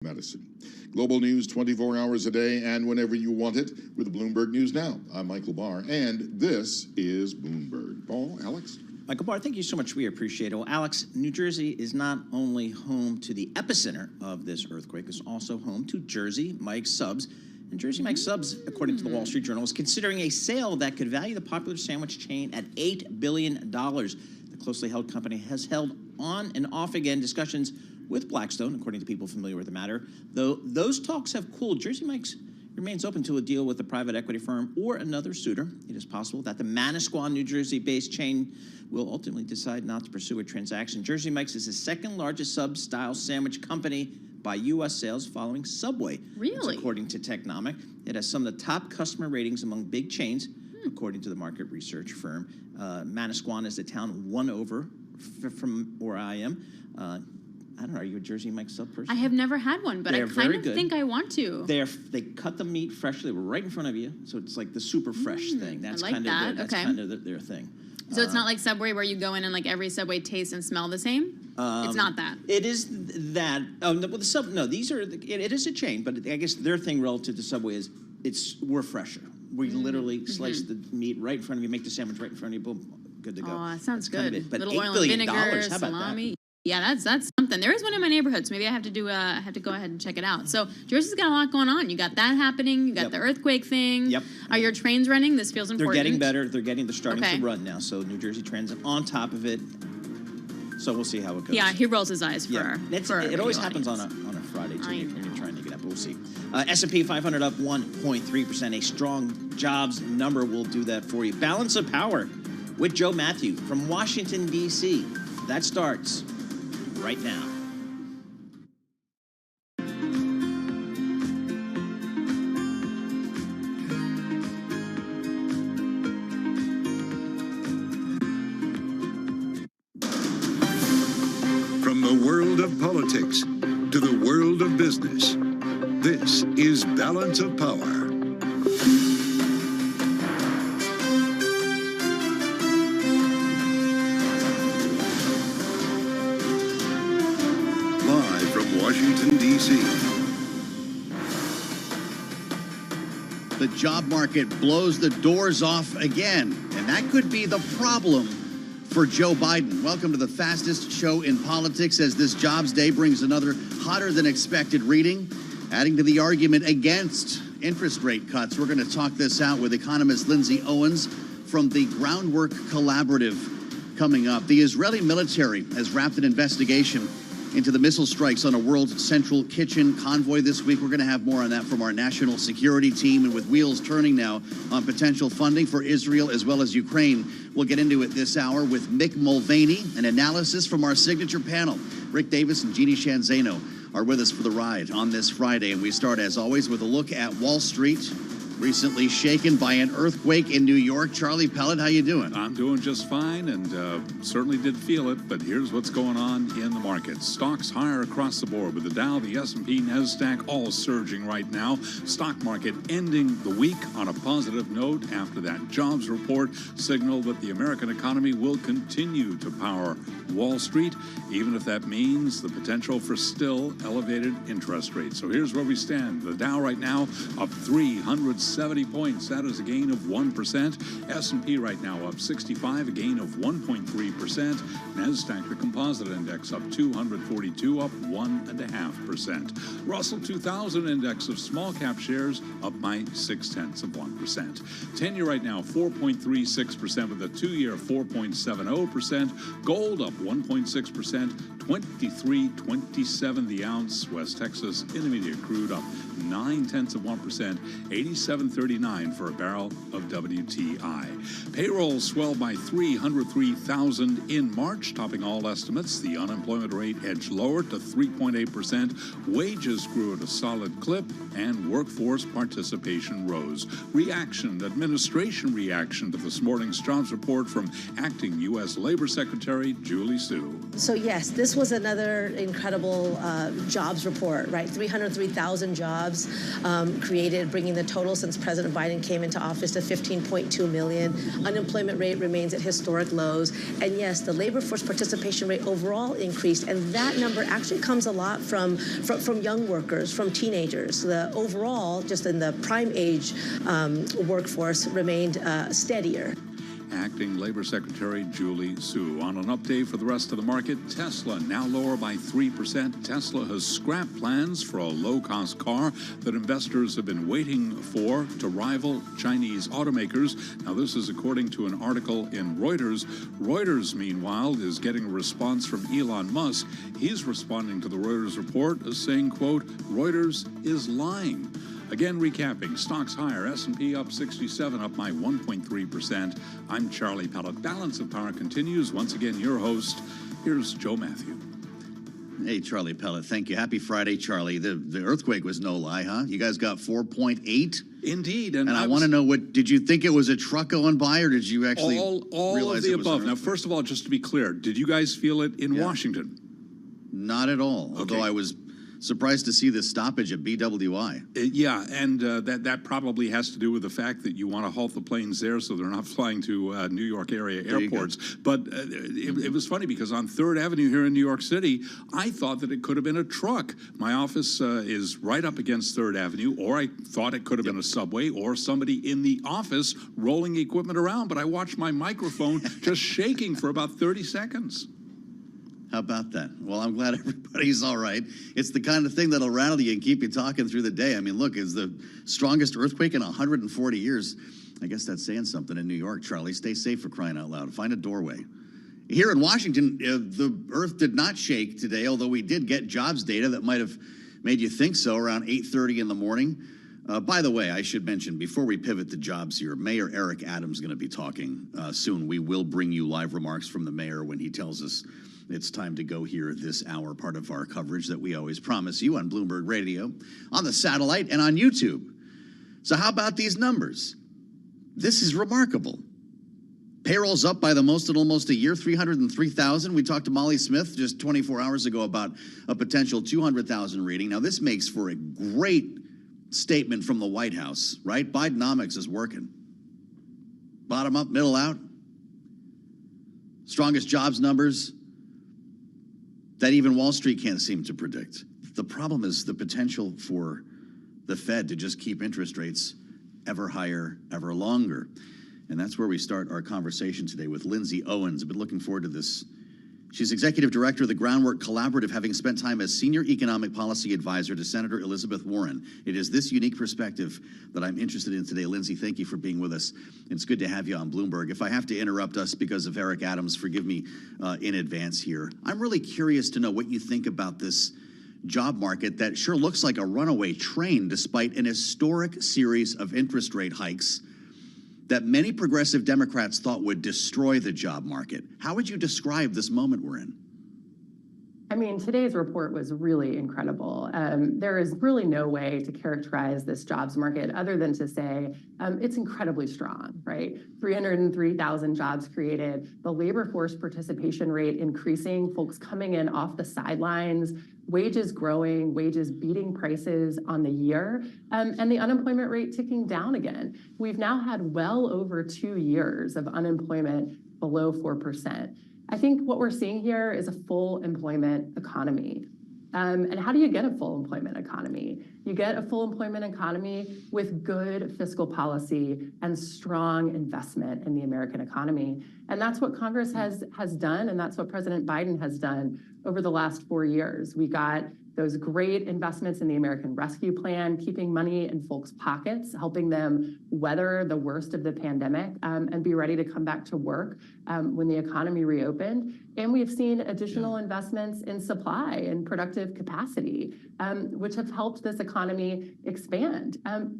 medicine. Global news 24 hours a day and whenever you want it with Bloomberg News Now. I'm Michael Barr, and this is Bloomberg. Paul, Alex? Michael Barr, thank you so much. We appreciate it. Well, Alex, New Jersey is not only home to the epicenter of this earthquake, it's also home to Jersey Mike's Subs. And Jersey Mike's Subs, according to the Wall Street Journal, is considering a sale that could value the popular sandwich chain at $8 billion. The closely held company has held on and off again discussions with Blackstone, according to people familiar with the matter. Though those talks have cooled, Jersey Mike's remains open to a deal with the private equity firm or another suitor. It is possible that the Manasquan, New Jersey-based chain will ultimately decide not to pursue a transaction. Jersey Mike's is the second largest sub-style sandwich company by U.S. sales following Subway. Really? That's according to Technomic. It has some of the top customer ratings among big chains, according to the market research firm. Manasquan is the town one over from where I am. I don't know, are you a Jersey Mike's Sub person? I have never had one, but I kind of think I want to. They cut the meat freshly right in front of you, so it's like the super fresh thing. That's I like kind that. of kind of their thing. So it's not like Subway where you go in and like every Subway tastes and smell the same? It's not that. It is that. Oh, no, the Sub. No, these are. It is a chain, but I guess their thing relative to Subway is we're fresher. We literally slice the meat right in front of you, make the sandwich right in front of you, boom, good to go. Oh, that sounds good. Kind of but Little $8 oil and billion, vinegar, how about salami. that? Yeah, that's something. There is one in my neighborhood, so maybe I have to go ahead and check it out. So Jersey's got a lot going on. You got that happening. You got the earthquake thing. Yep. Are your trains running? This feels important. They're getting better. They're starting to run now. So New Jersey Transit on top of it. So we'll see how it goes. Yeah, he rolls his eyes for it always happens on a Friday too when you're trying to get up. We'll see. S&P 500 up 1.3%. A strong jobs number will do that for you. Balance of Power with Joe Matthew from Washington, D.C. That starts right now. From the world of politics to the world of business, this is Balance of Power. Live from Washington, D.C. The job market blows the doors off again, and that could be the problem for Joe Biden. Welcome to the fastest show in politics as this Jobs Day brings another hotter than expected reading, adding to the argument against interest rate cuts. We're going to talk this out with economist Lindsay Owens from the Groundwork Collaborative coming up. The Israeli military has wrapped an investigation into the missile strikes on a world central kitchen convoy this week. We're going to have more on that from our national security team, and with wheels turning now on potential funding for Israel as well as Ukraine. We'll get into it this hour with Mick Mulvaney, an analysis from our signature panel. Rick Davis and Jeannie Shanzano are with us for the ride on this Friday, and we start as always with a look at Wall Street, recently shaken by an earthquake in New York. Charlie Pellet, how you doing? I'm doing just fine, and certainly did feel it, but here's what's going on in the markets. Stocks higher across the board, with the Dow, the S&P, NASDAQ all surging right now. Stock market ending the week on a positive note after that jobs report signaled that the American economy will continue to power Wall Street, even if that means the potential for still elevated interest rates. So here's where we stand. The Dow right now up 370 points. That is a gain of 1%. S&P right now up 65, a gain of 1.3%. NASDAQ, the composite index, up 242, up 1.5%. Russell 2000 index of small cap shares up by 0.6%. 10-year right now 4.36%, with a 2-year 4.70%. Gold up 1.6%, 23.27 the ounce. West Texas Intermediate crude up 0.9%, 87.39 for a barrel of WTI. Payrolls swelled by 303,000 in March, topping all estimates. The unemployment rate edged lower to 3.8%. Wages grew at a solid clip, and workforce participation rose. Administration reaction to this morning's jobs report from acting U.S. Labor Secretary Julie Su. So yes, this was another incredible jobs report, right? 303,000 jobs created, bringing the total since President Biden came into office to 15.2 million. Unemployment rate remains at historic lows. And yes, the labor force participation rate overall increased, and that number actually comes a lot from young workers, from teenagers. The overall, just in the prime age workforce, remained steadier. Acting Labor Secretary Julie Su. On an update for the rest of the market, Tesla now lower by 3%. Tesla has scrapped plans for a low-cost car that investors have been waiting for to rival Chinese automakers. Now, this is according to an article in Reuters. Reuters, meanwhile, is getting a response from Elon Musk. He's responding to the Reuters report as saying, quote, Reuters is lying. Again, recapping, stocks higher, S&P up 67, up by 1.3%. I'm Charlie Pellet. Balance of Power continues. Once again, your host. Here's Joe Matthew. Hey, Charlie Pellet. Thank you. Happy Friday, Charlie. The earthquake was no lie, huh? You guys got 4.8? Indeed. And I want to know, did you think it was a truck going by, or did you actually all realize of the it was above? Now, first of all, just to be clear, did you guys feel it in Washington? Not at all, Okay. although I was surprised to see the stoppage at BWI. Yeah, and that probably has to do with the fact that you want to halt the planes there so they're not flying to New York area airports. But it was funny because on 3rd Avenue here in New York City, I thought that it could have been a truck. My office is right up against 3rd Avenue, or I thought it could have been a subway or somebody in the office rolling equipment around. But I watched my microphone just shaking for about 30 seconds. How about that? Well, I'm glad everybody's all right. It's the kind of thing that'll rattle you and keep you talking through the day. I mean, look, it's the strongest earthquake in 140 years. I guess that's saying something in New York, Charlie. Stay safe, for crying out loud. Find a doorway. Here in Washington, the earth did not shake today, although we did get jobs data that might have made you think so around 8:30 in the morning. By the way, I should mention, before we pivot to jobs here, Mayor Eric Adams is going to be talking soon. We will bring you live remarks from the mayor when he tells us it's time to go here this hour, part of our coverage that we always promise you on Bloomberg Radio, on the satellite, and on YouTube. So how about these numbers? This is remarkable. Payroll's up by the most in almost a year, 303,000. We talked to Molly Smith just 24 hours ago about a potential 200,000 reading. Now, this makes for a great statement from the White House, right? Bidenomics is working. Bottom up, middle out. Strongest jobs numbers that even Wall Street can't seem to predict. The problem is the potential for the Fed to just keep interest rates ever higher, ever longer. And that's where we start our conversation today with Lindsay Owens. I've been looking forward to this. She's executive director of the Groundwork Collaborative, having spent time as senior economic policy advisor to Senator Elizabeth Warren. It is this unique perspective that I'm interested in today. Lindsay, thank you for being with us. It's good to have you on Bloomberg. If I have to interrupt us because of Eric Adams, forgive me in advance here. I'm really curious to know what you think about this job market that sure looks like a runaway train despite an historic series of interest rate hikes that many progressive Democrats thought would destroy the job market. How would you describe this moment we're in? I mean, today's report was really incredible. There is really no way to characterize this jobs market other than to say it's incredibly strong, right? 303,000 jobs created, the labor force participation rate increasing, folks coming in off the sidelines, wages growing, wages beating prices on the year, and the unemployment rate ticking down again. We've now had well over 2 years of unemployment below 4%. I think what we're seeing here is a full employment economy. And how do you get a full employment economy? You get a full employment economy with good fiscal policy and strong investment in the American economy. And that's what Congress has done, and that's what President Biden has done over the last 4 years. We got those great investments in the American Rescue Plan, keeping money in folks' pockets, helping them weather the worst of the pandemic and be ready to come back to work when the economy reopened. And we've seen additional investments in supply and productive capacity, which have helped this economy expand.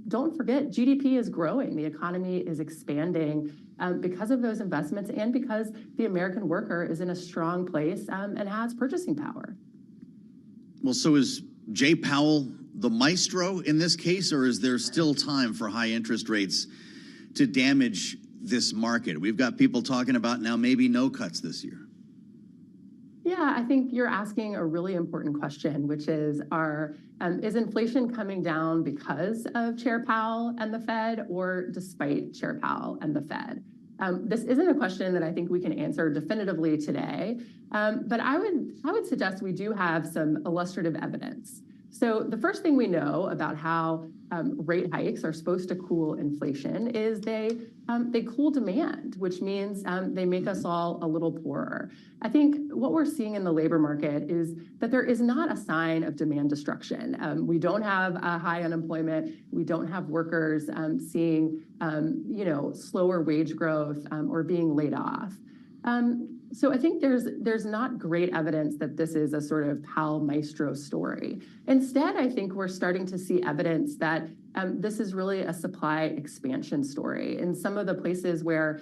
Don't forget, GDP is growing. The economy is expanding because of those investments and because the American worker is in a strong place and has purchasing power. Well, so is Jay Powell the maestro in this case, or is there still time for high interest rates to damage this market? We've got people talking about now maybe no cuts this year. Yeah, I think you're asking a really important question, which is inflation coming down because of Chair Powell and the Fed or despite Chair Powell and the Fed? This isn't a question that I think we can answer definitively today, but I would suggest we do have some illustrative evidence. So the first thing we know about how rate hikes are supposed to cool inflation is they cool demand, which means they make us all a little poorer. I think what we're seeing in the labor market is that there is not a sign of demand destruction. We don't have high unemployment. We don't have workers seeing slower wage growth or being laid off. So I think there's not great evidence that this is a sort of Powell Maestro story. Instead, I think we're starting to see evidence that this is really a supply expansion story. In some of the places where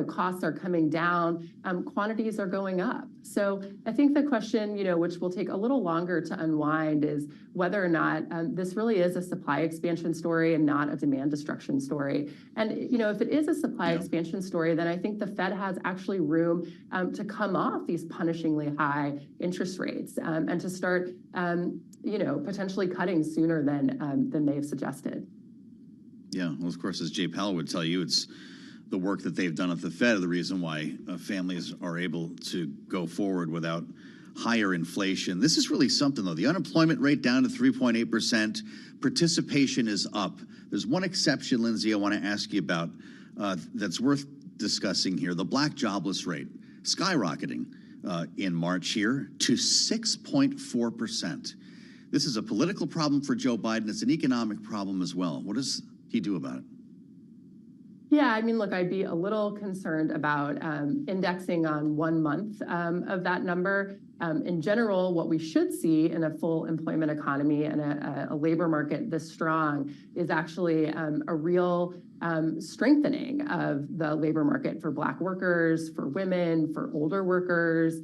costs are coming down, quantities are going up. So I think the question, which will take a little longer to unwind, is whether or not this really is a supply expansion story and not a demand destruction story. And if it is a supply expansion story, then I think the Fed has actually room to come off these punishingly high interest rates and to start potentially cutting sooner than they've suggested. Yeah, well, of course, as Jay Powell would tell you, it's the work that they've done at the Fed, the reason why families are able to go forward without higher inflation. This is really something, though. The unemployment rate down to 3.8%. Participation is up. There's one exception, Lindsay, I want to ask you about that's worth discussing here. The black jobless rate skyrocketing in March here to 6.4%. This is a political problem for Joe Biden. It's an economic problem as well. What does he do about it? Yeah, I mean, look, I'd be a little concerned about indexing on 1 month of that number. In general, what we should see in a full employment economy and a labor market this strong is actually a real strengthening of the labor market for Black workers, for women, for older workers,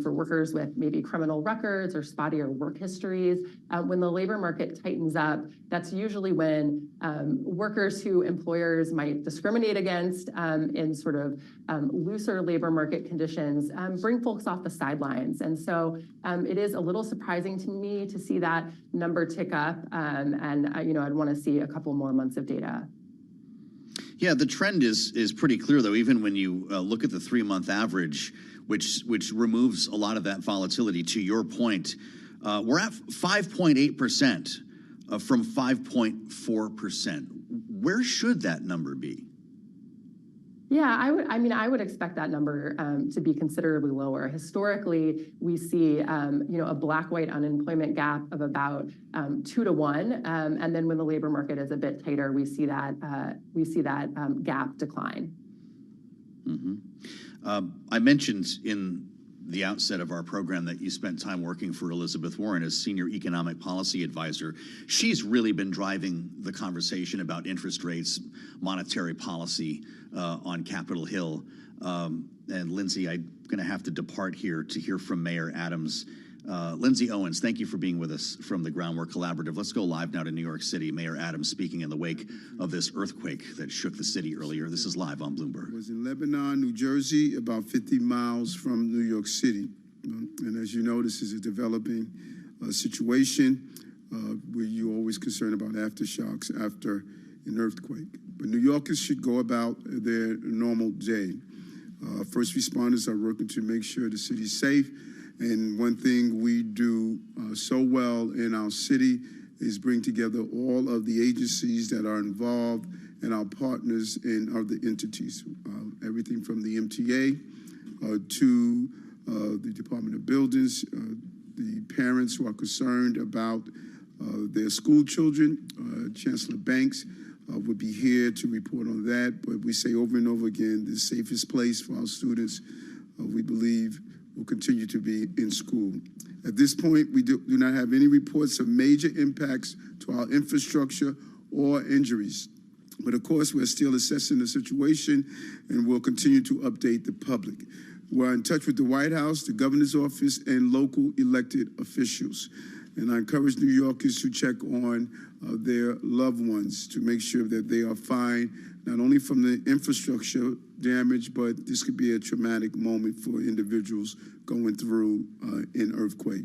for workers with maybe criminal records or spottier work histories. When the labor market tightens up, that's usually when workers who employers might discriminate against in sort of looser labor market conditions bring folks off the sidelines. And so it is a little surprising to me to see that number tick up. I'd want to see a couple more months of data. Yeah, the trend is pretty clear, though, even when you look at the 3-month average, which removes a lot of that volatility. To your point, we're at 5.8% from 5.4%. Where should that number be? Yeah, I would expect that number to be considerably lower. Historically, we see a black-white unemployment gap of about 2 to 1, and then when the labor market is a bit tighter, we see that gap decline. Mm-hmm. I mentioned in the outset of our program that you spent time working for Elizabeth Warren as senior economic policy advisor. She's really been driving the conversation about interest rates, monetary policy on Capitol Hill. And Lindsay, I'm going to have to depart here to hear from Mayor Adams. Lindsay Owens, thank you for being with us from the Groundwork Collaborative. Let's go live now to New York City. Mayor Adams speaking in the wake of this earthquake that shook the city earlier. This is live on Bloomberg. I was in Lebanon, New Jersey, about 50 miles from New York City. And as you know, this is a developing situation where you're always concerned about aftershocks after an earthquake. But New Yorkers should go about their normal day. First responders are working to make sure the city's safe. And one thing we do so well in our city is bring together all of the agencies that are involved and our partners in other entities. Everything from the MTA to the Department of Buildings, the parents who are concerned about their school children. Chancellor Banks would be here to report on that. But we say over and over again, the safest place for our students, we believe, will continue to be in school. At this point, we do not have any reports of major impacts to our infrastructure or injuries. But of course, we're still assessing the situation and we'll continue to update the public. We're in touch with the White House, the governor's office, and local elected officials. And I encourage New Yorkers to check on their loved ones to make sure that they are fine, not only from the infrastructure damage, but this could be a traumatic moment for individuals going through an earthquake.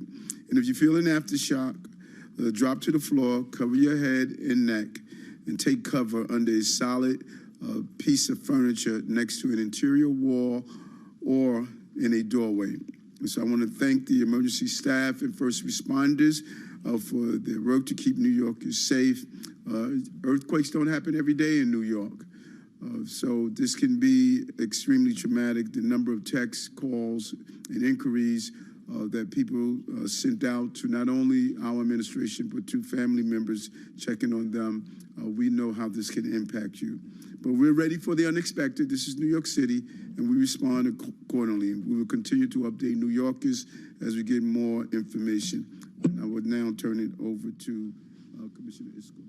And if you feel an aftershock, drop to the floor, cover your head and neck, and take cover under a solid piece of furniture next to an interior wall or in a doorway. And so I want to thank the emergency staff and first responders for their work to keep New Yorkers safe. Earthquakes don't happen every day in New York. So this can be extremely traumatic. The number of texts, calls, and inquiries that people sent out to not only our administration, but to family members checking on them. We know how this can impact you. But we're ready for the unexpected. This is New York City, and we respond accordingly. We will continue to update New Yorkers as we get more information. And I would now turn it over to Commissioner Isco.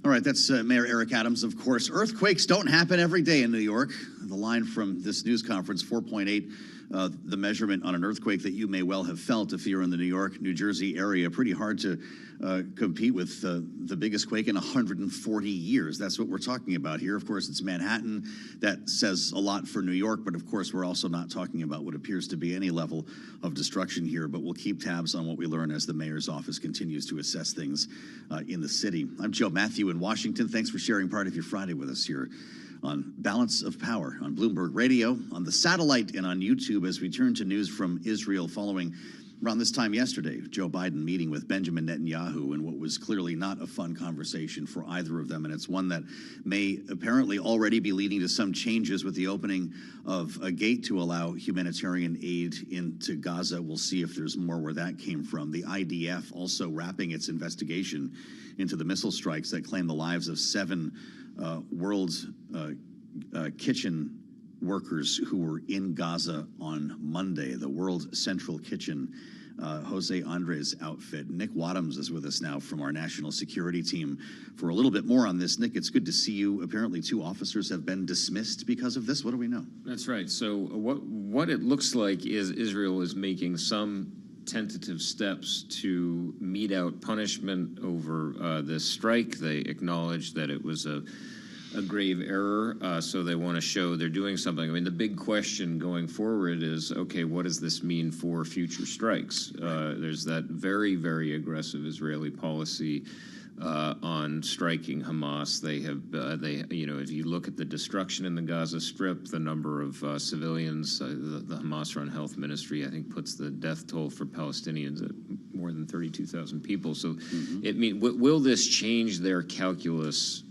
All right, that's Mayor Eric Adams, of course. Earthquakes don't happen every day in New York. The line from this news conference, 4.8, the measurement on an earthquake that you may well have felt if you're in the New York, New Jersey area. Pretty hard to compete with the biggest quake in 140 years. That's what we're talking about here. Of course, it's Manhattan. That says a lot for New York, but of course, we're also not talking about what appears to be any level of destruction here, but we'll keep tabs on what we learn as the mayor's office continues to assess things in the city. I'm Joe Matthew in Washington. Thanks for sharing part of your Friday with us here on Balance of Power on Bloomberg Radio, on the satellite, and on YouTube as we turn to news from Israel following around this time yesterday, Joe Biden meeting with Benjamin Netanyahu in what was clearly not a fun conversation for either of them. And it's one that may apparently already be leading to some changes with the opening of a gate to allow humanitarian aid into Gaza. We'll see if there's more where that came from. The IDF also wrapping its investigation into the missile strikes that claimed the lives of 7 World Kitchen workers who were in Gaza on Monday. The World Central Kitchen, Jose Andres' outfit. Nick Wadhams is with us now from our national security team for a little bit more on this. Nick, it's good to see you. Apparently 2 officers have been dismissed because of this. What do we know? That's right. So what it looks like is Israel is making some tentative steps to mete out punishment over this strike. They acknowledge that it was a grave error, so they want to show they're doing something. I mean, the big question going forward is, okay, what does this mean for future strikes? There's that very, very aggressive Israeli policy on striking Hamas. They have, if you look at the destruction in the Gaza Strip, the number of civilians, the Hamas-run health ministry, I think, puts the death toll for Palestinians at more than 32,000 people. So, will this change their calculus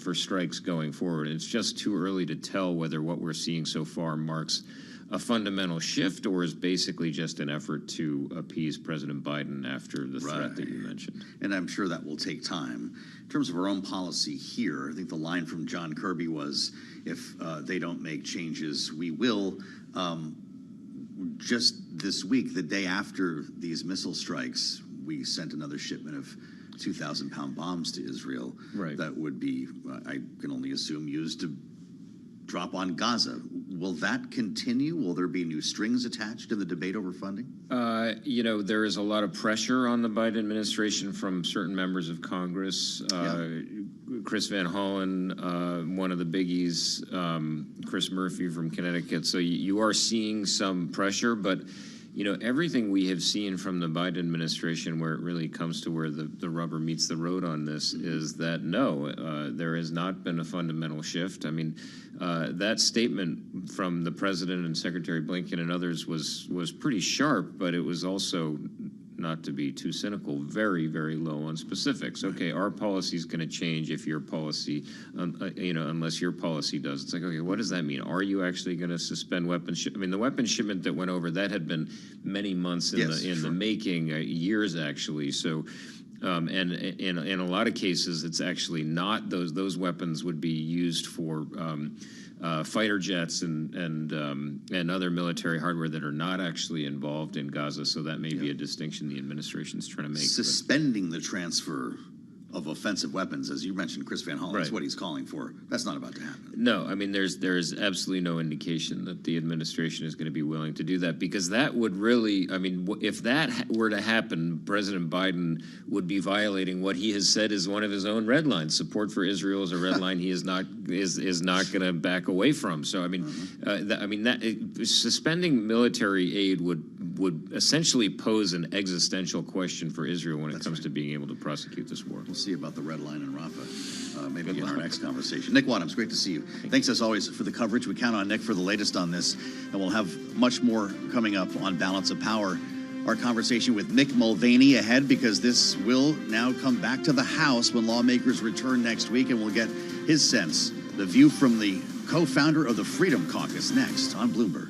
for strikes going forward? It's just too early to tell whether what we're seeing so far marks a fundamental shift or is basically just an effort to appease President Biden after the threat that you mentioned. And I'm sure that will take time. In terms of our own policy here, I think the line from John Kirby was, if they don't make changes, we will. Just this week, the day after these missile strikes, we sent another shipment of 2,000-pound bombs to Israel. Right. That would be, I can only assume, used to drop on Gaza. Will that continue? Will there be new strings attached in the debate over funding? There is a lot of pressure on the Biden administration from certain members of Congress. Chris Van Hollen, one of the biggies, Chris Murphy from Connecticut. So you are seeing some pressure, but everything we have seen from the Biden administration, where it really comes to where the rubber meets the road on this, is that no, there has not been a fundamental shift. I mean, that statement from the president and Secretary Blinken and others was pretty sharp, but it was also, not to be too cynical, very, very low on specifics. Okay, our policy is going to change if your policy, unless your policy does. It's like, okay, what does that mean? Are you actually going to suspend weapons shipment? I mean, the weapons shipment that went over, that had been many months in the making, years actually. So, and in a lot of cases, it's actually not. Those weapons would be used for fighter jets and other military hardware that are not actually involved in Gaza. So that may be a distinction the administration's trying to make. Suspending the transfer of offensive weapons, as you mentioned, Chris Van Hollen. That's Right. what he's calling for. That's not about to happen. No, I mean, there's absolutely no indication that the administration is going to be willing to do that, because that would really, I mean, if that were to happen, President Biden would be violating what he has said is one of his own red lines. Support for Israel is a red line he is not going to back away from. So I mean, suspending military aid would essentially pose an existential question for Israel when it comes to being able to prosecute this war. We'll see about the red line in Rafah, maybe in our next conversation. Nick Wadhams, great to see you. Thanks as always for the coverage. We count on Nick for the latest on this, and we'll have much more coming up on Balance of Power. Our conversation with Mick Mulvaney ahead, because this will now come back to the House when lawmakers return next week, and we'll get his sense, the view from the co-founder of the Freedom Caucus, next on Bloomberg.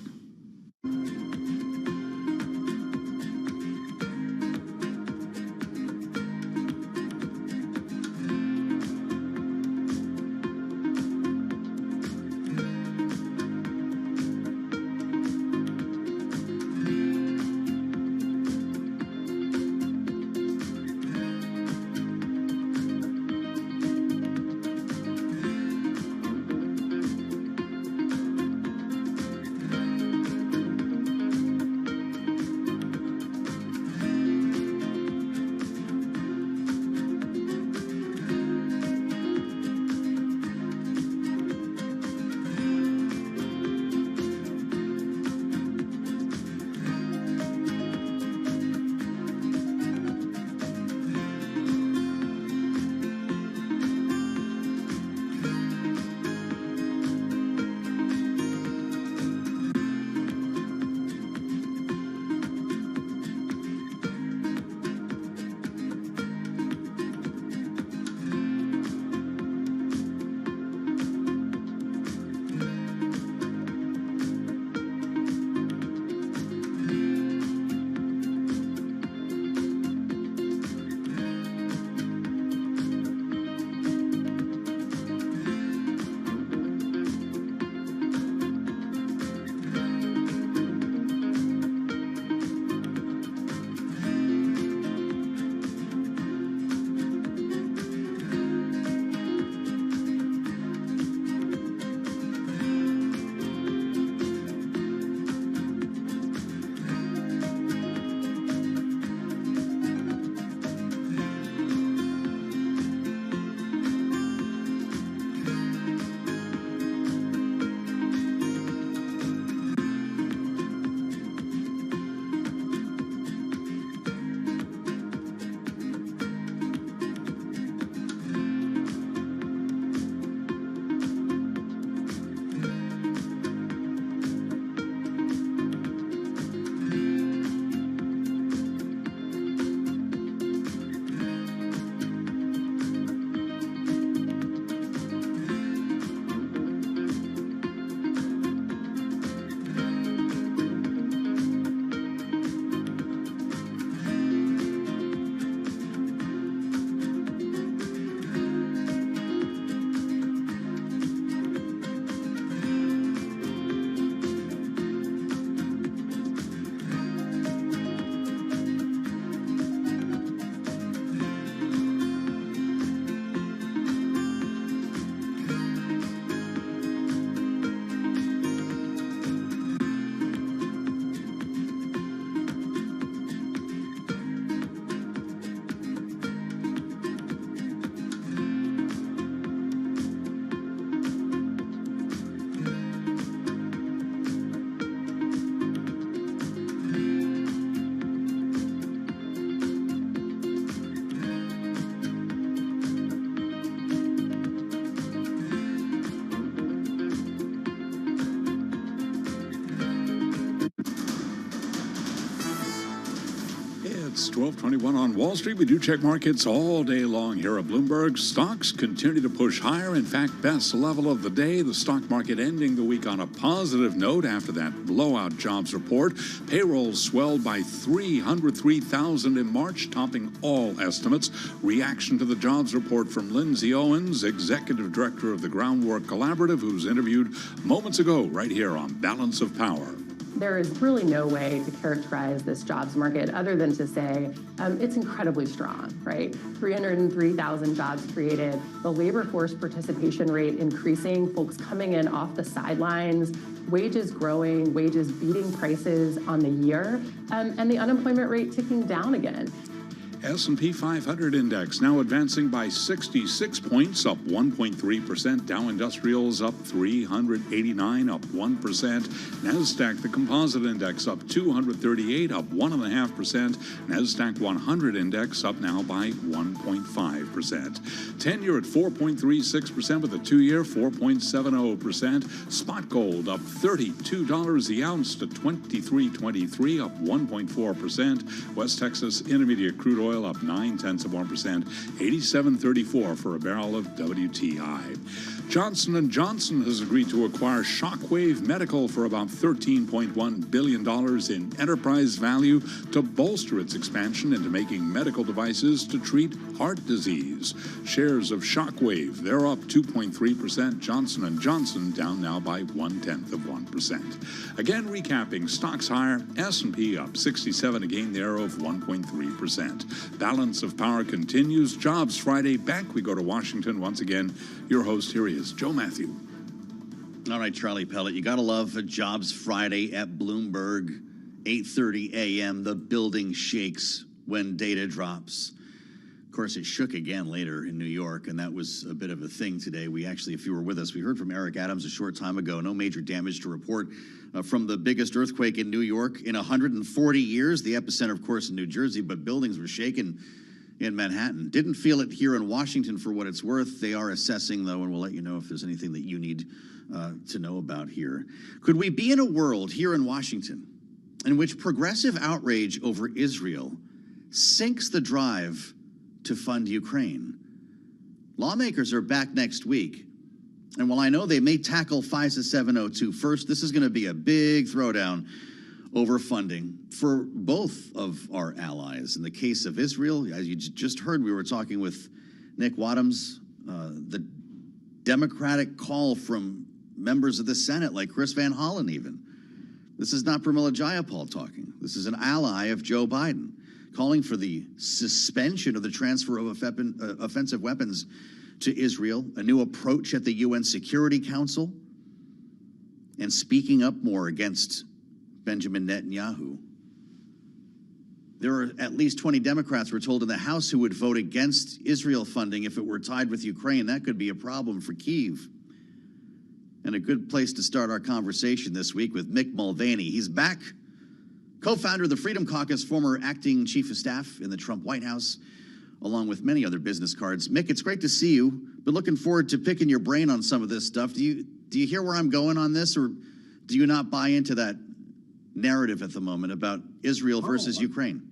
It's 12:21 on Wall Street. We do check markets all day long here at Bloomberg. Stocks continue to push higher. In fact, best level of the day. The stock market ending the week on a positive note after that blowout jobs report. Payrolls swelled by 303,000 in March, topping all estimates. Reaction to the jobs report from Lindsay Owens, executive director of the Groundwork Collaborative, who's interviewed moments ago right here on Balance of Power. there is really no way to characterize this jobs market other than to say it's incredibly strong, right? 303,000 jobs created, the labor force participation rate increasing, folks coming in off the sidelines, wages growing, wages beating prices on the year, and the unemployment rate ticking down again. S&P 500 index now advancing by 66 points, up 1.3%. Dow Industrials up 389, up 1%. NASDAQ, the composite index, up 238, up 1.5%. NASDAQ 100 index up now by 1.5%. 10-year at 4.36% with a 2-year 4.70%. Spot gold up $32 the ounce to $23.23, up 1.4%. West Texas Intermediate crude oil up 0.9%, 87.34 for a barrel of WTI. Johnson & Johnson has agreed to acquire Shockwave Medical for about $13.1 billion in enterprise value to bolster its expansion into making medical devices to treat heart disease. Shares of Shockwave, they're up 2.3%. Johnson & Johnson down now by 0.1%. Again, recapping, stocks higher, S&P up 67, a gain there of 1.3%. Balance of power continues. Jobs Friday back. We go to Washington once again. Your host, here he is, Joe Matthew. All right, Charlie Pellet, you got to love a Jobs Friday at Bloomberg, 8:30 a.m. The building shakes when data drops. Of course, it shook again later in New York, and that was a bit of a thing today. We actually, if you were with us, we heard from Eric Adams a short time ago. No major damage to report from the biggest earthquake in New York in 140 years. The epicenter, of course, in New Jersey, but buildings were shaken in Manhattan. Didn't feel it here in Washington for what it's worth. They are assessing, though, and we'll let you know if there's anything that you need to know about here. Could we be in a world here in Washington in which progressive outrage over Israel sinks the drive to fund Ukraine? Lawmakers are back next week, and while I know they may tackle FISA 702 first, this is going to be a big throwdown over funding for both of our allies. In the case of Israel, as you just heard, we were talking with Nick Wadhams, the Democratic call from members of the Senate, like Chris Van Hollen even. This is not Pramila Jayapal talking. This is an ally of Joe Biden, calling for the suspension of the transfer of offensive weapons to Israel, a new approach at the UN Security Council, and speaking up more against Benjamin Netanyahu. There are at least 20 Democrats, we're told, in the House who would vote against Israel funding if it were tied with Ukraine. That could be a problem for Kyiv. And a good place to start our conversation this week with Mick Mulvaney. He's back, co-founder of the Freedom Caucus, former acting chief of staff in the Trump White House, along with many other business cards. Mick, it's great to see you. Been looking forward to picking your brain on some of this stuff. Do you hear where I'm going on this, or do you not buy into that narrative at the moment about Israel versus Ukraine?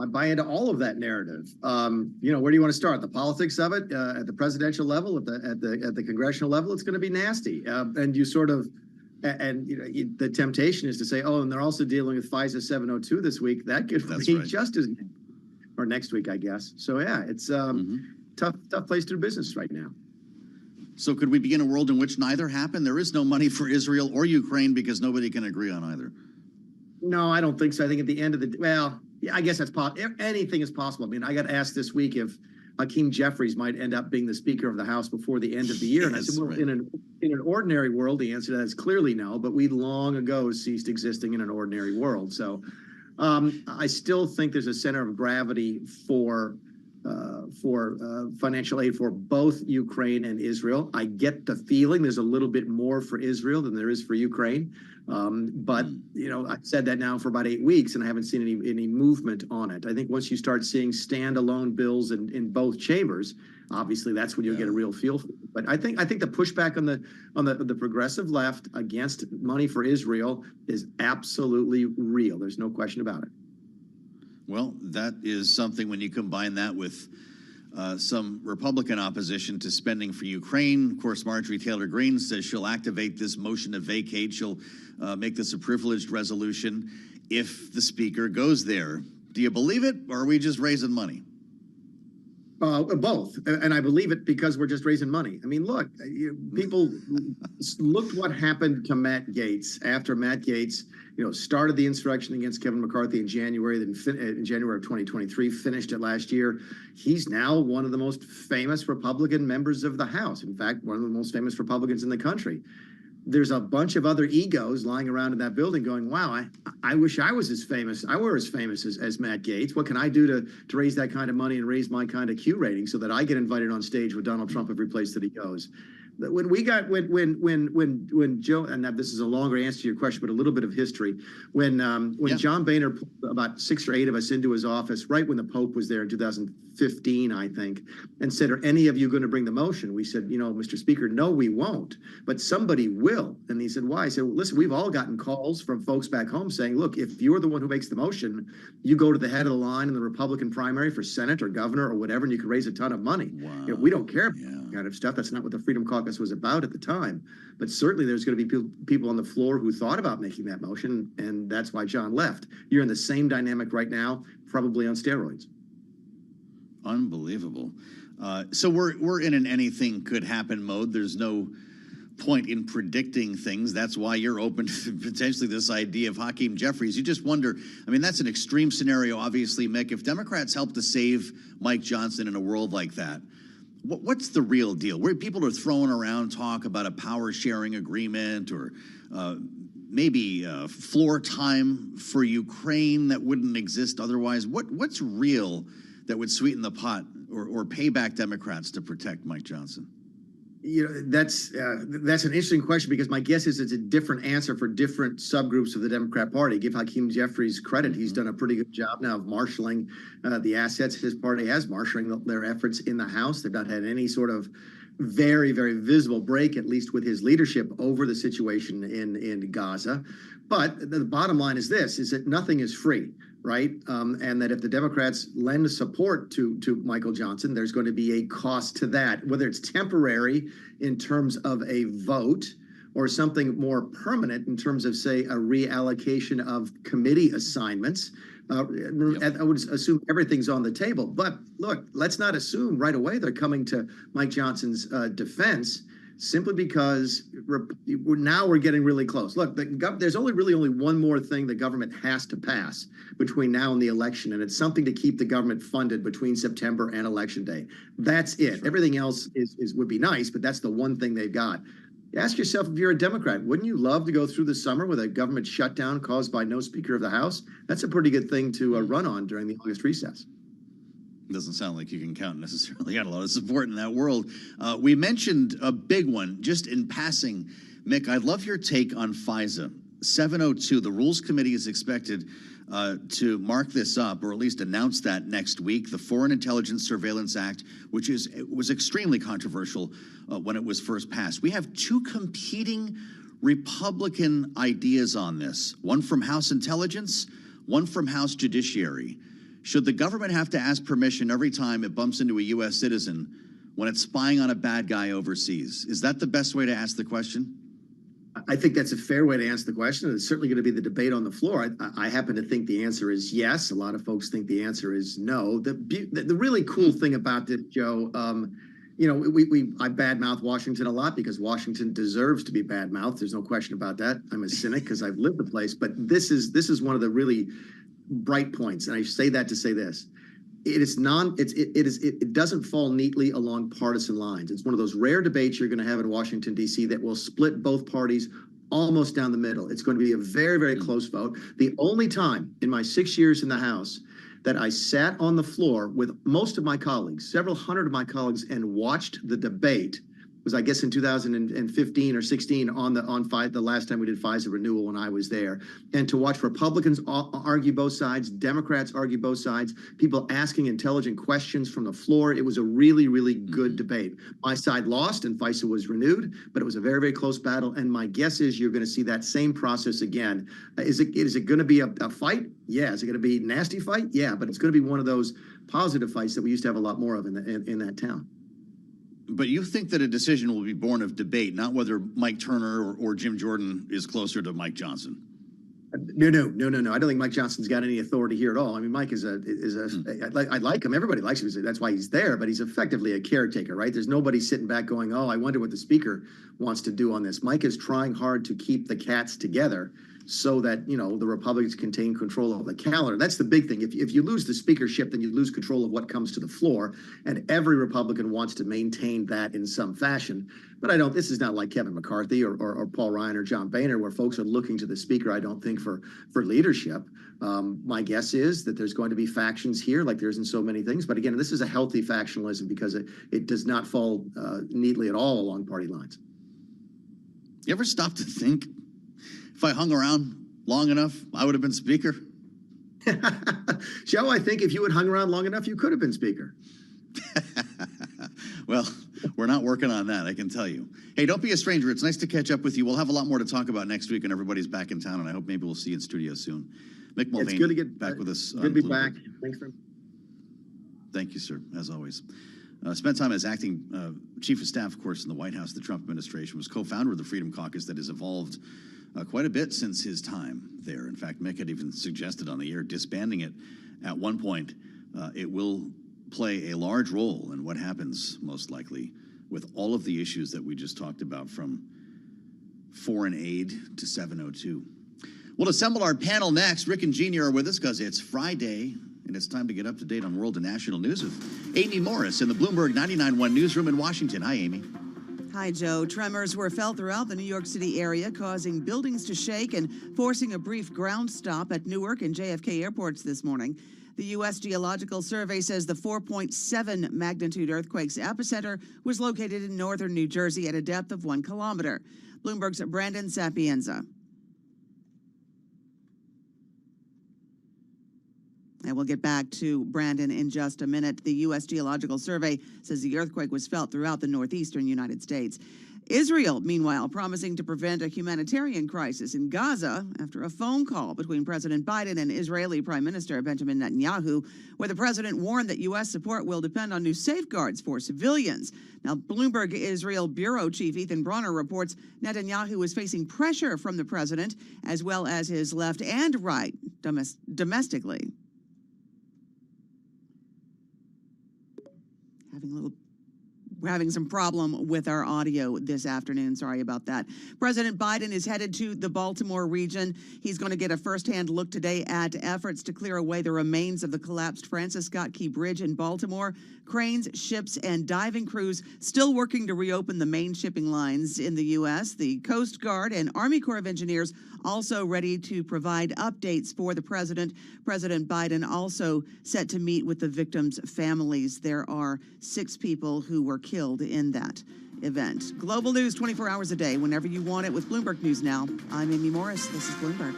I buy into all of that narrative. Where do you want to start? The politics of it, at the presidential level, at the congressional level, it's going to be nasty. And you sort of, the temptation is to say, oh, and they're also dealing with FISA 702 this week. That could be just as, or next week, I guess. So yeah, it's tough place to do business right now. So could we be in a world in which neither happen? There is no money for Israel or Ukraine because nobody can agree on either. No, I don't think so. I think at the end of the yeah, I guess that's possible. Anything is possible. I mean, I got asked this week if Hakeem Jeffries might end up being the Speaker of the House before the end of the year. And I said, well, in an ordinary world, the answer to that is clearly no, but we long ago ceased existing in an ordinary world. So I still think there's a center of gravity for financial aid for both Ukraine and Israel. I get the feeling there's a little bit more for Israel than there is for Ukraine. But I've said that now for about 8 weeks, and I haven't seen any movement on it. I think once you start seeing standalone bills in both chambers, obviously that's when you'll get a real feel for it. But I think the pushback on the progressive left against money for Israel is absolutely real. There's no question about it. Well, that is something when you combine that with some Republican opposition to spending for Ukraine. Of course, Marjorie Taylor Greene says she'll activate this motion to vacate. She'll make this a privileged resolution if the speaker goes there. Do you believe it, or are we just raising money? Both. And I believe it because we're just raising money. I mean, look, people looked what happened to Matt Gaetz after Matt Gaetz started the insurrection against Kevin McCarthy in January, then in January of 2023, finished it last year. He's now one of the most famous Republican members of the House. In fact, one of the most famous Republicans in the country. There's a bunch of other egos lying around in that building going, wow, I wish I was as famous. I were as famous as Matt Gaetz. What can I do to raise that kind of money and raise my kind of Q rating so that I get invited on stage with Donald Trump every place that he goes? When Joe, and this is a longer answer to your question, but a little bit of history. When John Boehner pulled about 6 or 8 of us into his office, right when the Pope was there in 2015, I think, and said, "Are any of you going to bring the motion?" We said, "Mr. Speaker, no, we won't, but somebody will." And he said, "Why?" I said, "Well, listen, we've all gotten calls from folks back home saying, look, if you're the one who makes the motion, you go to the head of the line in the Republican primary for Senate or governor or whatever, and you can raise a ton of money." Wow. We don't care about that kind of stuff. That's not what the Freedom Caucus was about at the time. But certainly there's going to be people on the floor who thought about making that motion, and that's why John left. You're in the same dynamic right now, probably on steroids. Unbelievable. So we're in an anything could happen mode. There's no point in predicting things. That's why you're open to potentially this idea of Hakeem Jeffries. You just wonder, that's an extreme scenario, obviously, Mick. If Democrats help to save Mike Johnson in a world like that, what's the real deal? Where people are throwing around talk about a power sharing agreement or maybe floor time for Ukraine that wouldn't exist otherwise. What's real that would sweeten the pot or pay back Democrats to protect Mike Johnson? That's an interesting question, because my guess is it's a different answer for different subgroups of the Democrat Party. Give Hakeem Jeffries credit. He's done a pretty good job now of marshaling the assets. His party has marshaling their efforts in the House. They've not had any sort of very, very visible break, at least with his leadership, over the situation in Gaza. But the bottom line is this, is that nothing is free, right? And that if the Democrats lend support to Michael Johnson, there's going to be a cost to that, whether it's temporary in terms of a vote or something more permanent in terms of, say, a reallocation of committee assignments. I would assume everything's on the table. But look, let's not assume right away they're coming to Mike Johnson's defense, simply because we're getting really close. Look, there's only one more thing the government has to pass between now and the election, and it's something to keep the government funded between September and Election Day. That's it. Everything else would be nice, but that's the one thing they've got. Ask yourself, if you're a Democrat, wouldn't you love to go through the summer with a government shutdown caused by no Speaker of the House? That's a pretty good thing to run on during the August recess. Doesn't sound like you can count necessarily on a lot of support in that world. We mentioned a big one just in passing. Mick, I'd love your take on FISA. 702, the Rules Committee is expected to mark this up, or at least announce that next week. The Foreign Intelligence Surveillance Act, which was extremely controversial when it was first passed. We have two competing Republican ideas on this, one from House Intelligence, one from House Judiciary. Should the government have to ask permission every time it bumps into a U.S. citizen when it's spying on a bad guy overseas? Is that the best way to ask the question? I think that's a fair way to answer the question. It's certainly going to be the debate on the floor. I happen to think the answer is yes. A lot of folks think the answer is no. The really cool thing about this, Joe, I badmouth Washington a lot because Washington deserves to be badmouthed. There's no question about that. I'm a cynic because I've lived the place. But this is one of the really bright points, and I say that to say this: it doesn't fall neatly along partisan lines. It's one of those rare debates you're going to have in Washington D.C. that will split both parties almost down the middle. It's going to be a very, very close vote. The only time in my 6 years in the House that I sat on the floor with most of my colleagues, several hundred of my colleagues, and watched the debate was, I guess, in 2015 or 16 on the last time we did FISA renewal when I was there. And to watch Republicans argue both sides, Democrats argue both sides, people asking intelligent questions from the floor. It was a really, really good debate. My side lost and FISA was renewed, but it was a very, very close battle. And my guess is you're going to see that same process again. Is it going to be a fight? Yeah. Is it going to be a nasty fight? Yeah. But it's going to be one of those positive fights that we used to have a lot more of in that town. But you think that a decision will be born of debate, not whether Mike Turner or Jim Jordan is closer to Mike Johnson? No. I don't think Mike Johnson's got any authority here at all. I mean, Mike I like him. Everybody likes him. That's why he's there. But he's effectively a caretaker, right? There's nobody sitting back going, oh, I wonder what the speaker wants to do on this. Mike is trying hard to keep the cats together so that, the Republicans contain control of the calendar. That's the big thing. If you lose the speakership, then you lose control of what comes to the floor. And every Republican wants to maintain that in some fashion. But this is not like Kevin McCarthy or Paul Ryan or John Boehner, where folks are looking to the speaker, I don't think, for leadership. My guess is that there's going to be factions here, like there's in so many things. But again, this is a healthy factionalism because it does not fall neatly at all along party lines. You ever stop to think, if I hung around long enough, I would have been speaker? Joe, I think if you had hung around long enough, you could have been speaker. Well, we're not working on that, I can tell you. Hey, don't be a stranger. It's nice to catch up with you. We'll have a lot more to talk about next week when everybody's back in town, and I hope maybe we'll see you in studio soon. Mick Mulvaney, it's good to get back with us. Good to be back. Thanks for. Thank you, sir, as always. Spent time as acting chief of staff, of course, in the White House, the Trump administration, was co-founder of the Freedom Caucus that has evolved quite a bit since his time there. In fact, Mick had even suggested on the air disbanding it at one point. It will play a large role in what happens, most likely, with all of the issues that we just talked about, from foreign aid to 702. We'll assemble our panel next. Rick and Jeannie are with us because it's Friday, and it's time to get up to date on world and national news with Amy Morris in the Bloomberg 99.1 newsroom in Washington. Hi, Amy. Hi, Joe. Tremors were felt throughout the New York City area, causing buildings to shake and forcing a brief ground stop at Newark and JFK airports this morning. The U.S. Geological Survey says the 4.7 magnitude earthquake's epicenter was located in northern New Jersey at a depth of 1 kilometer. Bloomberg's Brandon Sapienza. And we'll get back to Brandon in just a minute. The U.S. Geological Survey says the earthquake was felt throughout the northeastern United States. Israel, meanwhile, promising to prevent a humanitarian crisis in Gaza after a phone call between President Biden and Israeli Prime Minister Benjamin Netanyahu, where the president warned that U.S. support will depend on new safeguards for civilians. Now, Bloomberg Israel Bureau Chief Ethan Bronner reports Netanyahu is facing pressure from the president, as well as his left and right domestically. We're having some problem with our audio this afternoon. Sorry about that. President Biden is headed to the Baltimore region. He's going to get a firsthand look today at efforts to clear away the remains of the collapsed Francis Scott Key Bridge in Baltimore. Cranes, ships, and diving crews still working to reopen the main shipping lines in the U.S. The Coast Guard and Army Corps of Engineers also ready to provide updates for the president. President Biden also set to meet with the victims' families. There are 6 people who were killed in that event. Global news 24 hours a day, whenever you want it, with Bloomberg News Now. I'm Amy Morris. This is Bloomberg.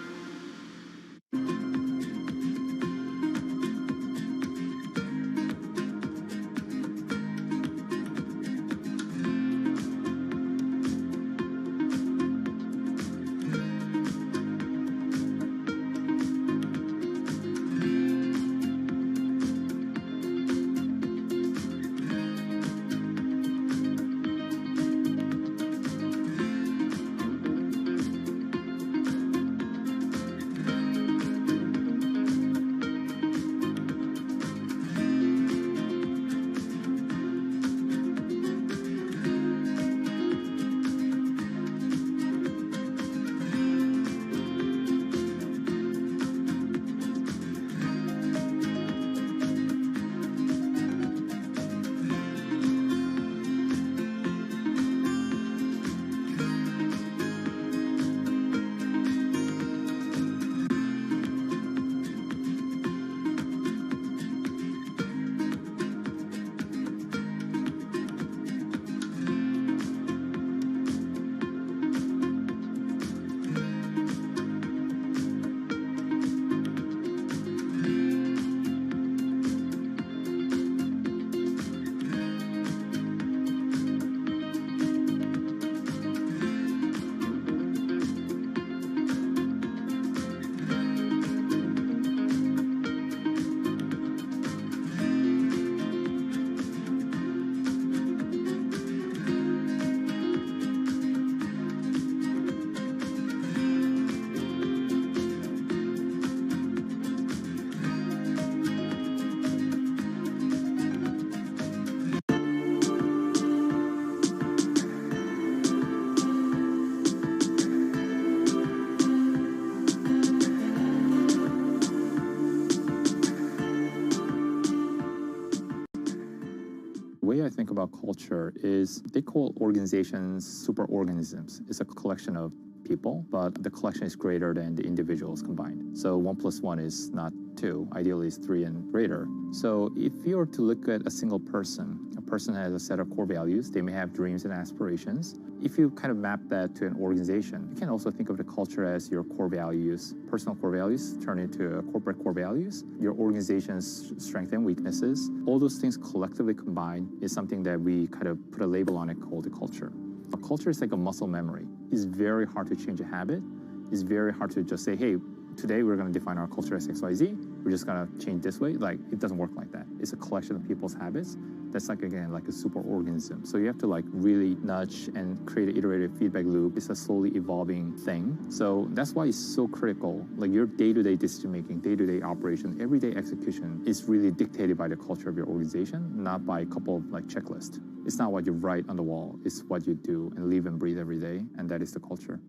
The way I think about culture is they call organizations superorganisms. It's a collection of people, but the collection is greater than the individuals combined. So 1 + 1 is not 2, ideally it's 3 and greater. So if you were to look at a single person, a person has a set of core values, they may have dreams and aspirations. If you kind of map that to an organization, you can also think of the culture as your core values, personal core values turn into corporate core values, your organization's strengths and weaknesses. All those things collectively combined is something that we kind of put a label on it called the culture. A culture is like a muscle memory. It's very hard to change a habit. It's very hard to just say, hey, today we're going to define our culture as XYZ. We're just going to change this way. Like, it doesn't work like that. It's a collection of people's habits. That's like, again, like a superorganism. So you have to like really nudge and create an iterative feedback loop. It's a slowly evolving thing. So that's why it's so critical. Like your day-to-day decision-making, day-to-day operation, everyday execution is really dictated by the culture of your organization, not by a couple of like checklists. It's not what you write on the wall. It's what you do and live and breathe every day. And that is the culture.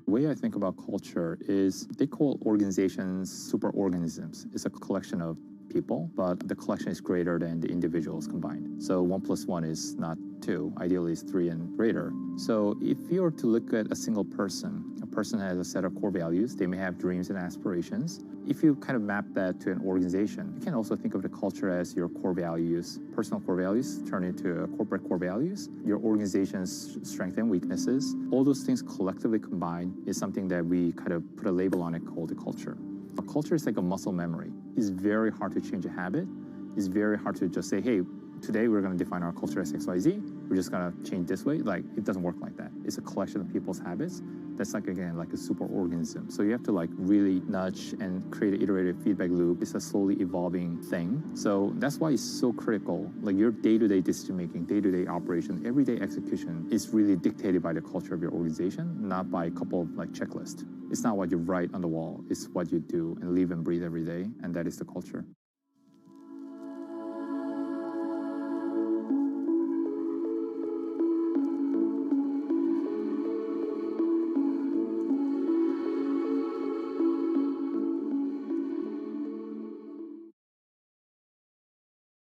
The way I think about culture is they call organizations superorganisms. It's a collection of people, but the collection is greater than the individuals combined. So 1 + 1 is not 2, ideally it's 3 and greater. So if you were to look at a single person, a person has a set of core values, they may have dreams and aspirations. If you kind of map that to an organization, you can also think of the culture as your core values, personal core values turn into corporate core values, your organization's strengths and weaknesses. All those things collectively combined is something that we kind of put a label on it called the culture. A culture is like a muscle memory. It's very hard to change a habit. It's very hard to just say, hey, today we're going to define our culture as XYZ. We're just going to change this way. Like, it doesn't work like that. It's a collection of people's habits. That's like, again, like a superorganism. So you have to like really nudge and create an iterative feedback loop. It's a slowly evolving thing. So that's why it's so critical. Like your day-to-day decision-making, day-to-day operation, everyday execution is really dictated by the culture of your organization, not by a couple of like checklists. It's not what you write on the wall. It's what you do and live and breathe every day. And that is the culture.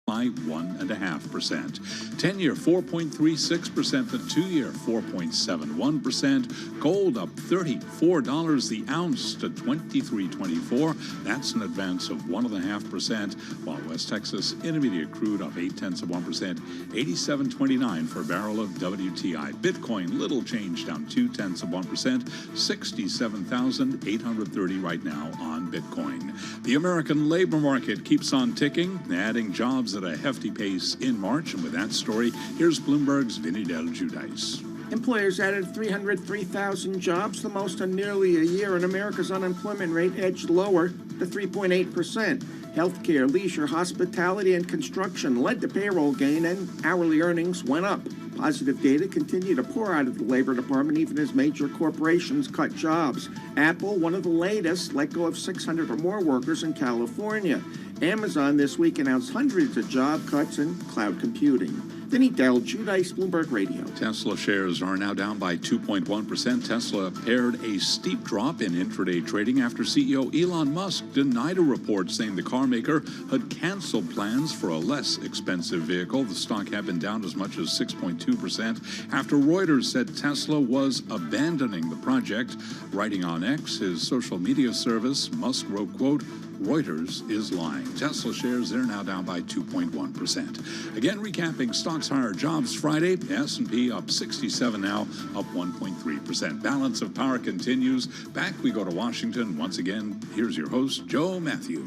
By 1.5%. 10-year 4.36%, the 2-year 4.71%. Gold up $34 the ounce to $23.24. That's an advance of 1.5%. While West Texas Intermediate crude up 0.8%, 87.29 for a barrel of WTI. Bitcoin little change, down 0.2%, 67,830 right now on Bitcoin. The American labor market keeps on ticking, adding jobs at a hefty pace in March. And with that story, here's Bloomberg's Vinny Del Giudice. Employers added 303,000 jobs, the most in nearly a year, and America's unemployment rate edged lower to 3.8%. Healthcare, leisure, hospitality, and construction led the payroll gain, and hourly earnings went up. Positive data continue to pour out of the Labor Department even as major corporations cut jobs. Apple, one of the latest, let go of 600 or more workers in California. Amazon this week announced hundreds of job cuts in cloud computing. Vinny Del Giudice, Bloomberg Radio. Tesla shares are now down by 2.1%. Tesla paired a steep drop in intraday trading after CEO Elon Musk denied a report saying the car maker had canceled plans for a less expensive vehicle. The stock had been down as much as 6.2% after Reuters said Tesla was abandoning the project. Writing on X, his social media service, Musk wrote, quote, Reuters is lying. Tesla shares, they're now down by 2.1%. Again, recapping stocks higher jobs Friday. S&P up 67 now, up 1.3%. Balance of power continues. Back we go to Washington. Once again, here's your host, Joe Matthew.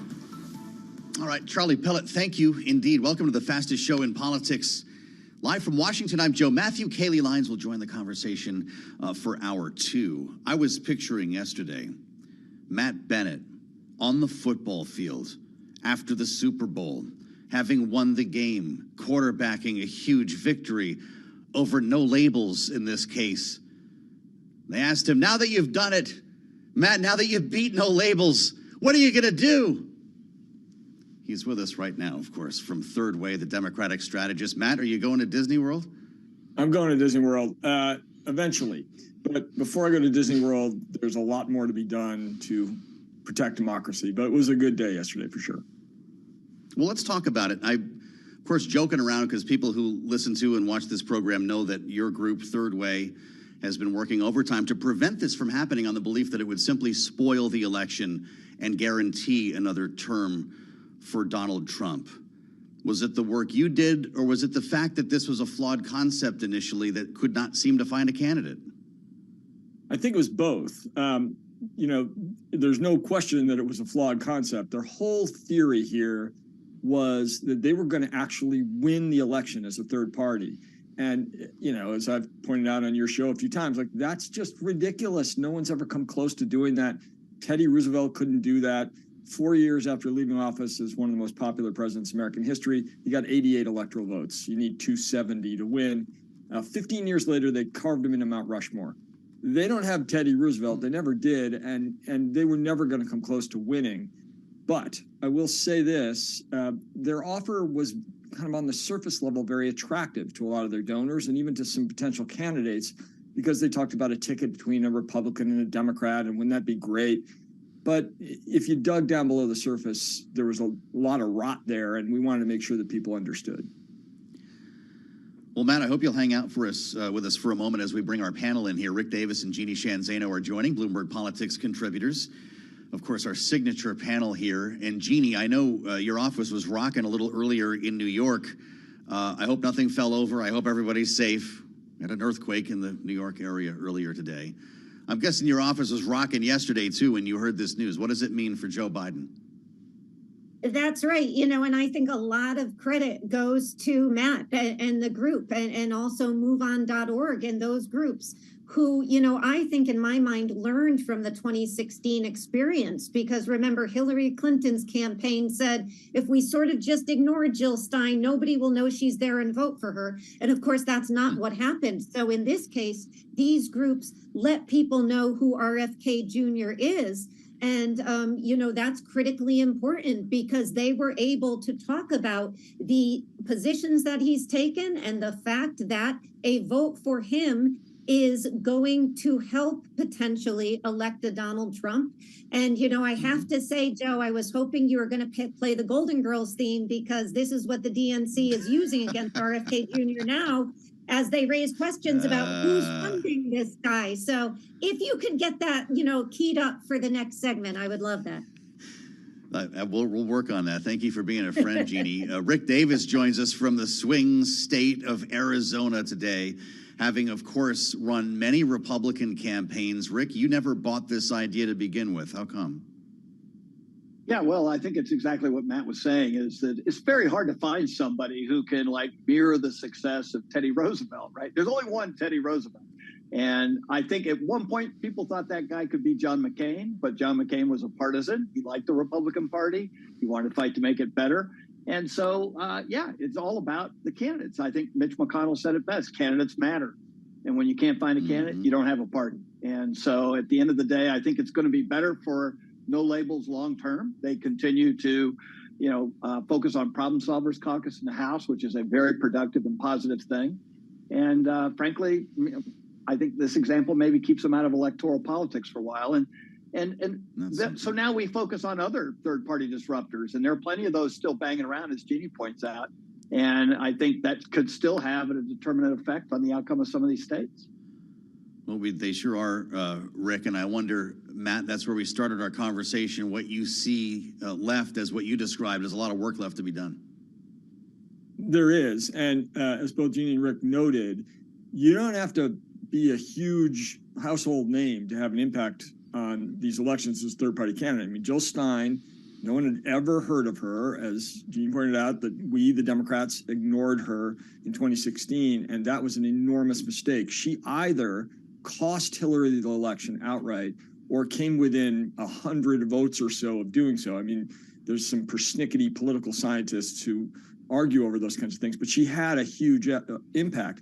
All right, Charlie Pellet, thank you indeed. Welcome to the fastest show in politics. Live from Washington, I'm Joe Matthew. Kaylee Lyons will join the conversation for hour 2. I was picturing yesterday Matt Bennett on the football field after the Super Bowl, having won the game, quarterbacking a huge victory over no labels in this case. They asked him, now that you've done it, Matt, now that you've beat no labels, what are you going to do? He's with us right now, of course, from Third Way, the Democratic strategist. Matt, are you going to Disney World? I'm going to Disney World eventually. But before I go to Disney World, there's a lot more to be done to protect democracy. But it was a good day yesterday, for sure. Well, let's talk about it. Of course, joking around because people who listen to and watch this program know that your group, Third Way, has been working overtime to prevent this from happening on the belief that it would simply spoil the election and guarantee another term for Donald Trump. Was it the work you did, or was it the fact that this was a flawed concept initially that could not seem to find a candidate? I think it was both. There's no question that it was a flawed concept. Their whole theory here was that they were going to actually win the election as a third party. And, as I've pointed out on your show a few times, like, that's just ridiculous. No one's ever come close to doing that. Teddy Roosevelt couldn't do that. 4 years after leaving office as one of the most popular presidents in American history, he got 88 electoral votes. You need 270 to win. 15 years later, they carved him into Mount Rushmore. They don't have Teddy Roosevelt. They never did, and they were never going to come close to winning. But I will say this, their offer was kind of on the surface level very attractive to a lot of their donors and even to some potential candidates, because they talked about a ticket between a Republican and a Democrat, and wouldn't that be great? But if you dug down below the surface, there was a lot of rot there, and we wanted to make sure that people understood. Well, Matt, I hope you'll hang out with us for a moment as we bring our panel in here. Rick Davis and Jeannie Shanzano are joining, Bloomberg Politics contributors. Of course, our signature panel here. And Jeannie, I know your office was rocking a little earlier in New York. I hope nothing fell over. I hope everybody's safe. We had an earthquake in the New York area earlier today. I'm guessing your office was rocking yesterday, too, when you heard this news. What does it mean for Joe Biden? That's right. And I think a lot of credit goes to Matt and the group and also MoveOn.org and those groups who, I think in my mind learned from the 2016 experience, because remember, Hillary Clinton's campaign said, if we sort of just ignore Jill Stein, nobody will know she's there and vote for her. And of course, that's not what happened. So in this case, these groups let people know who RFK Jr. is. And, that's critically important because they were able to talk about the positions that he's taken and the fact that a vote for him is going to help potentially elect a Donald Trump. And, I have to say, Joe, I was hoping you were going to play the Golden Girls theme, because this is what the DNC is using against RFK Jr. now, as they raise questions about who's funding this guy. So if you could get that, keyed up for the next segment, I would love that. We'll work on that. Thank you for being a friend, Jeannie. Rick Davis joins us from the swing state of Arizona today, having, of course, run many Republican campaigns. Rick, you never bought this idea to begin with. How come? Yeah, well, I think it's exactly what Matt was saying, is that it's very hard to find somebody who can mirror the success of Teddy Roosevelt, right? There's only one Teddy Roosevelt. And I think at one point people thought that guy could be John McCain, but John McCain was a partisan. He liked the Republican Party. He wanted to fight to make it better. And so, it's all about the candidates. I think Mitch McConnell said it best: candidates matter. And when you can't find a candidate, you don't have a party. And so at the end of the day, I think it's going to be better for no labels long term. They continue to, focus on Problem Solvers Caucus in the House, which is a very productive and positive thing. And frankly, I think this example maybe keeps them out of electoral politics for a while. So now we focus on other third-party disruptors, and there are plenty of those still banging around, as Jeannie points out. And I think that could still have a determinant effect on the outcome of some of these states. Well, they sure are, Rick. And I wonder, Matt, that's where we started our conversation. What you see left as what you described as a lot of work left to be done. There is. And as both Jeannie and Rick noted, you don't have to be a huge household name to have an impact on these elections as third-party candidate. I mean, Jill Stein, no one had ever heard of her. As Jeannie pointed out, that we, the Democrats, ignored her in 2016, and that was an enormous mistake. She either cost Hillary the election outright or came within 100 votes or so of doing so. I mean, there's some persnickety political scientists who argue over those kinds of things, but she had a huge impact.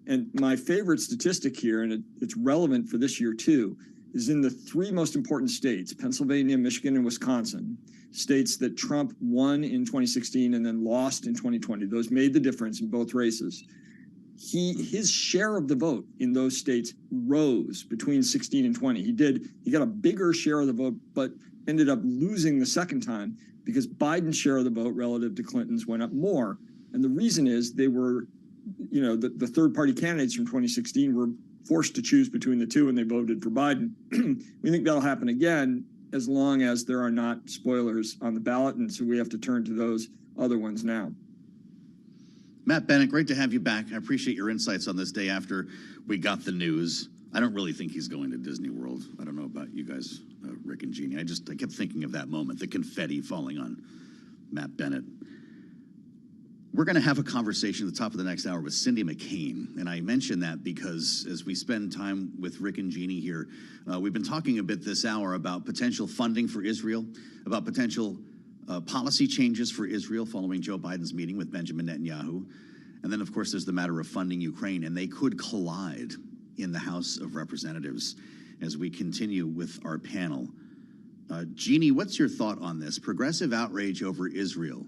And my favorite statistic here, and it's relevant for this year too, is in the three most important states, Pennsylvania, Michigan, and Wisconsin, states that Trump won in 2016 and then lost in 2020. Those made the difference in both races. His share of the vote in those states rose between 16 and 20. He got a bigger share of the vote, but ended up losing the second time because Biden's share of the vote relative to Clinton's went up more. And the reason is they were, the third-party candidates from 2016 were forced to choose between the two, and they voted for Biden. We think that'll happen again as long as there are not spoilers on the ballot, and so we have to turn to those other ones now. Matt Bennett, great to have you back. I appreciate your insights on this day after we got the news. I don't really think he's going to Disney World. I don't know about you guys, Rick and Jeannie. I kept thinking of that moment, the confetti falling on Matt Bennett. We're going to have a conversation at the top of the next hour with Cindy McCain. And I mention that because as we spend time with Rick and Jeannie here, we've been talking a bit this hour about potential funding for Israel, about potential policy changes for Israel following Joe Biden's meeting with Benjamin Netanyahu. And then, of course, there's the matter of funding Ukraine. And they could collide in the House of Representatives as we continue with our panel. Jeannie, what's your thought on this? Progressive outrage over Israel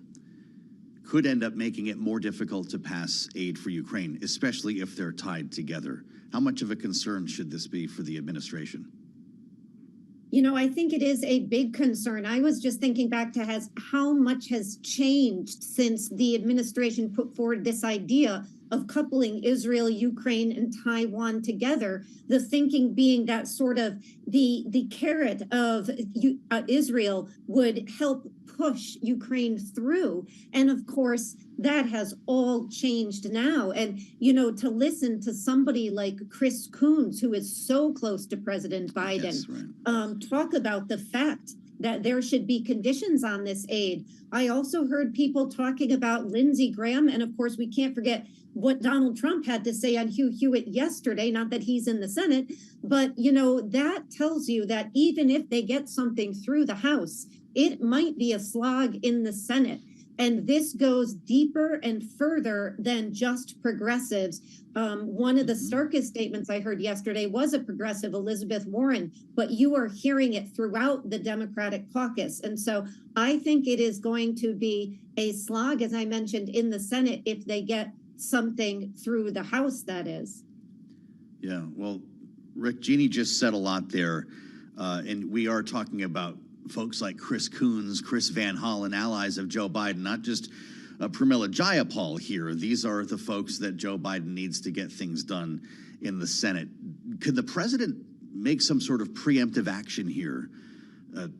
could end up making it more difficult to pass aid for Ukraine, especially if they're tied together. How much of a concern should this be for the administration? I think it is a big concern. I was just thinking back to how much has changed since the administration put forward this idea of coupling Israel, Ukraine, and Taiwan together. The thinking being that sort of the carrot of Israel would help push Ukraine through. And of course, that has all changed now. And, to listen to somebody like Chris Coons, who is so close to President Biden, Yes, right. talk about the fact that there should be conditions on this aid. I also heard people talking about Lindsey Graham. And of course, we can't forget what Donald Trump had to say on Hugh Hewitt yesterday, not that he's in the Senate, but, that tells you that even if they get something through the House, it might be a slog in the Senate. And this goes deeper and further than just progressives. One of the starkest statements I heard yesterday was a progressive, Elizabeth Warren, but you are hearing it throughout the Democratic caucus. And so I think it is going to be a slog, as I mentioned, in the Senate if they get something through the House, that is. Yeah, well, Rick, Jeannie just said a lot there. And we are talking about folks like Chris Coons, Chris Van Hollen, allies of Joe Biden, not just Pramila Jayapal here. These are the folks that Joe Biden needs to get things done in the Senate. Could the president make some sort of preemptive action here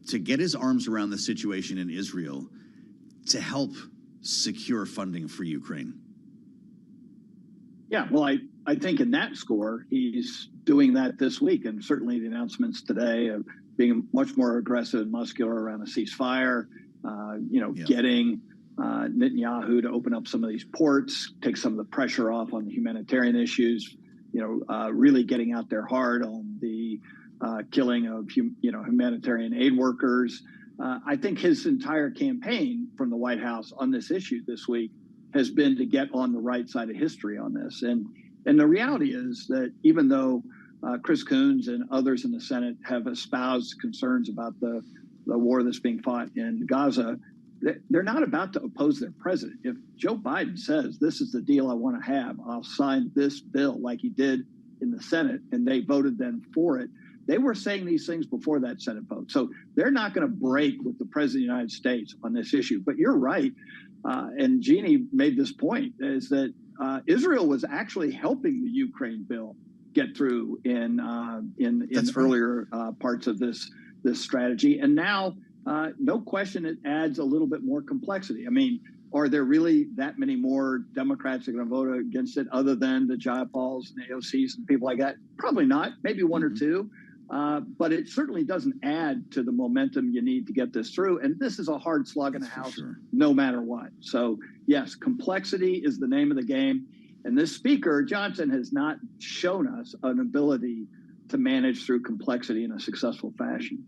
to get his arms around the situation in Israel to help secure funding for Ukraine? Yeah, well, I think in that score, he's doing that this week. And certainly the announcements today of being much more aggressive and muscular around a ceasefire, getting Netanyahu to open up some of these ports, take some of the pressure off on the humanitarian issues, really getting out there hard on the killing of, humanitarian aid workers. I think his entire campaign from the White House on this issue this week has been to get on the right side of history on this. And the reality is that even though Chris Coons and others in the Senate have espoused concerns about the war that's being fought in Gaza, they're not about to oppose their president. If Joe Biden says, this is the deal I want to have, I'll sign this bill like he did in the Senate, and they voted then for it, they were saying these things before that Senate vote. So they're not going to break with the president of the United States on this issue. But you're right, and Jeannie made this point, is that Israel was actually helping the Ukraine bill get through in earlier parts of this strategy. And now, no question, it adds a little bit more complexity. I mean, are there really that many more Democrats that are going to vote against it other than the Jayapals and the AOCs and people like that? Probably not, maybe one or two. But it certainly doesn't add to the momentum you need to get this through. And this is a hard slog in the House, no matter what. So, yes, complexity is the name of the game. And this Speaker, Johnson, has not shown us an ability to manage through complexity in a successful fashion.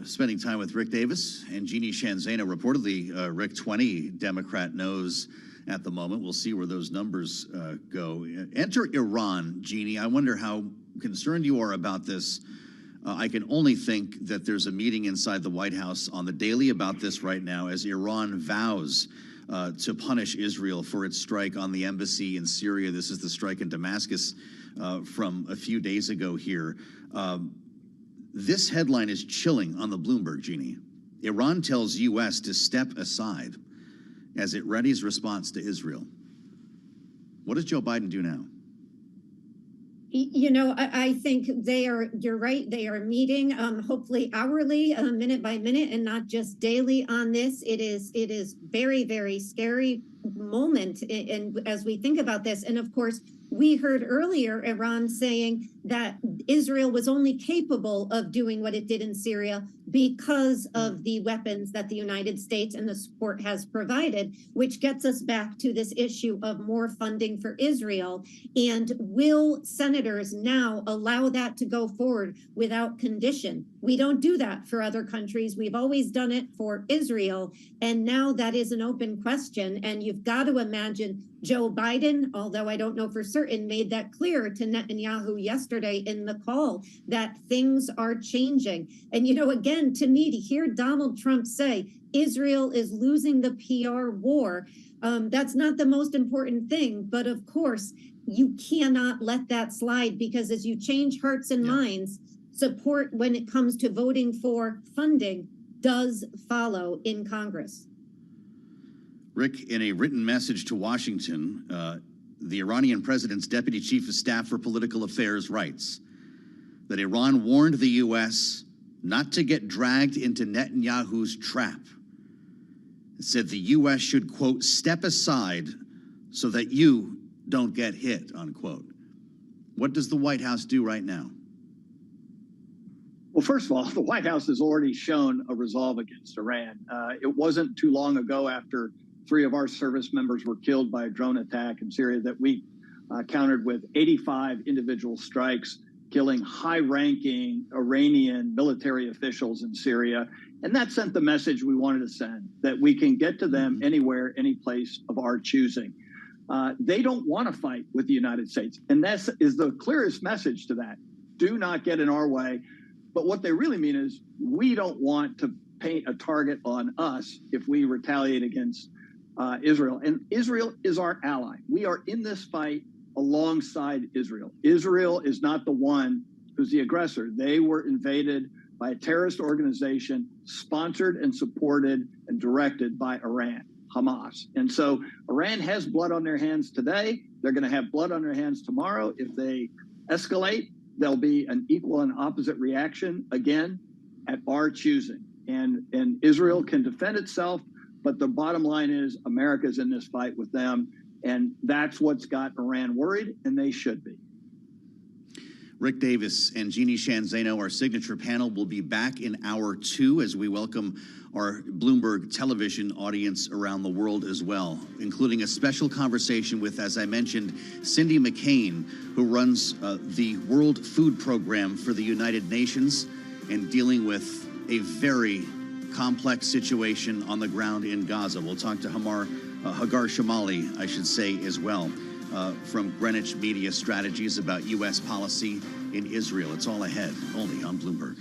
Spending time with Rick Davis and Jeannie Shanzana. Reportedly, Rick, 20 Democrat no's at the moment. We'll see where those numbers go. Enter Iran, Jeannie. I wonder how concerned you are about this. I can only think that there's a meeting inside the White House on the daily about this right now as Iran vows to punish Israel for its strike on the embassy in Syria. This is the strike in Damascus from a few days ago here. This headline is chilling on the Bloomberg, Jeannie. Iran tells U.S. to step aside as it readies response to Israel. What does Joe Biden do now? You know, I think you're right, they are meeting hopefully hourly, minute by minute, and not just daily on this. It is very, very scary moment and as we think about this. And of course, we heard earlier Iran saying that Israel was only capable of doing what it did in Syria because of the weapons that the United States and the support has provided, which gets us back to this issue of more funding for Israel. And will senators now allow that to go forward without condition? We don't do that for other countries. We've always done it for Israel. And now that is an open question. And you've got to imagine Joe Biden, although I don't know for certain, made that clear to Netanyahu yesterday in the call that things are changing. And, you know, again, to me, to hear Donald Trump say Israel is losing the PR war, that's not the most important thing. But of course, you cannot let that slide, because as you change hearts and minds, support when it comes to voting for funding does follow in Congress. Rick, in a written message to Washington, the Iranian president's deputy chief of staff for political affairs writes that Iran warned the U.S. not to get dragged into Netanyahu's trap. It said the U.S. should, quote, step aside so that you don't get hit, unquote. What does the White House do right now? Well, first of all, the White House has already shown a resolve against Iran. It wasn't too long ago, after 3 of our service members were killed by a drone attack in Syria, that we countered with 85 individual strikes, killing high-ranking Iranian military officials in Syria. And that sent the message we wanted to send, that we can get to them anywhere, any place of our choosing. They don't want to fight with the United States. And that is the clearest message to that. Do not get in our way. But what they really mean is we don't want to paint a target on us if we retaliate against Israel. And Israel is our ally. We are in this fight alongside Israel. Israel is not the one who's the aggressor. They were invaded by a terrorist organization sponsored and supported and directed by Iran, Hamas. And so Iran has blood on their hands today. They're going to have blood on their hands tomorrow. If they escalate, there'll be an equal and opposite reaction, again, at our choosing. And Israel can defend itself, but the bottom line is America's in this fight with them. And that's what's got Iran worried, and they should be. Rick Davis and Jeannie Shanzano, our signature panel, will be back in hour 2 as we welcome our Bloomberg television audience around the world as well, including a special conversation with, as I mentioned, Cindy McCain, who runs the World Food Program for the United Nations and dealing with a very complex situation on the ground in Gaza. We'll talk to Hagar Shamali, I should say, as well, from Greenwich Media Strategies about U.S. policy in Israel. It's all ahead, only on Bloomberg.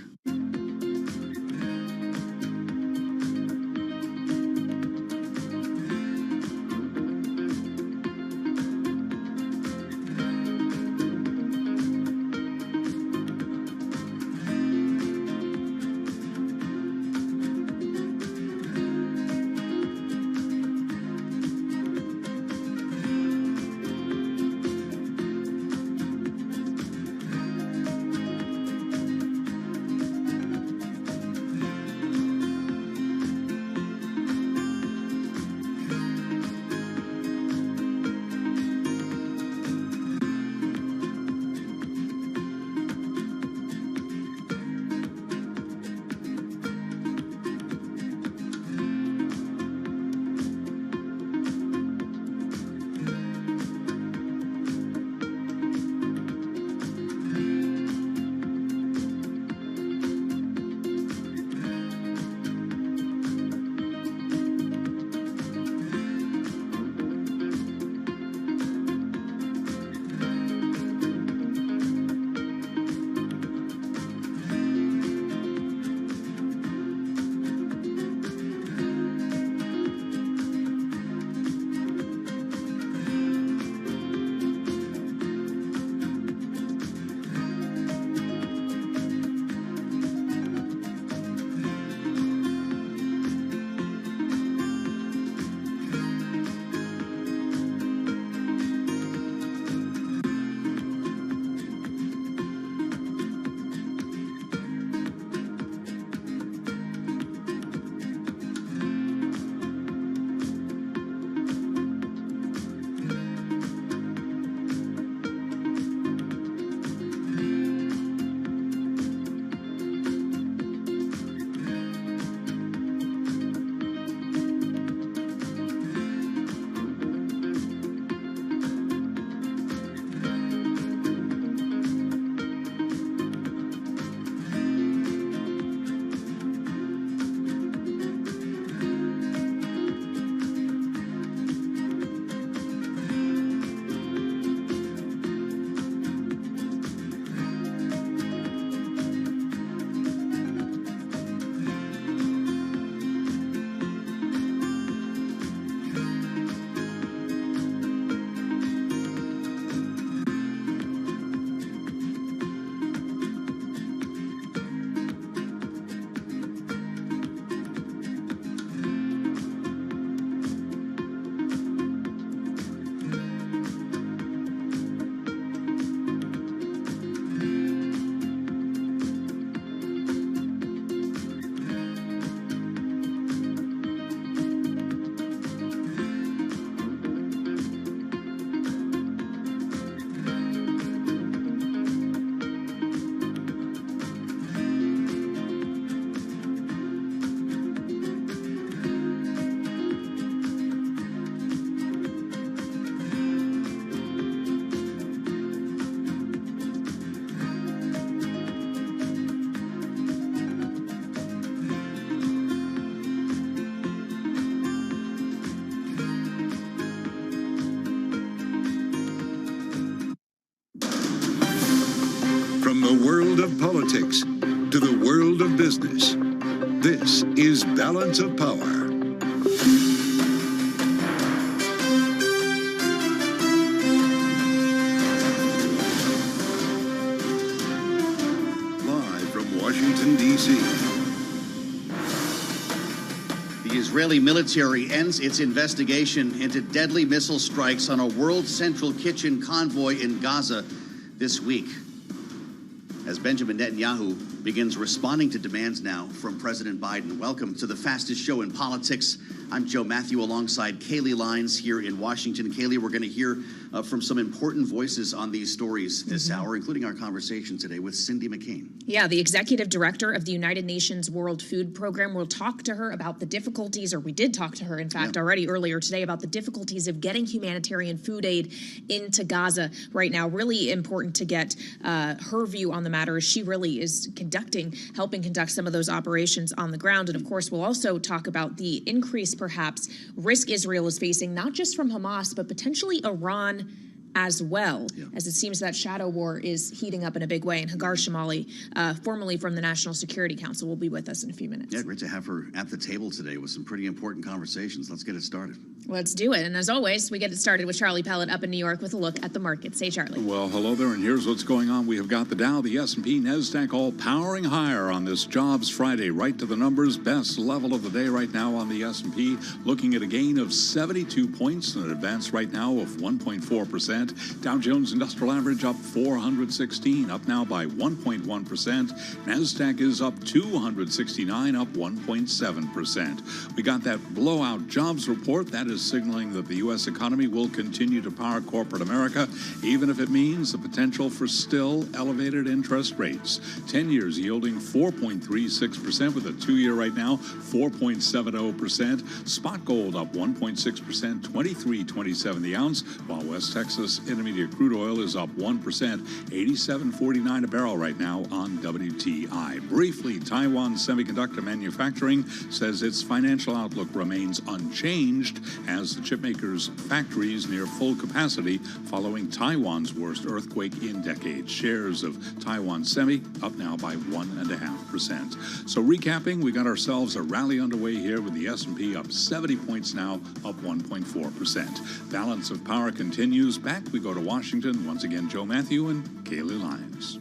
politics to the world of business. This is Balance of Power. Live from Washington, D.C. The Israeli military ends its investigation into deadly missile strikes on a World Central Kitchen convoy in Gaza this week, as Benjamin Netanyahu begins responding to demands now from President Biden. Welcome to the fastest show in politics. I'm Joe Matthew alongside Kaylee Lyons here in Washington. Kaylee, we're going to hear from some important voices on these stories this hour, including our conversation today with Cindy McCain. Yeah, the executive director of the United Nations World Food Program. We'll talk to her about the difficulties, or we did talk to her, in fact, already earlier today, about the difficulties of getting humanitarian food aid into Gaza right now. Really important to get her view on the matter, as she really is helping conduct some of those operations on the ground. And of course, we'll also talk about the increase, perhaps, risk Israel is facing, not just from Hamas, but potentially Iran as well, as it seems that shadow war is heating up in a big way. And Hagar Shamali, formerly from the National Security Council, will be with us in a few minutes. Yeah, great to have her at the table today with some pretty important conversations. Let's get it started. Let's do it. And as always, we get it started with Charlie Pellet up in New York with a look at the markets. Hey, Charlie. Well, hello there, and here's what's going on. We have got the Dow, the S&P, NASDAQ all powering higher on this Jobs Friday. Right to the numbers, best level of the day right now on the S&P, looking at a gain of 72 points and an advance right now of 1.4%. Dow Jones Industrial Average up 416, up now by 1.1%. NASDAQ is up 269, up 1.7%. We got that blowout jobs report. That is signaling that the U.S. economy will continue to power corporate America, even if it means the potential for still elevated interest rates. 10 years yielding 4.36%, with a 2-year right now 4.70%. Spot gold up 1.6%, $23.27 the ounce, while West Texas Intermediate crude oil is up 1%, $87.49 a barrel right now on WTI. Briefly, Taiwan Semiconductor Manufacturing says its financial outlook remains unchanged as the chipmaker's factories near full capacity following Taiwan's worst earthquake in decades. Shares of Taiwan Semi up now by 1.5%. So recapping, we got ourselves a rally underway here with the S&P up 70 points now, up 1.4%. Balance of Power continues. Back we go to Washington. Once again, Joe Matthew and Kaylee Lyons.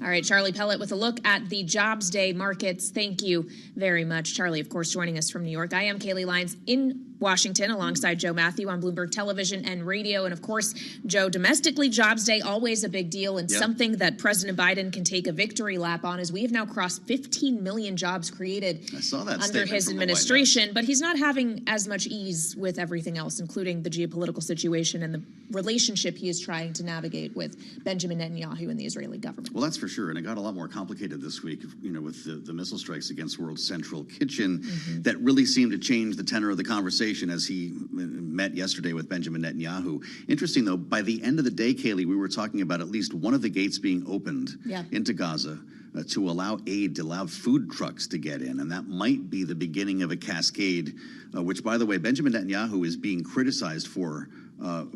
All right, Charlie Pellet with a look at the Jobs Day markets. Thank you very much. Charlie, of course, joining us from New York. I am Kaylee Lyons in Washington alongside Joe Matthew on Bloomberg Television and Radio. And of course, Joe, domestically, Jobs Day, always a big deal, and something that President Biden can take a victory lap on, as we have now crossed 15 million jobs created under his administration. But he's not having as much ease with everything else, including the geopolitical situation and the relationship he is trying to navigate with Benjamin Netanyahu and the Israeli government. Well, that's for sure. And it got a lot more complicated this week, with the missile strikes against World Central Kitchen that really seemed to change the tenor of the conversation as he met yesterday with Benjamin Netanyahu. Interesting, though, by the end of the day, Kaylee, we were talking about at least one of the gates being opened into Gaza to allow aid, to allow food trucks to get in. And that might be the beginning of a cascade, which, by the way, Benjamin Netanyahu is being criticized for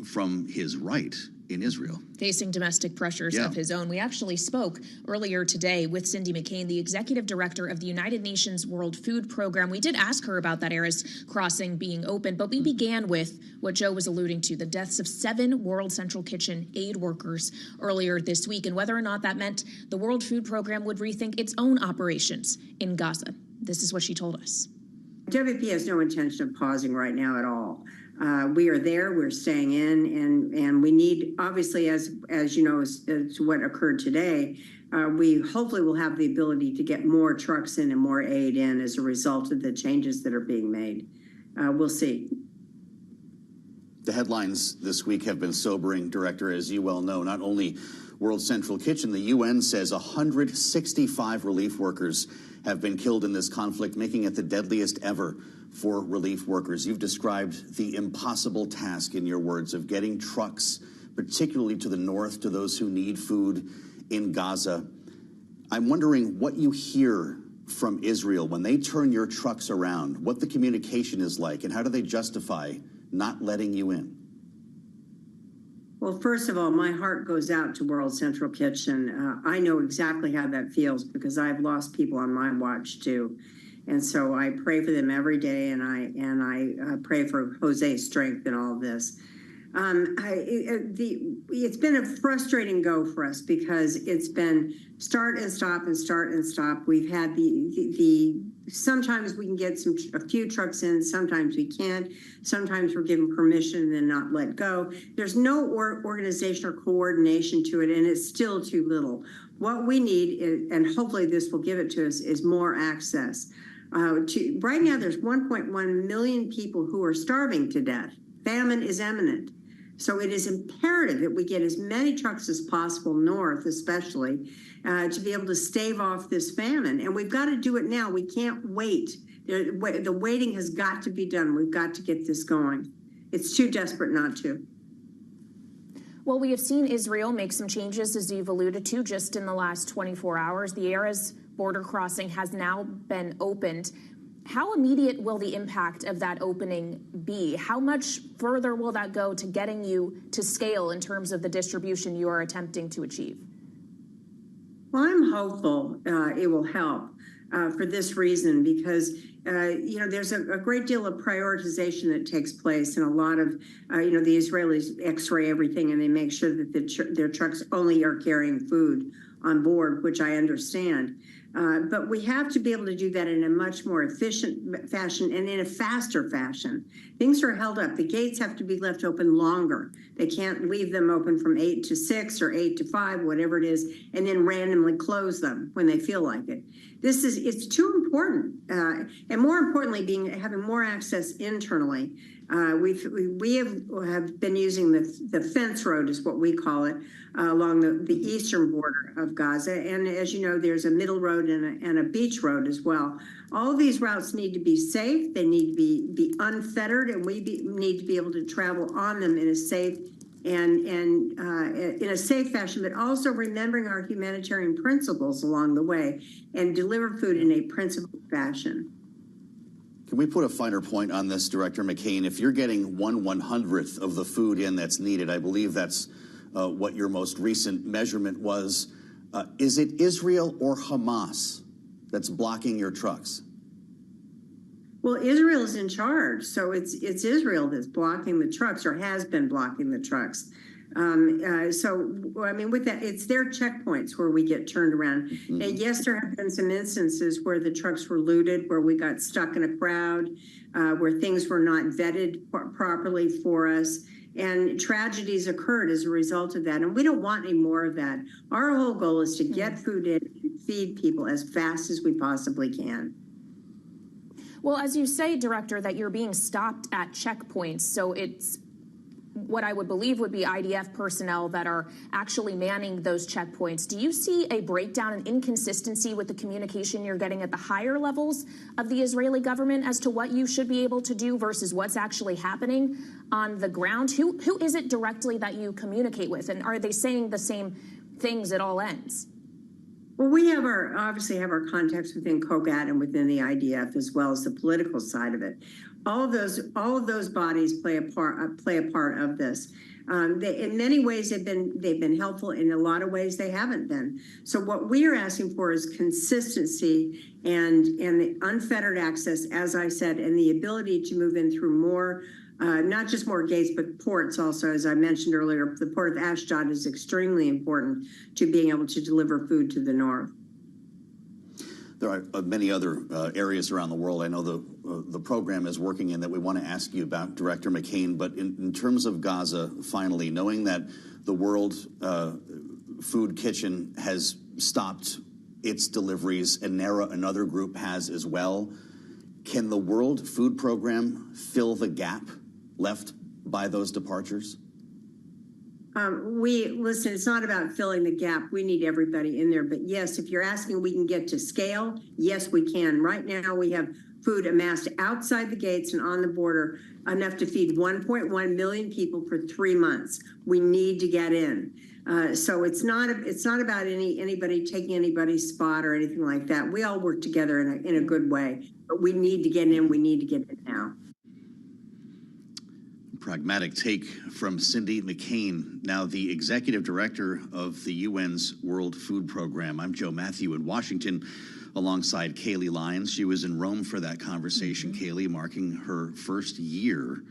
from his right in Israel. Facing domestic pressures of his own. We actually spoke earlier today with Cindy McCain, the executive director of the United Nations World Food Program. We did ask her about that Erez crossing being open, but we began with what Joe was alluding to, the deaths of 7 World Central Kitchen aid workers earlier this week, and whether or not that meant the World Food Program would rethink its own operations in Gaza. This is what she told us. WFP has no intention of pausing right now at all. We are there, we're staying in, and we need, obviously, as you know, as what occurred today, we hopefully will have the ability to get more trucks in and more aid in as a result of the changes that are being made. We'll see. The headlines this week have been sobering, Director, as you well know. Not only World Central Kitchen, the UN says 165 relief workers have been killed in this conflict, making it the deadliest ever for relief workers. You've described the impossible task, in your words, of getting trucks, particularly to the north, to those who need food in Gaza. I'm wondering what you hear from Israel when they turn your trucks around, what the communication is like, and how do they justify not letting you in? Well, first of all, my heart goes out to World Central Kitchen. I know exactly how that feels because I've lost people on my watch too. And so I pray for them every day, and I pray for Jose's strength in all of this. It's been a frustrating go for us because it's been start and stop and start and stop. We've had sometimes we can get a few trucks in, sometimes we can't. Sometimes we're given permission and then not let go. There's no organization or coordination to it, and it's still too little. What we need, and hopefully this will give it to us, is more access. Right now, there's 1.1 million people who are starving to death. Famine is imminent. So it is imperative that we get as many trucks as possible north, especially, to be able to stave off this famine. And we've got to do it now. We can't wait. The waiting has got to be done. We've got to get this going. It's too desperate not to. Well, we have seen Israel make some changes, as you've alluded to, just in the last 24 hours. The Erez border crossing has now been opened. How immediate will the impact of that opening be? How much further will that go to getting you to scale in terms of the distribution you are attempting to achieve? Well, I'm hopeful it will help for this reason, because there's a great deal of prioritization that takes place, and a lot of the Israelis x-ray everything and they make sure that their trucks only are carrying food on board, which I understand. But we have to be able to do that in a much more efficient fashion and in a faster fashion. Things are held up. The gates have to be left open longer. They can't leave them open from 8 to 6 or 8 to 5, whatever it is, and then randomly close them when they feel like it. It's too important. And more importantly, having more access internally. We have been using the fence road, is what we call it, along the eastern border of Gaza. And as you know, there's a middle road and a beach road as well. All of these routes need to be safe. They need to be unfettered, and we need to be able to travel on them in a safe and in a safe fashion, but also remembering our humanitarian principles along the way and deliver food in a principled fashion. Can we put a finer point on this, Director McCain? If you're getting 1/100th of the food in that's needed, I believe that's what your most recent measurement was. Is it Israel or Hamas that's blocking your trucks? Well, Israel is in charge, so it's Israel that's blocking the trucks, or has been blocking the trucks. With that, it's their checkpoints where we get turned around. Mm-hmm. And yes, there have been some instances where the trucks were looted, where we got stuck in a crowd, where things were not vetted properly for us. And tragedies occurred as a result of that. And we don't want any more of that. Our whole goal is to get food in and feed people as fast as we possibly can. Well, as you say, Director, that you're being stopped at checkpoints, so it's what I would believe would be IDF personnel that are actually manning those checkpoints. Do you see a breakdown and inconsistency with the communication you're getting at the higher levels of the Israeli government as to what you should be able to do versus what's actually happening on the ground? Who is it directly that you communicate with, and are they saying the same things at all ends? Well, we obviously have our contacts within COGAT and within the IDF, as well as the political side of it. All of those bodies play a part of this. In many ways, they've been helpful. In a lot of ways, they haven't been. So what we are asking for is consistency and the unfettered access, as I said, and the ability to move in through more. Not just more gates, but ports also. As I mentioned earlier, the port of Ashdod is extremely important to being able to deliver food to the north. There are many other areas around the world I know the program is working in that we want to ask you about, Director McCain. But in terms of Gaza, finally, knowing that the World Food Kitchen has stopped its deliveries, and NERA, another group, has as well, can the World Food Program fill the gap left by those departures? Listen, it's not about filling the gap. We need everybody in there. But yes, if you're asking, we can get to scale. Yes, we can. Right now, we have food amassed outside the gates and on the border, enough to feed 1.1 million people for 3 months. We need to get in. So it's not about anybody taking anybody's spot or anything like that. We all work together in a good way. But we need to get in. We need to get in now. pragmatic take from Cindy McCain, now the executive director of the UN's World Food Program. I'm Joe Matthew in Washington alongside Kaylee Lyons. She was in Rome for that conversation, Kaylee, marking her first year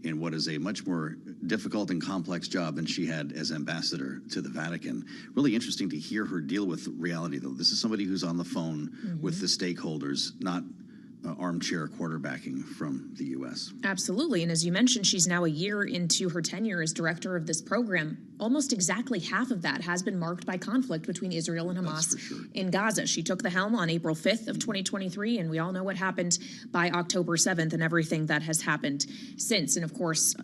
in what is a much more difficult and complex job than she had as ambassador to the Vatican. Really interesting to hear her deal with reality, though. This is somebody who's on the phone with the stakeholders, not armchair quarterbacking from the U.S. Absolutely. And as you mentioned, she's now a year into her tenure as director of this program. Almost exactly half of that has been marked by conflict between Israel and Hamas in Gaza. She took the helm on April 5th of 2023, and we all know what happened by October 7th and everything that has happened since. And of course,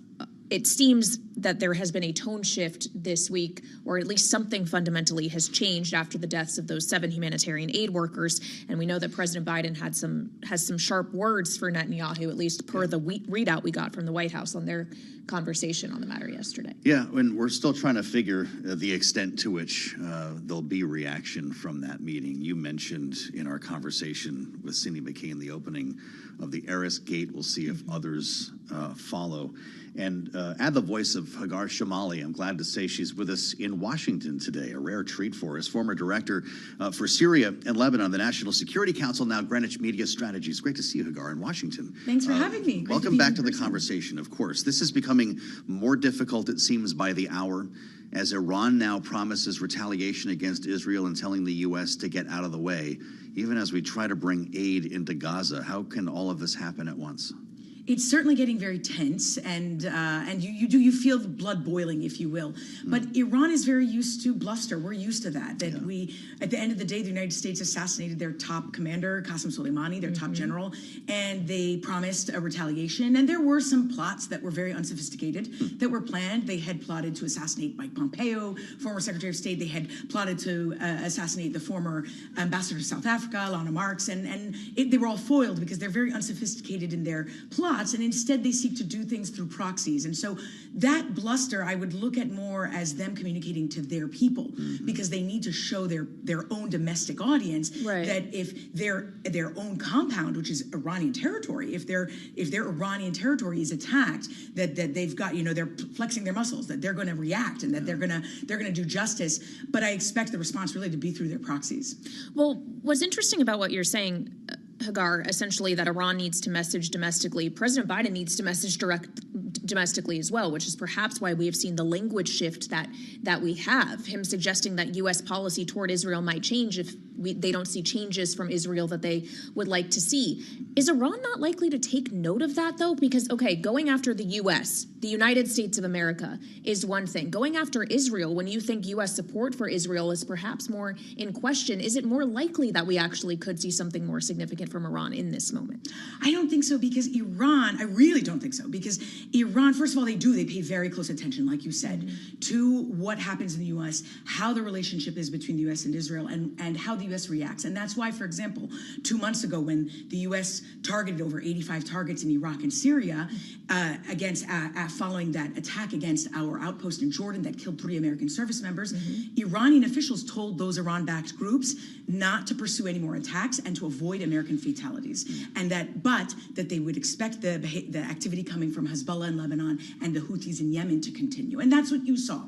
it seems that there has been a tone shift this week, or at least something fundamentally has changed after the deaths of those 7 humanitarian aid workers. And we know that President Biden has some sharp words for Netanyahu, at least per the readout we got from the White House on their conversation on the matter yesterday. Yeah, and we're still trying to figure the extent to which there'll be reaction from that meeting. You mentioned in our conversation with Cindy McCain the opening of the Eris Gate. We'll see if others follow. And add the voice of Hagar Shamali. I'm glad to say she's with us in Washington today, a rare treat for us. Former director for Syria and Lebanon, the National Security Council, now Greenwich Media Strategies. Great to see you, Hagar, in Washington. Thanks for having me. Welcome back to the conversation, of course. This is becoming more difficult, it seems, by the hour, as Iran now promises retaliation against Israel and telling the U.S. to get out of the way, even as we try to bring aid into Gaza. How can all of this happen at once? It's certainly getting very tense, and you feel the blood boiling, if you will. But Iran is very used to bluster. We're used to that. We, at the end of the day, the United States assassinated their top commander, Qasem Soleimani, their top general, and they promised a retaliation. And there were some plots that were very unsophisticated that were planned. They had plotted to assassinate Mike Pompeo, former Secretary of State. They had plotted to assassinate the former ambassador to South Africa, Lana Marks, and they were all foiled because they're very unsophisticated in their plots. And instead they seek to do things through proxies. And so that bluster I would look at more as them communicating to their people, because they need to show their own domestic audience that if their own compound, which is Iranian territory, if their Iranian territory is attacked, that they've got, they're flexing their muscles, that they're going to react and that they're going to do justice. But I expect the response really to be through their proxies. Well, what's interesting about what you're saying, Hagar, essentially that Iran needs to message domestically. President Biden needs to message domestically as well, which is perhaps why we have seen the language shift that we have. Him suggesting that U.S. policy toward Israel might change if they don't see changes from Israel that they would like to see. Is Iran not likely to take note of that, though? Because, okay, going after the U.S., the United States of America, is one thing. Going after Israel, when you think U.S. support for Israel is perhaps more in question, is it more likely that we actually could see something more significant from Iran in this moment? I don't think so, because I really don't think so, because Iran, first of all, they pay very close attention, like you said, to what happens in the U.S., how the relationship is between the U.S. and Israel, and how the U.S. reacts. And that's why, for example, 2 months ago, when the U.S. targeted over 85 targets in Iraq and Syria following that attack against our outpost in Jordan that killed 3 American service members, Iranian officials told those Iran-backed groups not to pursue any more attacks and to avoid American fatalities, and that they would expect the activity coming from Hezbollah in Lebanon and the Houthis in Yemen to continue. And that's what you saw.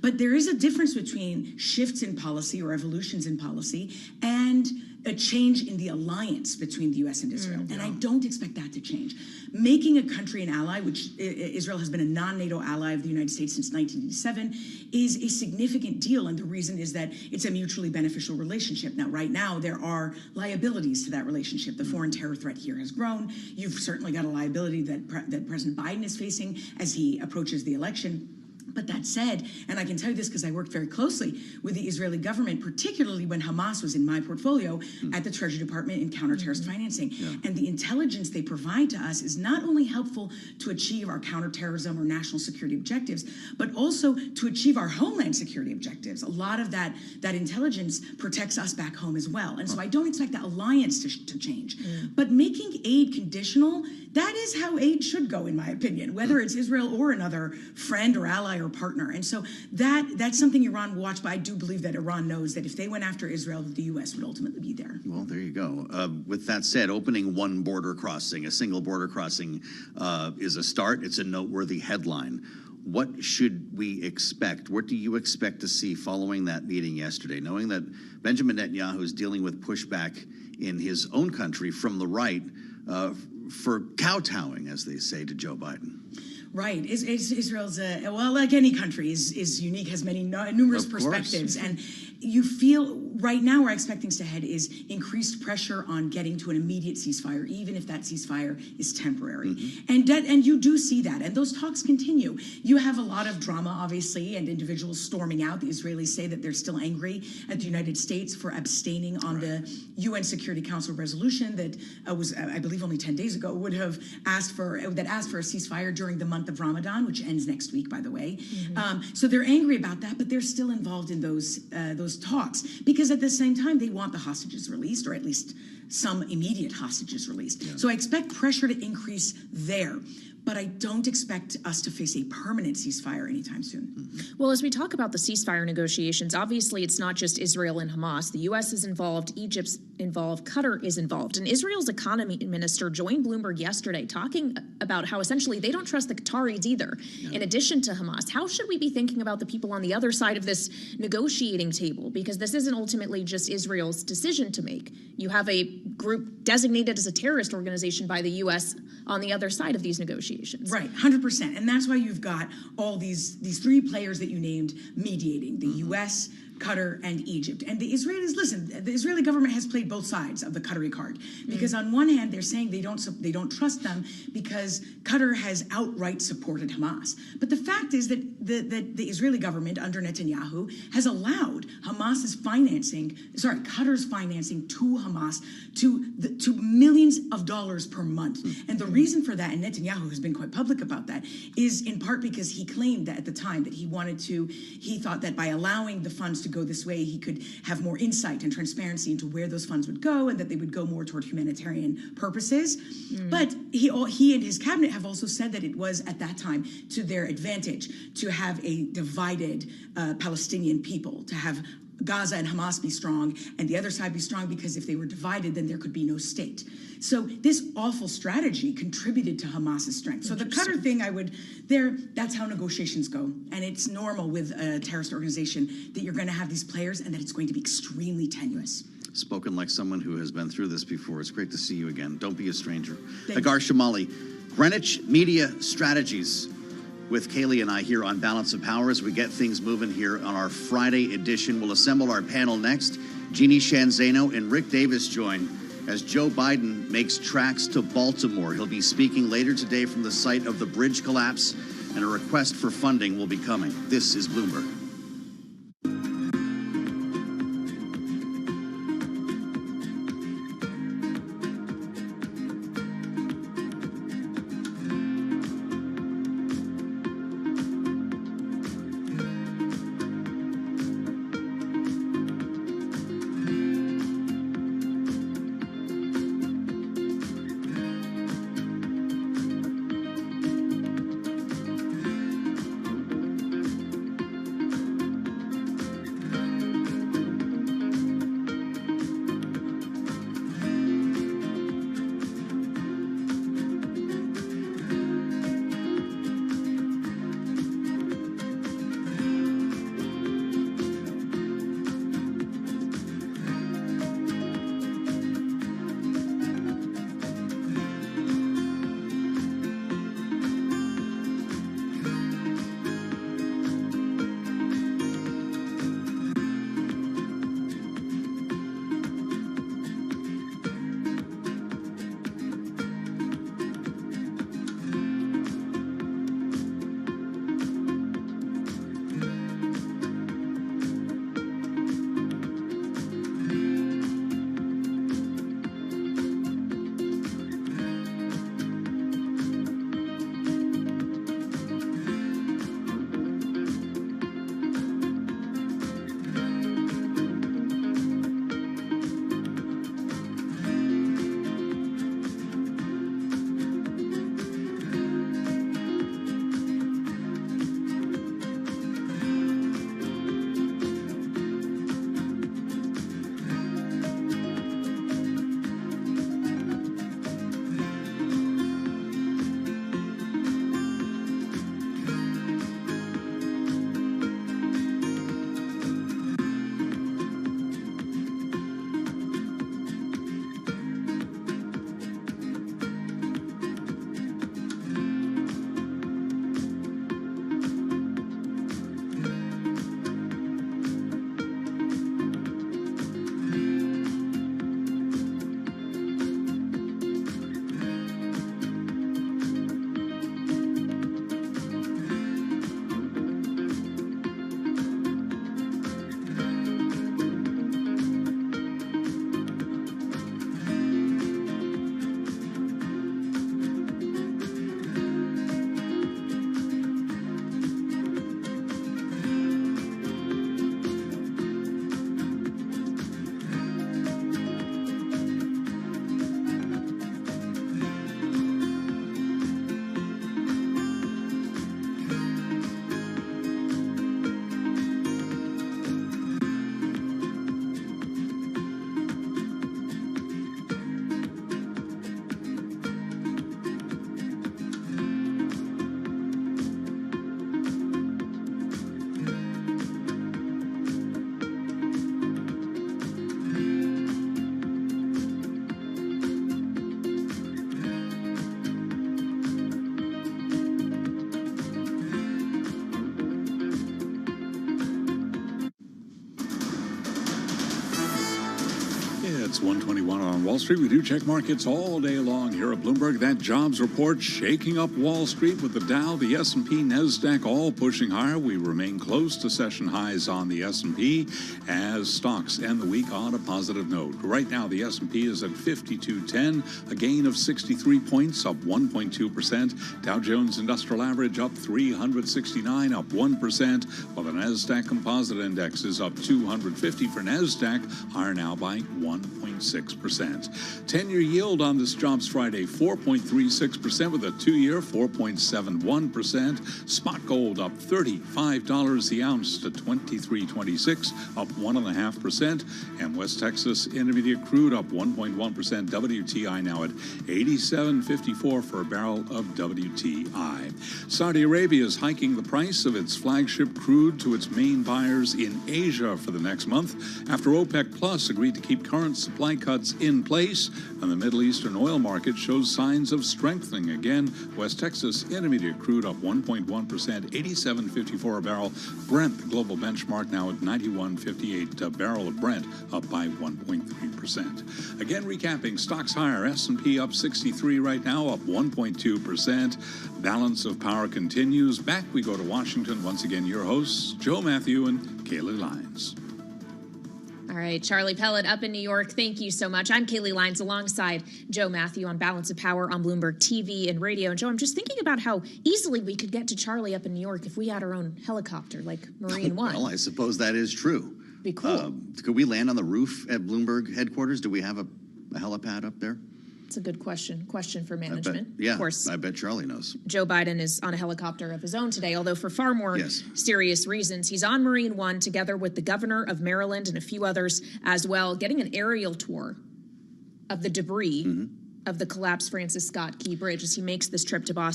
But there is a difference between shifts in policy or evolutions in policy and a change in the alliance between the U.S. and Israel. And I don't expect that to change. Making a country an ally, which Israel has been a non-NATO ally of the United States since 1987, is a significant deal. And the reason is that it's a mutually beneficial relationship. Now, right now, there are liabilities to that relationship. The foreign terror threat here has grown. You've certainly got a liability that President Biden is facing as he approaches the election. But that said, and I can tell you this because I worked very closely with the Israeli government, particularly when Hamas was in my portfolio at the Treasury Department in counter-terrorist financing. And the intelligence they provide to us is not only helpful to achieve our counterterrorism or national security objectives, but also to achieve our homeland security objectives. A lot of that intelligence protects us back home as well. And so I don't expect that alliance to change. But making aid conditional, that is how aid should go, in my opinion, whether it's Israel or another friend or ally ally or partner. And so that's something Iran will watch, but I do believe that Iran knows that if they went after Israel, the U.S. would ultimately be there. Well, there you go. With that said, opening one border crossing, a single border crossing, is a start. It's a noteworthy headline. What should we expect? What do you expect to see following that meeting yesterday, knowing that Benjamin Netanyahu is dealing with pushback in his own country from the right for kowtowing, as they say, to Joe Biden? Right. Israel's, well, like any country, is unique, has many numerous perspectives. And you feel right now where I expect things to head is increased pressure on getting to an immediate ceasefire, even if that ceasefire is temporary. And you do see that. And those talks continue. You have a lot of drama, obviously, and individuals storming out. The Israelis say that they're still angry at the United States for abstaining on the UN Security Council resolution that was, I believe, only 10 days ago, would have asked for a ceasefire during the month of Ramadan, which ends next week, by the way. So they're angry about that, but they're still involved in those talks because at the same time they want the hostages released, or at least some immediate hostages released. So I expect pressure to increase there. But I don't expect us to face a permanent ceasefire anytime soon. Well, as we talk about the ceasefire negotiations, obviously it's not just Israel and Hamas. The U.S. is involved, Egypt's involved, Qatar is involved. And Israel's economy minister joined Bloomberg yesterday talking about how essentially they don't trust the Qataris either, in addition to Hamas. How should we be thinking about the people on the other side of this negotiating table? Because this isn't ultimately just Israel's decision to make. You have a group designated as a terrorist organization by the U.S. on the other side of these negotiations. Right, 100%. And that's why you've got all these three players that you named mediating, the U.S., Qatar, and Egypt. And the Israelis, listen, the Israeli government has played both sides of the Qatari card. Because on one hand, they're saying they don't trust them because Qatar has outright supported Hamas. But the fact is that the Israeli government under Netanyahu has allowed Qatar's financing to Hamas to millions of dollars per month. And the reason for that, and Netanyahu has been quite public about that, is in part because he claimed that at the time that he thought that by allowing the funds to go this way, he could have more insight and transparency into where those funds would go and that they would go more toward humanitarian purposes. But he and his cabinet have also said that it was at that time to their advantage to have a divided Palestinian people, to have Gaza and Hamas be strong and the other side be strong, because if they were divided, then there could be no state. So this awful strategy contributed to Hamas's strength. So the Qatar thing, that's how negotiations go. And it's normal with a terrorist organization that you're going to have these players and that it's going to be extremely tenuous. Spoken like someone who has been through this before. It's great to see you again. Don't be a stranger. Hagar Shamali, Greenwich Media Strategies, with Kaylee and I here on Balance of Power as we get things moving here on our Friday edition. We'll assemble our panel next. Jeannie Shanzano and Rick Davis join as Joe Biden makes tracks to Baltimore. He'll be speaking later today from the site of the bridge collapse, and a request for funding will be coming. This is Bloomberg. 1:21 on Wall Street. We do check markets all day long here at Bloomberg. That jobs report shaking up Wall Street with the Dow, the S&P, NASDAQ all pushing higher. We remain close to session highs on the S&P as stocks end the week on a positive note. Right now, the S&P is at 5210, a gain of 63 points, up 1.2%. Dow Jones Industrial Average up 369, up 1%, while the NASDAQ Composite Index is up 250 for NASDAQ, higher now by 1.6%. 10-year yield on this Jobs Friday, 4.36%, with a 2-year 4.71%. Spot gold up $35 the ounce to $23.26, up 1.5%. And West Texas Intermediate crude up 1.1%. WTI now at 87.54 for a barrel of WTI. Saudi Arabia is hiking the price of its flagship crude to its main buyers in Asia for the next month after OPEC Plus agreed to keep current supply cuts in place, and the Middle Eastern oil market shows signs of strengthening again. West Texas Intermediate crude up 1.1%, 87.54 a barrel. Brent, the global benchmark, now at 91.58 a barrel of Brent, up by 1.3%. Again, recapping, stocks higher. S&P up 63 right now, up 1.2%. Balance of power continues. Back we go to Washington. Once again, your hosts, Joe Matthew and Kaylee Lyons. All right, Charlie Pellet up in New York. Thank you so much. I'm Kaylee Lyons alongside Joe Matthew on Balance of Power on Bloomberg TV and radio. And Joe, I'm just thinking about how easily we could get to Charlie up in New York if we had our own helicopter like Marine One. Well, I suppose that is true. Be cool. Could we land on the roof at Bloomberg headquarters? Do we have a helipad up there? It's a good question. Question for management. Yeah, of course. I bet Charlie knows. Joe Biden is on a helicopter of his own today, although for far more serious reasons. He's on Marine One together with the governor of Maryland and a few others as well, getting an aerial tour of the debris of the collapsed Francis Scott Key Bridge as he makes this trip to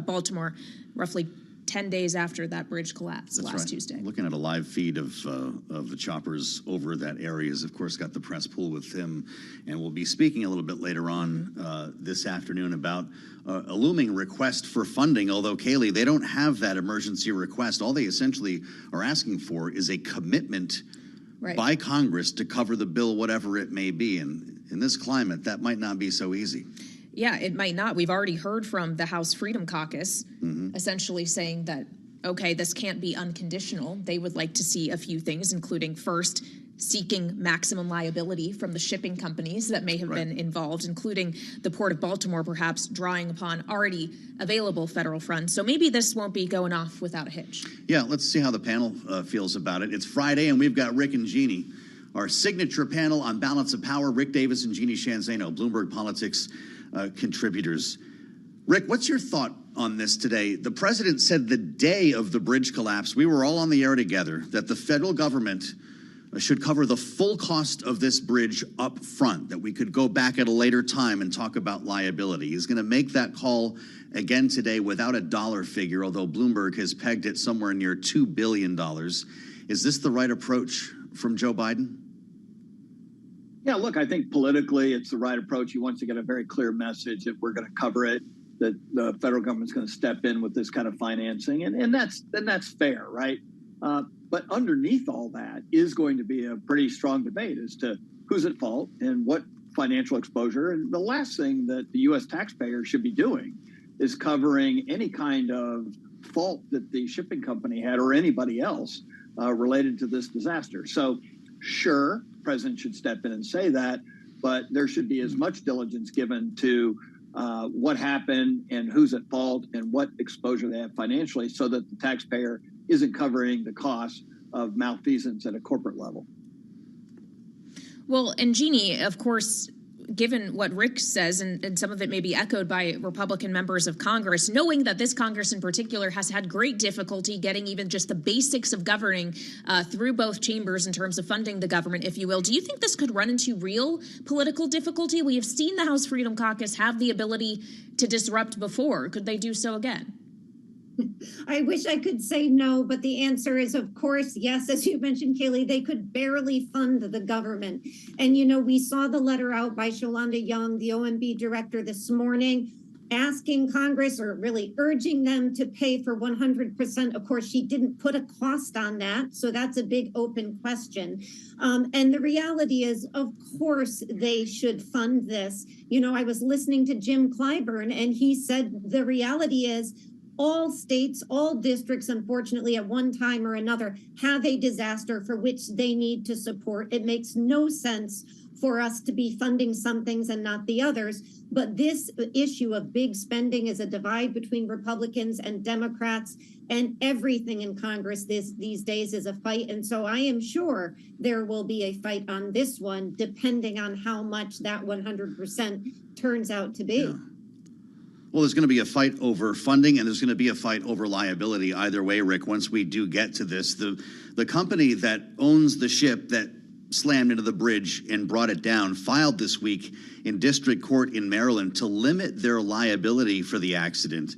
Baltimore, roughly 10 days after that bridge collapsed last Tuesday. Looking at a live feed of the choppers over that area has, of course, got the press pool with him. And we'll be speaking a little bit later on this afternoon about a looming request for funding. Although, Kaylee, they don't have that emergency request. All they essentially are asking for is a commitment by Congress to cover the bill, whatever it may be. And in this climate, that might not be so easy. Yeah, it might not. We've already heard from the House Freedom Caucus essentially saying that, okay, this can't be unconditional. They would like to see a few things, including first, seeking maximum liability from the shipping companies that may have been involved, including the Port of Baltimore, perhaps drawing upon already available federal funds. So maybe this won't be going off without a hitch. Yeah, let's see how the panel feels about it. It's Friday, and we've got Rick and Jeannie, our signature panel on Balance of Power. Rick Davis and Jeannie Shanzano, Bloomberg Politics contributors. Rick, what's your thought on this today? The president said the day of the bridge collapse, we were all on the air together, that the federal government should cover the full cost of this bridge up front, that we could go back at a later time and talk about liability. He's going to make that call again today without a dollar figure, although Bloomberg has pegged it somewhere near $2 billion. Is this the right approach from Joe Biden? Yeah, look, I think politically it's the right approach. He wants to get a very clear message that we're going to cover it, that the federal government's going to step in with this kind of financing. And that's fair, right? But underneath all that is going to be a pretty strong debate as to who's at fault and what financial exposure. And the last thing that the U.S. taxpayer should be doing is covering any kind of fault that the shipping company had or anybody else related to this disaster. So sure, the president should step in and say that, but there should be as much diligence given to what happened and who's at fault and what exposure they have financially so that the taxpayer isn't covering the cost of malfeasance at a corporate level. Well, and Jeannie, of course, given what Rick says, and some of it may be echoed by Republican members of Congress, knowing that this Congress in particular has had great difficulty getting even just the basics of governing through both chambers in terms of funding the government, if you will, do you think this could run into real political difficulty? We have seen the House Freedom Caucus have the ability to disrupt before. Could they do so again? I wish I could say no, but the answer is, of course, yes. As you mentioned, Kaylee, they could barely fund the government. And, you know, we saw the letter out by Shalonda Young, the OMB director, this morning. asking Congress or really urging them to pay for 100%. Of course, she didn't put a cost on that, so that's a big open question. And the reality is, of course, they should fund this. You know, I was listening to Jim Clyburn, and he said the reality is all states, all districts, unfortunately, at one time or another, have a disaster for which they need to support. It makes no sense for us to be funding some things and not the others. But this issue of big spending is a divide between Republicans and Democrats, and everything in Congress these days is a fight. And so I am sure there will be a fight on this one, depending on how much that 100% turns out to be. Yeah. Well, there's going to be a fight over funding, and there's going to be a fight over liability either way, Rick, once we do get to this. The company that owns the ship that slammed into the bridge and brought it down filed this week in district court in Maryland to limit their liability for the accident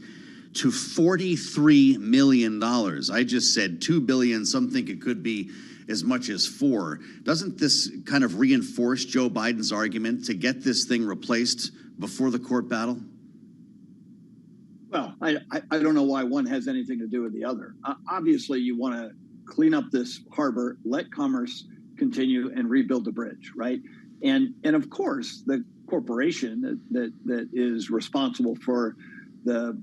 to $43 million. I just said $2 billion. Some think it could be as much as $4 billion. Doesn't this kind of reinforce Joe Biden's argument to get this thing replaced before the court battle? Well, I don't know why one has anything to do with the other. Obviously, you want to clean up this harbor, let commerce continue, and rebuild the bridge, right? And of course, the corporation that is responsible for the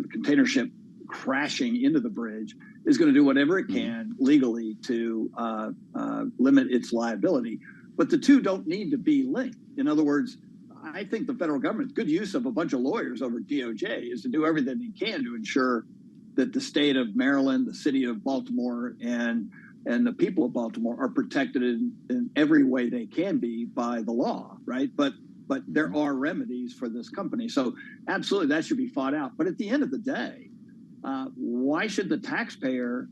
container ship crashing into the bridge is going to do whatever it can legally to limit its liability. But the two don't need to be linked. In other words, I think the federal government's good use of a bunch of lawyers over DOJ is to do everything they can to ensure that the state of Maryland, the city of Baltimore, and the people of Baltimore are protected in every way they can be by the law, right? But there are remedies for this company. So absolutely, that should be fought out. But at the end of the day, why should the taxpayer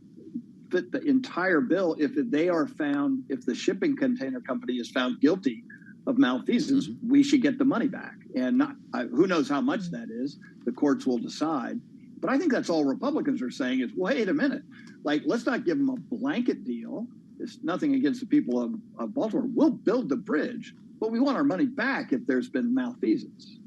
fit the entire bill if the shipping container company is found guilty of malfeasance? We should get the money back. And who knows how much that is? The courts will decide. But I think that's all Republicans are saying is, wait a minute, like, let's not give them a blanket deal. It's nothing against the people of Baltimore. We'll build the bridge, but we want our money back if there's been malfeasance.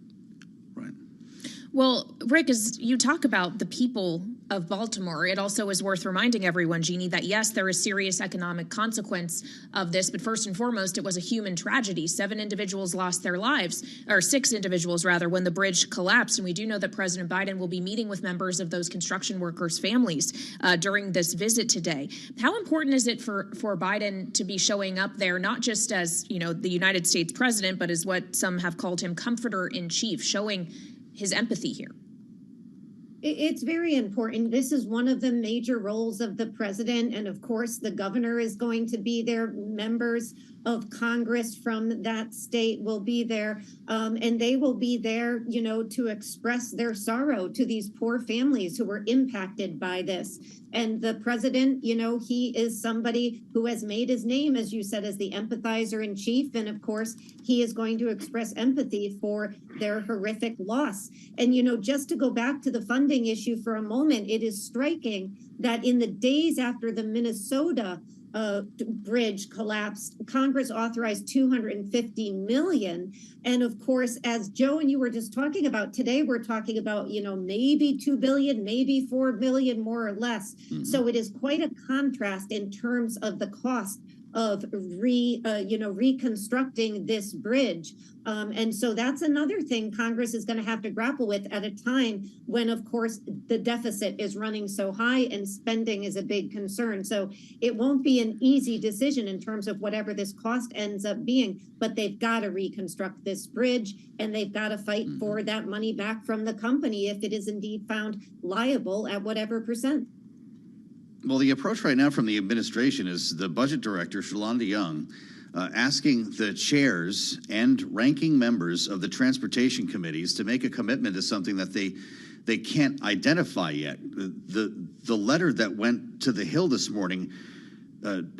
Well, Rick, as you talk about the people of Baltimore, it also is worth reminding everyone, Jeannie, that yes, there is serious economic consequence of this, but first and foremost, it was a human tragedy. 7 individuals lost their lives, or 6 individuals rather, when the bridge collapsed. And we do know that President Biden will be meeting with members of those construction workers' families during this visit today. How important is it for Biden to be showing up there, not just as, you know, the United States president, but as what some have called him, comforter in chief, showing his empathy here? It's very important. This is one of the major roles of the president. And of course, the governor is going to be there. Members of Congress from that state will be there. And they will be there, you know, to express their sorrow to these poor families who were impacted by this. And the president, you know, he is somebody who has made his name, as you said, as the empathizer in chief. And of course, he is going to express empathy for their horrific loss. And, you know, just to go back to the funding issue for a moment, it is striking that in the days after the Minnesota bridge collapsed, Congress authorized $250 million. And of course, as Joe and you were just talking about today, we're talking about, you know, maybe $2 billion, maybe $4 billion, more or less. So it is quite a contrast in terms of the cost of reconstructing this bridge. And so that's another thing Congress is going to have to grapple with at a time when, of course, the deficit is running so high and spending is a big concern. So it won't be an easy decision in terms of whatever this cost ends up being, but they've got to reconstruct this bridge and they've got to fight for that money back from the company if it is indeed found liable at whatever percent. Well, the approach right now from the administration is the budget director, Shalonda Young, asking the chairs and ranking members of the transportation committees to make a commitment to something that they can't identify yet. The letter that went to the Hill this morning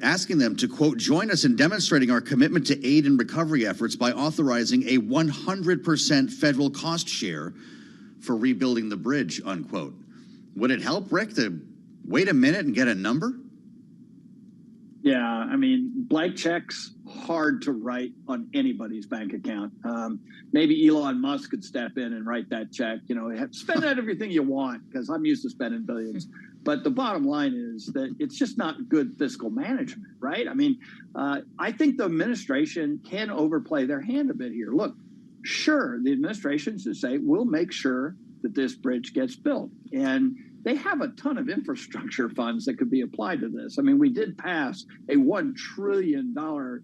asking them to, quote, join us in demonstrating our commitment to aid and recovery efforts by authorizing a 100% federal cost share for rebuilding the bridge, unquote. Would it help, Rick, to wait a minute and get a number? Yeah, I mean, blank checks, hard to write on anybody's bank account. Maybe Elon Musk could step in and write that check. You know, spend out everything you want, because I'm used to spending billions. But the bottom line is that it's just not good fiscal management, right? I mean, I think the administration can overplay their hand a bit here. Look, sure, the administration should say, we'll make sure that this bridge gets built. And they have a ton of infrastructure funds that could be applied to this. I mean, we did pass a $1 trillion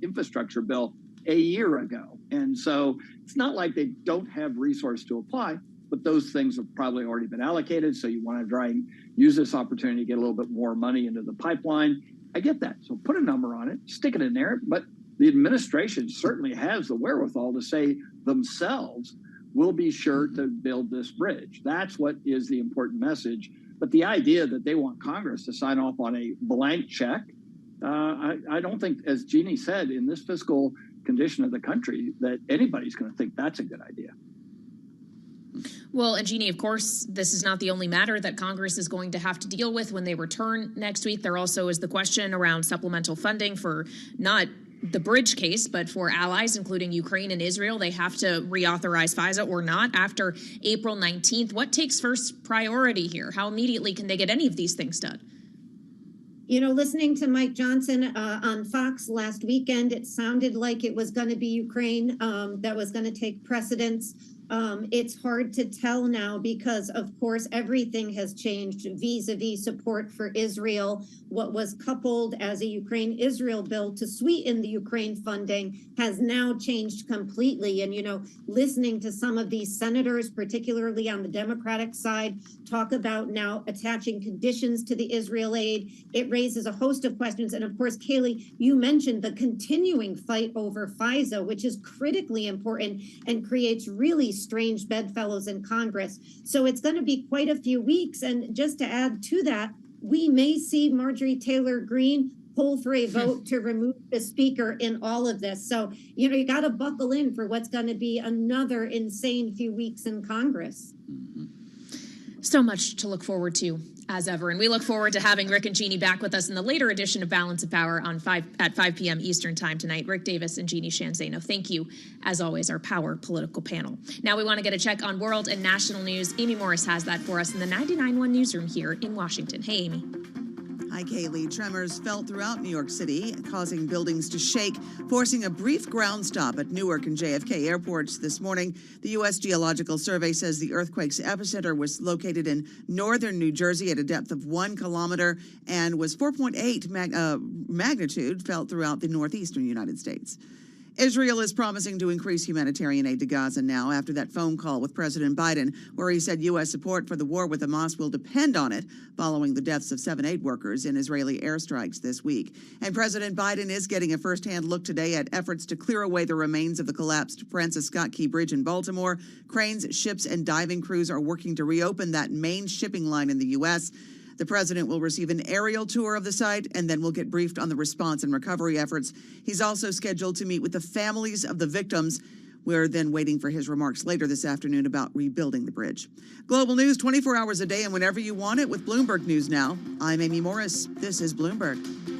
infrastructure bill a year ago. And so it's not like they don't have resource to apply, but those things have probably already been allocated. So you want to try and use this opportunity to get a little bit more money into the pipeline. I get that. So put a number on it, stick it in there. But the administration certainly has the wherewithal to say themselves, we'll be sure to build this bridge. That's what is the important message. But the idea that they want Congress to sign off on a blank check, I don't think, as Jeannie said, in this fiscal condition of the country, that anybody's going to think that's a good idea. Well, and Jeannie, of course, this is not the only matter that Congress is going to have to deal with when they return next week. There also is the question around supplemental funding for not the bridge case, but for allies, including Ukraine and Israel. They have to reauthorize FISA or not after April 19th. What takes first priority here? How immediately can they get any of these things done? You know, listening to Mike Johnson on Fox last weekend, it sounded like it was going to be Ukraine that was going to take precedence. It's hard to tell now because, of course, everything has changed vis-a-vis support for Israel. What was coupled as a Ukraine-Israel bill to sweeten the Ukraine funding has now changed completely. And, you know, listening to some of these senators, particularly on the Democratic side, talk about now attaching conditions to the Israel aid, it raises a host of questions. And, of course, Kayleigh, you mentioned the continuing fight over FISA, which is critically important and creates really strange bedfellows in Congress. So it's going to be quite a few weeks. And just to add to that, we may see Marjorie Taylor Greene pull for a vote to remove the speaker in all of this. So, you know, you got to buckle in for what's going to be another insane few weeks in Congress. So much to look forward to, as ever. And we look forward to having Rick and Jeannie back with us in the later edition of Balance of Power at 5 p.m. Eastern Time tonight. Rick Davis and Jeannie Shanzano. Thank you, as always, our Power Political panel. Now we want to get a check on world and national news. Amy Morris has that for us in the 99.1 newsroom here in Washington. Hey, Amy. Hi, Kayleigh. Tremors felt throughout New York City, causing buildings to shake, forcing a brief ground stop at Newark and JFK airports this morning. The U.S. Geological Survey says the earthquake's epicenter was located in northern New Jersey at a depth of 1 kilometer and was 4.8 magnitude, felt throughout the northeastern United States. Israel is promising to increase humanitarian aid to Gaza now after that phone call with President Biden, where he said U.S. support for the war with Hamas will depend on it, following the deaths of 7 aid workers in Israeli airstrikes this week. And President Biden is getting a firsthand look today at efforts to clear away the remains of the collapsed Francis Scott Key Bridge in Baltimore. Cranes, ships, and diving crews are working to reopen that main shipping line in the U.S. The president will receive an aerial tour of the site and then will get briefed on the response and recovery efforts. He's also scheduled to meet with the families of the victims. We're then waiting for his remarks later this afternoon about rebuilding the bridge. Global news 24 hours a day and whenever you want it with Bloomberg News Now. I'm Amy Morris. This is Bloomberg.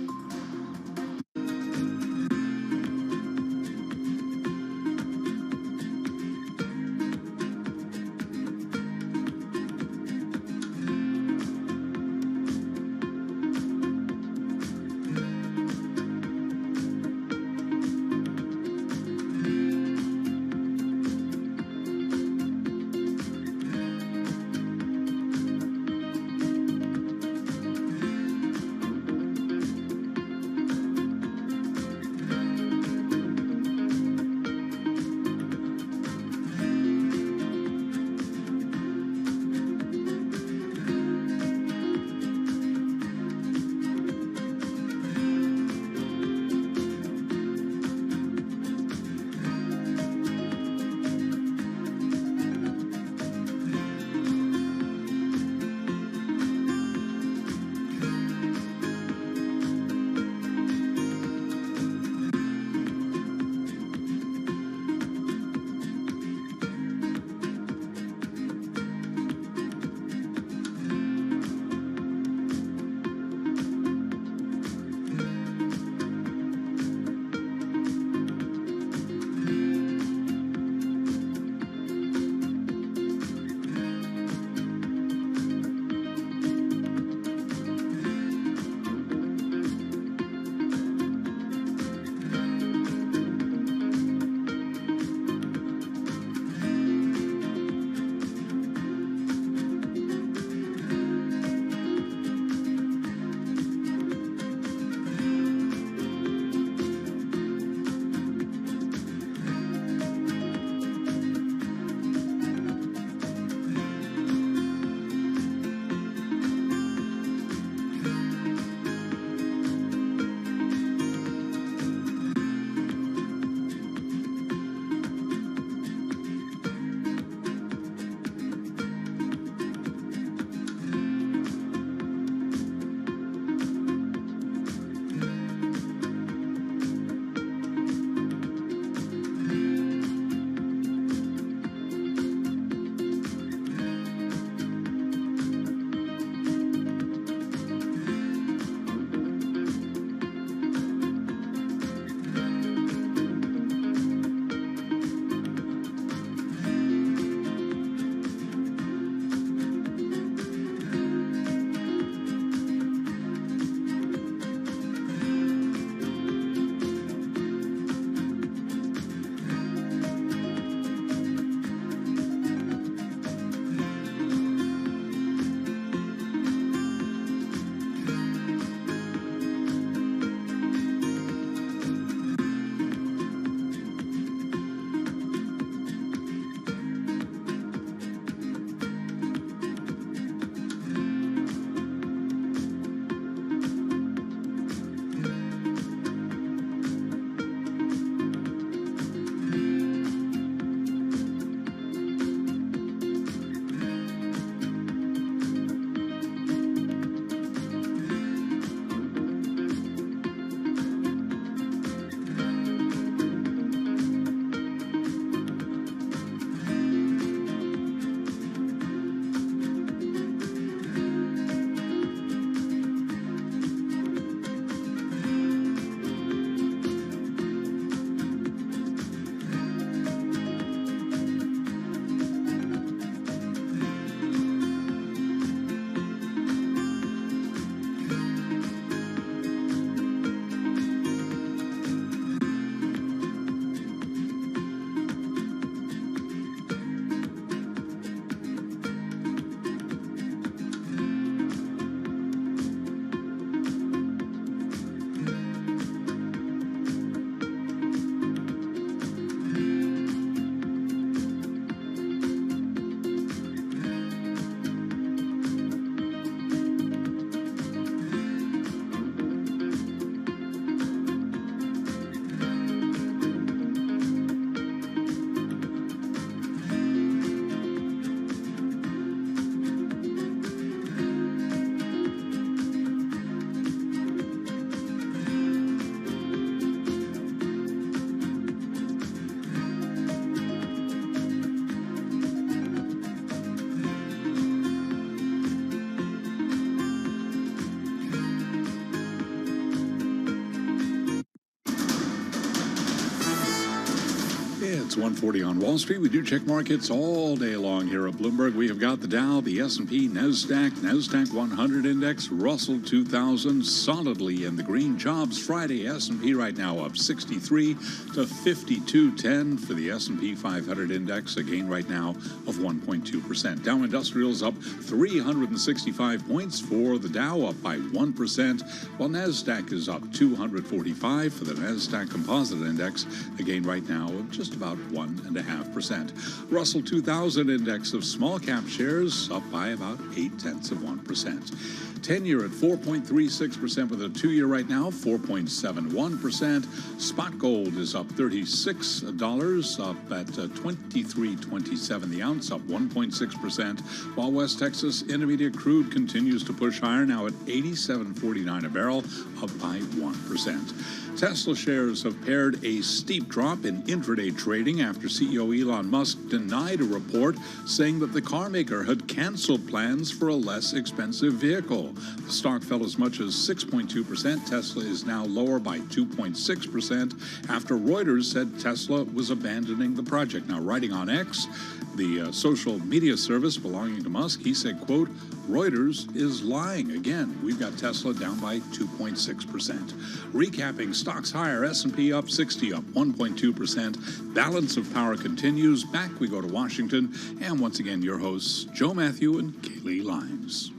1:40 on Wall Street. We do check markets all day long here at Bloomberg. We have got the Dow, the S&P, NASDAQ 100 index, Russell 2000 solidly in the green. Jobs Friday, S&P right now up 63 to 5210 for the S&P 500 index, a gain right now of 1.2%. Dow Industrials up 365 points for the Dow, up by 1%, while NASDAQ is up 245 for the NASDAQ Composite Index, a gain right now of just about 1.5%. Russell 2000 index of small cap shares up by about 0.8%. 10-year at 4.36% with a 2-year right now 4.71%. Spot gold is up $36, up at $23.27 the ounce, up 1.6%, while West Texas Intermediate crude continues to push higher, now at $87.49 a barrel, up by 1%. Tesla shares have paired a steep drop in intraday trading after CEO Elon Musk denied a report saying that the car maker had canceled plans for a less expensive vehicle. The stock fell as much as 6.2%. Tesla is now lower by 2.6% after Reuters said Tesla was abandoning the project. Now, writing on X, the social media service belonging to Musk, he said, quote, Reuters is lying. Again, we've got Tesla down by 2.6%. Recapping, stocks higher, S&P up 60, up 1.2%. Balance of power continues. Back we go to Washington. And once again, your hosts, Joe Matthew and Kaylee Lyons.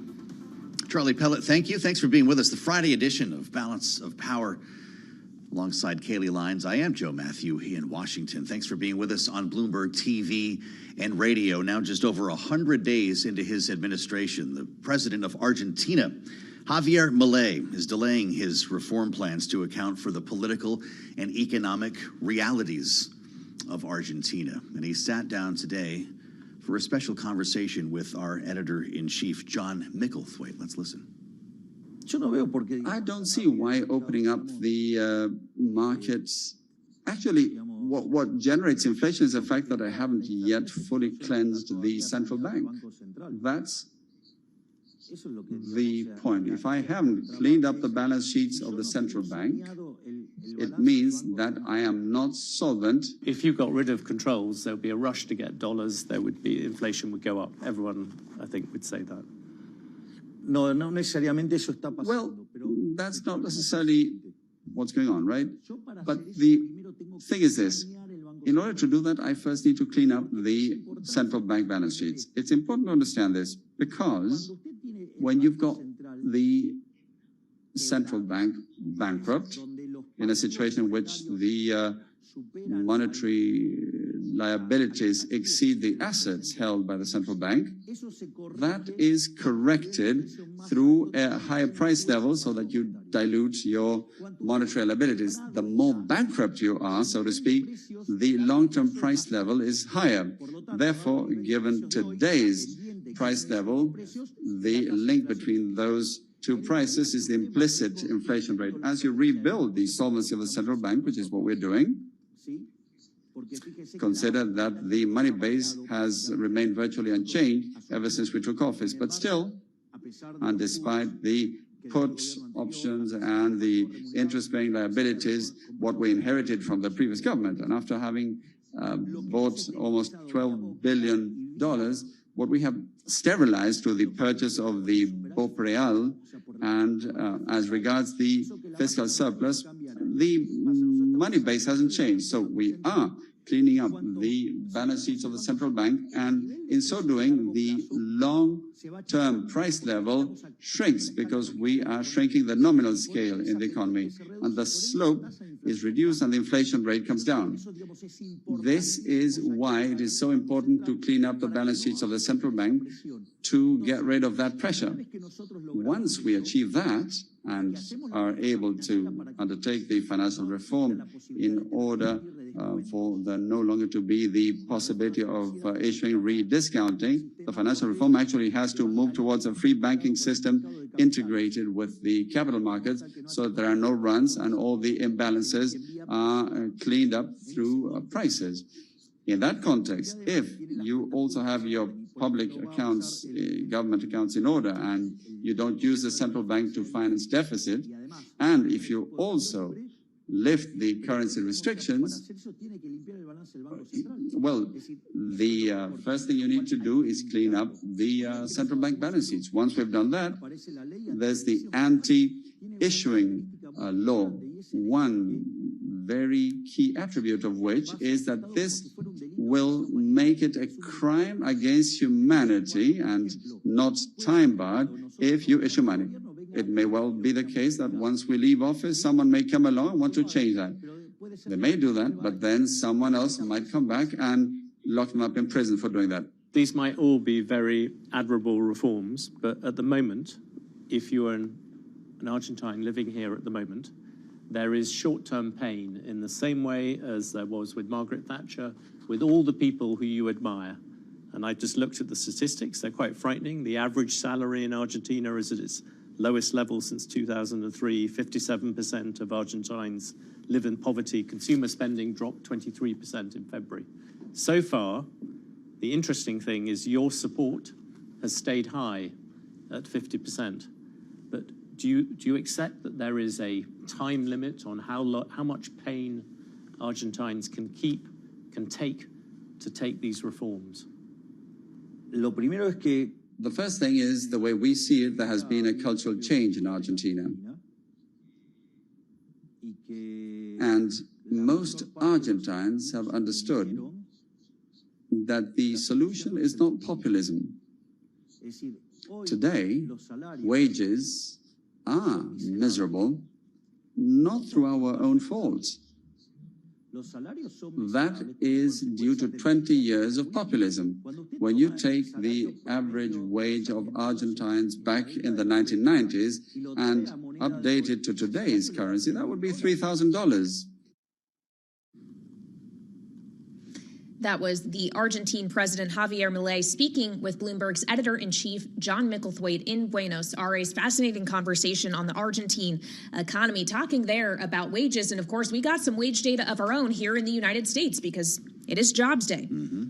Charlie Pellet, thank you. Thanks for being with us. The Friday edition of Balance of Power. Alongside Kaylee Lyons, I am Joe Matthew in Washington. Thanks for being with us on Bloomberg TV and radio. Now just over 100 days into his administration, the president of Argentina, Javier Milei, is delaying his reform plans to account for the political and economic realities of Argentina. And he sat down today for a special conversation with our editor-in-chief, John Micklethwaite. Let's listen. I don't see why opening up the markets. Actually, what generates inflation is the fact that I haven't yet fully cleansed the central bank. That's the point. If I haven't cleaned up the balance sheets of the central bank, it means that I am not solvent. If you got rid of controls, there would be a rush to get dollars. There would be inflation would go up. Everyone, I think, would say that. Well, that's not necessarily what's going on, right? But the thing is this. In order to do that, I first need to clean up the central bank balance sheets. It's important to understand this because when you've got the central bank bankrupt, in a situation in which the monetary liabilities exceed the assets held by the central bank, that is corrected through a higher price level so that you dilute your monetary liabilities. The more bankrupt you are, so to speak, the long-term price level is higher. Therefore, given today's price level, the link between those two prices is the implicit inflation rate. As you rebuild the solvency of the central bank, which is what we're doing, consider that the money base has remained virtually unchanged ever since we took office. But still, and despite the put options and the interest-bearing liabilities, what we inherited from the previous government, and after having bought almost $12 billion, what we have sterilized through the purchase of the BOPREAL, and as regards the fiscal surplus, the money base hasn't changed. So we are cleaning up the balance sheets of the central bank, and in so doing, the long-term price level shrinks because we are shrinking the nominal scale in the economy, and the slope is reduced and the inflation rate comes down. This is why it is so important to clean up the balance sheets of the central bank to get rid of that pressure. Once we achieve that and are able to undertake the financial reform in order for there no longer to be the possibility of issuing rediscounting, the financial reform actually has to move towards a free banking system integrated with the capital markets so that there are no runs and all the imbalances are cleaned up through prices. In that context, if you also have your public accounts, government accounts in order, and you don't use the central bank to finance deficit, and if you also lift the currency restrictions, Well, the first thing you need to do is clean up the central bank balance sheets. Once we've done that, there's the anti-issuing law. One very key attribute of which is that this will make it a crime against humanity and not time-barred if you issue money. It may well be the case that once we leave office, someone may come along and want to change that. They may do that, but then someone else might come back and lock them up in prison for doing that. These might all be very admirable reforms, but at the moment, if you're an Argentine living here at the moment, there is short-term pain in the same way as there was with Margaret Thatcher, with all the people who you admire. And I just looked at the statistics. They're quite frightening. The average salary in Argentina is at its lowest level since 2003. 57% of Argentines live in poverty. Consumer spending dropped 23% in February. So far, the interesting thing is your support has stayed high at 50%. But do you accept that there is a time limit on how much pain Argentines can take to take these reforms? The first thing is, the way we see it, there has been a cultural change in Argentina. And most Argentines have understood that the solution is not populism. Today, wages are miserable, not through our own faults. That is due to 20 years of populism. When you take the average wage of Argentines back in the 1990s and update it to today's currency, that would be $3,000. That was the Argentine President Javier Milei speaking with Bloomberg's editor-in-chief, John Micklethwaite, in Buenos Aires. Fascinating conversation on the Argentine economy, talking there about wages. And of course, we got some wage data of our own here in the United States because it is Jobs Day.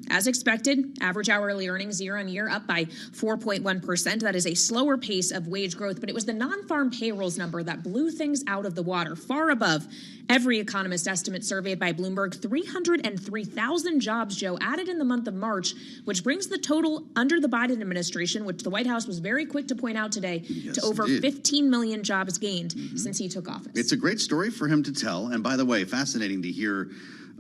As expected, average hourly earnings year on year up by 4.1%. That is a slower pace of wage growth, but it was the non-farm payrolls number that blew things out of the water, far above every economist estimate surveyed by Bloomberg. 303,000 jobs, Joe, added in the month of March, which brings the total under the Biden administration, which the White House was very quick to point out today, to over 15 million jobs gained since he took office. It's a great story for him to tell. And by the way, fascinating to hear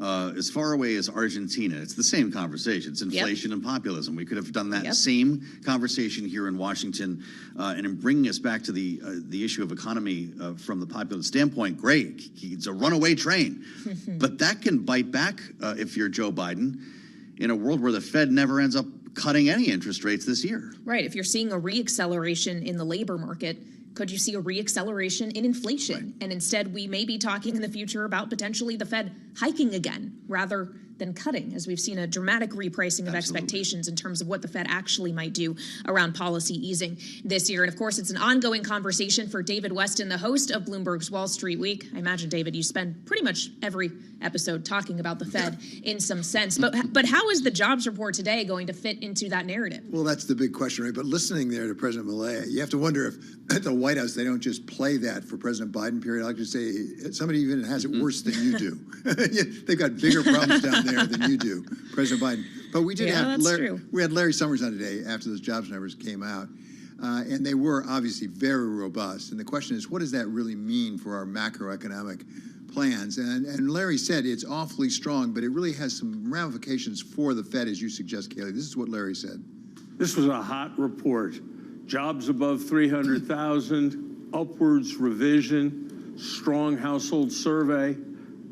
as far away as Argentina. It's the same conversation. It's inflation and populism. We could have done that same conversation here in Washington. And in bringing us back to the issue of economy from the populist standpoint, great. It's a runaway train. But that can bite back if you're Joe Biden in a world where the Fed never ends up cutting any interest rates this year. Right. If you're seeing a reacceleration in the labor market, could you see a reacceleration in inflation? Right. And instead, we may be talking in the future about potentially the Fed hiking again rather than cutting, as we've seen a dramatic repricing of expectations in terms of what the Fed actually might do around policy easing this year. And of course, it's an ongoing conversation for David Weston, the host of Bloomberg's Wall Street Week. I imagine, David, you spend pretty much every episode talking about the Fed in some sense. But how is the jobs report today going to fit into that narrative? Well, that's the big question, right? But listening there to President Milei, you have to wonder if at the White House they don't just play that for President Biden, period. I like to say somebody even has it worse than you do. They've got bigger problems down there than you do, President Biden. But we did have we had Larry Summers on today after those jobs numbers came out. And they were obviously very robust. And the question is, what does that really mean for our macroeconomic plans? And Larry said it's awfully strong, but it really has some ramifications for the Fed, as you suggest, Kayleigh. This is what Larry said. This was a hot report. Jobs above 300,000, upwards revision, strong household survey,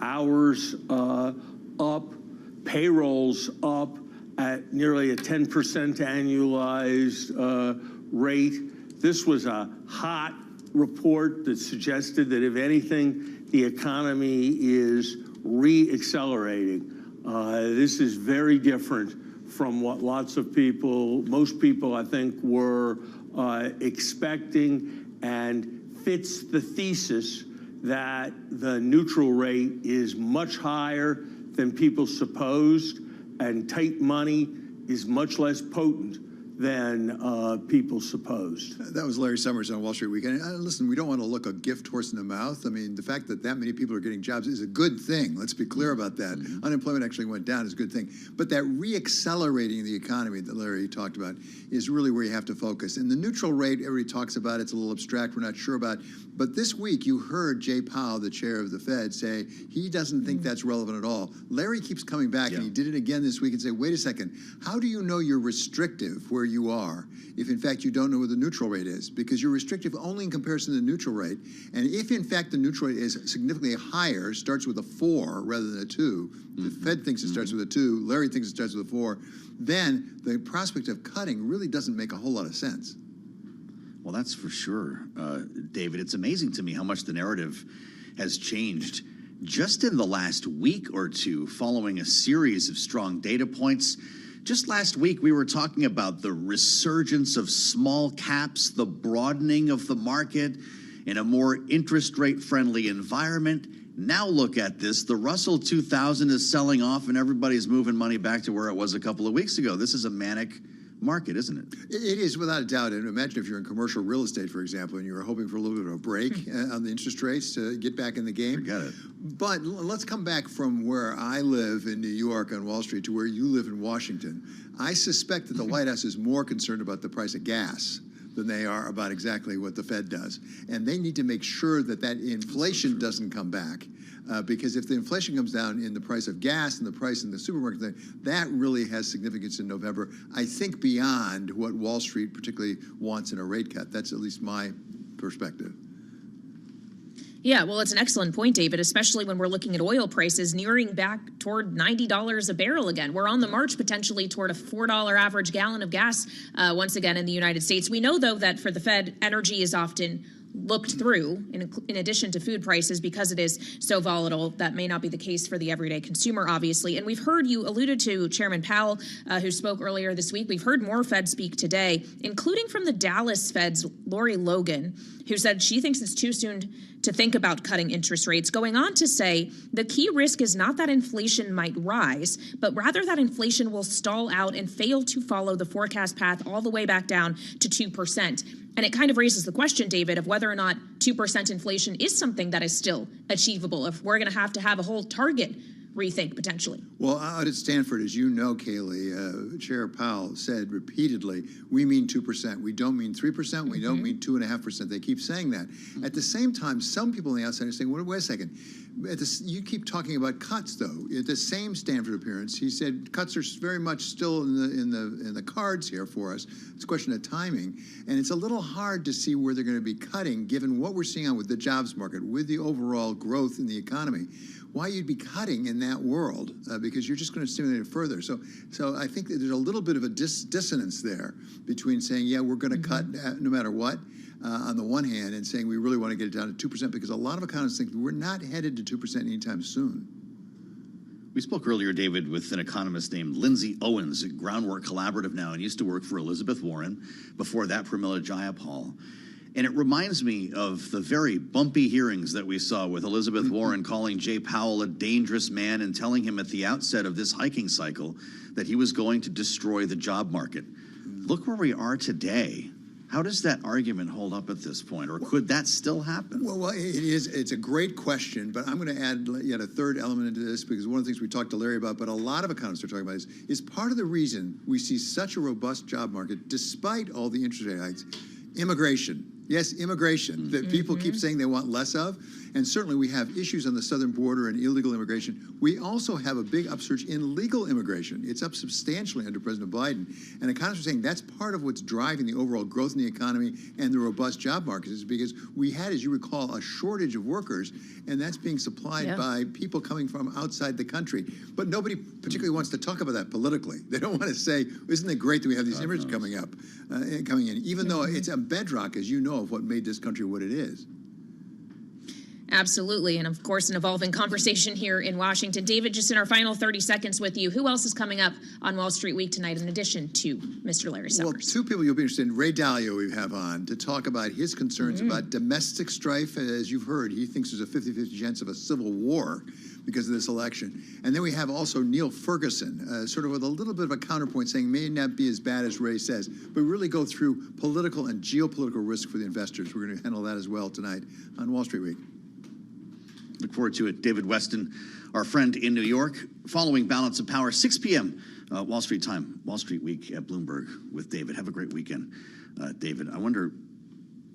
hours up, payrolls up at nearly a 10% annualized rate. This was a hot report that suggested that, if anything, the economy is re-accelerating. This is very different from what lots of people, most people, I think, were expecting, and fits the thesis that the neutral rate is much higher than people supposed, and tight money is much less potent than people supposed. That was Larry Summers on Wall Street Weekend. Listen, we don't want to look a gift horse in the mouth. I mean, the fact that many people are getting jobs is a good thing. Let's be clear about that. Unemployment actually went down is a good thing. But that re-accelerating the economy that Larry talked about is really where you have to focus. And the neutral rate, everybody talks about, it's a little abstract, we're not sure about. But this week you heard Jay Powell, the chair of the Fed, say he doesn't think that's relevant at all. Larry keeps coming back, and he did it again this week and say, wait a second, how do you know you're restrictive where you are if in fact you don't know what the neutral rate is? Because you're restrictive only in comparison to the neutral rate. And if in fact the neutral rate is significantly higher, starts with a 4 rather than a 2, the Fed thinks it starts with a 2, Larry thinks it starts with a 4, then the prospect of cutting really doesn't make a whole lot of sense. Well, that's for sure, David. It's amazing to me how much the narrative has changed just in the last week or two following a series of strong data points. Just last week, we were talking about the resurgence of small caps, the broadening of the market in a more interest rate friendly environment. Now look at this. The Russell 2000 is selling off and everybody's moving money back to where it was a couple of weeks ago. This is a manic market, isn't it? It is, without a doubt. And imagine if you're in commercial real estate, for example, and you were hoping for a little bit of a break on the interest rates to get back in the game. Forget it. But let's come back from where I live in New York on Wall Street to where you live in Washington. I suspect that the White House is more concerned about the price of gas than they are about exactly what the Fed does. And they need to make sure that inflation doesn't come back. Because if the inflation comes down in the price of gas and the price in the supermarket, that really has significance in November, I think beyond what Wall Street particularly wants in a rate cut. That's at least my perspective. Yeah, well, it's an excellent point, David, especially when we're looking at oil prices nearing back toward $90 a barrel again. We're on the march potentially toward a $4 average gallon of gas once again in the United States. We know, though, that for the Fed, energy is often looked through in addition to food prices because it is so volatile. That may not be the case for the everyday consumer, obviously. And we've heard, you alluded to Chairman Powell, who spoke earlier this week. We've heard more Fed speak today, including from the Dallas Fed's Lori Logan, who said she thinks it's too soon to think about cutting interest rates, going on to say the key risk is not that inflation might rise, but rather that inflation will stall out and fail to follow the forecast path all the way back down to 2%. And it kind of raises the question, David, of whether or not 2% inflation is something that is still achievable, if we're going to have a whole target rethink potentially. Well, out at Stanford, as you know, Kaylee, Chair Powell said repeatedly, we mean 2%. We don't mean 3%. We don't mean 2.5%. They keep saying that. At the same time, some people on the outside are saying, wait a second. You keep talking about cuts, though. At the same Stanford appearance, he said cuts are very much still in the cards here for us. It's a question of timing, and it's a little hard to see where they're going to be cutting, given what we're seeing on with the jobs market, with the overall growth in the economy. Why you'd be cutting in that world, because you're just going to stimulate it further. So I think that there's a little bit of a dissonance there between saying, yeah, we're going to cut no matter what, on the one hand, and saying we really want to get it down to 2%, because a lot of economists think we're not headed to 2% anytime soon. We spoke earlier, David, with an economist named Lindsay Owens at Groundwork Collaborative now, and used to work for Elizabeth Warren. Before that, Pramila Jayapal. And it reminds me of the very bumpy hearings that we saw with Elizabeth Warren calling Jay Powell a dangerous man and telling him at the outset of this hiking cycle that he was going to destroy the job market. Look where we are today. How does that argument hold up at this point, or could that still happen? Well, it's a great question, but I'm going to add yet a third element into this, because one of the things we talked to Larry about, but a lot of economists are talking about is part of the reason we see such a robust job market, despite all the interest rate hikes, immigration. Yes, immigration, that people keep saying they want less of. And certainly we have issues on the southern border and illegal immigration. We also have a big upsurge in legal immigration. It's up substantially under President Biden. And economists are saying that's part of what's driving the overall growth in the economy and the robust job market, is because we had, as you recall, a shortage of workers, and that's being supplied by people coming from outside the country. But nobody particularly wants to talk about that politically. They don't want to say, isn't it great that we have these immigrants coming in, even though it's a bedrock, as you know, of what made this country what it is. Absolutely. And of course, an evolving conversation here in Washington. David, just in our final 30 seconds with you, who else is coming up on Wall Street Week tonight in addition to Mr. Larry Summers? Well, two people you'll be interested in. Ray Dalio we have on to talk about his concerns about domestic strife. As you've heard, he thinks there's a 50-50 chance of a civil war because of this election. And then we have also Neil Ferguson, sort of with a little bit of a counterpoint, saying may not be as bad as Ray says, but really go through political and geopolitical risk for the investors. We're going to handle that as well tonight on Wall Street Week. Look forward to it. David Weston, our friend in New York, following Balance of Power, 6 p.m. Wall Street time, Wall Street Week at Bloomberg with David. Have a great weekend, David. I wonder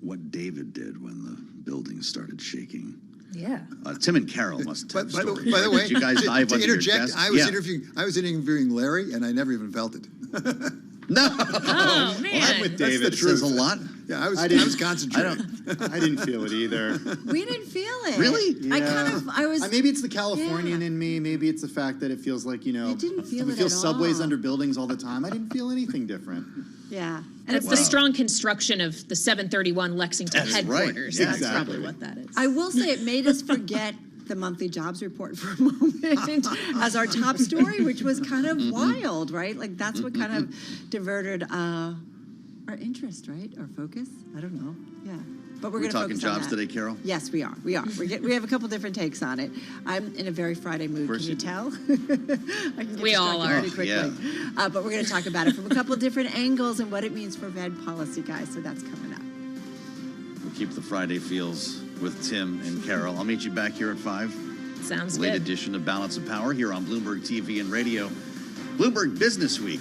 what David did when the building started shaking. Yeah. Tim and Carol must have. By the way, did you guys dive to under your interject, desk? I was interviewing Larry, and I never even felt it. No. Oh, man. Well, I'm with David. That's the truth. Says a lot. Yeah, I was concentrating. I didn't feel it either. We didn't feel it. Really? Yeah. I was. Maybe it's the Californian in me. Maybe it's the fact that it feels like, It didn't feel we it feel at subways all. under buildings all the time. I didn't feel anything different. Yeah. And it's the strong construction of the 731 Lexington That's headquarters. right. That's Exactly. probably what that is. I will say it made us forget the monthly jobs report for a moment as our top story, which was kind of wild, right? Like that's what kind of diverted our interest, right? Our focus. I don't know. Yeah. But we're going to talking focus on jobs that. today, Carol? Yes, we are. We have a couple different takes on it. I'm in a very Friday mood. Can you tell? I can get We all distracted are. pretty quickly. Yeah. But we're going to talk about it from a couple different angles and what it means for Fed policy, guys. So that's coming up. We'll keep the Friday feels with Tim and Carol. I'll meet you back here at 5. Sounds Late good. edition of Balance of Power here on Bloomberg TV and Radio. Bloomberg Business Week.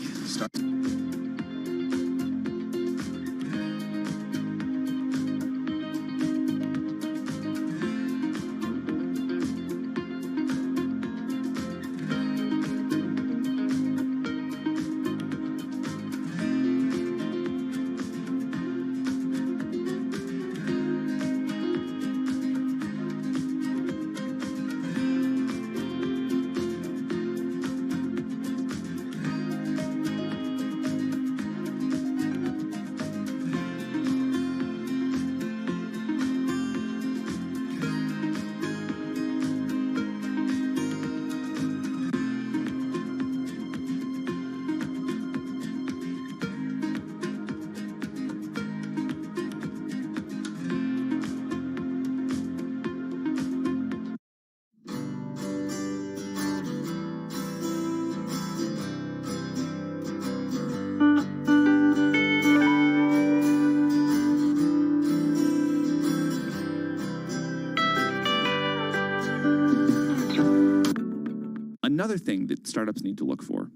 Another thing that startups need to look for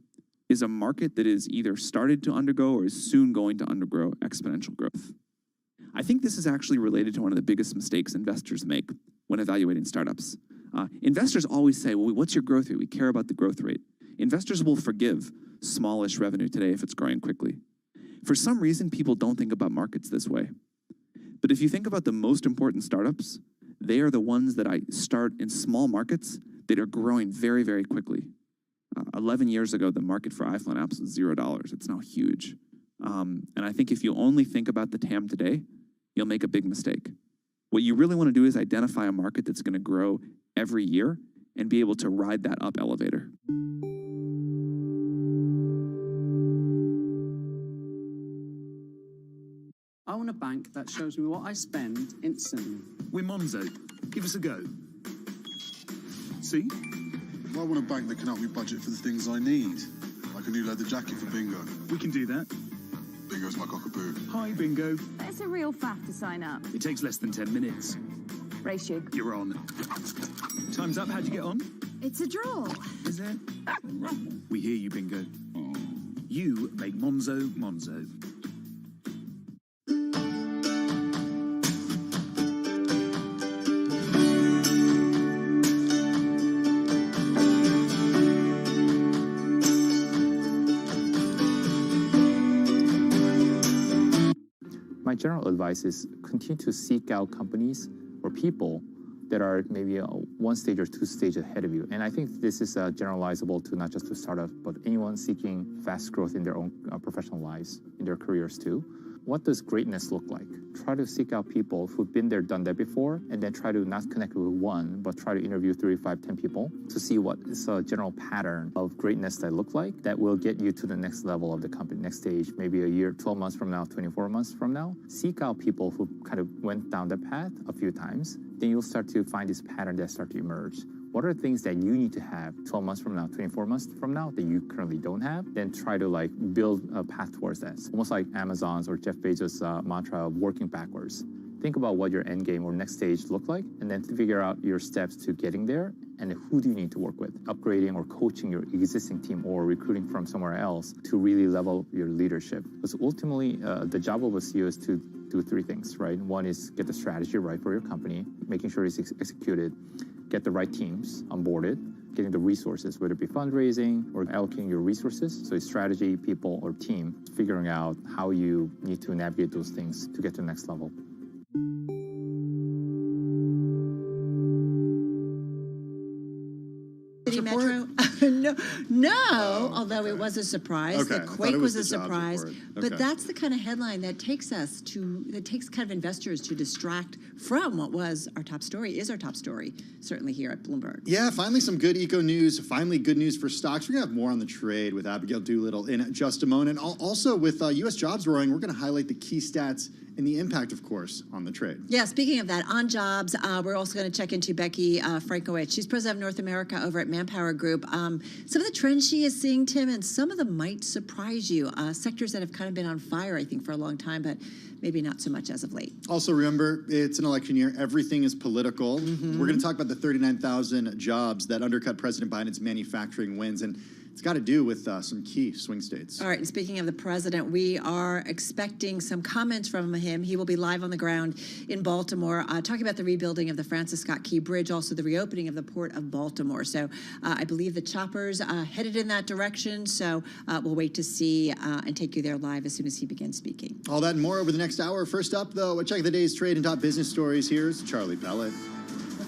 is a market that is either started to undergo or is soon going to undergo exponential growth. I think this is actually related to one of the biggest mistakes investors make when evaluating startups. Investors always say, well, what's your growth rate? We care about the growth rate. Investors will forgive smallish revenue today if it's growing quickly. For some reason, people don't think about markets this way. But if you think about the most important startups, they are the ones that I start in small markets that are growing very, very quickly. 11 years ago, the market for iPhone apps was $0. It's now huge. And I think if you only think about the TAM today, you'll make a big mistake. What you really want to do is identify a market that's going to grow every year and be able to ride that up elevator. I want a bank that shows me what I spend instantly. We're Monzo. Give us a go. See? Well, I want a bank that can help me budget for the things I need, like a new leather jacket for Bingo. We can do that. Bingo's my cockapoo. Hi, Bingo. It's a real faff to sign up. It takes less than 10 minutes. Race you. You're on. Time's up. How'd you get on? It's a draw. Is it? We hear you, Bingo. You make Monzo Monzo. My general advice is continue to seek out companies or people that are maybe one stage or two stages ahead of you. And I think this is generalizable to not just to startups, but anyone seeking fast growth in their own professional lives, in their careers too. What does greatness look like? Try to seek out people who've been there, done that before, and then try to not connect with one, but try to interview 35, 10 people to see what is a general pattern of greatness that look like that will get you to the next level of the company, next stage, maybe a year, 12 months from now, 24 months from now. Seek out people who kind of went down the path a few times. Then you'll start to find this pattern that start to emerge. What are things that you need to have 12 months from now, 24 months from now that you currently don't have? Then try to like build a path towards that. It's almost like Amazon's or Jeff Bezos' mantra of working backwards. Think about what your end game or next stage look like, and then figure out your steps to getting there, and who do you need to work with, upgrading or coaching your existing team or recruiting from somewhere else to really level your leadership. Because ultimately, the job of a CEO is to do three things, right? One is get the strategy right for your company, making sure it's executed, get the right teams onboarded, getting the resources, whether it be fundraising or allocating your resources. So it's strategy, people, or team, figuring out how you need to navigate those things to get to the next level. City Metro? No, although it was a surprise. Okay, The I thought quake it was was a the jobs surprise. report. But Okay. that's the kind of headline that takes kind of investors to distract from what was our top story, is our top story, certainly here at Bloomberg. Yeah, finally some good eco news. Finally, good news for stocks. We're going to have more on the trade with Abigail Doolittle in just a moment. And also with U.S. jobs roaring, we're going to highlight the key stats and the impact, of course, on the trade. Yeah, speaking of that, on jobs, we're also going to check into Becky Frankowitz. She's president of North America over at Manpower Group. Some of the trends she is seeing, Tim, and some of them might surprise you. Sectors that have kind of been on fire, I think, for a long time, but maybe not so much as of late. Also, remember, it's an election year. Everything is political. We're going to talk about the 39,000 jobs that undercut President Biden's manufacturing wins. And it's got to do with some key swing states. All right, and speaking of the president, we are expecting some comments from him. He will be live on the ground in Baltimore, talking about the rebuilding of the Francis Scott Key Bridge, also the reopening of the Port of Baltimore. So I believe the choppers headed in that direction. So we'll wait to see and take you there live as soon as he begins speaking. All that and more over the next hour. First up, though, a check of the day's trade and top business stories. Here's Charlie Pellet.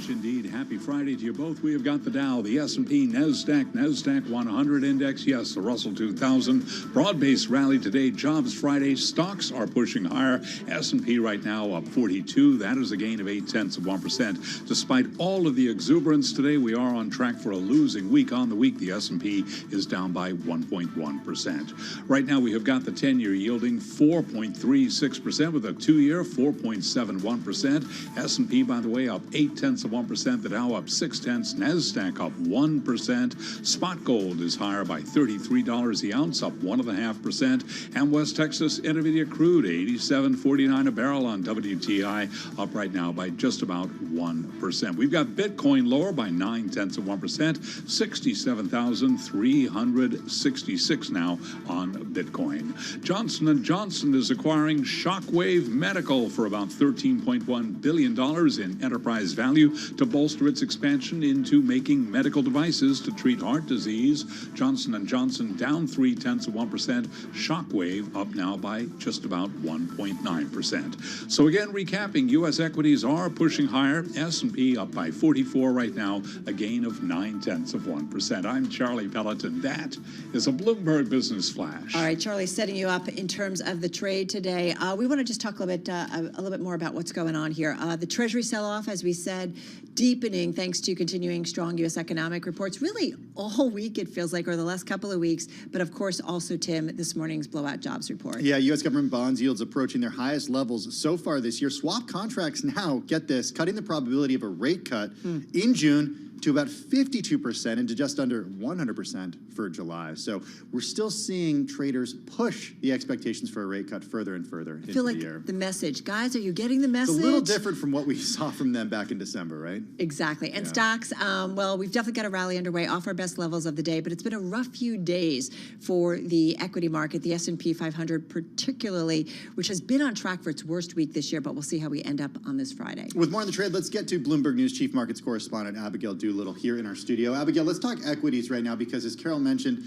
Indeed. Happy Friday to you both. We have got the Dow, the S&P, NASDAQ 100 index. Yes, the Russell 2000. Broad-based rally today. Jobs Friday. Stocks are pushing higher. S&P right now up 42. That is a gain of 0.8%. Despite all of the exuberance today, we are on track for a losing week. On the week, the S&P is down by 1.1%. Right now, we have got the 10-year yielding 4.36% with a 2-year 4.71%. S&P, by the way, up 0.8%. The Dow up 0.6, NASDAQ up 1%. Spot gold is higher by $33 the ounce, up 1.5%. And West Texas Intermediate crude, 87.49 a barrel on WTI, up right now by just about 1%. We've got Bitcoin lower by 0.9%, 67,366 now on Bitcoin. Johnson & Johnson is acquiring Shockwave Medical for about $13.1 billion in enterprise value to bolster its expansion into making medical devices to treat heart disease. Johnson & Johnson down 0.3%. Shockwave up now by just about 1.9%. So again, recapping, U.S. equities are pushing higher. S&P up by 44 right now, a gain of 0.9%. I'm Charlie Pellet, and that is a Bloomberg Business Flash. All right, Charlie, setting you up in terms of the trade today. We want to just talk a little bit more about what's going on here. The Treasury sell-off, as we said, deepening thanks to continuing strong U.S. economic reports really all week, it feels like, or the last couple of weeks. But of course, also, Tim, this morning's blowout jobs report. Yeah, U.S. government bonds yields approaching their highest levels so far this year. Swap contracts now, get this, cutting the probability of a rate cut in June to about 52% and to just under 100% for July. So we're still seeing traders push the expectations for a rate cut further and further into I feel like the year. the message. Guys, are you getting the message? It's a little different from what we saw from them back in December, right? Exactly. And stocks, well, we've definitely got a rally underway off our best levels of the day, but it's been a rough few days for the equity market, the S&P 500 particularly, which has been on track for its worst week this year, but we'll see how we end up on this Friday. With more on the trade, let's get to Bloomberg News Chief Markets Correspondent Abigail Doolittle here in our studio. Abigail, let's talk equities right now because, as Carol mentioned,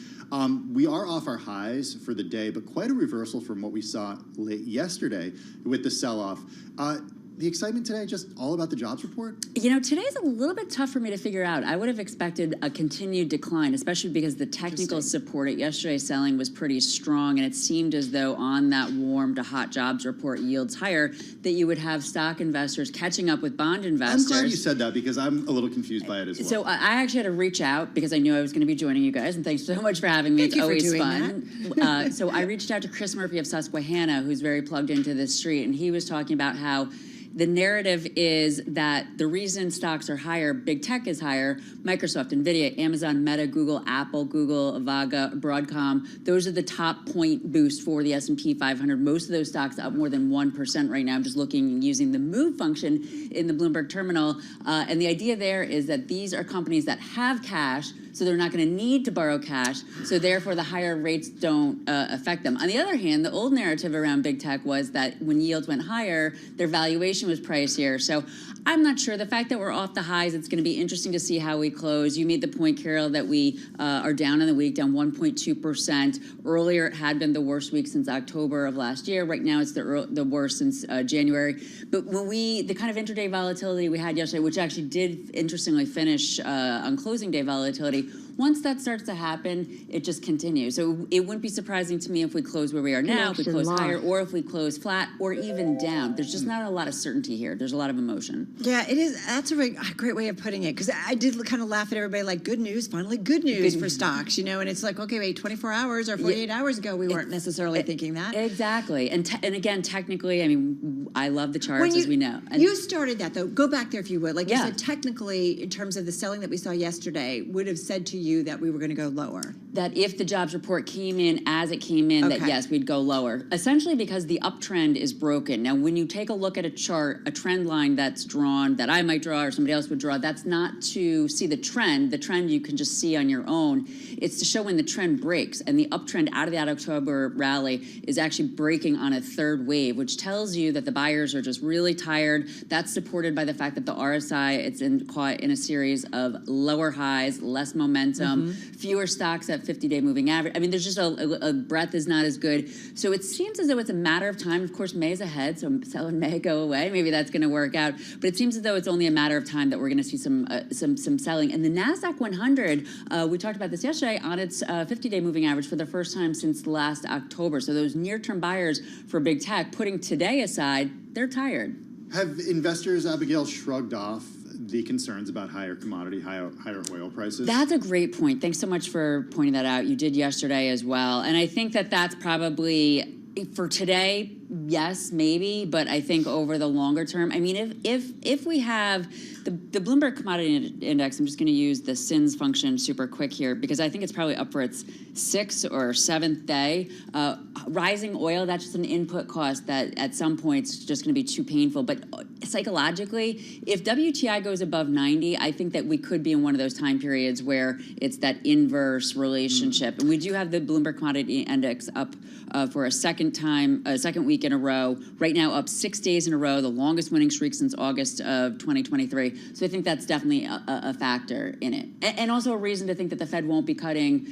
we are off our highs for the day, but quite a reversal from what we saw late yesterday with the sell-off. The excitement today, just all about the jobs report? You know, today's a little bit tough for me to figure out. I would have expected a continued decline, especially because the technical support at yesterday's selling was pretty strong, and it seemed as though on that warm to hot jobs report yields higher, that you would have stock investors catching up with bond investors. I'm glad you said that because I'm a little confused by it as well. So I actually had to reach out because I knew I was going to be joining you guys, and thanks so much for having me. Thank you for It's always doing fun. So I reached out to Chris Murphy of Susquehanna, who's very plugged into this street, and he was talking about how the narrative is that the reason stocks are higher, big tech is higher, Microsoft, NVIDIA, Amazon, Meta, Google, Apple, Google, Avago, Broadcom, those are the top point boosts for the S&P 500. Most of those stocks up more than 1% right now. I'm just looking using the move function in the Bloomberg terminal. And the idea there is that these are companies that have cash, so they're not going to need to borrow cash, so therefore the higher rates don't affect them. On the other hand, the old narrative around big tech was that when yields went higher, their valuation was pricier. So I'm not sure. The fact that we're off the highs, it's going to be interesting to see how we close. You made the point, Carol, that we are down in the week, down 1.2%. Earlier, it had been the worst week since October of last year. Right now, it's the worst since January. But when the kind of intraday volatility we had yesterday, which actually did interestingly finish on closing day volatility, once that starts to happen, it just continues. So it wouldn't be surprising to me if we close where we are now, if we close higher, or if we close flat, or even down. There's just not a lot of certainty here. There's a lot of emotion. Yeah, it is. That's a great way of putting it, because I did kind of laugh at everybody like, good news, finally good news for stocks, you know, and it's like, okay, wait, 24 hours or 48 hours ago, we weren't necessarily thinking that. Exactly. And again, technically, I mean, I love the charts, as we know. And you started that, though. Go back there if you would. Like you said, technically, in terms of the selling that we saw yesterday, would have said to you that we were going to go lower. That if the jobs report came in as it came in, that yes, we'd go lower. Essentially because the uptrend is broken. Now, when you take a look at a chart, a trend line that's drawn, that I might draw or somebody else would draw, that's not to see the trend. The trend you can just see on your own. It's to show when the trend breaks. And the uptrend out of that October rally is actually breaking on a third wave, which tells you that the buyers are just really tired. That's supported by the fact that the RSI, it's caught in a series of lower highs, less momentum, fewer stocks at 50-day moving average. I mean, there's just a breadth is not as good. So it seems as though it's a matter of time. Of course, May is ahead, so selling May go away. Maybe that's going to work out. But it seems as though it's only a matter of time that we're going to see some selling. And the NASDAQ 100, we talked about this yesterday, on its 50-day moving average for the first time since last October. So those near-term buyers for big tech, putting today aside, they're tired. Have investors, Abigail, shrugged off the concerns about higher commodity, higher oil prices? That's a great point. Thanks so much for pointing that out. You did yesterday as well. And I think that that's probably, for today, yes, maybe, but I think over the longer term, I mean, if we have the Bloomberg Commodity Index, I'm just going to use the SINS function super quick here, because I think it's probably up for its 6th or 7th day. Rising oil, that's just an input cost that at some point it's just going to be too painful. But psychologically, if WTI goes above 90, I think that we could be in one of those time periods where it's that inverse relationship. And we do have the Bloomberg Commodity Index up for a second week in a row. Right now, up 6 days in a row, the longest winning streak since August of 2023. So I think that's definitely a factor in it. And also a reason to think that the Fed won't be cutting,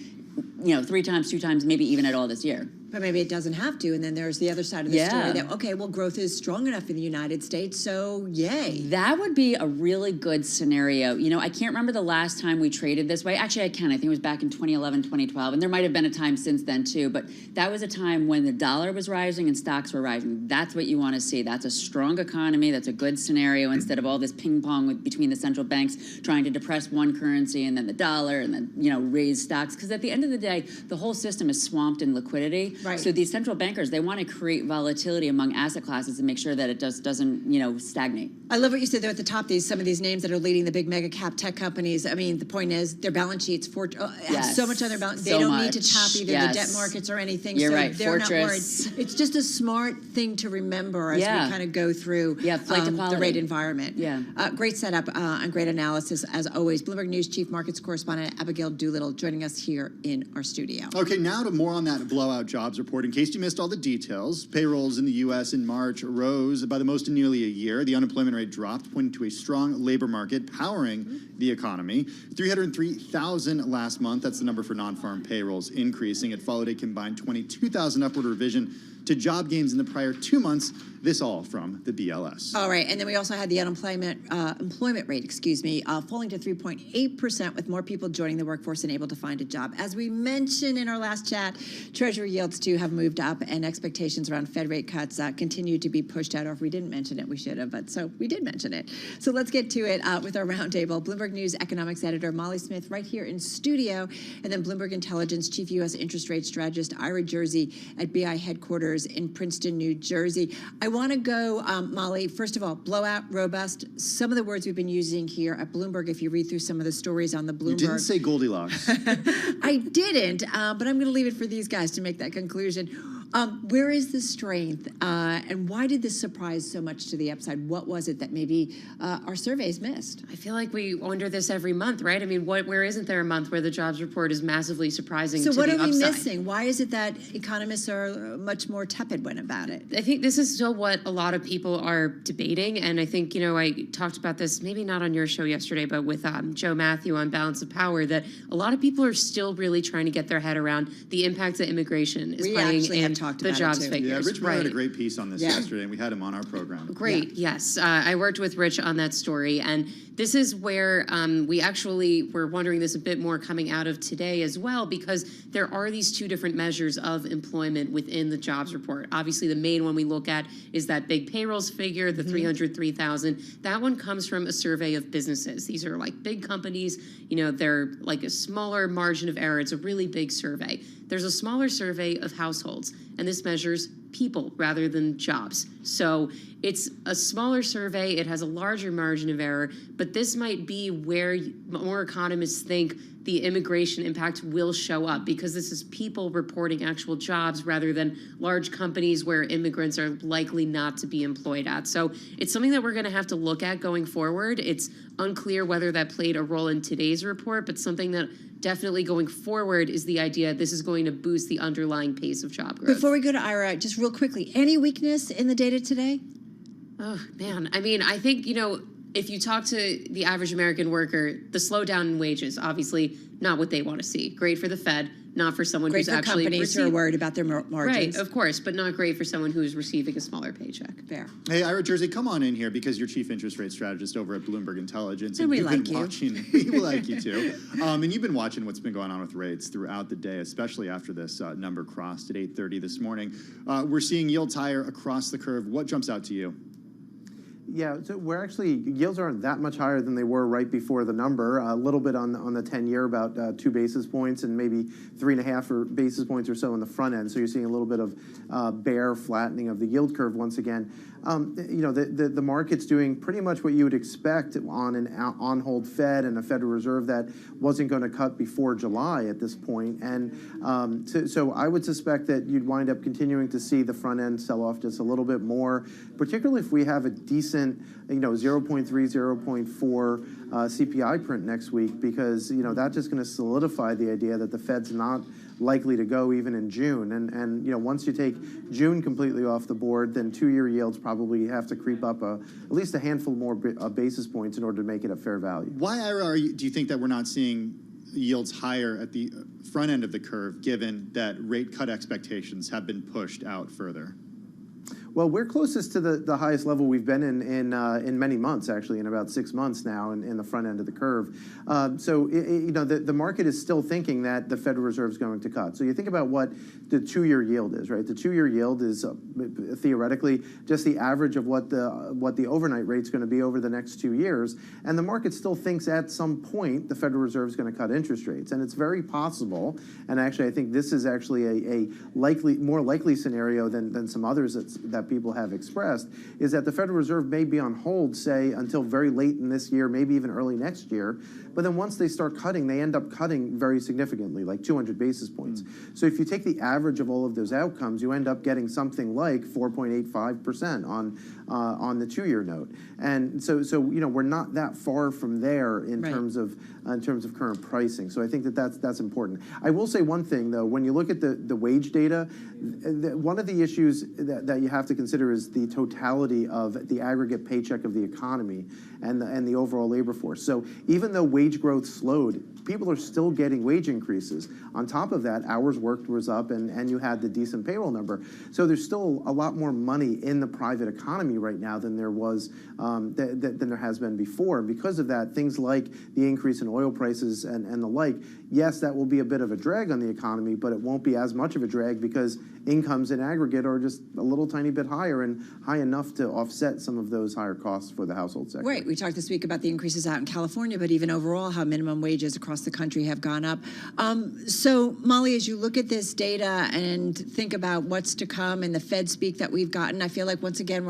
3 times, 2 times, maybe even at all this year. But maybe it doesn't have to. And then there's the other side of the story that, okay, well, growth is strong enough in the United States, so yay. That would be a really good scenario. I can't remember the last time we traded this way. Actually, I can. I think it was back in 2011, 2012. And there might have been a time since then, too. But that was a time when the dollar was rising and stocks were rising. That's what you want to see. That's a strong economy. That's a good scenario, instead of all this ping pong between the central banks trying to depress one currency and then the dollar and then, raise stocks. Because at the end of the day, the whole system is swamped in liquidity. Right. So these central bankers, they want to create volatility among asset classes and make sure that it doesn't stagnate. I love what you said there at the top. Some of these names that are leading the big mega cap tech companies. I mean, the point is their balance sheets have so much on their balance. They don't need to tap either the debt markets or anything. You're so right. They're Fortress. Not worried. It's just a smart thing to remember as we kind of go through the rate environment. Yeah. Great setup and great analysis as always. Bloomberg News Chief Markets Correspondent Abigail Doolittle joining us here in our studio. Okay, now to more on that blowout jobs report. In case you missed all the details, payrolls in the U.S. in March rose by the most in nearly a year. The unemployment rate dropped, pointing to a strong labor market powering the economy. 303,000 last month. That's the number for non-farm payrolls increasing. It followed a combined 22,000 upward revision to job gains in the prior 2 months. This all from the BLS. All right, and then we also had the employment rate, falling to 3.8%, with more people joining the workforce and able to find a job. As we mentioned in our last chat, Treasury yields too have moved up, and expectations around Fed rate cuts continue to be pushed out. Or if we didn't mention it, we should have. But so we did mention it. So let's get to it with our roundtable. Bloomberg Bloomberg News economics editor Molly Smith right here in studio, and then Bloomberg Intelligence chief U.S. interest rate strategist Ira Jersey at BI headquarters in Princeton, New Jersey. I want to go, Molly, first of all, blowout, robust, some of the words we've been using here at Bloomberg, if you read through some of the stories on the Bloomberg. You didn't say Goldilocks. I didn't, but I'm going to leave it for these guys to make that conclusion. Where is the strength, and why did this surprise so much to the upside? What was it that maybe our surveys missed? I feel like we wonder this every month, right? I mean, where isn't there a month where the jobs report is massively surprising So to what the are we upside? missing? Why is it that economists are much more tepid when about it? I think this is still what a lot of people are debating, and I think, I talked about this, maybe not on your show yesterday, but with Joe Matthew on Balance of Power, that a lot of people are still really trying to get their head around the impact that immigration is playing in the jobs figures. Yeah, Rich Miller had a Right. great piece on this yesterday, and we had him on our program. Great, yes. I worked with Rich on that story, and this is where we actually were wondering this a bit more coming out of today as well, because there are these two different measures of employment within the jobs report. Obviously, the main one we look at is that big payrolls figure, the 303,000. That one comes from a survey of businesses. These are like big companies, they're like a smaller margin of error. It's a really big survey. There's a smaller survey of households, and this measures people rather than jobs. So it's a smaller survey, it has a larger margin of error, but this might be where more economists think the immigration impact will show up, because this is people reporting actual jobs rather than large companies where immigrants are likely not to be employed at. So it's something that we're going to have to look at going forward. It's unclear whether that played a role in today's report, but something that definitely going forward is the idea this is going to boost the underlying pace of job growth. Before we go to Ira, just real quickly, any weakness in the data today? Oh, man. I mean, I think, if you talk to the average American worker, the slowdown in wages, obviously not what they want to see. Great for the Fed, not for someone Great who's for actually companies who are worried about their margins. Right, of course, but not great for someone who's receiving a smaller paycheck. Fair. Hey, Ira Jersey, come on in here because you're chief interest rate strategist over at Bloomberg Intelligence. And we you've like been you. watching, we like you too. And you've been watching what's been going on with rates throughout the day, especially after this number crossed at 8:30 this morning. We're seeing yields higher across the curve. What jumps out to you? Yeah, so we're actually, yields aren't that much higher than they were right before the number. A little bit on the 10-year, about 2 basis points, and maybe 3.5 basis points or so in the front end. So you're seeing a little bit of bear flattening of the yield curve once again. The market's doing pretty much what you would expect on an on-hold Fed and a Federal Reserve that wasn't going to cut before July at this point. And so I would suspect that you'd wind up continuing to see the front end sell off just a little bit more, particularly if we have a decent 0.3, 0.4 CPI print next week, because that's just going to solidify the idea that the Fed's not likely to go even in June. And once you take June completely off the board, then 2-year yields probably have to creep up at least a handful more basis points in order to make it a fair value. Why, Ira, do you think that we're not seeing yields higher at the front end of the curve, given that rate cut expectations have been pushed out further? Well, we're closest to the highest level we've been in many months, actually, in about 6 months now, in the front end of the curve. So the market is still thinking that the Federal Reserve is going to cut. So you think about what the 2-year yield is, right? The 2-year yield is theoretically just the average of what the overnight rate's going to be over the next 2 years, and the market still thinks at some point the Federal Reserve is going to cut interest rates, and it's very possible. And actually, I think this is actually a more likely scenario than some others that people have expressed, is that the Federal Reserve may be on hold, say, until very late in this year, maybe even early next year. But then once they start cutting, they end up cutting very significantly, like 200 basis points. So if you take the average of all of those outcomes, you end up getting something like 4.85% on the 2-year note. And so we're not that far from there in terms of current pricing. So I think that's important. I will say one thing though: when you look at the wage data, one of the issues that you have to consider is the totality of the aggregate paycheck of the economy and the overall labor force. So even though wage growth slowed, people are still getting wage increases. On top of that, hours worked was up, and you had the decent payroll number. So there's still a lot more money in the private economy right now than there was than there has been before. And because of that, things like the increase in oil prices and the like, yes, that will be a bit of a drag on the economy, but it won't be as much of a drag because incomes in aggregate are just a little tiny bit higher and high enough to offset some of those higher costs for the household sector. Right. We talked this week about the increases out in California, but even overall, how minimum wages across the country have gone up. So, Molly, as you look at this data and think about what's to come and the Fed speak that we've gotten, I feel like once again,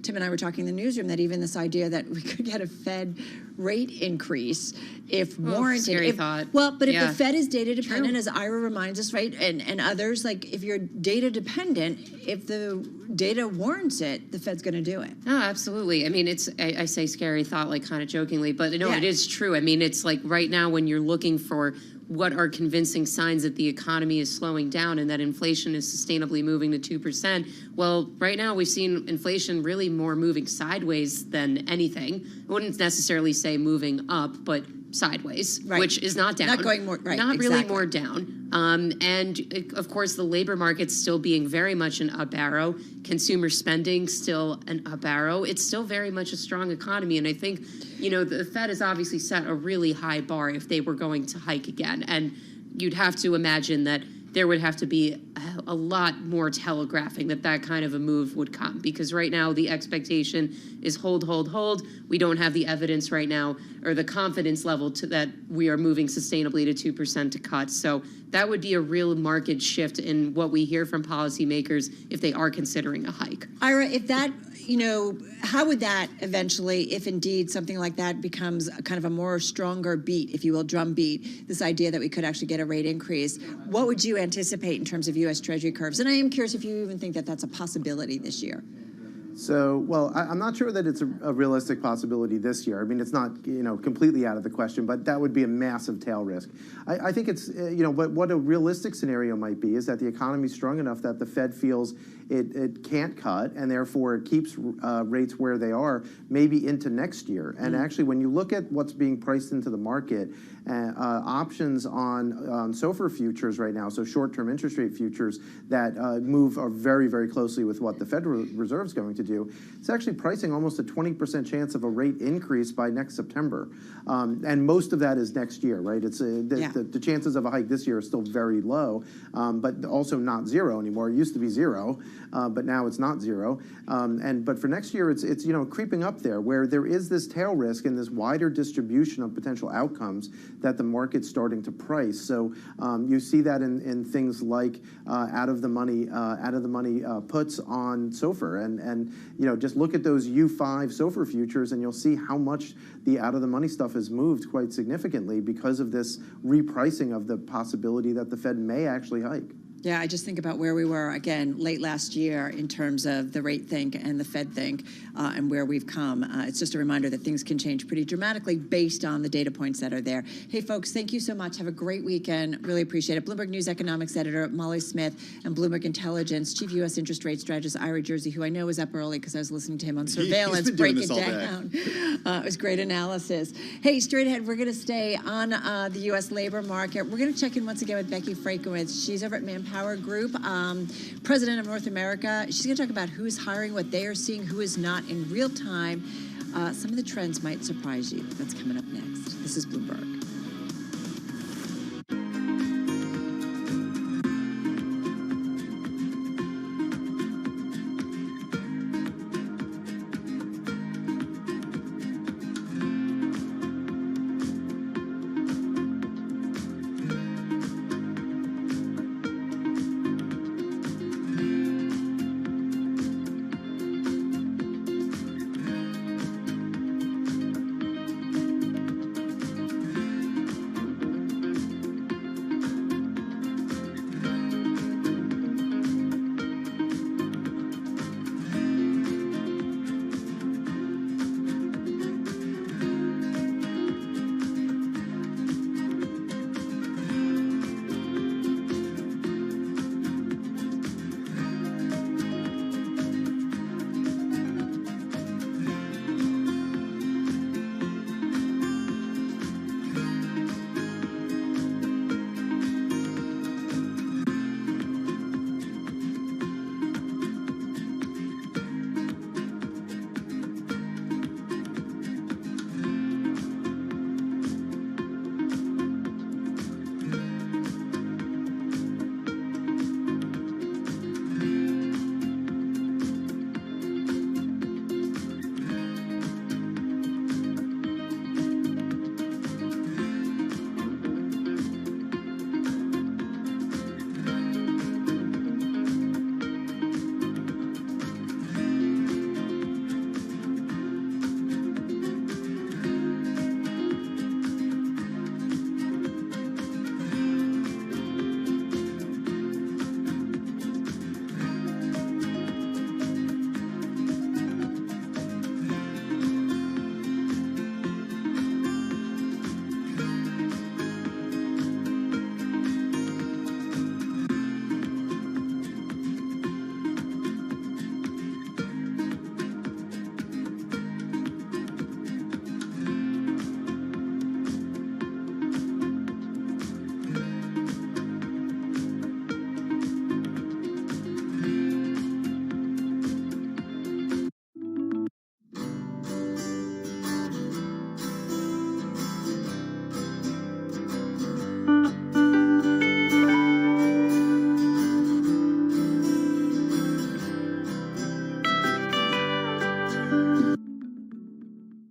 Tim and I were talking in the newsroom, that even this idea that we could get a Fed rate increase if warranted. Scary thought. Well, but if Yeah. the Fed is data dependent, as Ira reminds us, right, and others, like if you're data dependent, if the data warrants it, the Fed's going to do it. No, absolutely. I mean, I say scary thought like kind of jokingly, but no, Yeah. it is true. I mean, it's like right now when you're looking for what are convincing signs that the economy is slowing down and that inflation is sustainably moving to 2%. Well, right now we've seen inflation really more moving sideways than anything. I wouldn't necessarily say moving up, but sideways, Right. which is not down. Not going more, right, Not really exactly. more down. And of course, the labor market's still being very much an up arrow. Consumer spending still an up arrow. It's still very much a strong economy. And I think, the Fed has obviously set a really high bar if they were going to hike again. And you'd have to imagine that there would have to be a lot more telegraphing that kind of a move would come, because right now the expectation is hold. We don't have the evidence right now or the confidence level that we are moving sustainably to 2% to cut. So that would be a real market shift in what we hear from policymakers if they are considering a hike. Ira, if that, how would that eventually, if indeed something like that becomes a kind of a more stronger beat, if you will, drum beat, this idea that we could actually get a rate increase, what would you anticipate in terms of U.S. Treasury curves? And I am curious if you even think that that's a possibility this year. So, well, I'm not sure that it's a realistic possibility this year. I mean, it's not, completely out of the question, but that would be a massive tail risk. I think it's, but what a realistic scenario might be is that the economy's strong enough that the Fed feels it can't cut, and therefore it keeps rates where they are, maybe into next year. And actually, when you look at what's being priced into the market, options on SOFR futures right now, so short-term interest rate futures that move very, very closely with what the Federal Reserve is going to do, it's actually pricing almost a 20% chance of a rate increase by next September. And most of that is next year, right? It's the chances of a hike this year are still very low, but also not zero anymore. It used to be zero, but now it's not zero. But for next year, it's creeping up there, where there is this tail risk and this wider distribution of potential outcomes that the market's starting to price. So you see that in things like out of the money puts on SOFR, and just look at those U5 SOFR futures, and you'll see how much the out of the money stuff has moved quite significantly because of this repricing of the possibility that the Fed may actually hike. Yeah, I just think about where we were, again, late last year in terms of the rate think and the Fed think and where we've come. It's just a reminder that things can change pretty dramatically based on the data points that are there. Hey, folks, thank you so much. Have a great weekend. Really appreciate it. Bloomberg News economics editor Molly Smith and Bloomberg Intelligence chief U.S. interest rate strategist Ira Jersey, who I know was up early because I was listening to him on surveillance, break it down. It was great analysis. Hey, straight ahead, we're going to stay on the U.S. labor market. We're going to check in once again with Becky Frankowitz. She's over at Manpower Group, president of North America. She's going to talk about who is hiring, what they are seeing, who is not in real time. Some of the trends might surprise you. That's coming up next. This is Bloomberg.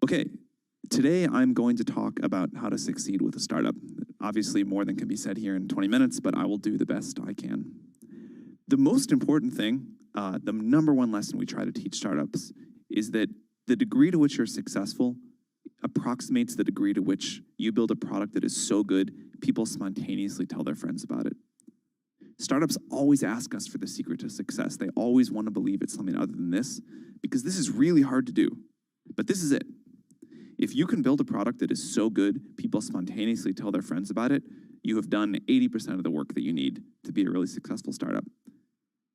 Okay, today I'm going to talk about how to succeed with a startup. Obviously, more than can be said here in 20 minutes, but I will do the best I can. The most important thing, the number one lesson we try to teach startups is that the degree to which you're successful approximates the degree to which you build a product that is so good, people spontaneously tell their friends about it. Startups always ask us for the secret to success. They always want to believe it's something other than this, because this is really hard to do. But this is it. If you can build a product that is so good, people spontaneously tell their friends about it, you have done 80% of the work that you need to be a really successful startup.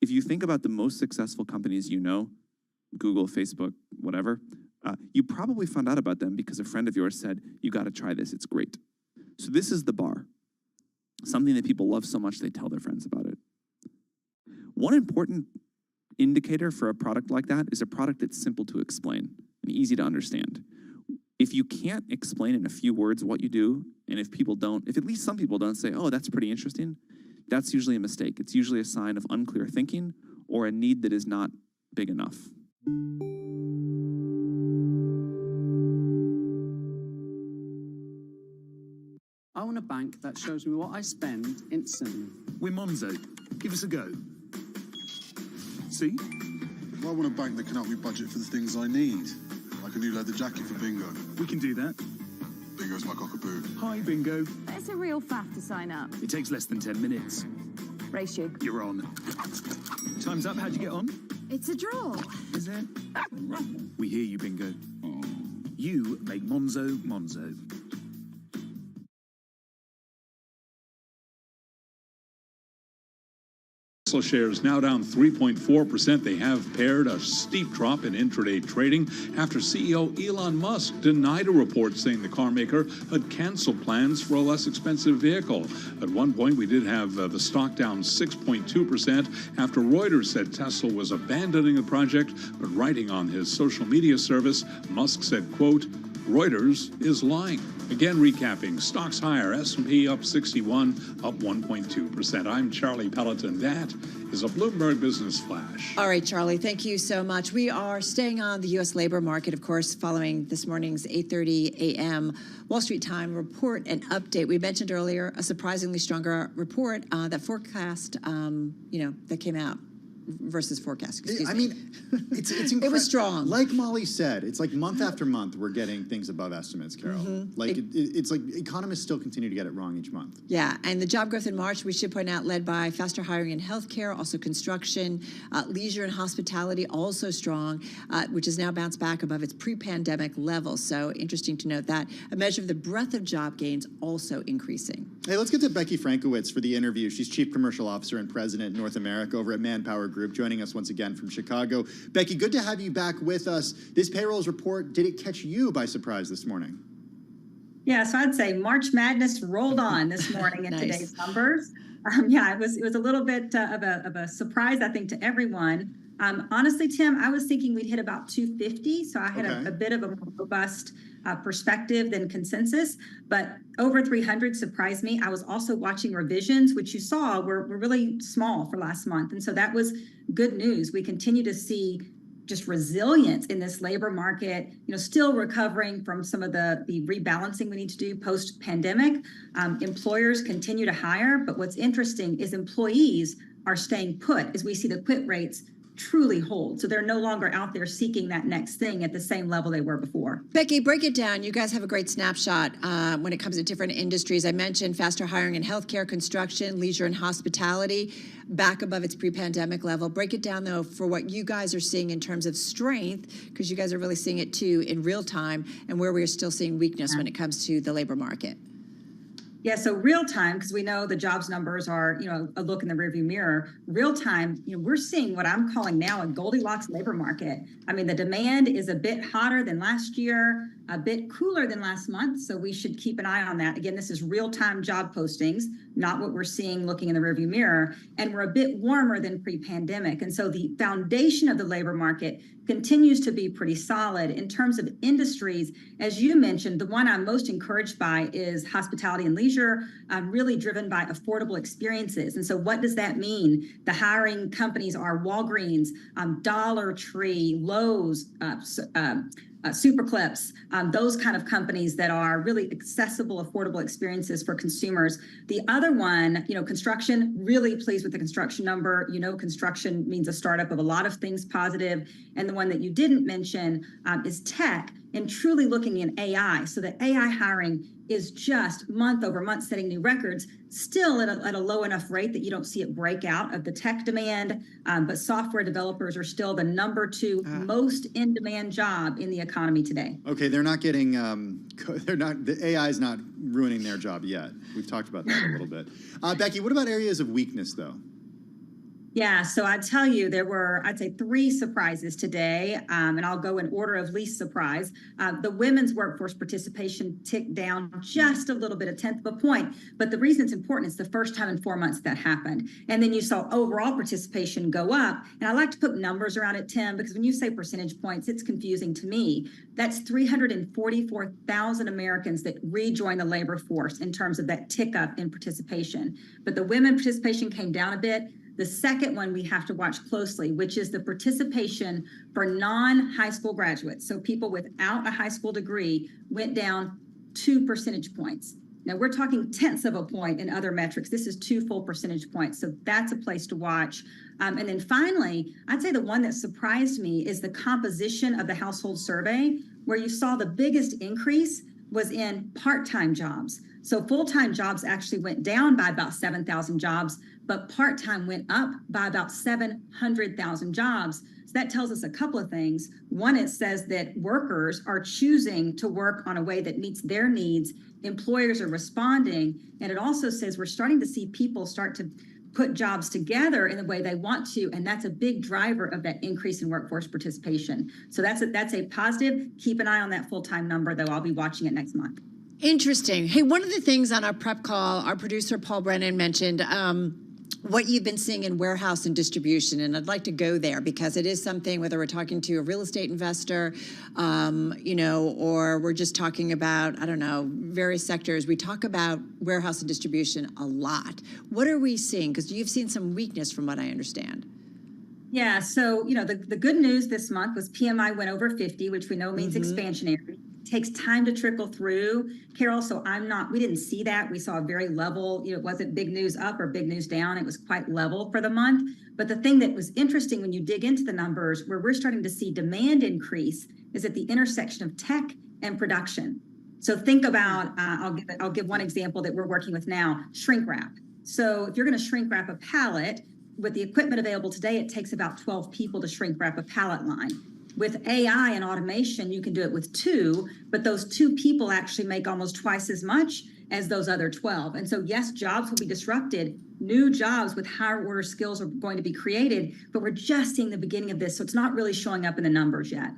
If you think about the most successful companies you know, Google, Facebook, whatever, you probably found out about them because a friend of yours said, you got to try this, it's great. So this is the bar. Something that people love so much they tell their friends about it. One important indicator for a product like that is a product that's simple to explain and easy to understand. If you can't explain in a few words what you do, and if at least some people don't say, oh, that's pretty interesting, that's usually a mistake. It's usually a sign of unclear thinking or a need that is not big enough. I want a bank that shows me what I spend instantly. We're Monzo. Give us a go. See? Well, I want a bank that can help me budget for the things I need, like a new leather jacket for Bingo. We can do that. Bingo's my cockapoo. Hi, Bingo. It's a real faff to sign up. It takes less than 10 minutes. Race you. You're on. Time's up. How'd you get on? It's a draw. Is it? We hear you, Bingo. You make Monzo Monzo. Tesla shares now down 3.4%. They have paired a steep drop in intraday trading after CEO Elon Musk denied a report saying the car maker had canceled plans for a less expensive vehicle. At one point, we did have the stock down 6.2% after Reuters said Tesla was abandoning the project, but writing on his social media service, Musk said, quote, Reuters is lying. Again, recapping, stocks higher, S&P up 61, up 1.2%. I'm Charlie Pelleton. That is a Bloomberg Business Flash. All right, Charlie, thank you so much. We are staying on the U.S. labor market, of course, following this morning's 8:30 a.m. Wall Street Time report and update. We mentioned earlier a surprisingly stronger report that forecast, that came out. Versus forecast. I mean, it's it was strong. Like Molly said, it's like month after month we're getting things above estimates, Carol. Like it's like economists still continue to get it wrong each month. Yeah, and the job growth in March, we should point out, led by faster hiring in healthcare, also construction, leisure and hospitality, also strong, which has now bounced back above its pre-pandemic levels. So interesting to note that. A measure of the breadth of job gains also increasing. Hey, let's get to Becky Frankowitz for the interview. She's Chief Commercial Officer and President North America over at Manpower Group, joining us once again from Chicago. Becky, good to have you back with us. This payrolls report, did it catch you by surprise this morning? Yeah, so I'd say March Madness rolled on this morning in today's numbers. It was a little bit of a surprise, I think, to everyone. Honestly, Tim, I was thinking we'd hit about 250, so I had a bit of a more robust perspective than consensus, but over 300 surprised me. I was also watching revisions, which you saw were really small for last month, and so that was good news. We continue to see just resilience in this labor market, still recovering from some of the rebalancing we need to do post-pandemic. Employers continue to hire, but what's interesting is employees are staying put as we see the quit rates truly hold. So they're no longer out there seeking that next thing at the same level they were before. Becky, break it down. You guys have a great snapshot when it comes to different industries. I mentioned faster hiring in healthcare, construction, leisure, and hospitality, back above its pre-pandemic level. Break it down, though, for what you guys are seeing in terms of strength, because you guys are really seeing it, too, in real time, and where we are still seeing weakness when it comes to the labor market. Yeah, so real time, because we know the jobs numbers are, a look in the rearview mirror. Real time, we're seeing what I'm calling now a Goldilocks labor market. I mean, the demand is a bit hotter than last year, a bit cooler than last month, so we should keep an eye on that. Again, this is real-time job postings, not what we're seeing looking in the rearview mirror, and we're a bit warmer than pre-pandemic. And so the foundation of the labor market continues to be pretty solid. In terms of industries, as you mentioned, the one I'm most encouraged by is hospitality and leisure, really driven by affordable experiences. And so what does that mean? The hiring companies are Walgreens, Dollar Tree, Lowe's, Super Clips, those kind of companies that are really accessible, affordable experiences for consumers. The other one, construction, really pleased with the construction number. Construction means a startup of a lot of things positive. And the one that you didn't mention is tech, and truly looking in AI. So the AI hiring is just month over month setting new records, still at a low enough rate that you don't see it break out of the tech demand. But software developers are still the number 2 most in-demand job in the economy today. Okay, they're not getting, the AI is not ruining their job yet. We've talked about that a little bit. Becky, what about areas of weakness, though? Yeah, so I'd tell you there were, I'd say, 3 surprises today, and I'll go in order of least surprise. The women's workforce participation ticked down just a little bit, 1/10 of a point. But the reason it's important is the first time in 4 months that happened. And then you saw overall participation go up. And I like to put numbers around it, Tim, because when you say percentage points, it's confusing to me. That's 344,000 Americans that rejoined the labor force in terms of that tick up in participation. But the women participation came down a bit. The second one we have to watch closely, which is the participation for non-high school graduates. So people without a high school degree went down 2 percentage points. Now we're talking 1/10 of a point in other metrics. This is 2 full percentage points. So that's a place to watch. And then finally, I'd say the one that surprised me is the composition of the household survey, where you saw the biggest increase was in part-time jobs. So full-time jobs actually went down by about 7,000 jobs, but part-time went up by about 700,000 jobs. So that tells us a couple of things. One, it says that workers are choosing to work on a way that meets their needs. Employers are responding. And it also says we're starting to see people start to put jobs together in the way they want to, and that's a big driver of that increase in workforce participation. So that's a positive. Keep an eye on that full-time number, though. I'll be watching it next month. Interesting. Hey, one of the things on our prep call, our producer Paul Brennan mentioned what you've been seeing in warehouse and distribution, and I'd like to go there because it is something, whether we're talking to a real estate investor, or we're just talking about, I don't know, various sectors. We talk about warehouse and distribution a lot. What are we seeing? Because you've seen some weakness from what I understand. Yeah, so, the good news this month was PMI went over 50, which we know means expansionary. Takes time to trickle through, Carol. So we didn't see that. We saw a very level, it wasn't big news up or big news down. It was quite level for the month. But the thing that was interesting when you dig into the numbers, where we're starting to see demand increase, is at the intersection of tech and production. So think about, I'll give one example that we're working with now, shrink wrap. So if you're going to shrink wrap a pallet, with the equipment available today, it takes about 12 people to shrink wrap a pallet line. With AI and automation, you can do it with 2, but those 2 people actually make almost twice as much as those other 12. And so, yes, jobs will be disrupted. New jobs with higher order skills are going to be created, but we're just seeing the beginning of this. So it's not really showing up in the numbers yet.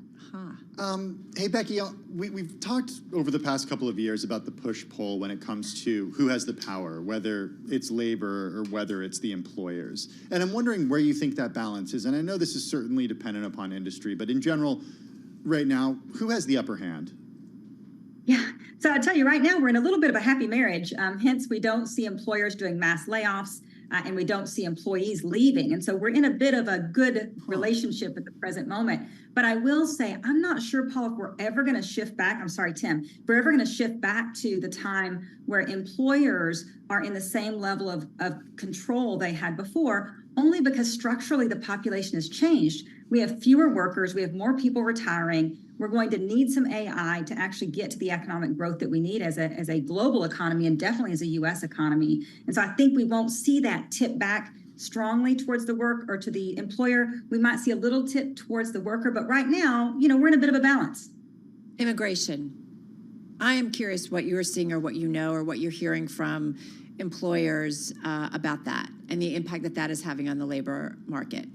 Hey, Becky, we've talked over the past couple of years about the push-pull when it comes to who has the power, whether it's labor or whether it's the employers. And I'm wondering where you think that balance is. And I know this is certainly dependent upon industry, but in general, right now, who has the upper hand? Yeah, so I'll tell you right now, we're in a little bit of a happy marriage. Hence, we don't see employers doing mass layoffs. And we don't see employees leaving. And so we're in a bit of a good relationship at the present moment. But I will say, I'm not sure, Paul, if we're ever going to shift back. I'm sorry, Tim, if we're ever going to shift back to the time where employers are in the same level of control they had before, only because structurally the population has changed. We have fewer workers. We have more people retiring. We're going to need some AI to actually get to the economic growth that we need as a global economy and definitely as a U.S. economy. And so I think we won't see that tip back strongly towards the work or to the employer. We might see a little tip towards the worker, but right now, we're in a bit of a balance. Immigration. I am curious what you're seeing or what you know or what you're hearing from employers about that and the impact that is having on the labor market.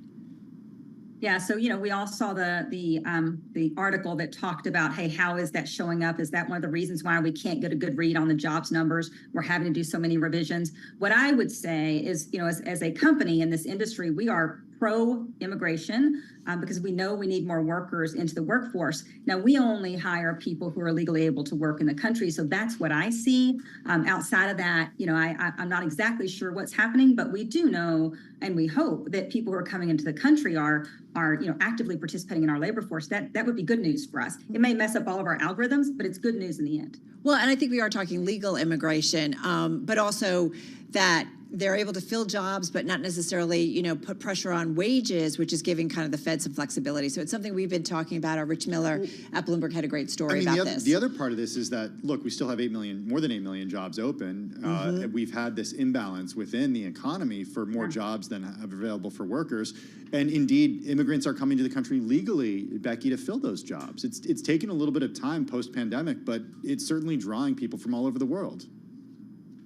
Yeah, so we all saw the article that talked about, hey, how is that showing up? Is that one of the reasons why we can't get a good read on the jobs numbers? We're having to do so many revisions. What I would say is, as a company in this industry, we are pro-immigration because we know we need more workers into the workforce. Now, we only hire people who are legally able to work in the country, so that's what I see. Outside of that, I'm not exactly sure what's happening, but we do know and we hope that people who are coming into the country are actively participating in our labor force. That would be good news for us. It may mess up all of our algorithms, but it's good news in the end. Well, and I think we are talking legal immigration, but also that they're able to fill jobs, but not necessarily, put pressure on wages, which is giving kind of the Fed some flexibility. So it's something we've been talking about. Our Rich Miller at Bloomberg had a great story about this. The other part of this is that, look, we still have more than 8 million jobs open. We've had this imbalance within the economy for more jobs than are available for workers. And indeed, immigrants are coming to the country legally, Becky, to fill those jobs. It's taken a little bit of time post-pandemic, but it's certainly drawing people from all over the world.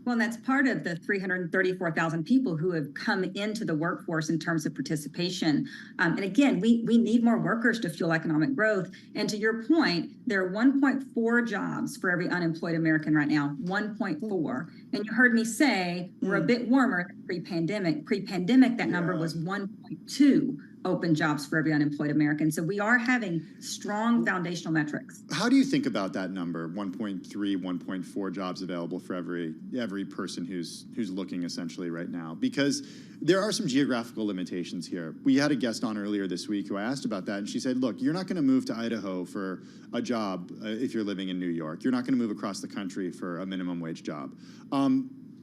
Well, and that's part of the 334,000 people who have come into the workforce in terms of participation. And again, we need more workers to fuel economic growth. And to your point, there are 1.4 jobs for every unemployed American right now, 1.4. And you heard me say we're a bit warmer than pre-pandemic. Pre-pandemic, that number was 1.2 open jobs for every unemployed American. So we are having strong foundational metrics. How do you think about that number, 1.3, 1.4 jobs available for every person who's looking essentially right now? Because there are some geographical limitations here. We had a guest on earlier this week who I asked about that, and she said, look, you're not going to move to Idaho for a job if you're living in New York. You're not going to move across the country for a minimum wage job.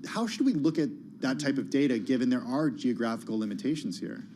How should we look at that type of data given there are geographical limitations here?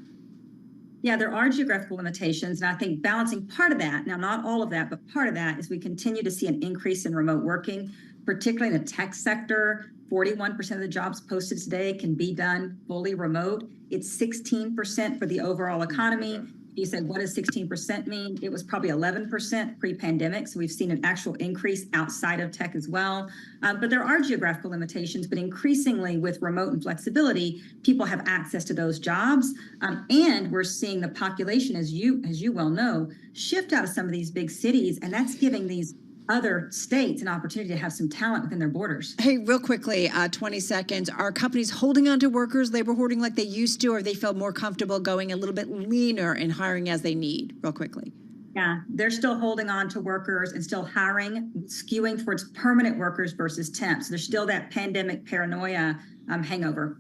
Yeah, there are geographical limitations, and I think balancing part of that, now not all of that, but part of that is we continue to see an increase in remote working, particularly in the tech sector. 41% of the jobs posted today can be done fully remote. It's 16% for the overall economy. You said, what does 16% mean? It was probably 11% pre-pandemic, so we've seen an actual increase outside of tech as well. But there are geographical limitations, but increasingly with remote and flexibility, people have access to those jobs. And we're seeing the population, as you well know, shift out of some of these big cities, and that's giving these other states an opportunity to have some talent within their borders. Hey, real quickly, 20 seconds. Are companies holding on to workers, labor hoarding like they used to, or they feel more comfortable going a little bit leaner and hiring as they need? Real quickly. Yeah, they're still holding on to workers and still hiring, skewing towards permanent workers versus temps. So there's still that pandemic paranoia hangover.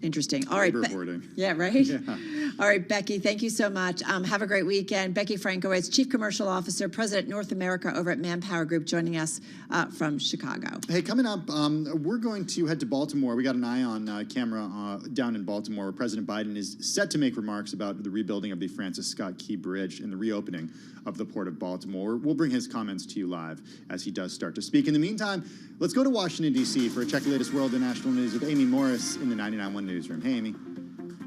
Interesting. All right. Yeah, right? Yeah. All right, Becky, thank you so much. Have a great weekend. Becky Frankowitz, Chief Commercial Officer, President North America over at Manpower Group, joining us from Chicago. Hey, coming up, we're going to head to Baltimore. We got an eye on camera down in Baltimore where President Biden is set to make remarks about the rebuilding of the Francis Scott Key Bridge and the reopening of the Port of Baltimore. We'll bring his comments to you live as he does start to speak. In the meantime, let's go to Washington, D.C. for a check of the latest world and national news with Amy Morris in the 99.1 Newsroom. Hey, Amy.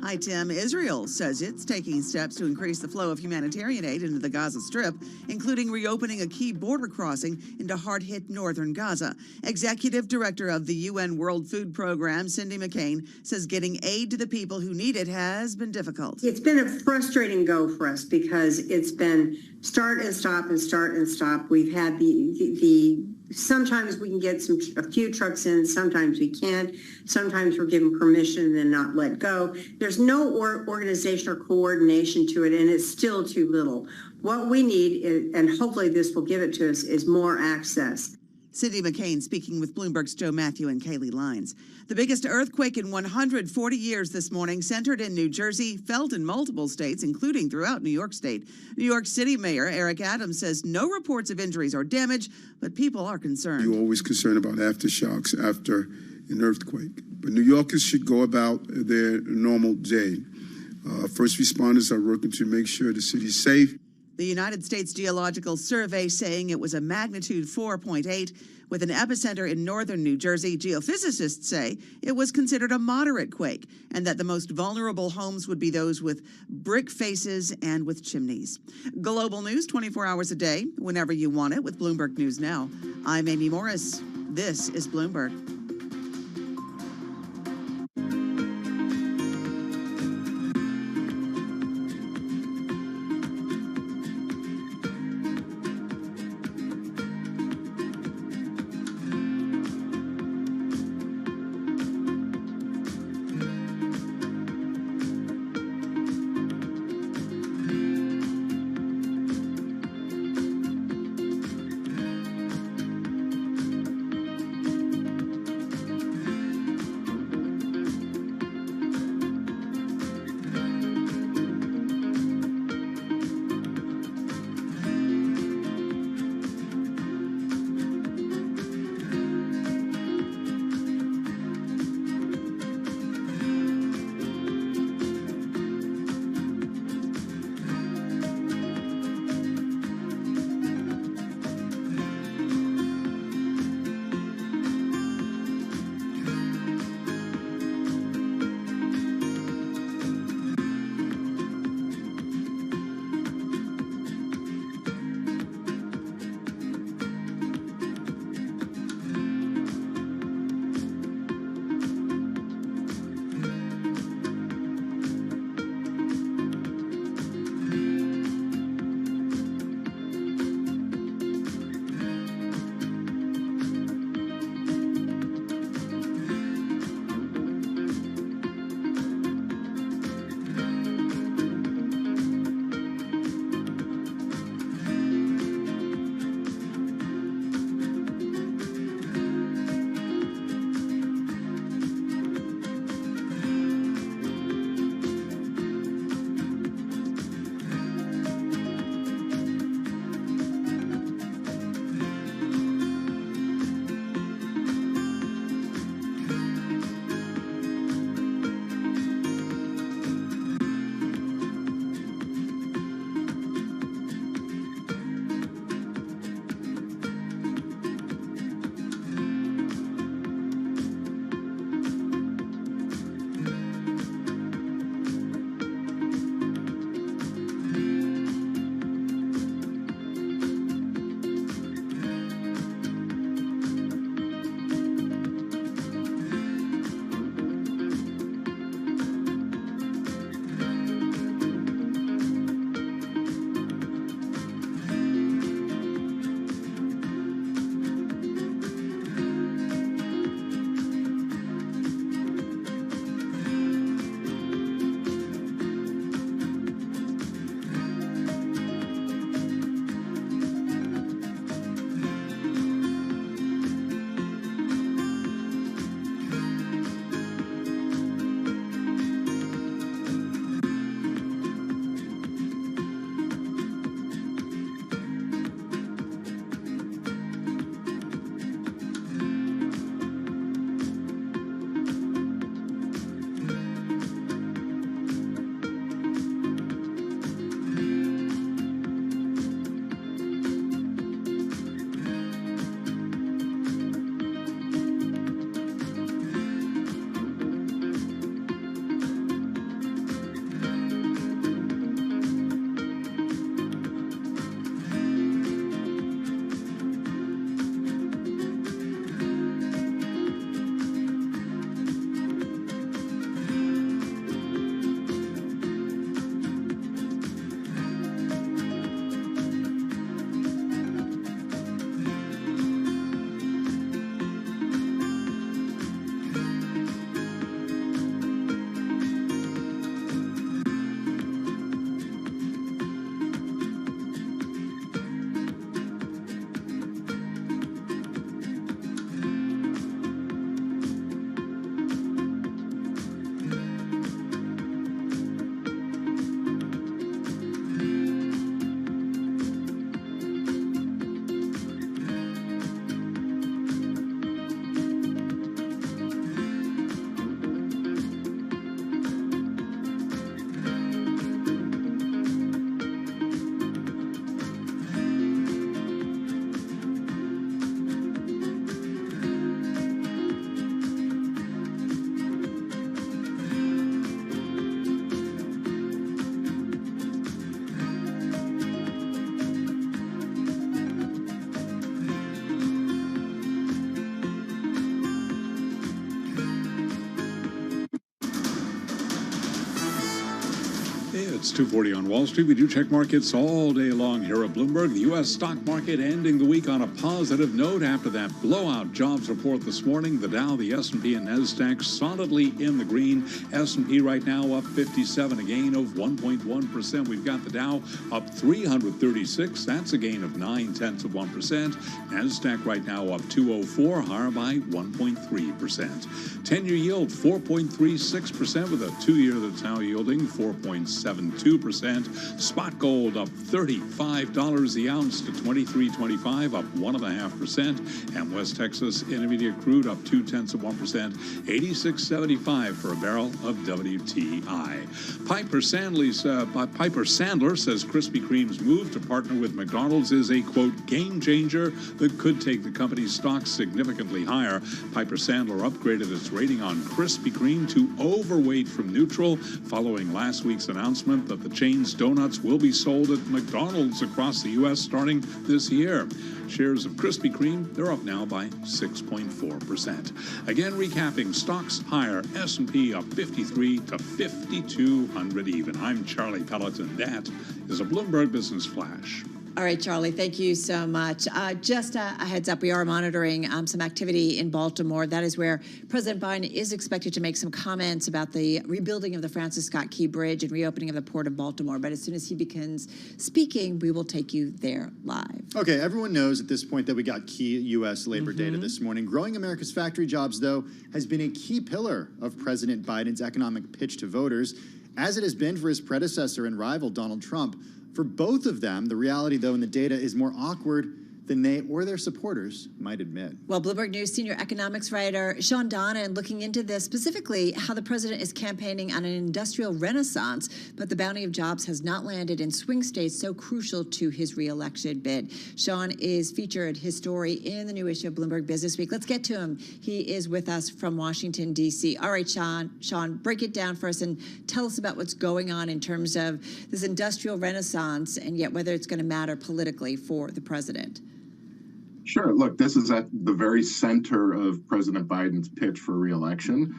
Hi, Tim. Israel says it's taking steps to increase the flow of humanitarian aid into the Gaza Strip, including reopening a key border crossing into hard-hit northern Gaza. Executive Director of the UN World Food Program, Cindy McCain, says getting aid to the people who need it has been difficult. It's been a frustrating go for us because it's been start and stop and start and stop. We've had the sometimes we can get a few trucks in, sometimes we can't. Sometimes we're given permission and then not let go. There's no organization or coordination to it, and it's still too little. What we need, and hopefully this will give it to us, is more access. Cindy McCain speaking with Bloomberg's Joe Matthew and Kaylee Lines. The biggest earthquake in 140 years this morning, centered in New Jersey, felt in multiple states, including throughout New York State. New York City Mayor Eric Adams says no reports of injuries or damage, but people are concerned. You're always concerned about aftershocks after an earthquake. But New Yorkers should go about their normal day. First responders are working to make sure the city's safe. The United States Geological Survey saying it was a magnitude 4.8 with an epicenter in northern New Jersey. Geophysicists say it was considered a moderate quake and that the most vulnerable homes would be those with brick faces and with chimneys. Global news 24 hours a day, whenever you want it, with Bloomberg News Now. I'm Amy Morris. This is Bloomberg. It's 2:40 on Wall Street. We do check markets all day long here at Bloomberg. The U.S. stock market ending the week on a positive note after that blowout jobs report this morning. The Dow, the S&P, and NASDAQ solidly in the green. S&P right now up 57, a gain of 1.1%. We've got the Dow up 336. That's a gain of 0.9%. NASDAQ right now up 204, higher by 1.3%. 10-year yield 4.36% with a 2-year that's now yielding 4.72%. Spot gold up $35 the ounce to $23.25, up 1.5%. And West Texas Intermediate crude up 0.2%, $86.75 for a barrel of WTI. Piper Sandler says Krispy Kreme's move to partner with McDonald's is a, quote, game changer that could take the company's stock significantly higher. Piper Sandler upgraded its rating on Krispy Kreme to overweight from neutral following last week's announcement that the chain's donuts will be sold at McDonald's across the U.S. starting this year. Shares of Krispy Kreme, they're up now by 6.4%. Again, recapping, stocks higher, S&P up 53 to 5,200 even. I'm Charlie Pelleton. That is a Bloomberg Business Flash. All right, Charlie, thank you so much. Just a heads up, we are monitoring some activity in Baltimore. That is where President Biden is expected to make some comments about the rebuilding of the Francis Scott Key Bridge and reopening of the Port of Baltimore. But as soon as he begins speaking, we will take you there live. Okay, everyone knows at this point that we got key U.S. labor data this morning. Growing America's factory jobs, though, has been a key pillar of President Biden's economic pitch to voters, as it has been for his predecessor and rival, Donald Trump. For both of them, the reality, though, in the data is more awkward than they or their supporters might admit. Well, Bloomberg News senior economics writer Sean Donnan looking into this, specifically how the president is campaigning on an industrial renaissance, but the bounty of jobs has not landed in swing states so crucial to his reelection bid. Sean is featured his story in the new issue of Bloomberg Business Week. Let's get to him. He is with us from Washington, D.C. All right, Sean, break it down for us and tell us about what's going on in terms of this industrial renaissance and yet whether it's going to matter politically for the president. Sure. Look, this is at the very center of President Biden's pitch for re-election.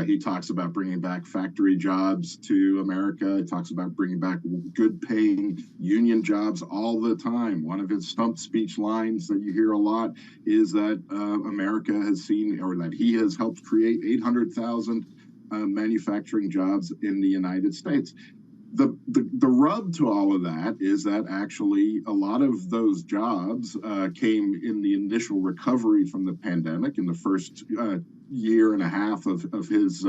He talks about bringing back factory jobs to America. He talks about bringing back good-paying union jobs all the time. One of his stump speech lines that you hear a lot is that America has seen, or that he has helped create 800,000 manufacturing jobs in the United States. The rub to all of that is that actually a lot of those jobs came in the initial recovery from the pandemic in the first year and a half of his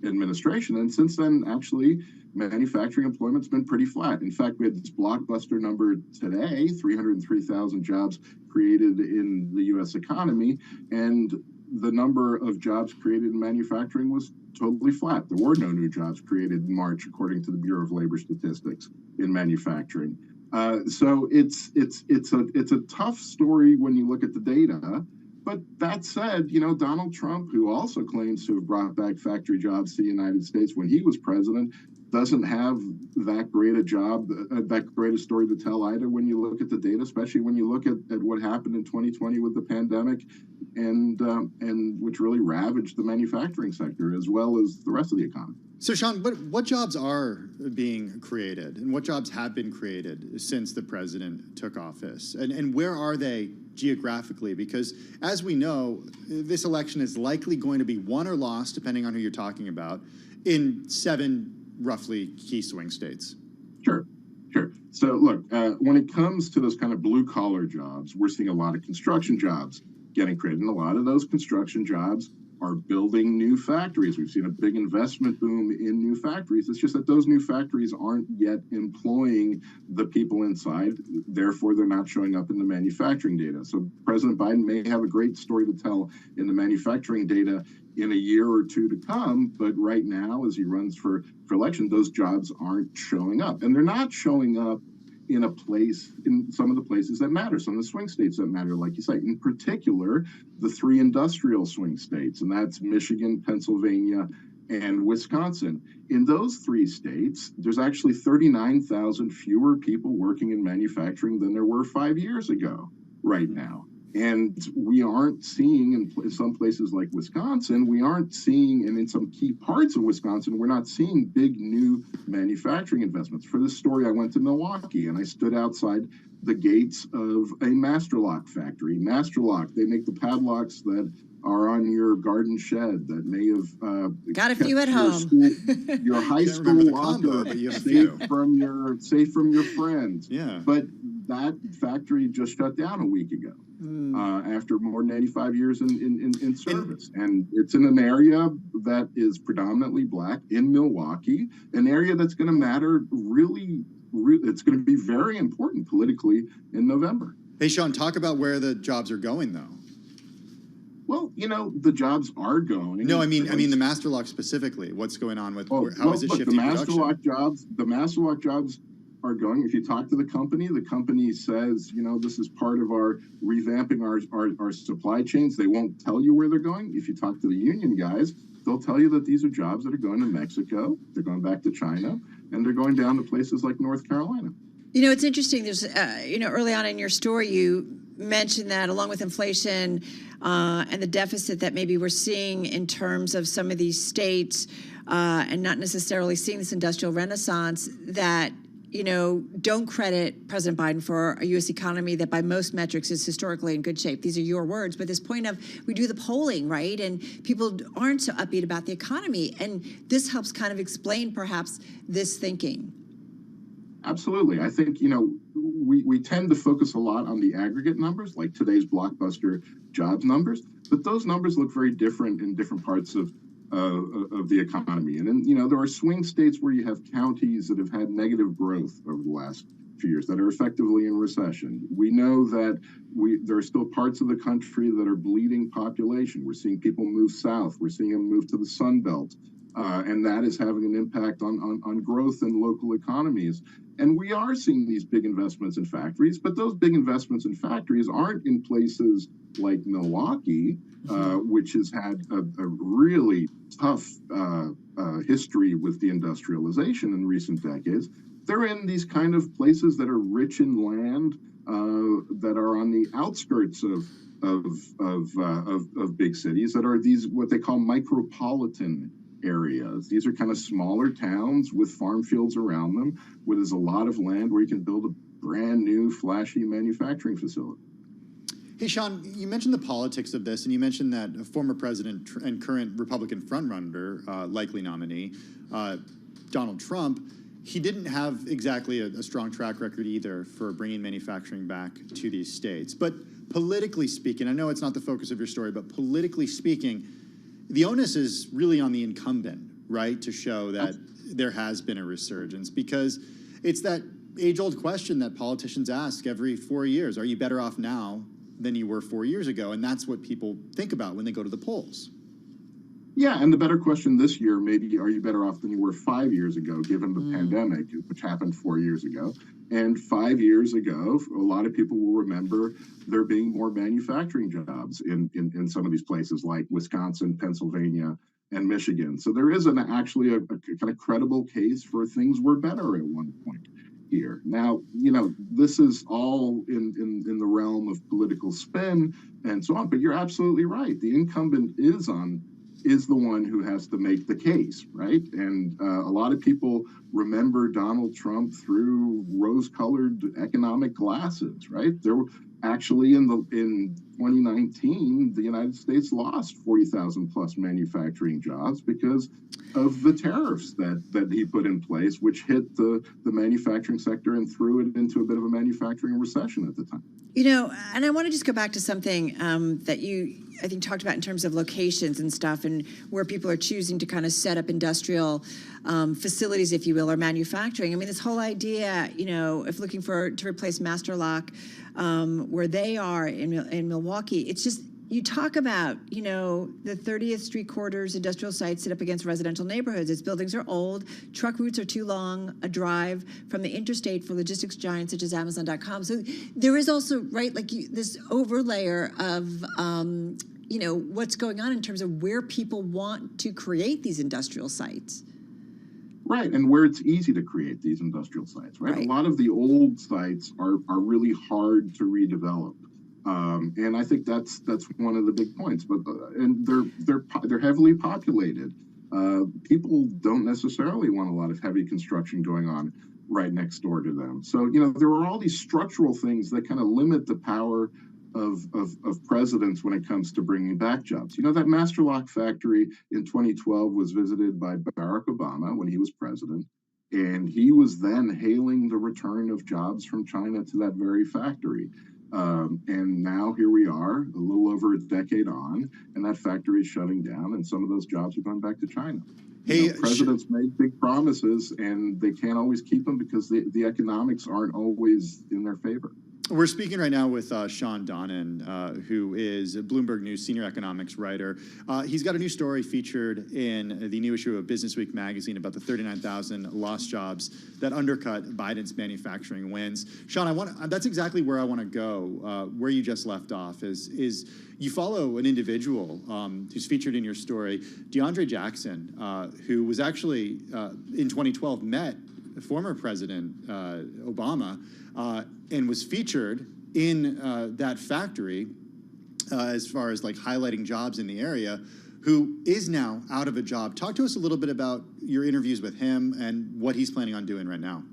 administration. And since then, actually, manufacturing employment's been pretty flat. In fact, we had this blockbuster number today, 303,000 jobs created in the U.S. economy. And the number of jobs created in manufacturing was totally flat. There were no new jobs created in March, according to the Bureau of Labor Statistics in manufacturing. So it's a tough story when you look at the data. But that said, you know, Donald Trump, who also claims to have brought back factory jobs to the United States when he was president, doesn't have that great a job, that great a story to tell either when you look at the data, especially when you look at what happened in 2020 with the pandemic and which really ravaged the manufacturing sector as well as the rest of the economy. So, Sean, what jobs are being created and what jobs have been created since the president took office? And where are they geographically? Because as we know, this election is likely going to be won or lost, depending on who you're talking about, in 7 roughly key swing states. Sure. So look, when it comes to those kind of blue collar jobs, we're seeing a lot of construction jobs getting created. And a lot of those construction jobs are building new factories. We've seen a big investment boom in new factories. It's just that those new factories aren't yet employing the people inside. Therefore, they're not showing up in the manufacturing data. So President Biden may have a great story to tell in the manufacturing data in a year or two to come. But right now, as he runs for election, those jobs aren't showing up. And they're not showing up in some of the places that matter, some of the swing states that matter, like you say, in particular, the 3 industrial swing states, and that's Michigan, Pennsylvania, and Wisconsin. In those 3 states, there's actually 39,000 fewer people working in manufacturing than there were 5 years ago right now. And we aren't seeing in some places like Wisconsin, we aren't seeing, and in some key parts of Wisconsin, we're not seeing big new manufacturing investments. For this story, I went to Milwaukee and I stood outside the gates of a Masterlock factory. Masterlock, they make the padlocks that are on your garden shed that may have Got a few at your home. your high Can't school remember the locker combo, but you have a few. safe from your friends. Yeah. But that factory just shut down a week ago after more than 85 years in service. And it's in an area that is predominantly Black in Milwaukee, an area that's going to matter really, it's going to be very important politically in November. Hey, Sean, talk about where the jobs are going, though. Well, the jobs are going. No, I mean the Masterlock specifically. What's going on with how is it look, shifting the production? The Masterlock jobs are going. If you talk to the company says, this is part of our revamping our supply chains. They won't tell you where they're going. If you talk to the union guys, they'll tell you that these are jobs that are going to Mexico, they're going back to China, and they're going down to places like North Carolina. It's interesting. There's, early on in your story, you mentioned that along with inflation and the deficit that maybe we're seeing in terms of some of these states and not necessarily seeing this industrial renaissance, that don't credit President Biden for a U.S. economy that by most metrics is historically in good shape. These are your words, but this point of we do the polling, right? And people aren't so upbeat about the economy. And this helps kind of explain perhaps this thinking. Absolutely. I think, we tend to focus a lot on the aggregate numbers, like today's blockbuster jobs numbers, but those numbers look very different in different parts of the economy. And then, there are swing states where you have counties that have had negative growth over the last few years that are effectively in recession. We know that there are still parts of the country that are bleeding population. We're seeing people move south. We're seeing them move to the Sun Belt. And that is having an impact on growth in local economies. And we are seeing these big investments in factories, but those big investments in factories aren't in places like Milwaukee, which has had a really tough history with deindustrialization in recent decades. They're in these kind of places that are rich in land, that are on the outskirts of big cities, that are these what they call micropolitan areas. These are kind of smaller towns with farm fields around them, where there's a lot of land where you can build a brand new flashy manufacturing facility. Hey, Sean, you mentioned the politics of this, and you mentioned that a former president and current Republican frontrunner, likely nominee, Donald Trump, he didn't have exactly a strong track record either for bringing manufacturing back to these states. But politically speaking, I know it's not the focus of your story, but politically speaking, the onus is really on the incumbent, right, to show that there has been a resurgence, because it's that age-old question that politicians ask every 4 years. Are you better off now than you were 4 years ago? And that's what people think about when they go to the polls. Yeah, and the better question this year, maybe, are you better off than you were 5 years ago, given the pandemic, which happened 4 years ago? And 5 years ago, a lot of people will remember there being more manufacturing jobs in some of these places like Wisconsin, Pennsylvania, and Michigan. So there is actually a kind of credible case for things were better at one point here. Now, this is all in the realm of political spin and so on, but you're absolutely right. The incumbent is the one who has to make the case, right? And a lot of people remember Donald Trump through rose-colored economic glasses, right? There were actually in 2019, the United States lost 40,000 plus manufacturing jobs because of the tariffs that he put in place, which hit the manufacturing sector and threw it into a bit of a manufacturing recession at the time. And I want to just go back to something that you, I think, talked about in terms of locations and stuff, and where people are choosing to kind of set up industrial facilities, if you will, or manufacturing. I mean, this whole idea, if looking to replace Masterlock, where they are in Milwaukee, it's just, you talk about, the 30th Street corridors industrial sites sit up against residential neighborhoods. Its buildings are old, truck routes are too long a drive from the interstate for logistics giants such as Amazon.com. So there is also, right, this overlayer of, what's going on in terms of where people want to create these industrial sites. Right, and where it's easy to create these industrial sites, right? A lot of the old sites are really hard to redevelop. And I think that's one of the big points. But and they're heavily populated. People don't necessarily want a lot of heavy construction going on right next door to them. So there are all these structural things that kind of limit the power of presidents when it comes to bringing back jobs. That master lock factory in 2012 was visited by Barack Obama when he was president. And he was then hailing the return of jobs from China to that very factory. And now here we are, a little over a decade on, and that factory is shutting down, and some of those jobs are going back to China. Presidents make big promises, and they can't always keep them because the economics aren't always in their favor. We're speaking right now with Sean Donnan, who is a Bloomberg News senior economics writer. He's got a new story featured in the new issue of Business Week magazine about the 39,000 lost jobs that undercut Biden's manufacturing wins. Sean, that's exactly where I want to go. Where you just left off is you follow an individual who's featured in your story, DeAndre Jackson, who was actually in 2012 met former President Obama and was featured in that factory as far as like highlighting jobs in the area, who is now out of a job. Talk to us a little bit about your interviews with him and what he's planning on doing right now.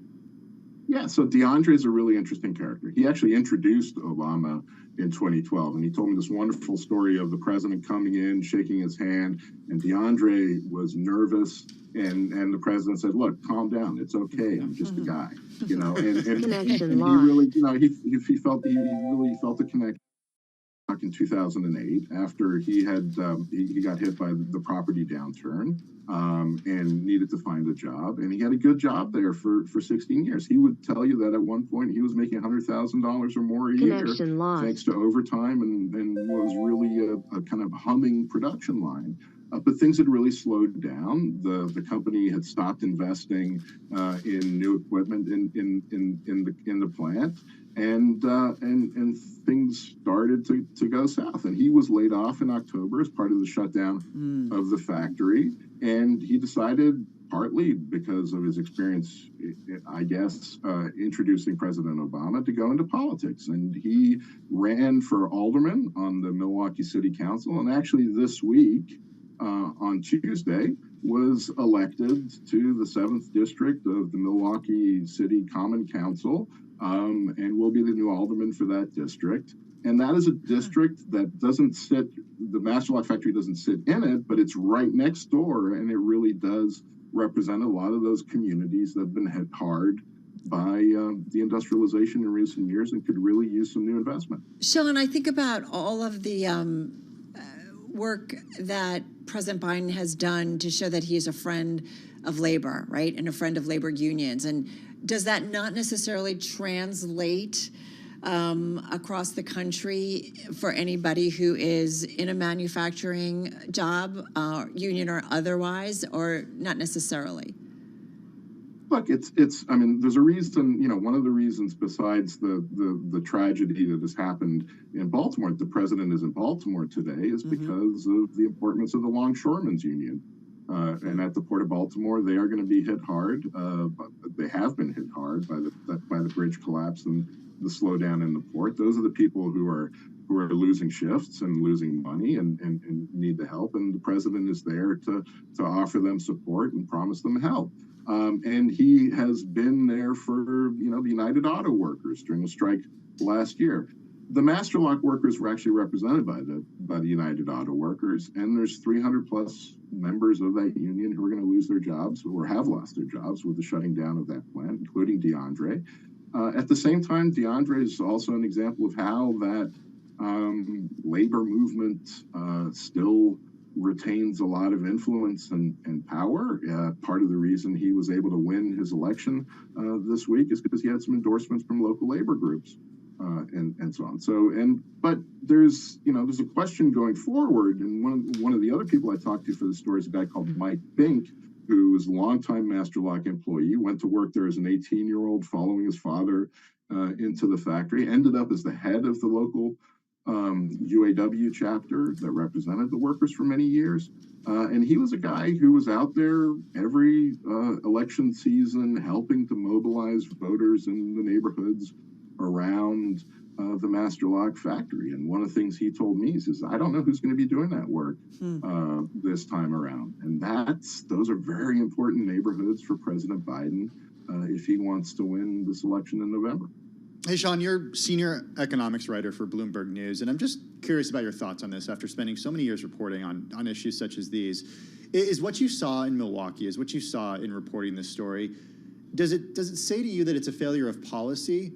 Yeah, so DeAndre is a really interesting character. He actually introduced Obama in 2012, and he told me this wonderful story of the president coming in, shaking his hand, and DeAndre was nervous, and the president said, "Look, calm down. It's okay. I'm just a guy." And he really, he really felt the connection. Back in 2008, after he got hit by the property downturn and needed to find a job, and he had a good job there for 16 years. He would tell you that at one point he was making $100,000 or more a year, thanks to overtime and was really a kind of humming production line. But things had really slowed down. The company had stopped investing in new equipment in the plant, and things started to go south. And he was laid off in October as part of the shutdown of the factory. And he decided, partly because of his experience, I guess, introducing President Obama, to go into politics. And he ran for alderman on the Milwaukee City Council. And actually this week, on Tuesday, was elected to the 7th District of the Milwaukee City Common Council, and will be the new alderman for that district. And that is a district that doesn't sit, the Master Lock Factory doesn't sit in it, but it's right next door, and it really does represent a lot of those communities that have been hit hard by the industrialization in recent years and could really use some new investment. Sean, I think about all of the work that President Biden has done to show that he is a friend of labor, right, and a friend of labor unions. And does that not necessarily translate across the country for anybody who is in a manufacturing job, union or otherwise, or not necessarily? Look, I mean, there's a reason, one of the reasons besides the tragedy that has happened in Baltimore, the president is in Baltimore today, is because of the importance of the Longshoremen's Union. And at the Port of Baltimore, they are going to be hit hard. They have been hit hard by the bridge collapse and the slowdown in the port. Those are the people who are losing shifts and losing money and need the help. And the president is there to offer them support and promise them help. And he has been there for, the United Auto Workers during the strike last year. The Master Lock workers were actually represented by the United Auto Workers, and there's 300 plus members of that union who are going to lose their jobs or have lost their jobs with the shutting down of that plant, including DeAndre. At the same time, DeAndre is also an example of how that labor movement still retains a lot of influence and power. Part of the reason he was able to win his election this week is because he had some endorsements from local labor groups and so on. But there's a question going forward, and one of the other people I talked to for the story is a guy called Mike Bink, who was a longtime Master Lock employee, went to work there as an 18-year-old following his father into the factory, ended up as the head of the local UAW chapter that represented the workers for many years. And he was a guy who was out there every election season helping to mobilize voters in the neighborhoods around the Master Lock factory. And one of the things he told me is, I don't know who's going to be doing that work this time around. And those are very important neighborhoods for President Biden if he wants to win this election in November. Hey, Sean, you're senior economics writer for Bloomberg News, and I'm just curious about your thoughts on this after spending so many years reporting on issues such as these. Is what you saw in Milwaukee, is what you saw in reporting this story, does it say to you that it's a failure of policy,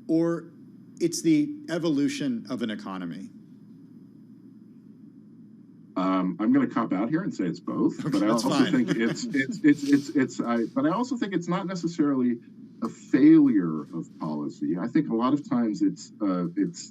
or it's the evolution of an economy? I'm going to cop out here and say it's both, okay, but I also think but I also think it's not necessarily a failure of policy. I think a lot of times it's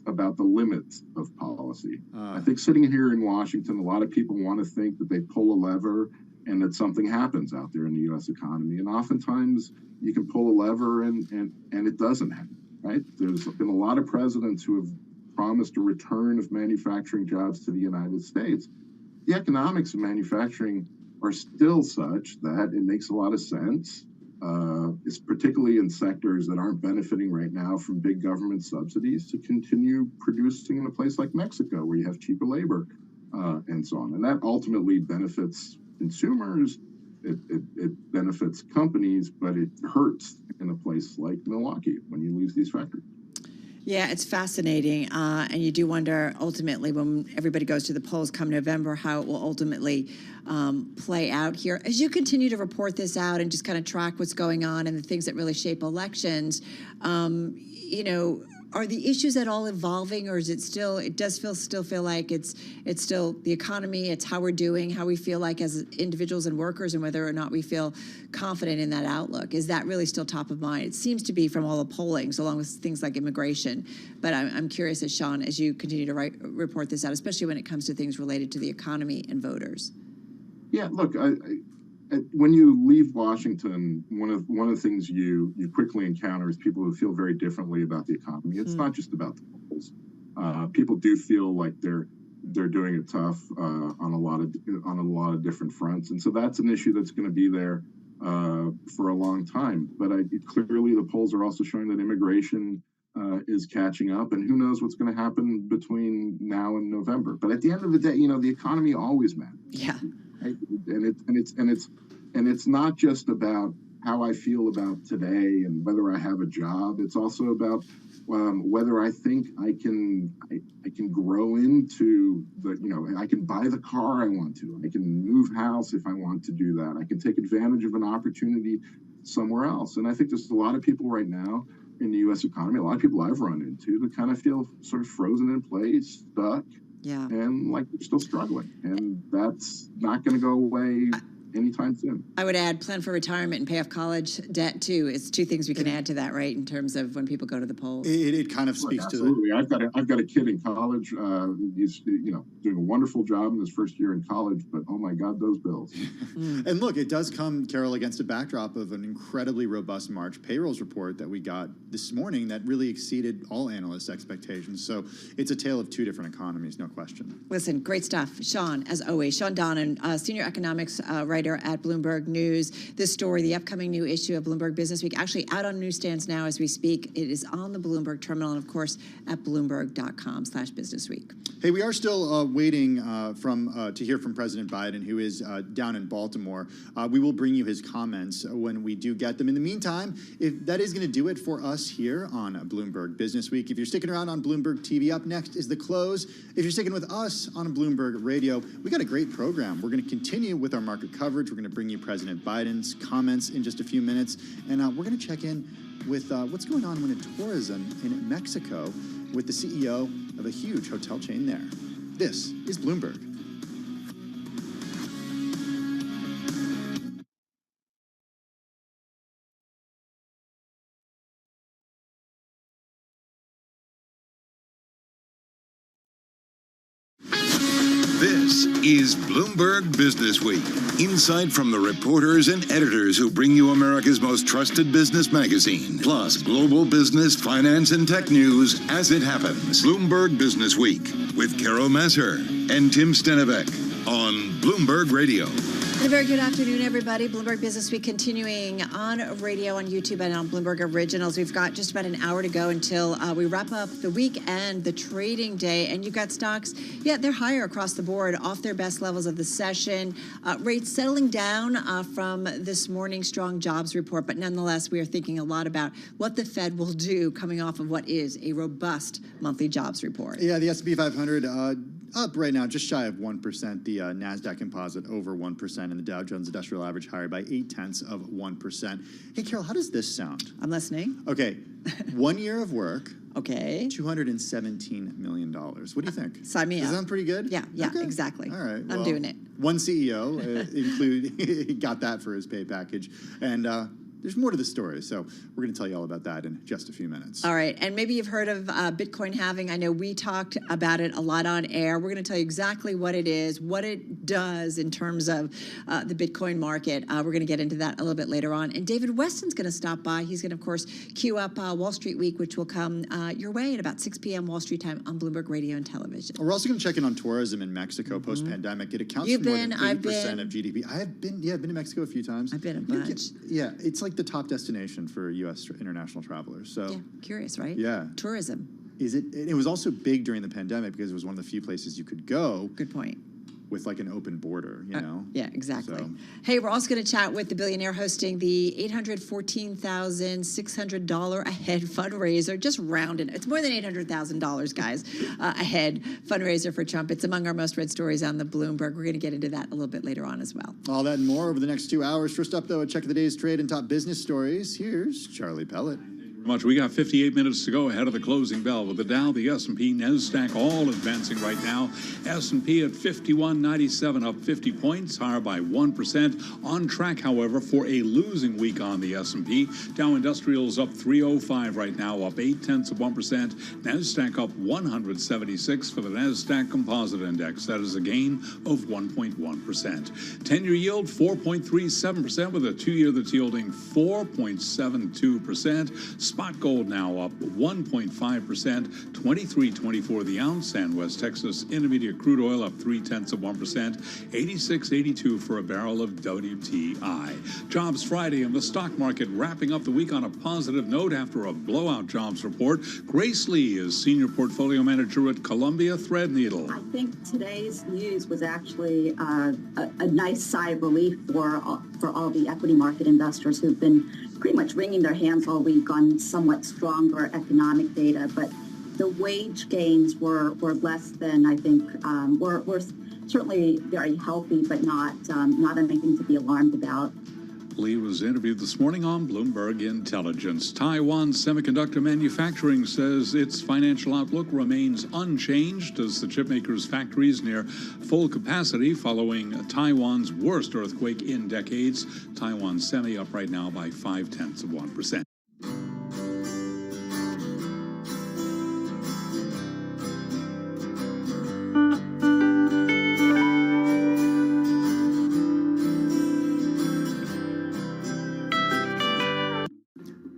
about the limits of policy. I think sitting here in Washington, a lot of people want to think that they pull a lever and that something happens out there in the U.S. economy, and oftentimes you can pull a lever and it doesn't happen. Right? There's been a lot of presidents who have promised a return of manufacturing jobs to the United States. The economics of manufacturing are still such that it makes a lot of sense. It's particularly in sectors that aren't benefiting right now from big government subsidies to continue producing in a place like Mexico, where you have cheaper labor and so on. And that ultimately benefits consumers. It benefits companies, but it hurts in a place like Milwaukee when you lose these factories. Yeah, it's fascinating. And you do wonder, ultimately, when everybody goes to the polls come November, how it will ultimately play out here. As you continue to report this out and just kind of track what's going on and the things that really shape elections, are the issues at all evolving, or is it still, it does still feel like it's still the economy, it's how we're doing, how we feel like as individuals and workers, and whether or not we feel confident in that outlook? Is that really still top of mind? It seems to be from all the pollings, along with things like immigration. But I'm curious, as Sean, as you continue to report this out, especially when it comes to things related to the economy and voters. Yeah, look, when you leave Washington, one of the things you quickly encounter is people who feel very differently about the economy. It's not just about the polls. People do feel like they're doing it tough on a lot of different fronts, and so that's an issue that's going to be there for a long time. But clearly, the polls are also showing that immigration is catching up, and who knows what's going to happen between now and November. But at the end of the day, the economy always matters. Yeah. Right? And it's not just about how I feel about today and whether I have a job. It's also about whether I think I can grow into I can buy the car I want to. I can move house if I want to do that. I can take advantage of an opportunity somewhere else. And I think there's a lot of people right now in the U.S. economy, a lot of people I've run into, that kind of feel sort of frozen in place, stuck. Yeah. And like they're still struggling. And that's not going to go away anytime soon. I would add plan for retirement and pay off college debt too. It's two things we can add to that, right? In terms of when people go to the polls. It kind of speaks to that. I've got a kid in college. He's doing a wonderful job in his first year in college, but oh my God, those bills. And look, it does come, Carol, against a backdrop of an incredibly robust March payrolls report that we got this morning that really exceeded all analysts' expectations. So it's a tale of two different economies, no question. Listen, great stuff. Sean, as always, Sean Donnan, senior economics writer at Bloomberg News. This story, the upcoming new issue of Bloomberg Business Week, actually out on newsstands now as we speak. It is on the Bloomberg terminal and, of course, at bloomberg.com/businessweek. Hey, we are still waiting to hear from President Biden, who is down in Baltimore. We will bring you his comments when we do get them. In the meantime, if that is going to do it for us here on Bloomberg Business Week. If you're sticking around on Bloomberg TV, up next is The Close. If you're sticking with us on Bloomberg Radio, we got a great program. We're going to continue with our market coverage. We're going to bring you President Biden's comments in just a few minutes. And we're going to check in with what's going on with tourism in Mexico with the CEO of a huge hotel chain there. This is Bloomberg. This is Bloomberg Business Week. Insight from the reporters and editors who bring you America's most trusted business magazine, plus global business, finance, and tech news as it happens. Bloomberg Business Week with Carol Masser and Tim Stenevec on Bloomberg Radio. And a very good afternoon, everybody. Bloomberg Business Week continuing on radio, on YouTube, and on Bloomberg Originals. We've got just about an hour to go until we wrap up the week and the trading day. And you've got stocks, yeah, they're higher across the board, off their best levels of the session. Rates settling down from this morning's strong jobs report. But nonetheless, we are thinking a lot about what the Fed will do coming off of what is a robust monthly jobs report. Yeah, the S&P 500 up right now, just shy of 1%. The NASDAQ Composite over 1%, and the Dow Jones Industrial Average higher by 0.8%. Hey, Carol, how does this sound? I'm listening. Okay, 1 year of work. Okay. $217 million. What do you think? Sign me up. Does that sound pretty good? Yeah, Okay. exactly. All right. I'm doing it. One CEO he got that for his pay package. And there's more to the story, so we're going to tell you all about that in just a few minutes. All right, and maybe you've heard of Bitcoin halving. I know we talked about it a lot on air. We're going to tell you exactly what it is, what it does in terms of the Bitcoin market. We're going to get into that a little bit later on. And David Weston's going to stop by. He's going to, of course, queue up Wall Street Week, which will come your way at about 6 p.m. Wall Street time on Bloomberg Radio and Television. We're also going to check in on tourism in Mexico post-pandemic. It accounts for more than 8% of GDP. I've been to Mexico a few times. I've been a bunch. Yeah, it's like the top destination for U.S. international travelers. So yeah, curious, right? Yeah. Tourism. Is it? It was also big during the pandemic because it was one of the few places you could go. Good point. With like an open border, you know? Yeah, exactly. So. Hey, we're also going to chat with the billionaire hosting the $814,600 a head fundraiser, just rounded. It's more than $800,000, guys, a head fundraiser for Trump. It's among our most read stories on the Bloomberg. We're going to get into that a little bit later on as well. All that and more over the next 2 hours. First up, though, a check of the day's trade and top business stories. Here's Charlie Pellet. Much. We got 58 minutes to go ahead of the closing bell with the Dow, the S&P, NASDAQ all advancing right now. S&P at 51.97, up 50 points, higher by 1%. On track, however, for a losing week on the S&P. Dow Industrials up 305 right now, up 0.8%. NASDAQ up 176 for the NASDAQ Composite Index. That is a gain of 1.1%. 10-year yield 4.37% with a 2-year that's yielding 4.72%. Spot gold now up 1.5%, 23.24 the ounce, and West Texas Intermediate crude oil up 0.3%, 86.82 for a barrel of WTI. Jobs Friday and the stock market wrapping up the week on a positive note after a blowout jobs report. Grace Lee is senior portfolio manager at Columbia Threadneedle. I think today's news was actually a nice sigh of relief for all the equity market investors who've been pretty much wringing their hands all week on somewhat stronger economic data, but the wage gains were less than I think were certainly very healthy, but not anything to be alarmed about. Lee was interviewed this morning on Bloomberg Intelligence. Taiwan Semiconductor Manufacturing says its financial outlook remains unchanged as the chipmaker's factories near full capacity following Taiwan's worst earthquake in decades. Taiwan Semi up right now by 0.5%.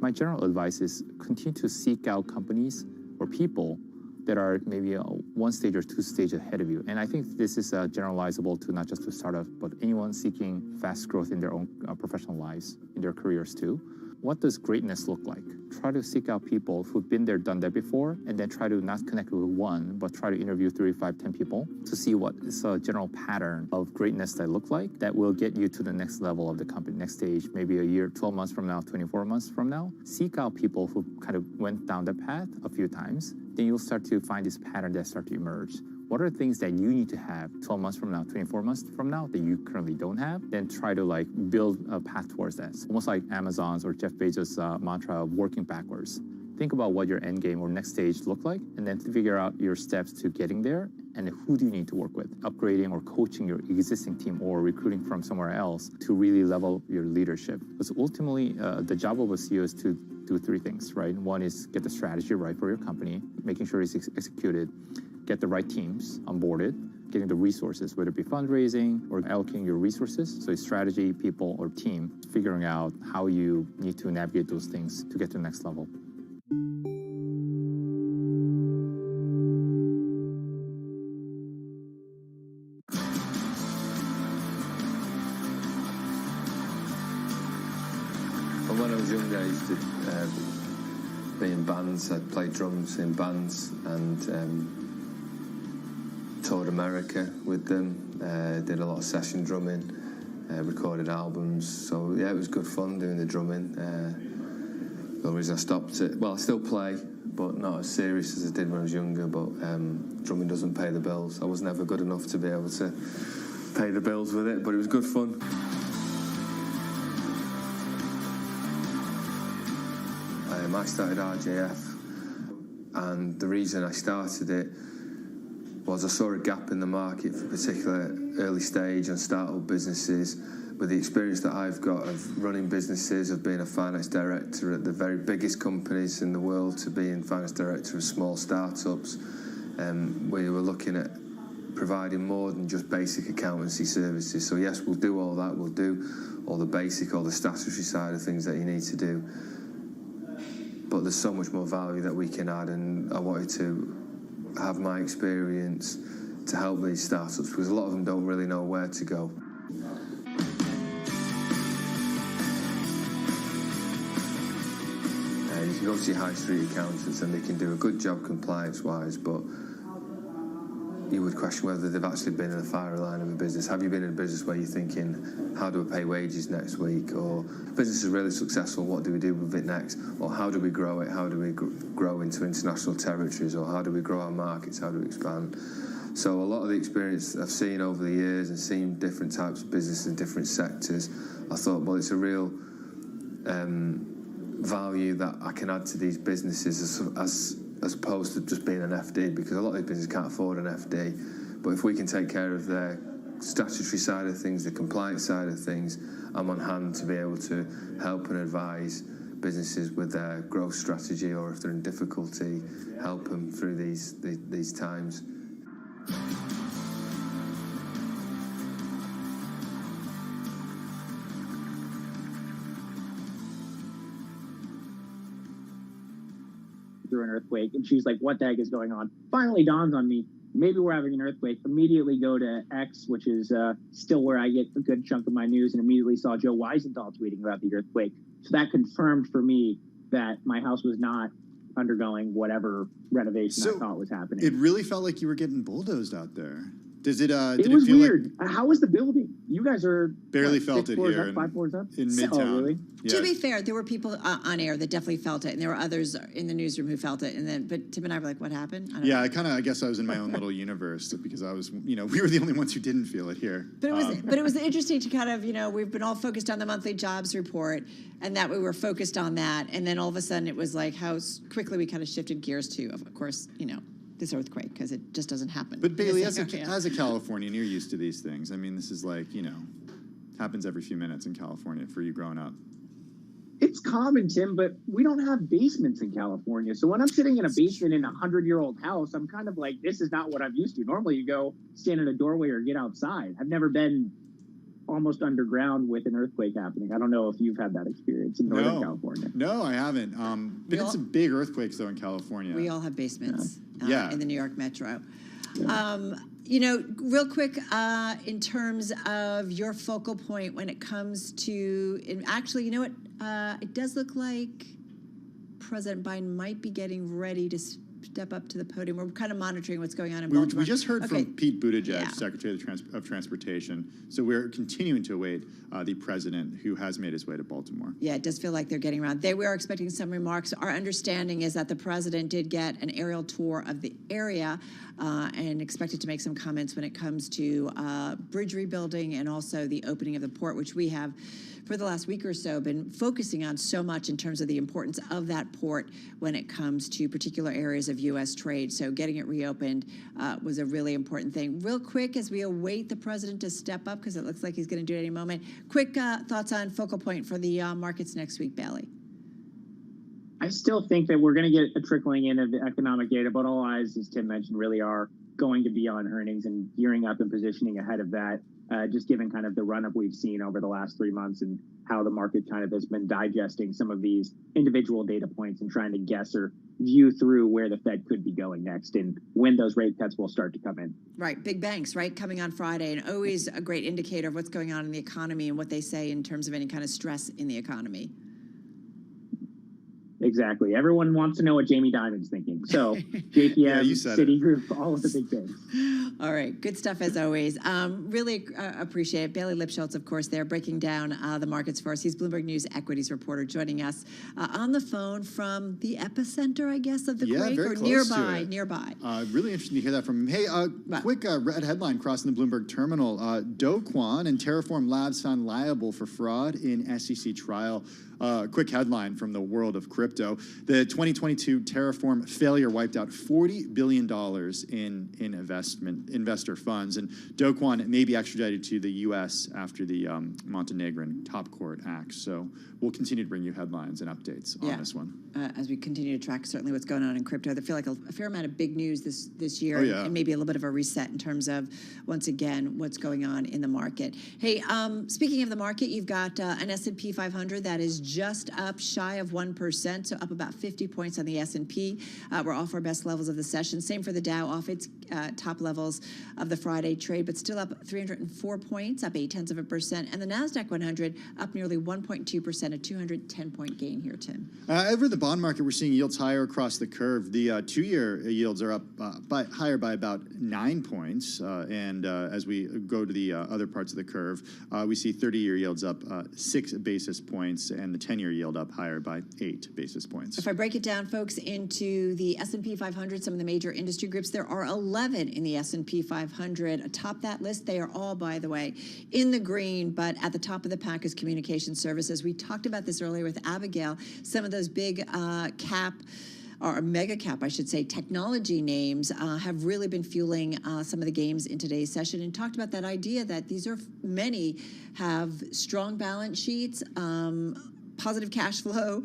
My general advice is continue to seek out companies or people that are maybe 1 stage or 2 stages ahead of you. And I think this is generalizable to not just to startups, but anyone seeking fast growth in their own professional lives, in their careers too. What does greatness look like? Try to seek out people who've been there, done that before, and then try to not connect with one, but try to interview 3, 5, 10 people to see what is a general pattern of greatness that look like that will get you to the next level of the company, next stage, maybe a year, 12 months from now, 24 months from now. Seek out people who kind of went down that path a few times. Then you'll start to find this pattern that start to emerge. What are things that you need to have 12 months from now, 24 months from now that you currently don't have? Then try to like build a path towards that. It's almost like Amazon's or Jeff Bezos' mantra of working backwards. Think about what your end game or next stage look like, and then figure out your steps to getting there, and who do you need to work with, upgrading or coaching your existing team or recruiting from somewhere else to really level your leadership. Because ultimately, the job of a CEO is to do 3 things, right? One is get the strategy right for your company, making sure it's executed, get the right teams onboarded, getting the resources, whether it be fundraising or allocating your resources. So strategy, people, or team, figuring out how you need to navigate those things to get to the next level. used to be in bands. I played drums in bands and toured America with them. Did a lot of session drumming, recorded albums. So yeah, it was good fun doing the drumming. The reason I stopped it, well, I still play, but not as serious as I did when I was younger. But drumming doesn't pay the bills. I was never good enough to be able to pay the bills with it, but it was good fun. I started RJF, and the reason I started it was I saw a gap in the market for particular early stage and startup businesses. With the experience that I've got of running businesses, of being a finance director at the very biggest companies in the world to being finance director of small startups, we were looking at providing more than just basic accountancy services. So yes, we'll do all that. We'll do all the basic, all the statutory side of things that you need to do. But there's so much more value that we can add, and I wanted to have my experience to help these startups, because a lot of them don't really know where to go. You can go to your high street accountants and they can do a good job compliance-wise, but you would question whether they've actually been in the fire line of a business. Have you been in a business where you're thinking, how do I pay wages next week? Or business is really successful, what do we do with it next? Or how do we grow it? How do we grow into international territories? Or how do we grow our markets? How do we expand? So a lot of the experience I've seen over the years and seen different types of business in different sectors, I thought, well, it's a real value that I can add to these businesses as opposed to just being an FD, because a lot of these businesses can't afford an FD. But if we can take care of their statutory side of things, the compliance side of things, I'm on hand to be able to help and advise businesses with their growth strategy, or if they're in difficulty, help them through these times. Through an earthquake, and she's like, what the heck is going on? Finally dawns on me, maybe we're having an earthquake. Immediately go to X, which is still where I get a good chunk of my news, and immediately saw Joe Weisenthal tweeting about the earthquake. So that confirmed for me that my house was not undergoing whatever renovation I thought was happening. It really felt like you were getting bulldozed out there. Does it? It was weird. How was the building? You guys are barely felt it here up, 5 floors up in Midtown. Oh, really? Yeah. To be fair, there were people on air that definitely felt it, and there were others in the newsroom who felt it. And then, but Tim and I were like, "What happened?" I guess I was in my own little universe, because I was, we were the only ones who didn't feel it here. But it was interesting to kind of, we've been all focused on the monthly jobs report, and that we were focused on that, and then all of a sudden it was like how quickly we kind of shifted gears to, of course, this earthquake, because it just doesn't happen. But Bailey, as a Californian, you're used to these things. I mean, this is like, happens every few minutes in California for you growing up. It's common, Tim, but we don't have basements in California. So when I'm sitting in a basement in a 100-year-old house, I'm kind of like, this is not what I'm used to. Normally you go stand in a doorway or get outside. I've never been almost underground with an earthquake happening. I don't know if you've had that experience in Northern California. No, I haven't. Been in some big earthquakes, though, in California. We all have basements in the New York Metro. Real quick, in terms of your focal point when it comes to, and actually, you know what? It does look like President Biden might be getting ready to step up to the podium. We're kind of monitoring what's going on in Baltimore. We just heard from Pete Buttigieg, Secretary of Transportation. So we're continuing to await the president, who has made his way to Baltimore. Yeah, it does feel like they're getting around. We are expecting some remarks. Our understanding is that the president did get an aerial tour of the area and expected to make some comments when it comes to bridge rebuilding and also the opening of the port, which we have for the last week or so been focusing on so much in terms of the importance of that port when it comes to particular areas of U.S. trade. So getting it reopened was a really important thing. Real quick, as we await the president to step up, because it looks like he's going to do it any moment, quick thoughts on focal point for the markets next week, Bailey. I still think that we're going to get a trickling in of the economic data, but all eyes, as Tim mentioned, really are going to be on earnings and gearing up and positioning ahead of that, just given kind of the run-up we've seen over the last 3 months and how the market kind of has been digesting some of these individual data points and trying to guess or view through where the Fed could be going next and when those rate cuts will start to come in. Right, big banks, right, coming on Friday, and always a great indicator of what's going on in the economy and what they say in terms of any kind of stress in the economy. Exactly. Everyone wants to know what Jamie Dimon's thinking. So JPM, Citigroup, all of the big things. All right. Good stuff as always. Really appreciate it. Bailey Lipschultz, of course, there breaking down the markets for us. He's Bloomberg News equities reporter joining us on the phone from the epicenter, I guess, of the quake, very or close to nearby. it. Nearby. Really interesting to hear that from him. Hey, quick red headline crossing the Bloomberg terminal. Do Kwon and Terraform Labs found liable for fraud in SEC trial. Quick headline from the world of crypto. The 2022 Terraform failure wiped out $40 billion in investor funds, and Do Kwon may be extradited to the U.S. after the Montenegrin top court acts. So we'll continue to bring you headlines and updates on this one. As we continue to track certainly what's going on in crypto, I feel like a fair amount of big news this year, and maybe a little bit of a reset in terms of, once again, what's going on in the market. Hey, speaking of the market, you've got an S&P 500 that is just up shy of 1%, so up about 50 points on the S&P. We're off our best levels of the session. Same for the Dow, off its top levels of the Friday trade, but still up 304 points, up 0.8%. And the NASDAQ 100 up nearly 1.2%, a 210-point gain here, Tim. Over the bond market, we're seeing yields higher across the curve. The two-year yields are up higher by about 9 points. And as we go to the other parts of the curve, we see 30-year yields up 6 basis points, and the 10-year yield up higher by 8 basis points. If I break it down, folks, into the S&P 500, some of the major industry groups, there are 11 in the S&P 500. Atop that list, they are all, by the way, in the green, but at the top of the pack is communication services. We talked about this earlier with Abigail. Some of those big cap, or mega cap, I should say, technology names have really been fueling some of the gains in today's session, and talked about that idea that many have strong balance sheets, positive cash flow,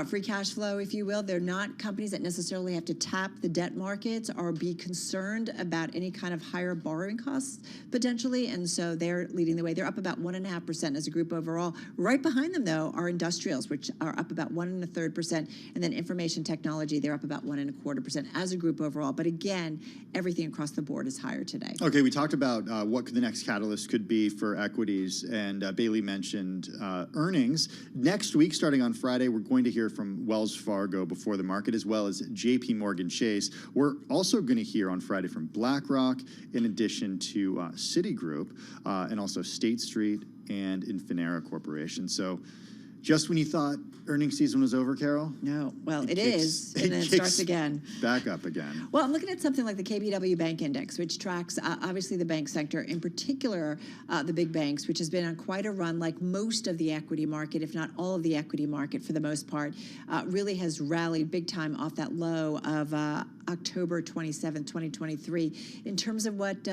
free cash flow, if you will. They're not companies that necessarily have to tap the debt markets or be concerned about any kind of higher borrowing costs potentially, and so they're leading the way. They're up about 1.5% as a group overall. Right behind them, though, are industrials, which are up about 1.33%, and then information technology, they're up about 1.25% as a group overall. But again, everything across the board is higher today. Okay, we talked about what the next catalyst could be for equities, and Bailey mentioned earnings. Next week, starting on Friday, we're going to hear from Wells Fargo before the market, as well as JP Morgan Chase. We're also going to hear on Friday from BlackRock, in addition to Citigroup, and also State Street and Infinera Corporation. So just when you thought earnings season was over, Carol? No. Well, it is, and then it starts again. Back up again. Well, I'm looking at something like the KBW Bank Index, which tracks obviously the bank sector, in particular the big banks, which has been on quite a run, like most of the equity market, if not all of the equity market for the most part, really has rallied big time off that low of October 27, 2023. In terms of what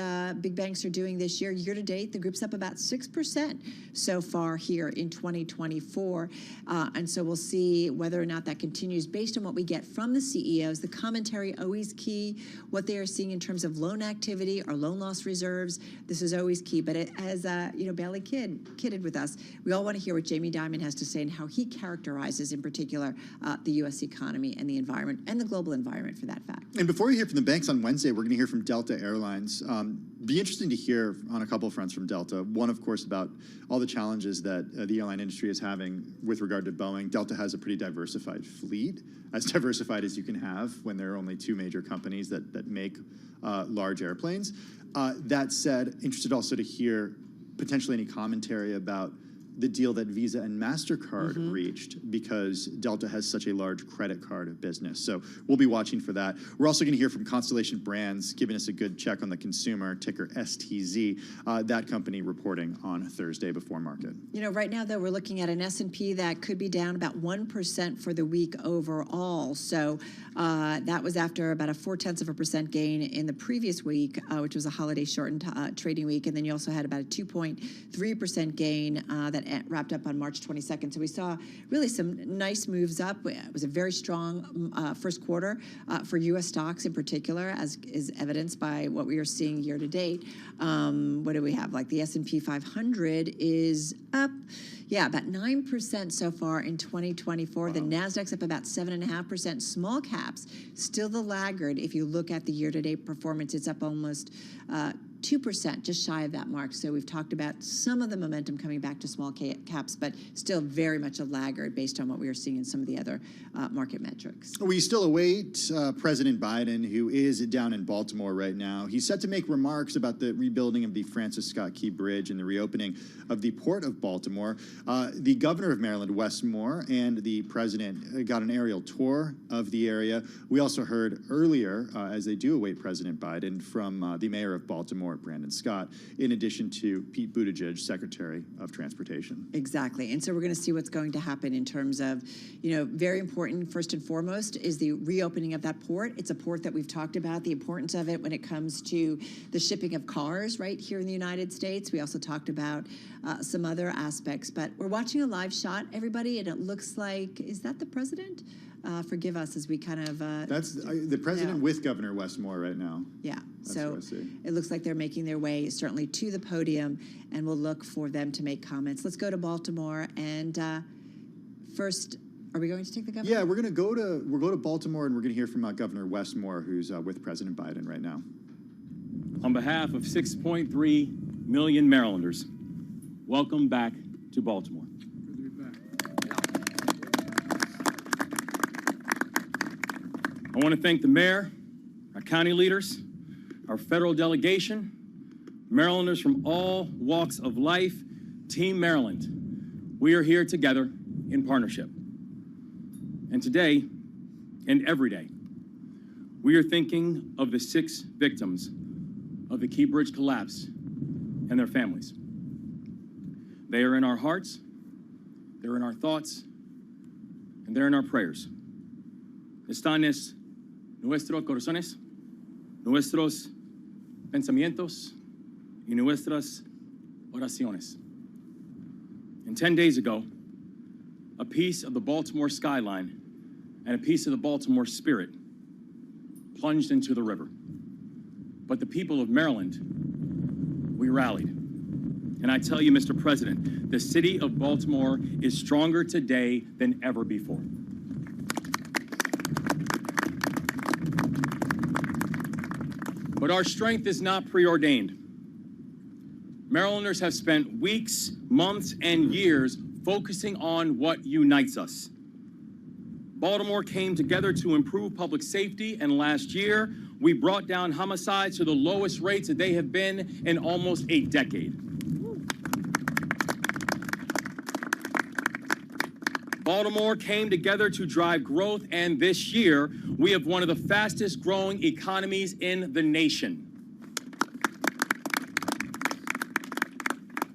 big banks are doing this year to date, the group's up about 6% so far here in 2024. And so we'll see whether or not that continues based on what we get from the CEOs. The commentary always key, what they are seeing in terms of loan activity or loan loss reserves. This is always key. But as Bailey kidded with us, we all want to hear what Jamie Dimon has to say and how he characterizes, in particular, the U.S. economy and the environment and the global environment, for that fact. And before we hear from the banks on Wednesday, we're going to hear from Delta Airlines. Be interesting to hear on a couple of fronts from Delta. One, of course, about all the challenges that the airline industry is having with regard to Boeing. Delta has a pretty diversified fleet, as diversified as you can have when there are only two major companies that make large airplanes. That said, interested also to hear potentially any commentary about the deal that Visa and MasterCard reached, because Delta has such a large credit card business. So we'll be watching for that. We're also going to hear from Constellation Brands, giving us a good check on the consumer, ticker STZ, that company reporting on Thursday before market. Right now, though, we're looking at an S&P that could be down about 1% for the week overall. So that was after about a 0.4% gain in the previous week, which was a holiday-shortened trading week. And then you also had about a 2.3% gain that wrapped up on March 22nd. So we saw really some nice moves up. It was a very strong first quarter for U.S. stocks in particular, as is evidenced by what we are seeing year to date. What do we have? Like the S&P 500 is up, about 9% so far in 2024. Wow. The NASDAQ's up about 7.5%. Small caps, still the laggard. If you look at the year-to-date performance, it's up almost 2%, just shy of that mark. So we've talked about some of the momentum coming back to small caps, but still very much a laggard based on what we are seeing in some of the other market metrics. We still await President Biden, who is down in Baltimore right now. He's set to make remarks about the rebuilding of the Francis Scott Key Bridge and the reopening of the Port of Baltimore. The governor of Maryland, Wes Moore, and the president got an aerial tour of the area. We also heard earlier, as they do await President Biden, from the mayor of Baltimore, Brandon Scott, in addition to Pete Buttigieg, Secretary of Transportation. Exactly. And so we're going to see what's going to happen in terms of, very important, first and foremost, is the reopening of that port. It's a port that we've talked about, the importance of it when it comes to the shipping of cars right here in the United States. We also talked about some other aspects, but we're watching a live shot, everybody, and it looks like, is that the president? Forgive us as we kind of... That's the president with Governor Wes Moore right now. Yeah, That's so what I see. it looks like they're making their way certainly to the podium, and we'll look for them to make comments. Let's go to Baltimore, and first, are we going to take the governor? Yeah, we'll go to Baltimore, and we're going to hear from Governor Wes Moore, who's with President Biden right now. On behalf of 6.3 million Marylanders, welcome back to Baltimore. I want to thank the mayor, our county leaders, our federal delegation, Marylanders from all walks of life, Team Maryland. We are here together in partnership. And today, and every day, we are thinking of the 6 victims of the Key Bridge collapse and their families. They are in our hearts, they're in our thoughts, and they're in our prayers. Están en nuestros corazones, nuestros pensamientos, y nuestras oraciones. And 10 days ago, a piece of the Baltimore skyline and a piece of the Baltimore spirit plunged into the river. But the people of Maryland, we rallied. And I tell you, Mr. President, the city of Baltimore is stronger today than ever before. But our strength is not preordained. Marylanders have spent weeks, months, and years focusing on what unites us. Baltimore came together to improve public safety, and last year, we brought down homicides to the lowest rates that they have been in almost a decade. Baltimore came together to drive growth, and this year, we have one of the fastest growing economies in the nation.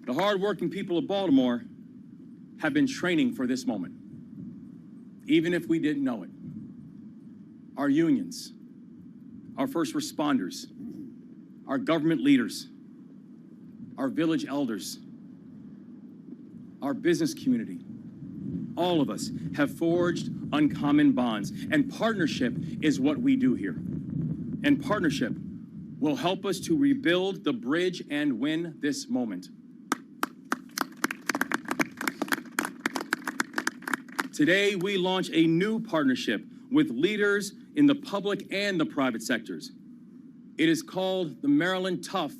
The hardworking people of Baltimore have been training for this moment, even if we didn't know it. Our unions, our first responders, our government leaders, our village elders, our business community, all of us have forged uncommon bonds, and partnership is what we do here. And partnership will help us to rebuild the bridge and win this moment. Today, we launch a new partnership with leaders in the public and the private sectors. It is called the Maryland Tough,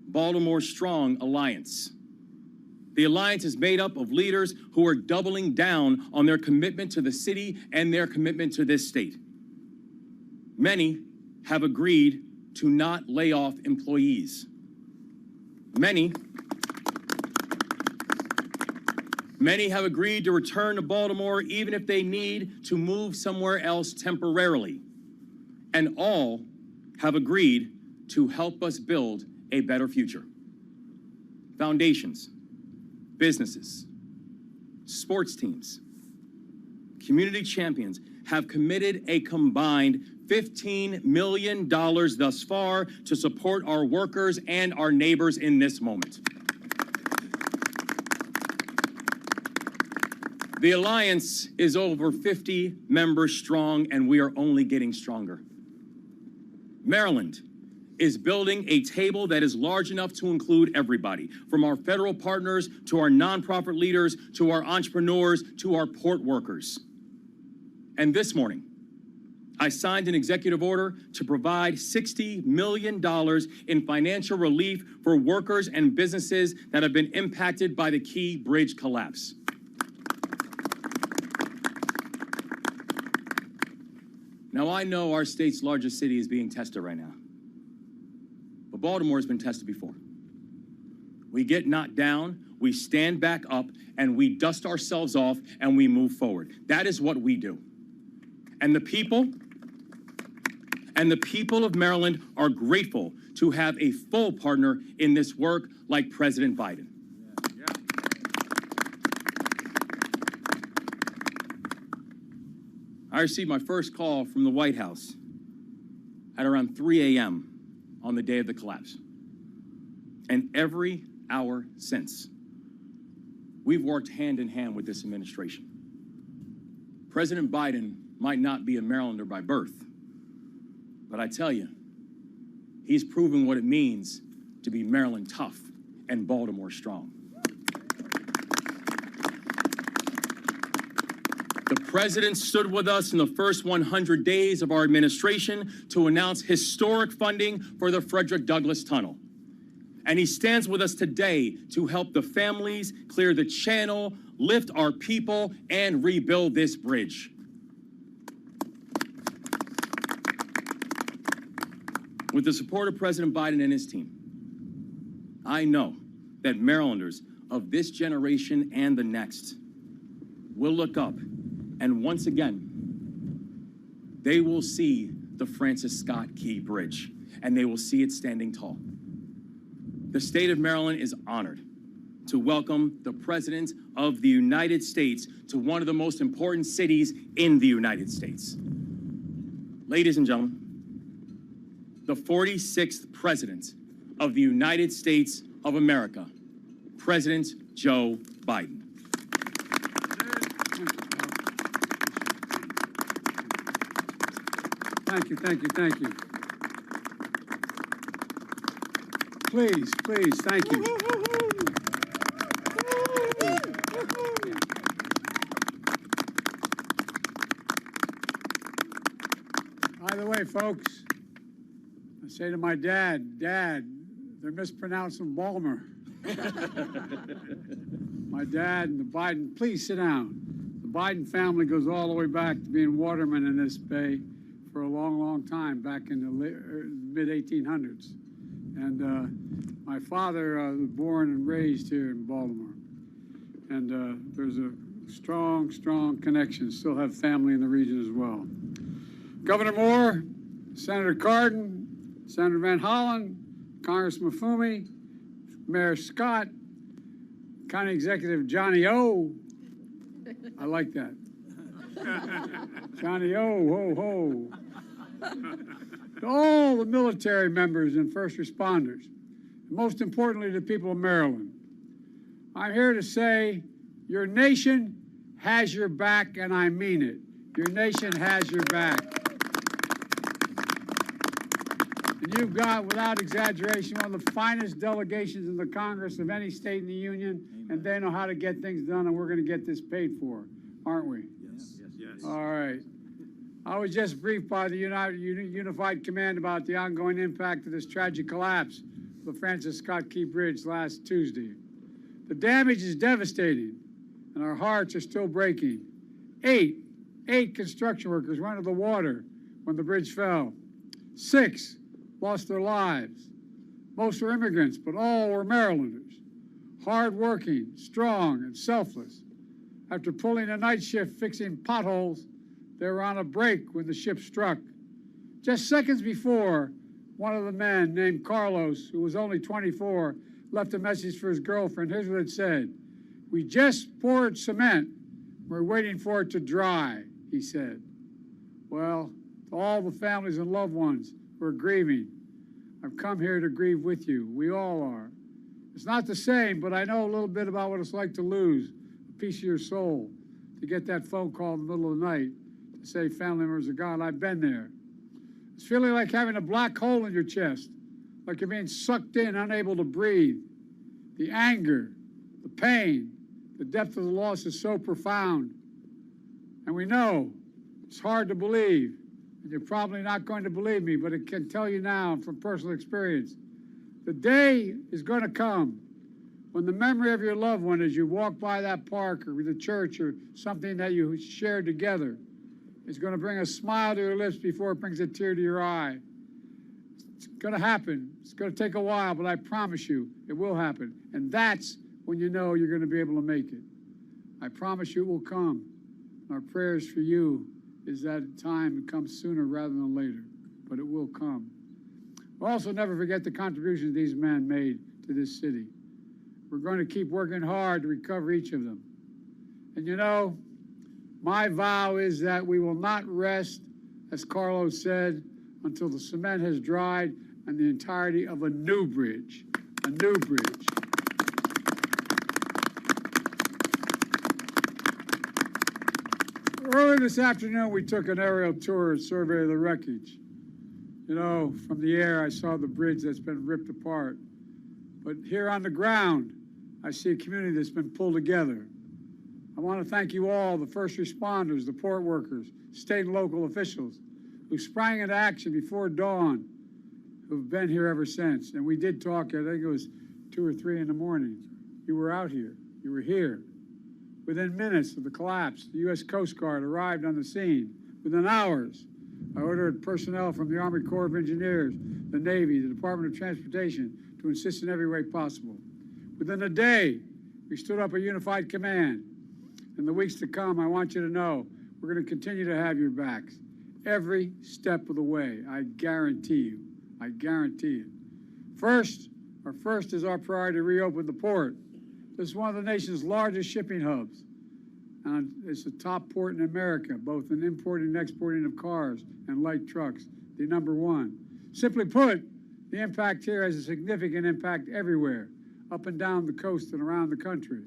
Baltimore Strong Alliance. The alliance is made up of leaders who are doubling down on their commitment to the city and their commitment to this state. Many have agreed to not lay off employees. Many have agreed to return to Baltimore even if they need to move somewhere else temporarily. And all have agreed to help us build a better future. Foundations, businesses, sports teams, community champions have committed a combined $15 million thus far to support our workers and our neighbors in this moment. The Alliance is over 50 members strong, and we are only getting stronger. Maryland is building a table that is large enough to include everybody, from our federal partners to our nonprofit leaders to our entrepreneurs to our port workers. And this morning, I signed an executive order to provide $60 million in financial relief for workers and businesses that have been impacted by the Key Bridge collapse. Now, I know our state's largest city is being tested right now, but Baltimore has been tested before. We get knocked down, we stand back up, and we dust ourselves off, and we move forward. That is what we do. And the people of Maryland are grateful to have a full partner in this work like President Biden. I received my first call from the White House at around 3 a.m. on the day of the collapse. And every hour since, we've worked hand in hand with this administration. President Biden might not be a Marylander by birth, but I tell you, he's proven what it means to be Maryland tough and Baltimore strong. The president stood with us in the first 100 days of our administration to announce historic funding for the Frederick Douglass Tunnel. And he stands with us today to help the families clear the channel, lift our people, and rebuild this bridge. With the support of President Biden and his team, I know that Marylanders of this generation and the next will look up, and once again, they will see the Francis Scott Key Bridge, and they will see it standing tall. The state of Maryland is honored to welcome the President of the United States to one of the most important cities in the United States. Ladies and gentlemen, the 46th President of the United States of America, President Joe Biden. Thank you, thank you, thank you. Please, please, thank you. By the way, folks, I say to my dad, Dad, they're mispronouncing Balmer. My dad and the Biden, please sit down. The Biden family goes all the way back to being watermen in this bay for a long, long time, back in the mid-1800s. And my father was born and raised here in Baltimore. And there's a strong, strong connection. Still have family in the region as well. Governor Moore, Senator Cardin, Senator Van Hollen, Congressman Fumey, Mayor Scott, County Executive Johnny O. I like that. Johnny O, ho, ho. To all the military members and first responders, and most importantly, the people of Maryland, I'm here to say your nation has your back, and I mean it. Your nation has your back. And you've got, without exaggeration, one of the finest delegations in the Congress of any state in the Union, and they know how to get things done, and we're going to get this paid for, aren't we? Yes. Yes. All right. I was just briefed by the Unified Command about the ongoing impact of this tragic collapse of the Francis Scott Key Bridge last Tuesday. The damage is devastating, and our hearts are still breaking. Eight construction workers went into the water when the bridge fell. 6 lost their lives. Most were immigrants, but all were Marylanders. Hard-working, strong, and selfless. After pulling a night shift fixing potholes, they were on a break when the ship struck. Just seconds before, one of the men, named Carlos, who was only 24, left a message for his girlfriend. Here's what it said. "We just poured cement. We're waiting for it to dry," he said. Well, to all the families and loved ones who are grieving, I've come here to grieve with you. We all are. It's not the same, but I know a little bit about what it's like to lose a piece of your soul, to get that phone call in the middle of the night, to say family members are gone. I've been there. It's feeling like having a black hole in your chest, like you're being sucked in, unable to breathe. The anger, the pain, the depth of the loss is so profound. And we know it's hard to believe. And you're probably not going to believe me, but I can tell you now from personal experience, the day is going to come when the memory of your loved one as you walk by that park or the church or something that you shared together is going to bring a smile to your lips before it brings a tear to your eye. It's going to happen. It's going to take a while, but I promise you it will happen. And that's when you know you're going to be able to make it. I promise you it will come. Our prayers for you is that time comes sooner rather than later, but it will come. We'll also never forget the contributions these men made to this city. We're going to keep working hard to recover each of them. And you know, my vow is that we will not rest, as Carlos said, until the cement has dried and the entirety of a new bridge. A new bridge. Early this afternoon, we took an aerial tour and survey of the wreckage. You know, from the air, I saw the bridge that's been ripped apart. But here on the ground, I see a community that's been pulled together. I want to thank you all, the first responders, the port workers, state and local officials, who sprang into action before dawn, who've been here ever since. And we did talk, I think it was 2 or 3 in the morning. You were out here. You were here. Within minutes of the collapse, the U.S. Coast Guard arrived on the scene. Within hours, I ordered personnel from the Army Corps of Engineers, the Navy, the Department of Transportation to assist in every way possible. Within a day, we stood up a unified command. In the weeks to come, I want you to know we're going to continue to have your backs every step of the way. I guarantee you. I guarantee it. First is our priority to reopen the port. This is one of the nation's largest shipping hubs. And it's the top port in America, both in importing and exporting of cars and light trucks, the #1. Simply put, the impact here has a significant impact everywhere, up and down the coast and around the country.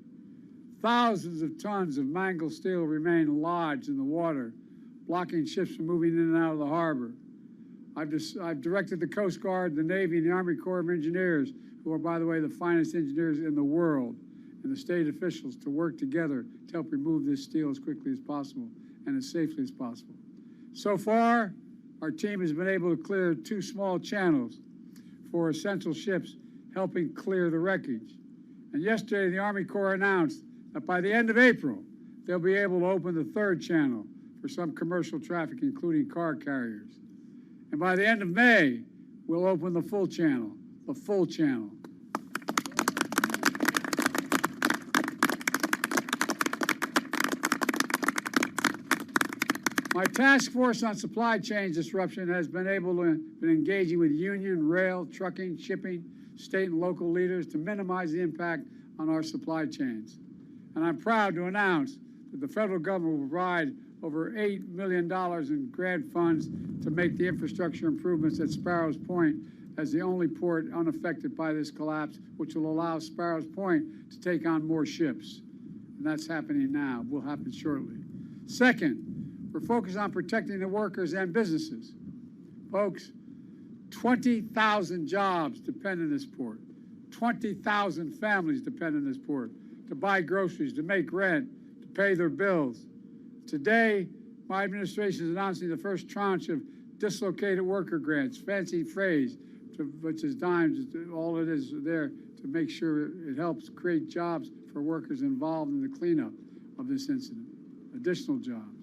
Thousands of tons of mangled steel remain lodged in the water, blocking ships from moving in and out of the harbor. I've directed the Coast Guard, the Navy, and the Army Corps of Engineers, who are, by the way, the finest engineers in the world, and the state officials to work together to help remove this steel as quickly as possible and as safely as possible. So far, our team has been able to clear 2 small channels for essential ships, helping clear the wreckage. And yesterday, the Army Corps announced that by the end of April, they'll be able to open the 3rd channel for some commercial traffic, including car carriers. And by the end of May, we'll open the full channel, the full channel. My task force on supply chain disruption has been engaging with union, rail, trucking, shipping, state and local leaders to minimize the impact on our supply chains. And I'm proud to announce that the federal government will provide over $8 million in grant funds to make the infrastructure improvements at Sparrows Point as the only port unaffected by this collapse, which will allow Sparrows Point to take on more ships. And that's happening now, will happen shortly. Second, we're focused on protecting the workers and businesses. Folks, 20,000 jobs depend on this port. 20,000 families depend on this port to buy groceries, to make rent, to pay their bills. Today, my administration is announcing the first tranche of dislocated worker grants, fancy phrase, which is dimes, all it is there to make sure it helps create jobs for workers involved in the cleanup of this incident, additional jobs.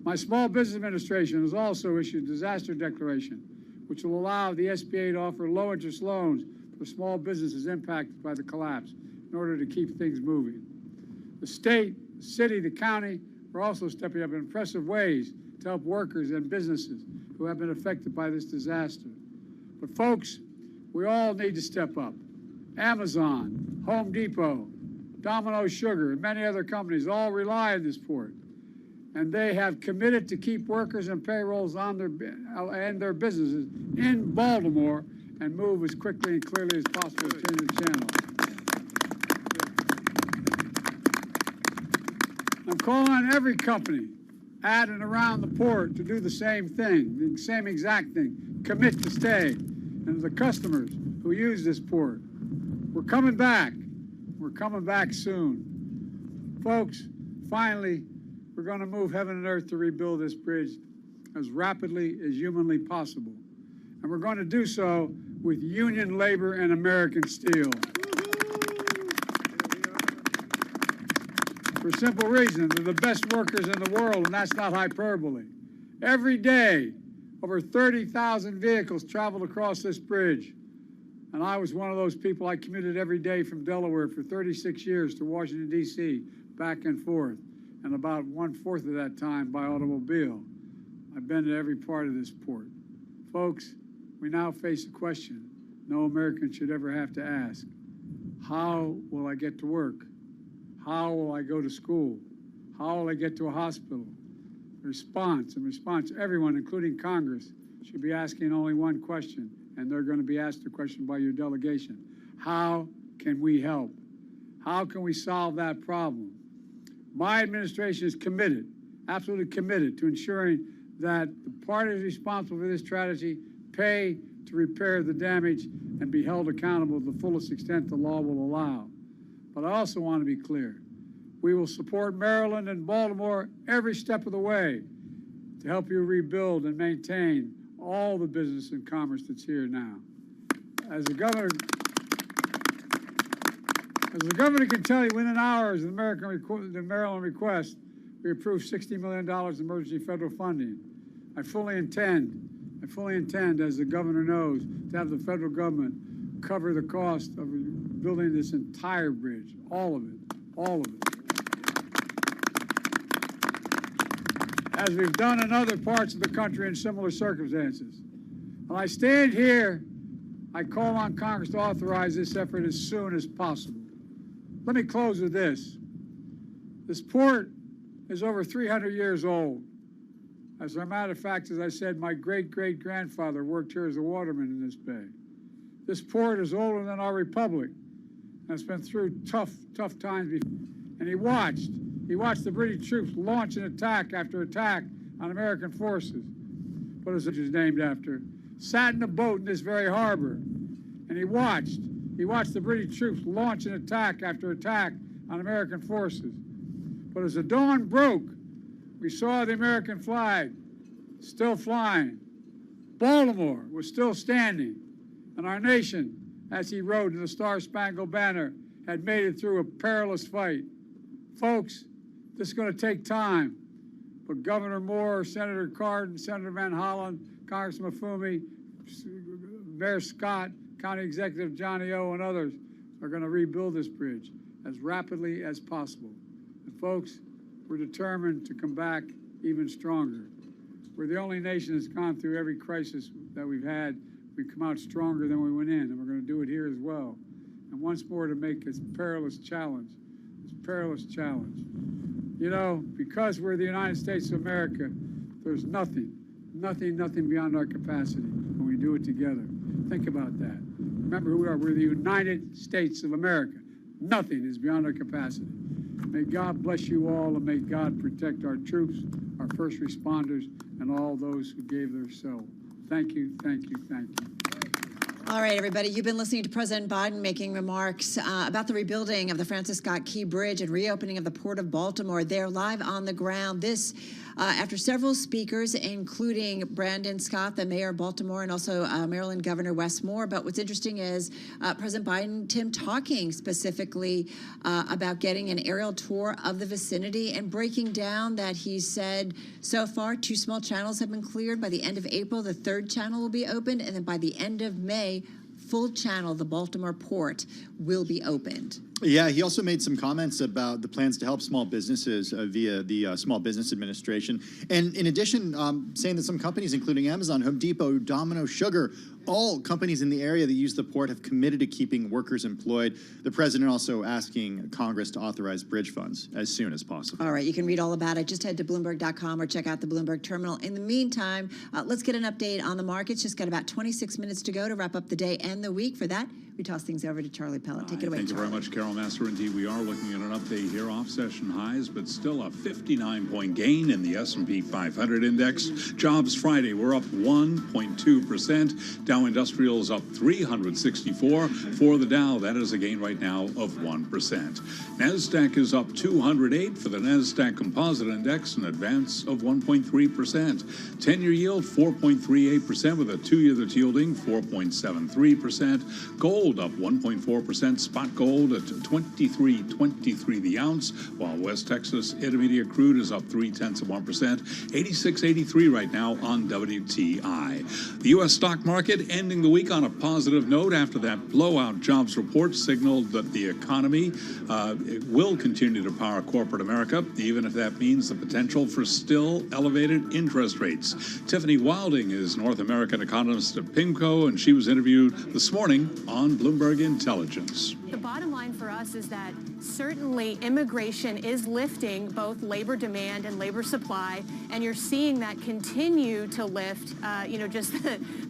My Small Business Administration has also issued a disaster declaration, which will allow the SBA to offer low-interest loans for small businesses impacted by the collapse in order to keep things moving. The state, the city, the county are also stepping up in impressive ways to help workers and businesses who have been affected by this disaster. But folks, we all need to step up. Amazon, Home Depot, Domino Sugar, and many other companies all rely on this port. And they have committed to keep workers and payrolls on their businesses in Baltimore and move as quickly and clearly as possible to change the channel. I'm calling on every company at and around the port to do the same thing, the same exact thing. Commit to stay. And the customers who use this port, we're coming back. We're coming back soon. Folks, finally, we're going to move heaven and earth to rebuild this bridge. as rapidly as humanly possible. And we're going to do so with union labor and American steel. For a simple reason, they're the best workers in the world, and that's not hyperbole. Every day, over 30,000 vehicles traveled across this bridge. And I was one of those people. I commuted every day from Delaware for 36 years to Washington, D.C., back and forth, and about 1/4 of that time by automobile. I've been to every part of this port. Folks, we now face a question no American should ever have to ask. How will I get to work? How will I go to school? How will I get to a hospital? Response, everyone, including Congress, should be asking only one question, and they're going to be asked the question by your delegation. How can we help? How can we solve that problem? My administration is committed, absolutely committed, to ensuring that the parties responsible for this tragedy pay to repair the damage and be held accountable to the fullest extent the law will allow. But I also want to be clear. We will support Maryland and Baltimore every step of the way to help you rebuild and maintain all the business and commerce that's here now. As the governor can tell you, within hours of the Maryland request, we approved $60 million in emergency federal funding. I fully intend, as the governor knows, to have the federal government cover the cost of building this entire bridge, all of it. As we've done in other parts of the country in similar circumstances. When I stand here, I call on Congress to authorize this effort as soon as possible. Let me close with this. This port is over 300 years old. As a matter of fact, as I said, my great-great-grandfather worked here as a waterman in this bay. This port is older than our republic, and it's been through tough times before. And he watched the British troops launch an attack after attack on American forces, what is it named after, sat in a boat in this very harbor, and he watched the British troops launch an attack after attack on American forces. But as the dawn broke, we saw the American flag still flying. Baltimore was still standing, and our nation, as he wrote in the Star-Spangled Banner, had made it through a perilous fight. Folks, this is going to take time, but Governor Moore, Senator Cardin, Senator Van Hollen, Congressman Mafumi, Mayor Scott, County Executive Johnny O, and others are going to rebuild this bridge as rapidly as possible. And folks, we're determined to come back even stronger. We're the only nation that's gone through every crisis that we've had. We've come out stronger than we went in, and we're going to do it here as well. And once more, to make this perilous challenge. You know, because we're the United States of America, there's nothing beyond our capacity when we do it together. Think about that. Remember who we are. We're the United States of America. Nothing is beyond our capacity. May God bless you all, and may God protect our troops, our first responders, and all those who gave their soul. Thank you. All right, everybody, you've been listening to President Biden making remarks about the rebuilding of the Francis Scott Key Bridge and reopening of the Port of Baltimore. They're live on the ground. This after several speakers, including Brandon Scott, the mayor of Baltimore, and also Maryland Governor Wes Moore. But what's interesting is President Biden, Tim, talking specifically about getting an aerial tour of the vicinity and breaking down that he said so far 2 small channels have been cleared. By the end of April, the 3rd channel will be opened, and then by the end of May, full channel, the Baltimore port, will be opened. Yeah, he also made some comments about the plans to help small businesses via the Small Business Administration. And in addition, saying that some companies, including Amazon, Home Depot, Domino, Sugar, all companies in the area that use the port have committed to keeping workers employed. The president also asking Congress to authorize bridge funds as soon as possible. All right, you can read all about it. Just head to Bloomberg.com or check out the Bloomberg terminal. In the meantime, let's get an update on the markets. Just got about 26 minutes to go to wrap up the day and the week. For that, we we toss things over to Charlie Pellet. Take it away, Thank you very Charlie. much, Carol Master. Indeed, we are looking at an update here off session highs, but still a 59-point gain in the S&P 500 index. Jobs Friday, we're up 1.2%. Dow Industrials up 364. For the Dow, that is a gain right now of 1%. NASDAQ is up 208 for the NASDAQ Composite Index, an advance of 1.3%. 10-year yield 4.38% with a 2-year that's yielding 4.73%. Gold up 1.4%. Spot gold at $23.23 the ounce, while West Texas Intermediate crude is up 0.3%. 86.83 right now on WTI. The U.S. stock market ending the week on a positive note after that blowout jobs report signaled that the economy it will continue to power corporate America, even if that means the potential for still elevated interest rates. Tiffany Wilding is North American economist at PIMCO, and she was interviewed this morning on Bloomberg Intelligence. The bottom line for us is that certainly immigration is lifting both labor demand and labor supply, and you're seeing that continue to lift, just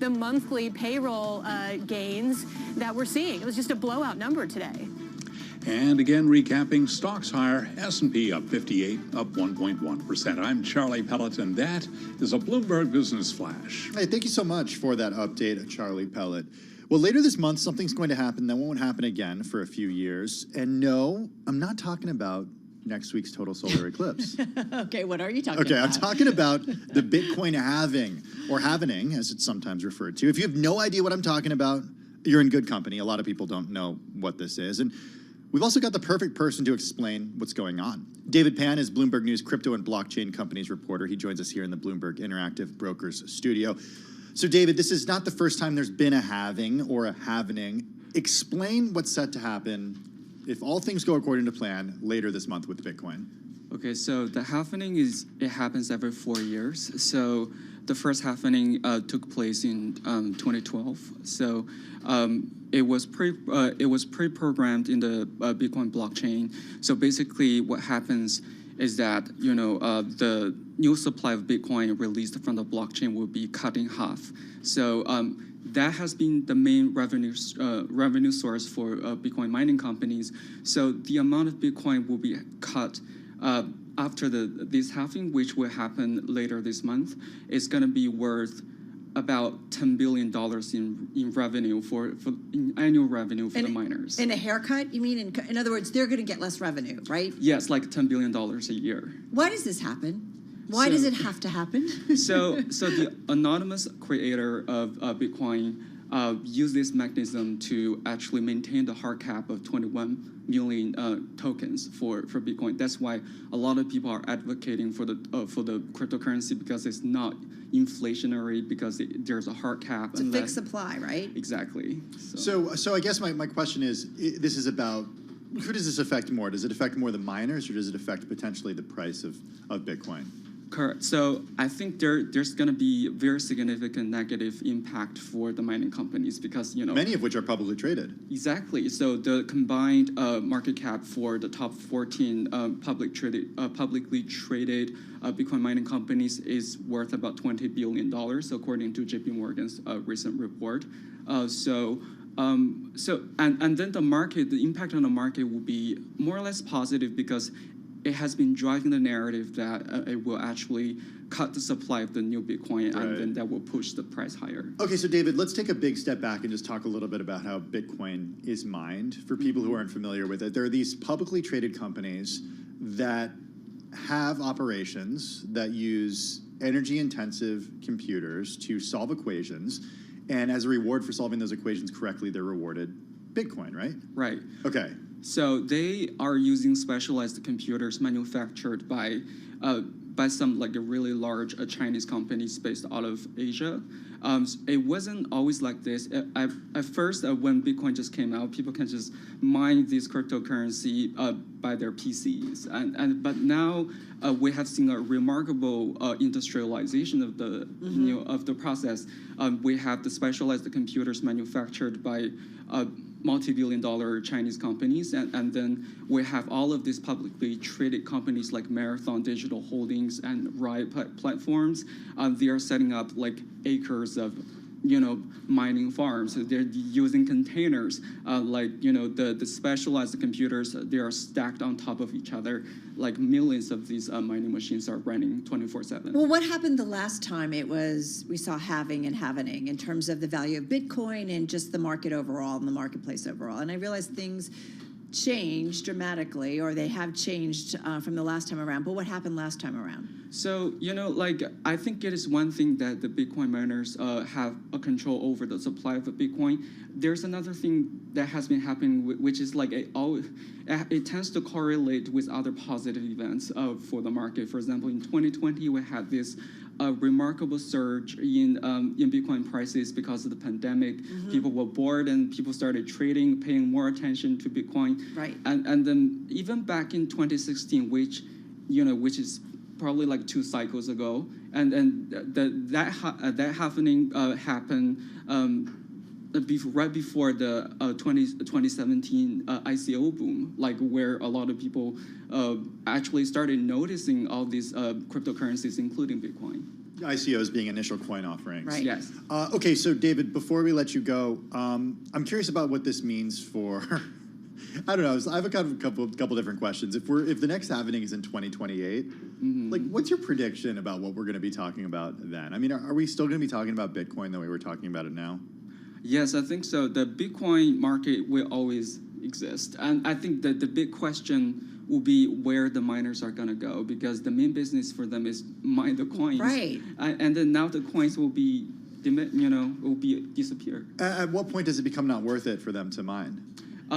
the monthly payroll gains that we're seeing. It was just a blowout number today. And again, recapping, stocks higher, S&P up 58, up 1.1%. I'm Charlie Pellet, and that is a Bloomberg Business Flash. Hey, thank you so much for that update, Charlie Pellet. Well, later this month, something's going to happen that won't happen again for a few years. And no, I'm not talking about next week's total solar eclipse. Okay, what are you talking Okay, about? I'm talking about the Bitcoin halving, or halvening, as it's sometimes referred to. If you have no idea what I'm talking about, you're in good company. A lot of people don't know what this is. And we've also got the perfect person to explain what's going on. David Pan is Bloomberg News crypto and blockchain companies reporter. He joins us here in the Bloomberg Interactive Brokers studio. So, David, this is not the first time there's been a halving or a halvening. Explain what's set to happen if all things go according to plan later this month with Bitcoin. Okay, so the halvening happens every 4 years. So the first halvening took place in 2012. So it was pre-programmed in the Bitcoin blockchain. So basically, what happens is that the new supply of Bitcoin released from the blockchain will be cut in half. So that has been the main revenue source for Bitcoin mining companies. So the amount of Bitcoin will be cut after this halving, which will happen later this month. Is going to be worth about $10 billion in revenue in annual revenue for the miners. In a haircut, you mean? In other words, they're going to get less revenue, right? Yes, like $10 billion a year. Why does this happen? Why does it have to happen? So the anonymous creator of Bitcoin used this mechanism to actually maintain the hard cap of 21 million tokens for Bitcoin. That's why a lot of people are advocating for the cryptocurrency, because it's not inflationary, because there's a hard cap. It's a fixed supply, right? Exactly. So I guess my question is, this is about, who does this affect more? Does it affect more the miners, or does it affect potentially the price of Bitcoin? Correct. So I think there's going to be very significant negative impact for the mining companies, because many of which are publicly traded. Exactly. So the combined market cap for the top 14 publicly traded Bitcoin mining companies is worth about $20 billion, according to JP Morgan's recent report. And then the impact on the market will be more or less positive, because it has been driving the narrative that it will actually cut the supply of the new Bitcoin, Right. and then that will push the price higher. Okay, so David, let's take a big step back and just talk a little bit about how Bitcoin is mined for people who aren't familiar with it. There are these publicly traded companies that have operations that use energy-intensive computers to solve equations, and as a reward for solving those equations correctly, they're rewarded Bitcoin, right? Right. Okay. So they are using specialized computers manufactured by some like a really large Chinese companies based out of Asia. It wasn't always like this. At first, when Bitcoin just came out, people can just mine this cryptocurrency by their PCs. But now we have seen a remarkable industrialization of the of the process. We have the specialized computers manufactured by multi-billion-dollar Chinese companies, and then we have all of these publicly traded companies like Marathon Digital Holdings and Riot platforms. They are setting up like acres of mining farms. So they're using containers, the specialized computers. They are stacked on top of each other. Like millions of these mining machines are running 24/7. Well, what happened the last time we saw halving and halvening in terms of the value of Bitcoin and just the market overall and the marketplace overall? And I realized things changed dramatically, or they have changed from the last time around. But what happened last time around? So, I think it is one thing that the Bitcoin miners have a control over the supply of Bitcoin. There's another thing that has been happening, which is it tends to correlate with other positive events for the market. For example, in 2020, we had this remarkable surge in Bitcoin prices because of the pandemic. Mm-hmm. People were bored and people started trading, paying more attention to Bitcoin. Right. And then even back in 2016, which is probably like 2 cycles ago, and that happening happened right before the 2017 ICO boom, where a lot of people actually started noticing all these cryptocurrencies, including Bitcoin. ICOs being initial coin offerings. Right. Yes. Okay, so David, before we let you go, I'm curious about what this means for. I don't know. I have a couple different questions. If the next halving is in 2028, what's your prediction about what we're going to be talking about then? I mean, are we still going to be talking about Bitcoin the way we're talking about it now? Yes, I think so. The Bitcoin market will always exist, and I think that the big question will be where the miners are going to go, because the main business for them is mine the coins. Right. And then now the coins will be, disappear. At what point does it become not worth it for them to mine?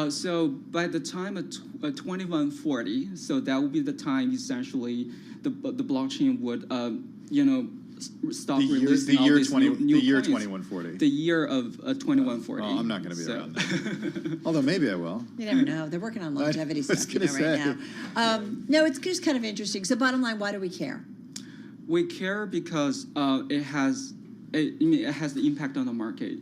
So by the time of 2140, so that will be the time essentially the blockchain would, stop releasing all these new the year coins. 2140. The year of 2140. Oh, I'm not going to be around then. Although maybe I will. You never know. They're working on longevity stuff right now. No, it's just kind of interesting. So bottom line, why do we care? We care because it has the impact on the market.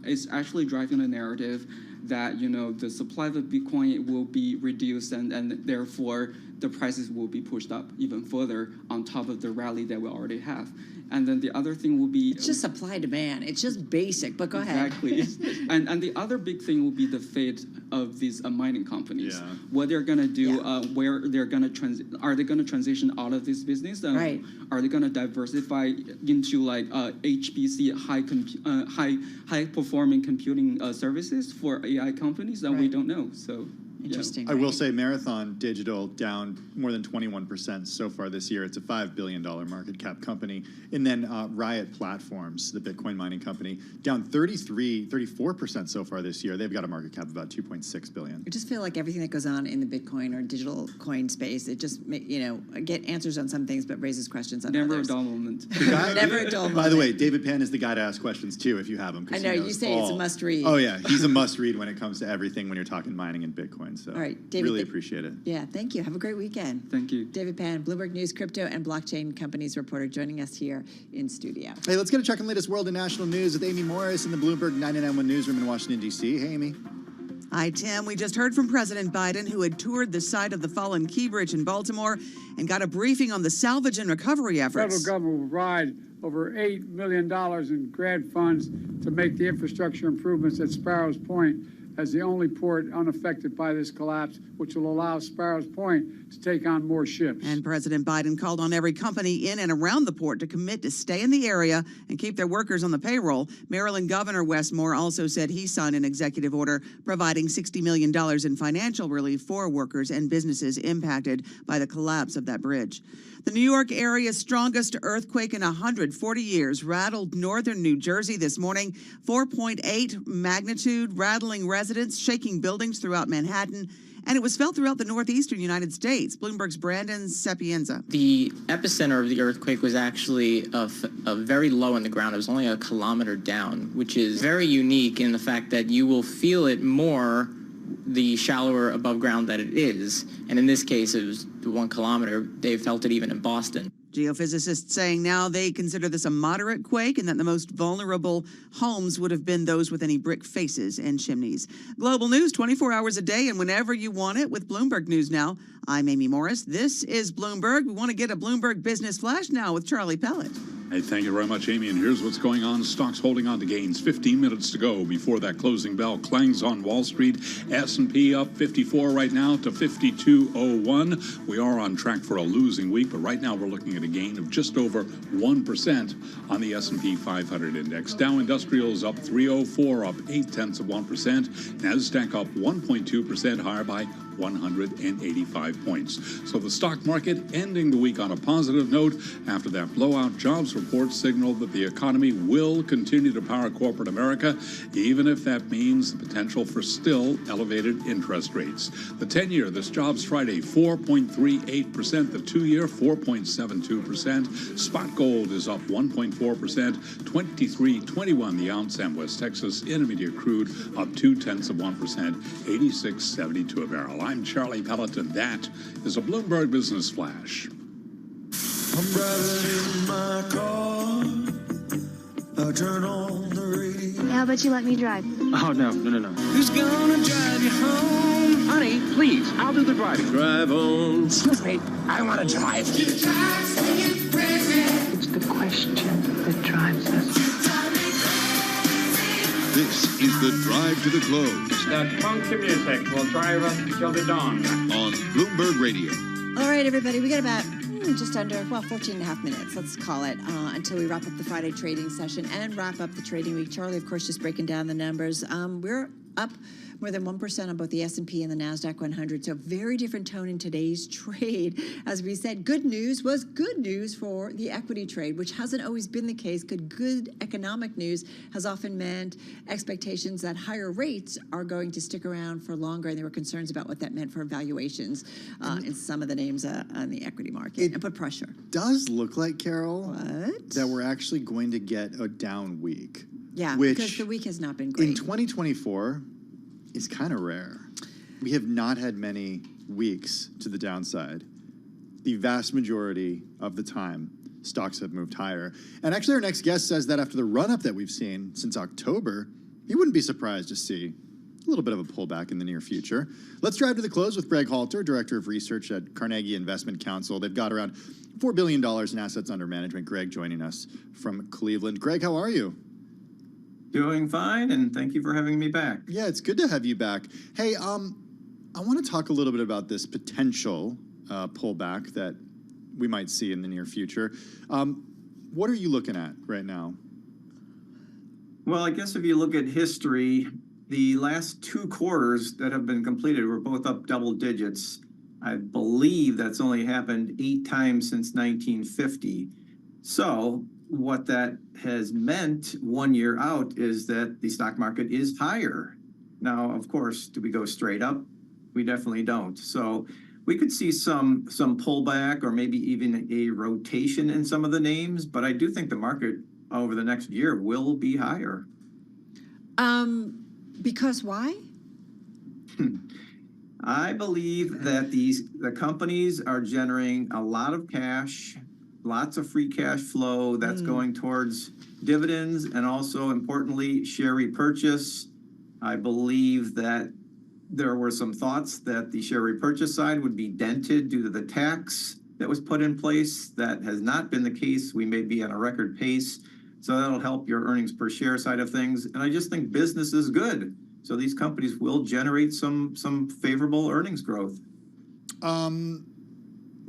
It's actually driving a narrative that the supply of Bitcoin will be reduced, and therefore the prices will be pushed up even further on top of the rally that we already have. And then the other thing will be... It's just supply demand. It's just basic, but go ahead. Exactly. and the other big thing will be the fate of these mining companies. Yeah. What they're going to do, where they're going to are they going to transition out of this business? Right. Are they going to diversify into HPC, high performing computing services for AI companies? And we don't know. So... Interesting. I will say Marathon Digital down more than 21% so far this year. It's a $5 billion market cap company. And then Riot Platforms, the Bitcoin mining company, down 34% so far this year. They've got a market cap of about $2.6 billion. I just feel like everything that goes on in the Bitcoin or digital coin space, it just, get answers on some things, but raises questions on Never others. a dull moment. Never a dull moment. By the way, David Pan is the guy to ask questions too if you have him. I know, you say it's a must read. Oh yeah, he's a must read when it comes to everything when you're talking mining and Bitcoin. So all right, David, really appreciate it. Yeah, thank you. Have a great weekend. Thank you. David Pan, Bloomberg News crypto and blockchain companies reporter, joining us here in studio. Hey, let's get a check on the latest world and national news with Amy Morris in the Bloomberg 99.1 newsroom in Washington, D.C. Hey, Amy. Hi, Tim. We just heard from President Biden, who had toured the site of the fallen Key Bridge in Baltimore and got a briefing on the salvage and recovery efforts. The federal government will provide over $8 million in grant funds to make the infrastructure improvements at Sparrows Point as the only port unaffected by this collapse, which will allow Sparrows Point to take on more ships. And President Biden called on every company in and around the port to commit to stay in the area and keep their workers on the payroll. Maryland Governor Wes Moore also said he signed an executive order providing $60 million in financial relief for workers and businesses impacted by the collapse of that bridge. The New York area's strongest earthquake in 140 years rattled northern New Jersey this morning. 4.8 magnitude, rattling residents, shaking buildings throughout Manhattan. And it was felt throughout the northeastern United States. Bloomberg's Brandon Sapienza. The epicenter of the earthquake was actually very low on the ground. It was only a kilometer down, which is very unique in the fact that you will feel it more the shallower above ground that it is. And in this case, it was 1 kilometer. They felt it even in Boston. Geophysicists saying now they consider this a moderate quake and that the most vulnerable homes would have been those with any brick faces and chimneys. Global news 24 hours a day and whenever you want it with Bloomberg News Now. I'm Amy Morris. This is Bloomberg. We want to get a Bloomberg Business Flash now with Charlie Pellet. Hey, thank you very much, Amy. And here's what's going on. Stocks holding on to gains. 15 minutes to go before that closing bell clangs on Wall Street. S&P up 54 right now to 52.01. We are on track for a losing week, but right now we're looking at a gain of just over 1% on the S&P 500 index. Dow Industrials up 304, up 0.8%. NASDAQ up 1.2%, higher by 185 points. So the stock market ending the week on a positive note after that blowout jobs report signaled that the economy will continue to power corporate America, even if that means the potential for still elevated interest rates. The 10-year, this Jobs Friday, 4.38%. The 2-year, 4.72%. Spot gold is up 1.4%, 23.21 the ounce, and West Texas Intermediate crude up 0.2%, 86.72 a barrel. I'm Charlie Pelleton. That is a Bloomberg Business Flash. I'm driving in my car. I turn on the radio. How about you let me drive? Oh, no. Who's gonna drive you home? Honey, please, I'll do the driving. Drive on. Excuse me, I want to drive. It's the question that drives us. This is the Drive to the Close. That funky music will drive us till the dawn. On Bloomberg Radio. All right, everybody, we got about just under, 14 and a half minutes, let's call it, until we wrap up the Friday trading session and wrap up the trading week. Charlie, of course, just breaking down the numbers. We're up more than 1% on both the S&P and the NASDAQ 100. So very different tone in today's trade. As we said, good news was good news for the equity trade, which hasn't always been the case. Good economic news has often meant expectations that higher rates are going to stick around for longer. And there were concerns about what that meant for valuations in some of the names on the equity market and put pressure. Does look like, Carol, that we're actually going to get a down week. Yeah, which because the week has not been great. In 2024 is kind of rare. We have not had many weeks to the downside. The vast majority of the time, stocks have moved higher. And actually, our next guest says that after the run-up that we've seen since October, he wouldn't be surprised to see a little bit of a pullback in the near future. Let's drive to the close with Greg Halter, Director of Research at Carnegie Investment Council. They've got around $4 billion in assets under management. Greg joining us from Cleveland. Greg, how are you? Doing fine, and thank you for having me back. Yeah, it's good to have you back. Hey, I want to talk a little bit about this potential pullback that we might see in the near future. What are you looking at right now? Well, I guess if you look at history, the last 2 quarters that have been completed were both up double digits. I believe that's only happened 8 times since 1950. So what that has meant 1 year out is that the stock market is higher. Now, of course, do we go straight up? We definitely don't. So we could see some pullback or maybe even a rotation in some of the names, but I do think the market over the next year will be higher. Because why? I believe that the companies are generating a lot of cash, lots of free cash flow that's going towards dividends and also, importantly, share repurchase. I believe that there were some thoughts that the share repurchase side would be dented due to the tax that was put in place. That has not been the case. We may be on a record pace, so that'll help your earnings per share side of things. And I just think business is good. So these companies will generate some favorable earnings growth.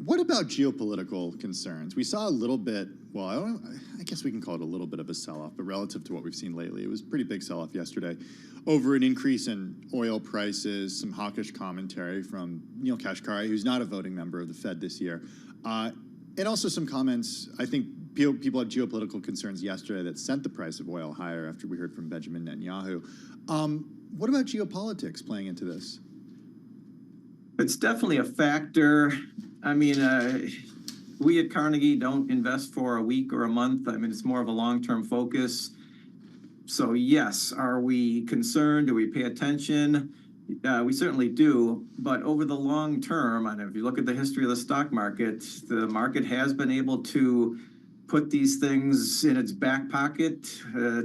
What about geopolitical concerns? We saw a little bit, well, I guess we can call it a little bit of a sell-off, but relative to what we've seen lately, it was a pretty big sell-off yesterday over an increase in oil prices, some hawkish commentary from Neil Kashkari, who's not a voting member of the Fed this year, and also some comments. I think people had geopolitical concerns yesterday that sent the price of oil higher after we heard from Benjamin Netanyahu. What about geopolitics playing into this? It's definitely a factor. I mean, we at Carnegie don't invest for a week or a month. I mean, it's more of a long-term focus. So yes, are we concerned? Do we pay attention? We certainly do. But over the long term, and if you look at the history of the market has been able to put these things in its back pocket,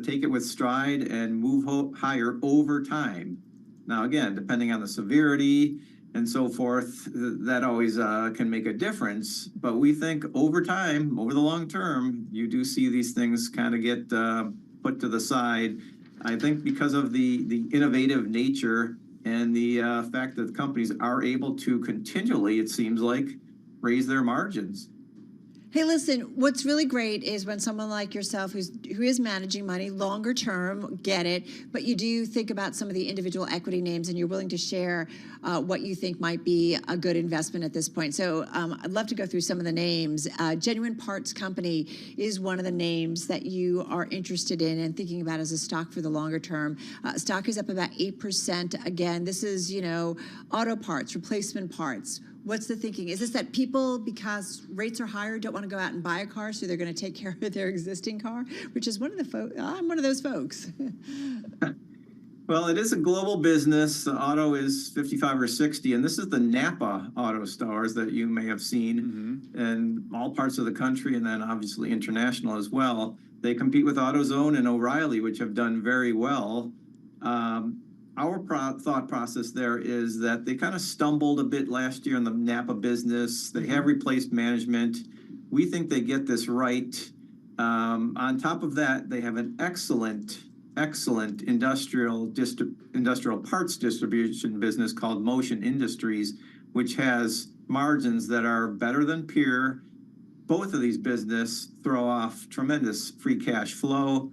take it with stride, and move higher over time. Now, again, depending on the severity and so forth, that always can make a difference. But we think over time, over the long term, you do see these things kind of get put to the side. I think because of the innovative nature and the fact that companies are able to continually, it seems like, raise their margins. Hey, listen, what's really great is when someone like yourself who is managing money longer term, get it, but you do think about some of the individual equity names and you're willing to share what you think might be a good investment at this point. So I'd love to go through some of the names. Genuine Parts Company is one of the names that you are interested in and thinking about as a stock for the longer term. Stock is up about 8%. Again, this is, auto parts, replacement parts. What's the thinking? Is this that people, because rates are higher, don't want to go out and buy a car, so they're going to take care of their existing car? Which is I'm one of those folks. Well, it is a global business. The auto is 55 or 60, and this is the Napa auto stores that you may have seen in all parts of the country, and then obviously international as well. They compete with AutoZone and O'Reilly, which have done very well. Our thought process there is that they kind of stumbled a bit last year in the Napa business. They have replaced management. We think they get this right. On top of that, they have an excellent industrial parts distribution business called Motion Industries, which has margins that are better than peer. Both of these businesses throw off tremendous free cash flow.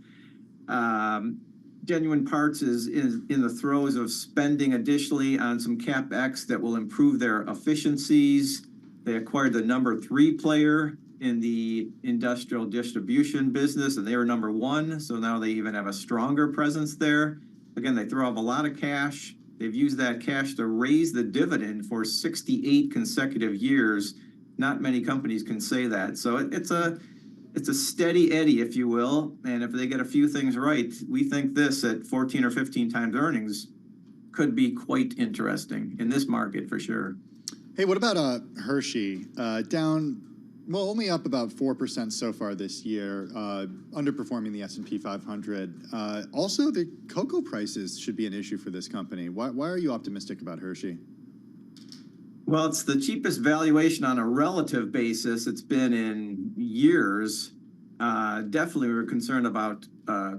Genuine Parts is in the throes of spending additionally on some CapEx that will improve their efficiencies. They acquired the number 3 player in the industrial distribution business, and they were number 1. So now they even have a stronger presence there. Again, they throw off a lot of cash. They've used that cash to raise the dividend for 68 consecutive years. Not many companies can say that. So it's a steady Eddie, if you will. And if they get a few things right, we think this at 14 or 15 times earnings could be quite interesting in this market for sure. Hey, what about Hershey? Down, well, only up about 4% so far this year, underperforming the S&P 500. Also, the cocoa prices should be an issue for this company. Why are you optimistic about Hershey? Well, it's the cheapest valuation on a relative basis it's been in years. Definitely we're concerned about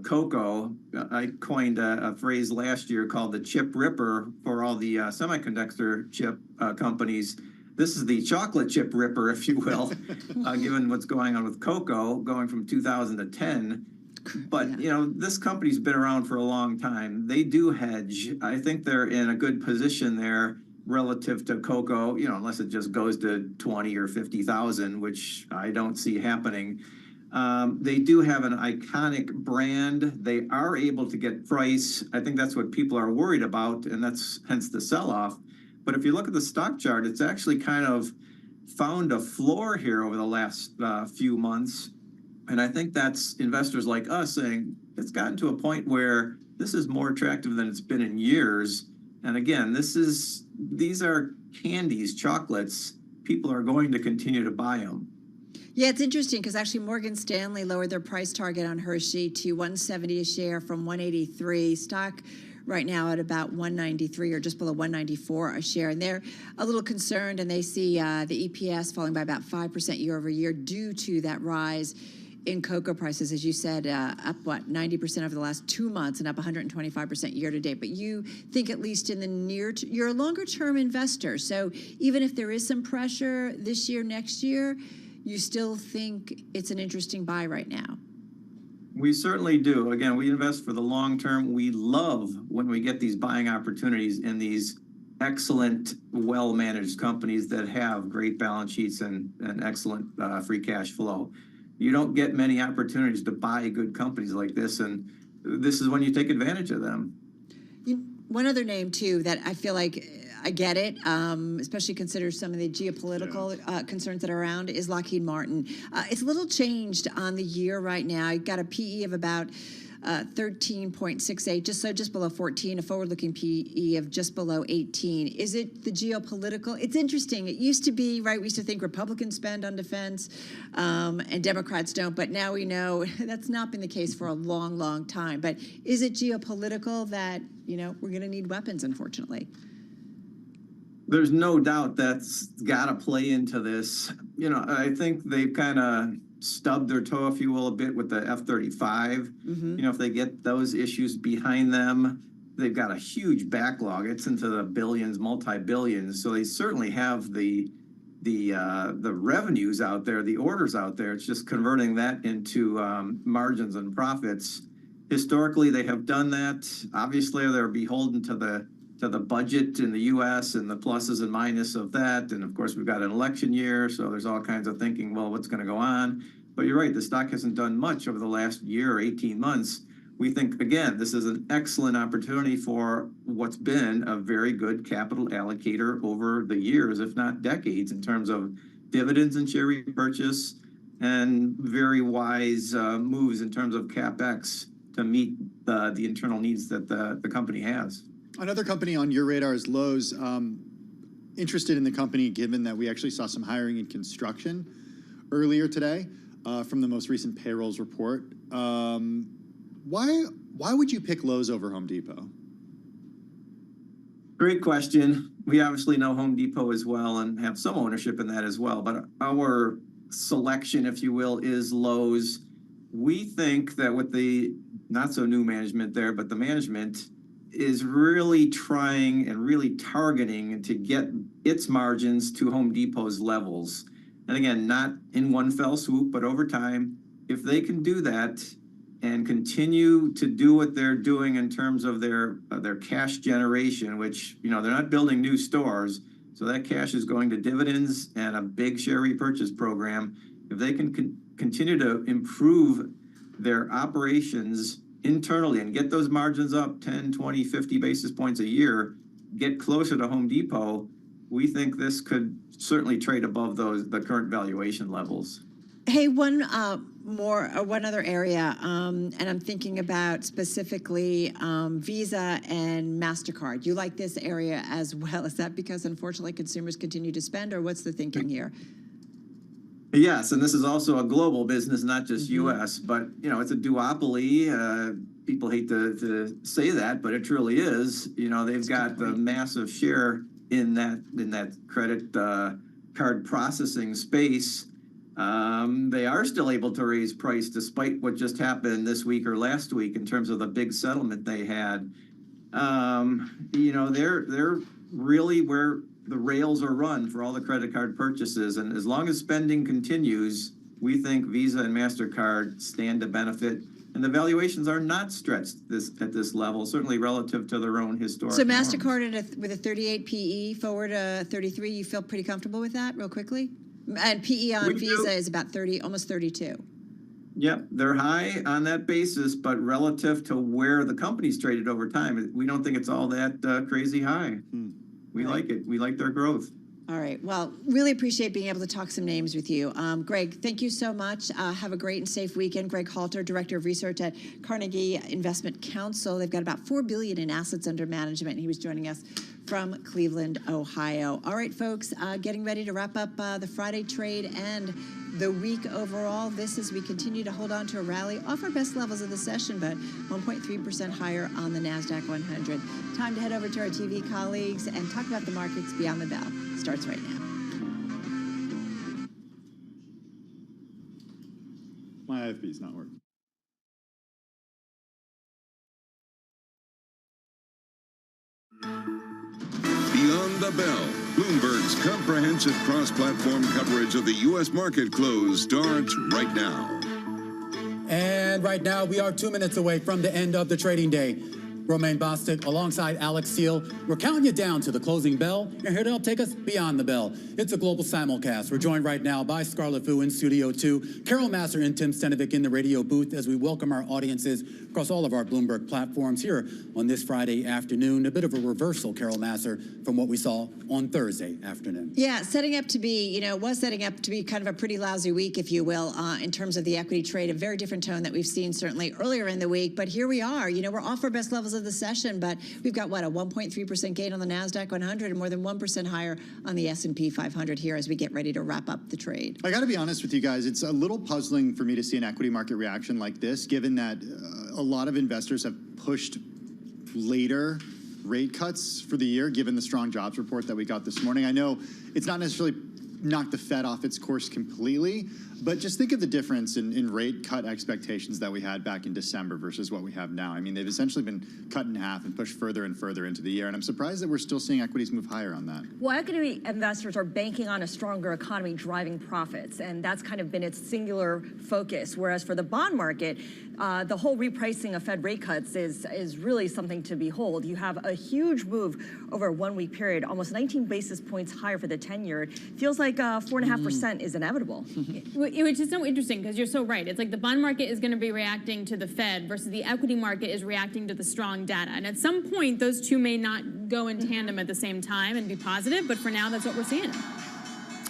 cocoa. I coined a phrase last year called the chip ripper for all the semiconductor chip companies. This is the chocolate chip ripper, if you will, given what's going on with cocoa going from 2000 to 10. But, this company's been around for a long time. They do hedge. I think they're in a good position there relative to cocoa, unless it just goes to 20 or 50,000, which I don't see happening. They do have an iconic brand. They are able to get price. I think that's what people are worried about, and that's hence the sell-off. But if you look at the stock chart, it's actually kind of found a floor here over the last few months. And I think that's investors like us saying it's gotten to a point where this is more attractive than it's been in years. And again, these are candies, chocolates. People are going to continue to buy them. Yeah, it's interesting because actually Morgan Stanley lowered their price target on Hershey to $170 a share from $183. Stock right now at about $193 or just below $194 a share. And they're a little concerned, and they see the EPS falling by about 5% year over year due to that rise in cocoa prices, as you said, up 90% over the last 2 months and up 125% year to date. But you think at least in the you're a longer term investor. So even if there is some pressure this year, next year, you still think it's an interesting buy right now. We certainly do. Again, we invest for the long term. We love when we get these buying opportunities in these excellent, well-managed companies that have great balance sheets and excellent free cash flow. You don't get many opportunities to buy good companies like this, and this is when you take advantage of them. One other name, too, that I feel like I get it, especially consider some of the geopolitical concerns that are around, is Lockheed Martin. It's a little changed on the year right now. You got a PE of about 13.68, just below 14, a forward-looking PE of just below 18. Is it the geopolitical? It's interesting. It used to be, right, we used to think Republicans spend on defense and Democrats don't, but now we know that's not been the case for a long, long time. But is it geopolitical that, we're going to need weapons, unfortunately? There's no doubt that's got to play into this. You know, I think they've kind of stubbed their toe, if you will, a bit with the F-35. You know, if they get those issues behind them, they've got a huge backlog. It's into the billions, multi-billions. So they certainly have the revenues out there, the orders out there. It's just converting that into margins and profits. Historically, they have done that. Obviously, they're beholden to the budget in the U.S. and the pluses and minuses of that. And of course, we've got an election year, so there's all kinds of thinking, well, what's going to go on? But you're right, the stock hasn't done much over the last year or 18 months. We think, again, this is an excellent opportunity for what's been a very good capital allocator over the years, if not decades, in terms of dividends and share repurchase and very wise moves in terms of CapEx to meet the internal needs that the company has. Another company on your radar is Lowe's. Interested in the company given that we actually saw some hiring in construction earlier today from the most recent payrolls report. Why would you pick Lowe's over Home Depot? Great question. We obviously know Home Depot as well and have some ownership in that as well. But our selection, if you will, is Lowe's. We think that with the not so new management there, but the management is really trying and really targeting to get its margins to Home Depot's levels. And again, not in one fell swoop, but over time, if they can do that and continue to do what they're doing in terms of their cash generation, which, you know, they're not building new stores, so that cash is going to dividends and a big share repurchase program. If they can continue to improve their operations internally and get those margins up 10, 20, 50 basis points a year, get closer to Home Depot, we think this could certainly trade above the current valuation levels. Hey, one other area, and I'm thinking about specifically Visa and MasterCard. You like this area as well. Is that because, unfortunately, consumers continue to spend, or what's the thinking here? Yes, and this is also a global business, not just U.S., but, you know, it's a duopoly. People hate to say that, but it truly is. You know, they've got the massive share in that credit card processing space. They are still able to raise price despite what just happened this week or last week in terms of the big settlement they had. You know, they're really where the rails are run for all the credit card purchases. And as long as spending continues, we think Visa and MasterCard stand to benefit. And the valuations are not stretched at this level, certainly relative to their own historic So norms. MasterCard with a 38 PE forward 33, you feel pretty comfortable with that real quickly? And PE on Visa is about 30, almost 32. Yep, they're high on that basis, but relative to where the company's traded over time, we don't think it's all that crazy high. We like it. We like their growth. All right. Well, really appreciate being able to talk some names with you. Greg, thank you so much. Have a great and safe weekend. Greg Halter, Director of Research at Carnegie Investment Counsel. They've got about $4 billion in assets under management. He was joining us from Cleveland, Ohio. All right, folks, getting ready to wrap up the Friday trade and the week overall. This as we continue to hold on to a rally off our best levels of the session, but 1.3% higher on the NASDAQ 100. Time to head over to our TV colleagues and talk about the markets beyond the bell. Starts right now. My IFB's not working. Beyond the Bell, Bloomberg's comprehensive cross-platform coverage of the U.S. market close starts right now. And right now, we are 2 minutes away from the end of the trading day. Romaine Bostic alongside Alex Steele. We're counting you down to the closing bell. You're here to help take us beyond the bell. It's a global simulcast. We're joined right now by Scarlett Fu in Studio 2, Carol Massar and Tim Stenovic in the radio booth as we welcome our audiences across all of our Bloomberg platforms here on this Friday afternoon. A bit of a reversal, Carol Massar, from what we saw on Thursday afternoon. Yeah, setting up to be, was setting up to be kind of a pretty lousy week, if you will, in terms of the equity trade. A very different tone that we've seen certainly earlier in the week. But here we are. We're off our best levels of the session, but we've got, a 1.3% gain on the NASDAQ 100 and more than 1% higher on the S&P 500 here as we get ready to wrap up the trade. I got to be honest with you guys. It's a little puzzling for me to see an equity market reaction like this, given that a lot of investors have pushed later rate cuts for the year, given the strong jobs report that we got this morning? I know it's not necessarily knocked the Fed off its course completely, but just think of the difference in rate cut expectations that we had back in December versus what we have now. I mean, they've essentially been cut in half and pushed further and further into the year, and I'm surprised that we're still seeing equities move higher on that. Well, equity investors are banking on a stronger economy driving profits, and that's kind of been its singular focus, whereas for the bond market, the whole repricing of Fed rate cuts is really something to behold. You have a huge move over a 1 week period, almost 19 basis points higher for the 10-year. Feels like 4.5% is inevitable. Which is so interesting because you're so right. It's like the bond market is going to be reacting to the Fed versus the equity market is reacting to the strong data. And at some point, those two may not go in tandem at the same time and be positive, but for now, that's what we're seeing.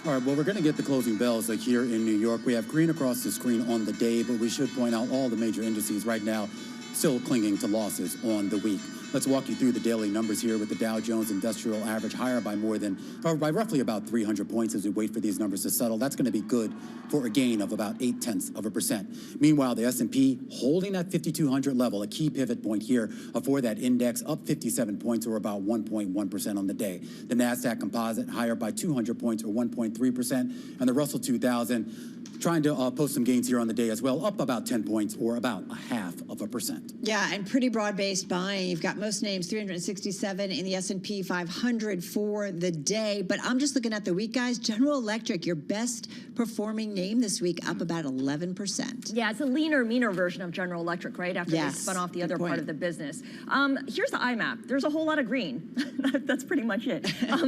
All right, well, we're going to get the closing bells here in New York. We have green across the screen on the day, but we should point out all the major indices right now still clinging to losses on the week. Let's walk you through the daily numbers here with the Dow Jones Industrial Average higher by by roughly about 300 points as we wait for these numbers to settle. That's going to be good for a gain of about 0.8%. Meanwhile, the S&P holding that 5,200 level, a key pivot point here for that index, up 57 points or about 1.1% on the day. The NASDAQ Composite higher by 200 points or 1.3%, and the Russell 2000 trying to post some gains here on the day as well, up about 10 points or about 0.5%. Yeah, and pretty broad-based buying. You've got most names, 367 in the S&P 500 for the day. But I'm just looking at the week, guys. General Electric, your best performing name this week, up about 11%. Yeah, it's a leaner, meaner version of General Electric, right? After they spun off the other part of the business. Here's the IMAP. There's a whole lot of green. That's pretty much it.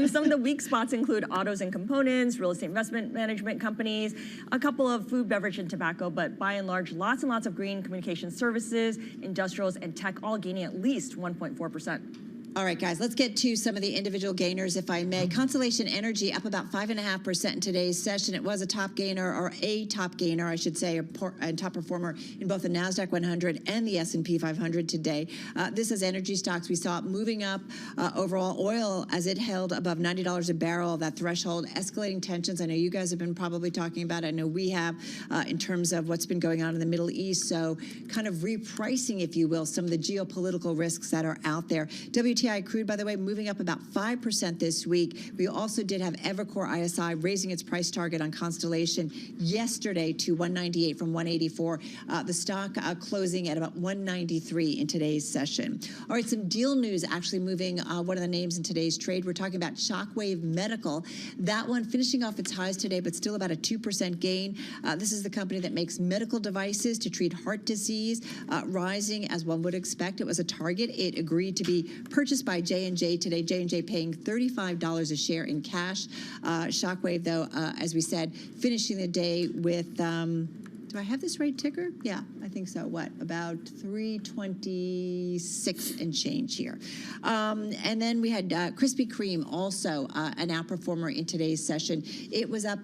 Some of the weak spots include autos and components, real estate investment management companies, a couple of food, beverage, and tobacco, but by and large, lots and lots of green. Communication services, industrials, and tech all gaining at least 1.4%. All right, guys, let's get to some of the individual gainers, if I may. Constellation Energy up about 5.5% in today's session. It was a top gainer, or a top gainer, I should say, and top performer in both the NASDAQ 100 and the S&P 500 today. This is energy stocks. We saw it moving up overall. Oil, as it held above $90 a barrel, that threshold, escalating tensions. I know you guys have been probably talking about it. I know we have in terms of what's been going on in the Middle East. So kind of repricing, if you will, some of the geopolitical risks that are out there. WTI crude, by the way, moving up about 5% this week. We also did have Evercore ISI raising its price target on Constellation yesterday to 198 from 184. The stock closing at about 193 in today's session. All right, some deal news actually moving one of the names in today's trade. We're talking about Shockwave Medical. That one finishing off its highs today, but still about a 2% gain. This is the company that makes medical devices to treat heart disease, rising as one would expect. It was a target. It agreed to be purchased by J&J today. J&J paying $35 a share in cash. Shockwave, though, as we said, finishing the day with, do I have this right ticker? Yeah, I think so. What, about 326 and change here. And then we had Krispy Kreme, also an outperformer in today's session. It was up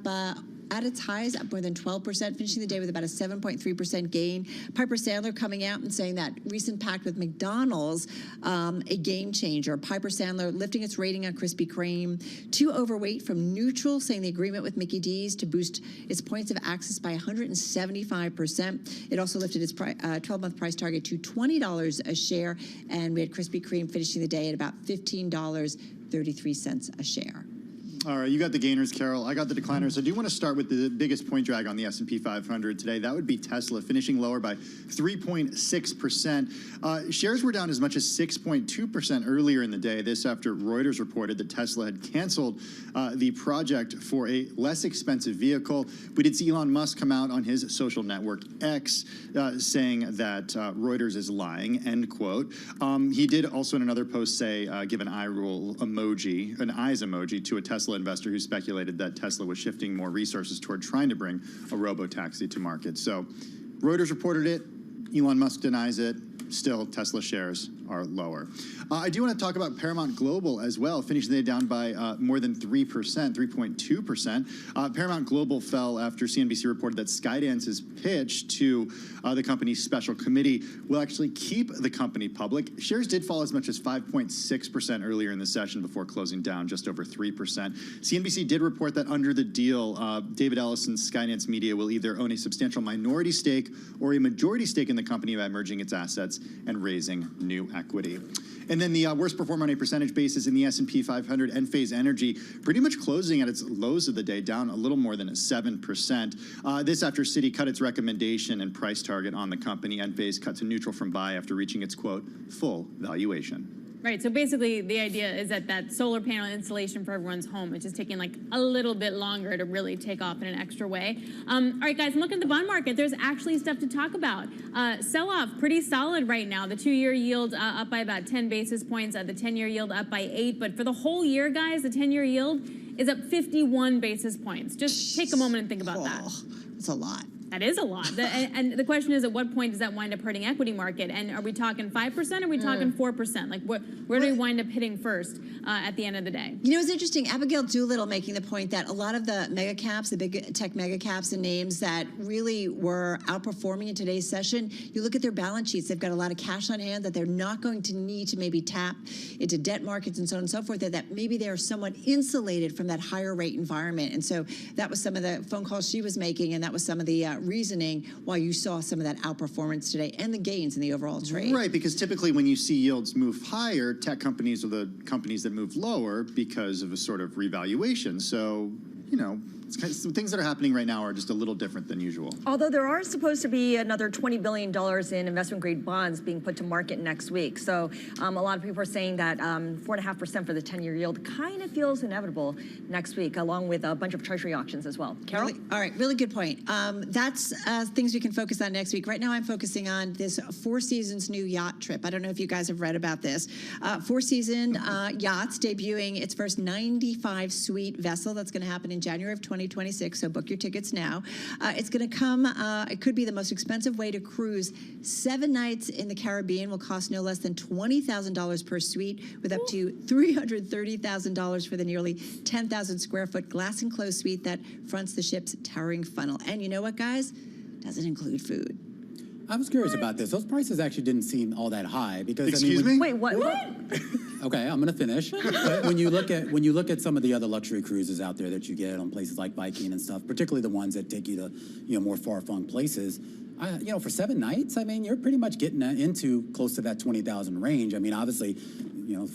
at its highs, up more than 12%, finishing the day with about a 7.3% gain. Piper Sandler coming out and saying that recent pact with McDonald's, a game changer. Piper Sandler lifting its rating on Krispy Kreme to overweight from neutral, saying the agreement with Mickey D's to boost its points of access by 175%. It also lifted its 12-month price target to $20 a share, and we had Krispy Kreme finishing the day at about $15.33 a share. All right, you got the gainers, Carol. I got the decliners. I do want to start with the biggest point drag on the S&P 500 today. That would be Tesla, finishing lower by 3.6%. Shares were down as much as 6.2% earlier in the day. This after Reuters reported that Tesla had canceled the project for a less expensive vehicle. We did see Elon Musk come out on his social network X saying that Reuters is lying, end quote. He did also in another post say, give an eye roll emoji, an eyes emoji to a Tesla investor who speculated that Tesla was shifting more resources toward trying to bring a robo-taxi to market. So Reuters reported it, Elon Musk denies it, still Tesla shares are lower. I do want to talk about Paramount Global as well, finishing the day down by more than 3%, 3.2%. Paramount Global fell after CNBC reported that Skydance's pitch to the company's special committee will actually keep the company public. Shares did fall as much as 5.6% earlier in the session before closing down just over 3%. CNBC did report that under the deal, David Ellison's Skydance Media will either own a substantial minority stake or a majority stake in the company by merging its assets and raising new equity. And then the worst performer on a percentage basis in the S&P 500, Enphase Energy, pretty much closing at its lows of the day, down a little more than 7%. This after Citi cut its recommendation and price target on the company. Enphase cut to neutral from buy after reaching its, quote, full valuation. Right, so basically the idea is that solar panel installation for everyone's home is just taking like a little bit longer to really take off in an extra way. All right, guys, I'm looking at the bond market. There's actually stuff to talk about. Sell-off, pretty solid right now. The 2-year yield up by about 10 basis points, the 10-year yield up by 8. But for the whole year, guys, the 10-year yield is up 51 basis points. Just take a moment and think about that. That's a lot. That is a lot. And the question is, at what point does that wind up hurting equity market? And are we talking 5%? Or are we talking 4%? Like, where do we wind up hitting first at the end of the day? You know, it's interesting. Abigail Doolittle making the point that a lot of the mega caps, the big tech mega caps and names that really were outperforming in today's session, you look at their balance sheets, they've got a lot of cash on hand that they're not going to need to maybe tap into debt markets and so on and so forth, that maybe they're somewhat insulated from that higher rate environment. And so that was some of the phone calls she was making, and that was some of the reasoning why you saw some of that outperformance today and the gains in the overall trade. Right, because typically when you see yields move higher, tech companies are the companies that move lower because of a sort of revaluation. So, you know, some things that are happening right now are just a little different than usual. Although there are supposed to be another $20 billion in investment-grade bonds being put to market next week. So a lot of people are saying that 4.5% for the 10-year yield kind of feels inevitable next week, along with a bunch of treasury auctions as well. Carol? Really, all right, really good point. That's things we can focus on next week. Right now I'm focusing on this Four Seasons new yacht trip. I don't know if you guys have read about this. Four Seasons Yachts debuting its first 95-suite vessel. That's going to happen in January of 2026, so book your tickets now. It's going to come, it could be the most expensive way to cruise. 7 nights in the Caribbean will cost no less than $20,000 per suite, with up to $330,000 for the nearly 10,000 square foot glass enclosed suite that fronts the ship's towering funnel. And you know what, guys? Doesn't include food. I was curious about this. Those prices actually didn't seem all that high because Excuse me? Wait, what? Okay, I'm gonna finish. But when you look at some of the other luxury cruises out there that you get on places like Viking and stuff, particularly the ones that take you to more far-flung places, for 7 nights, I mean, you're pretty much getting into close to that 20,000 range. I mean, obviously,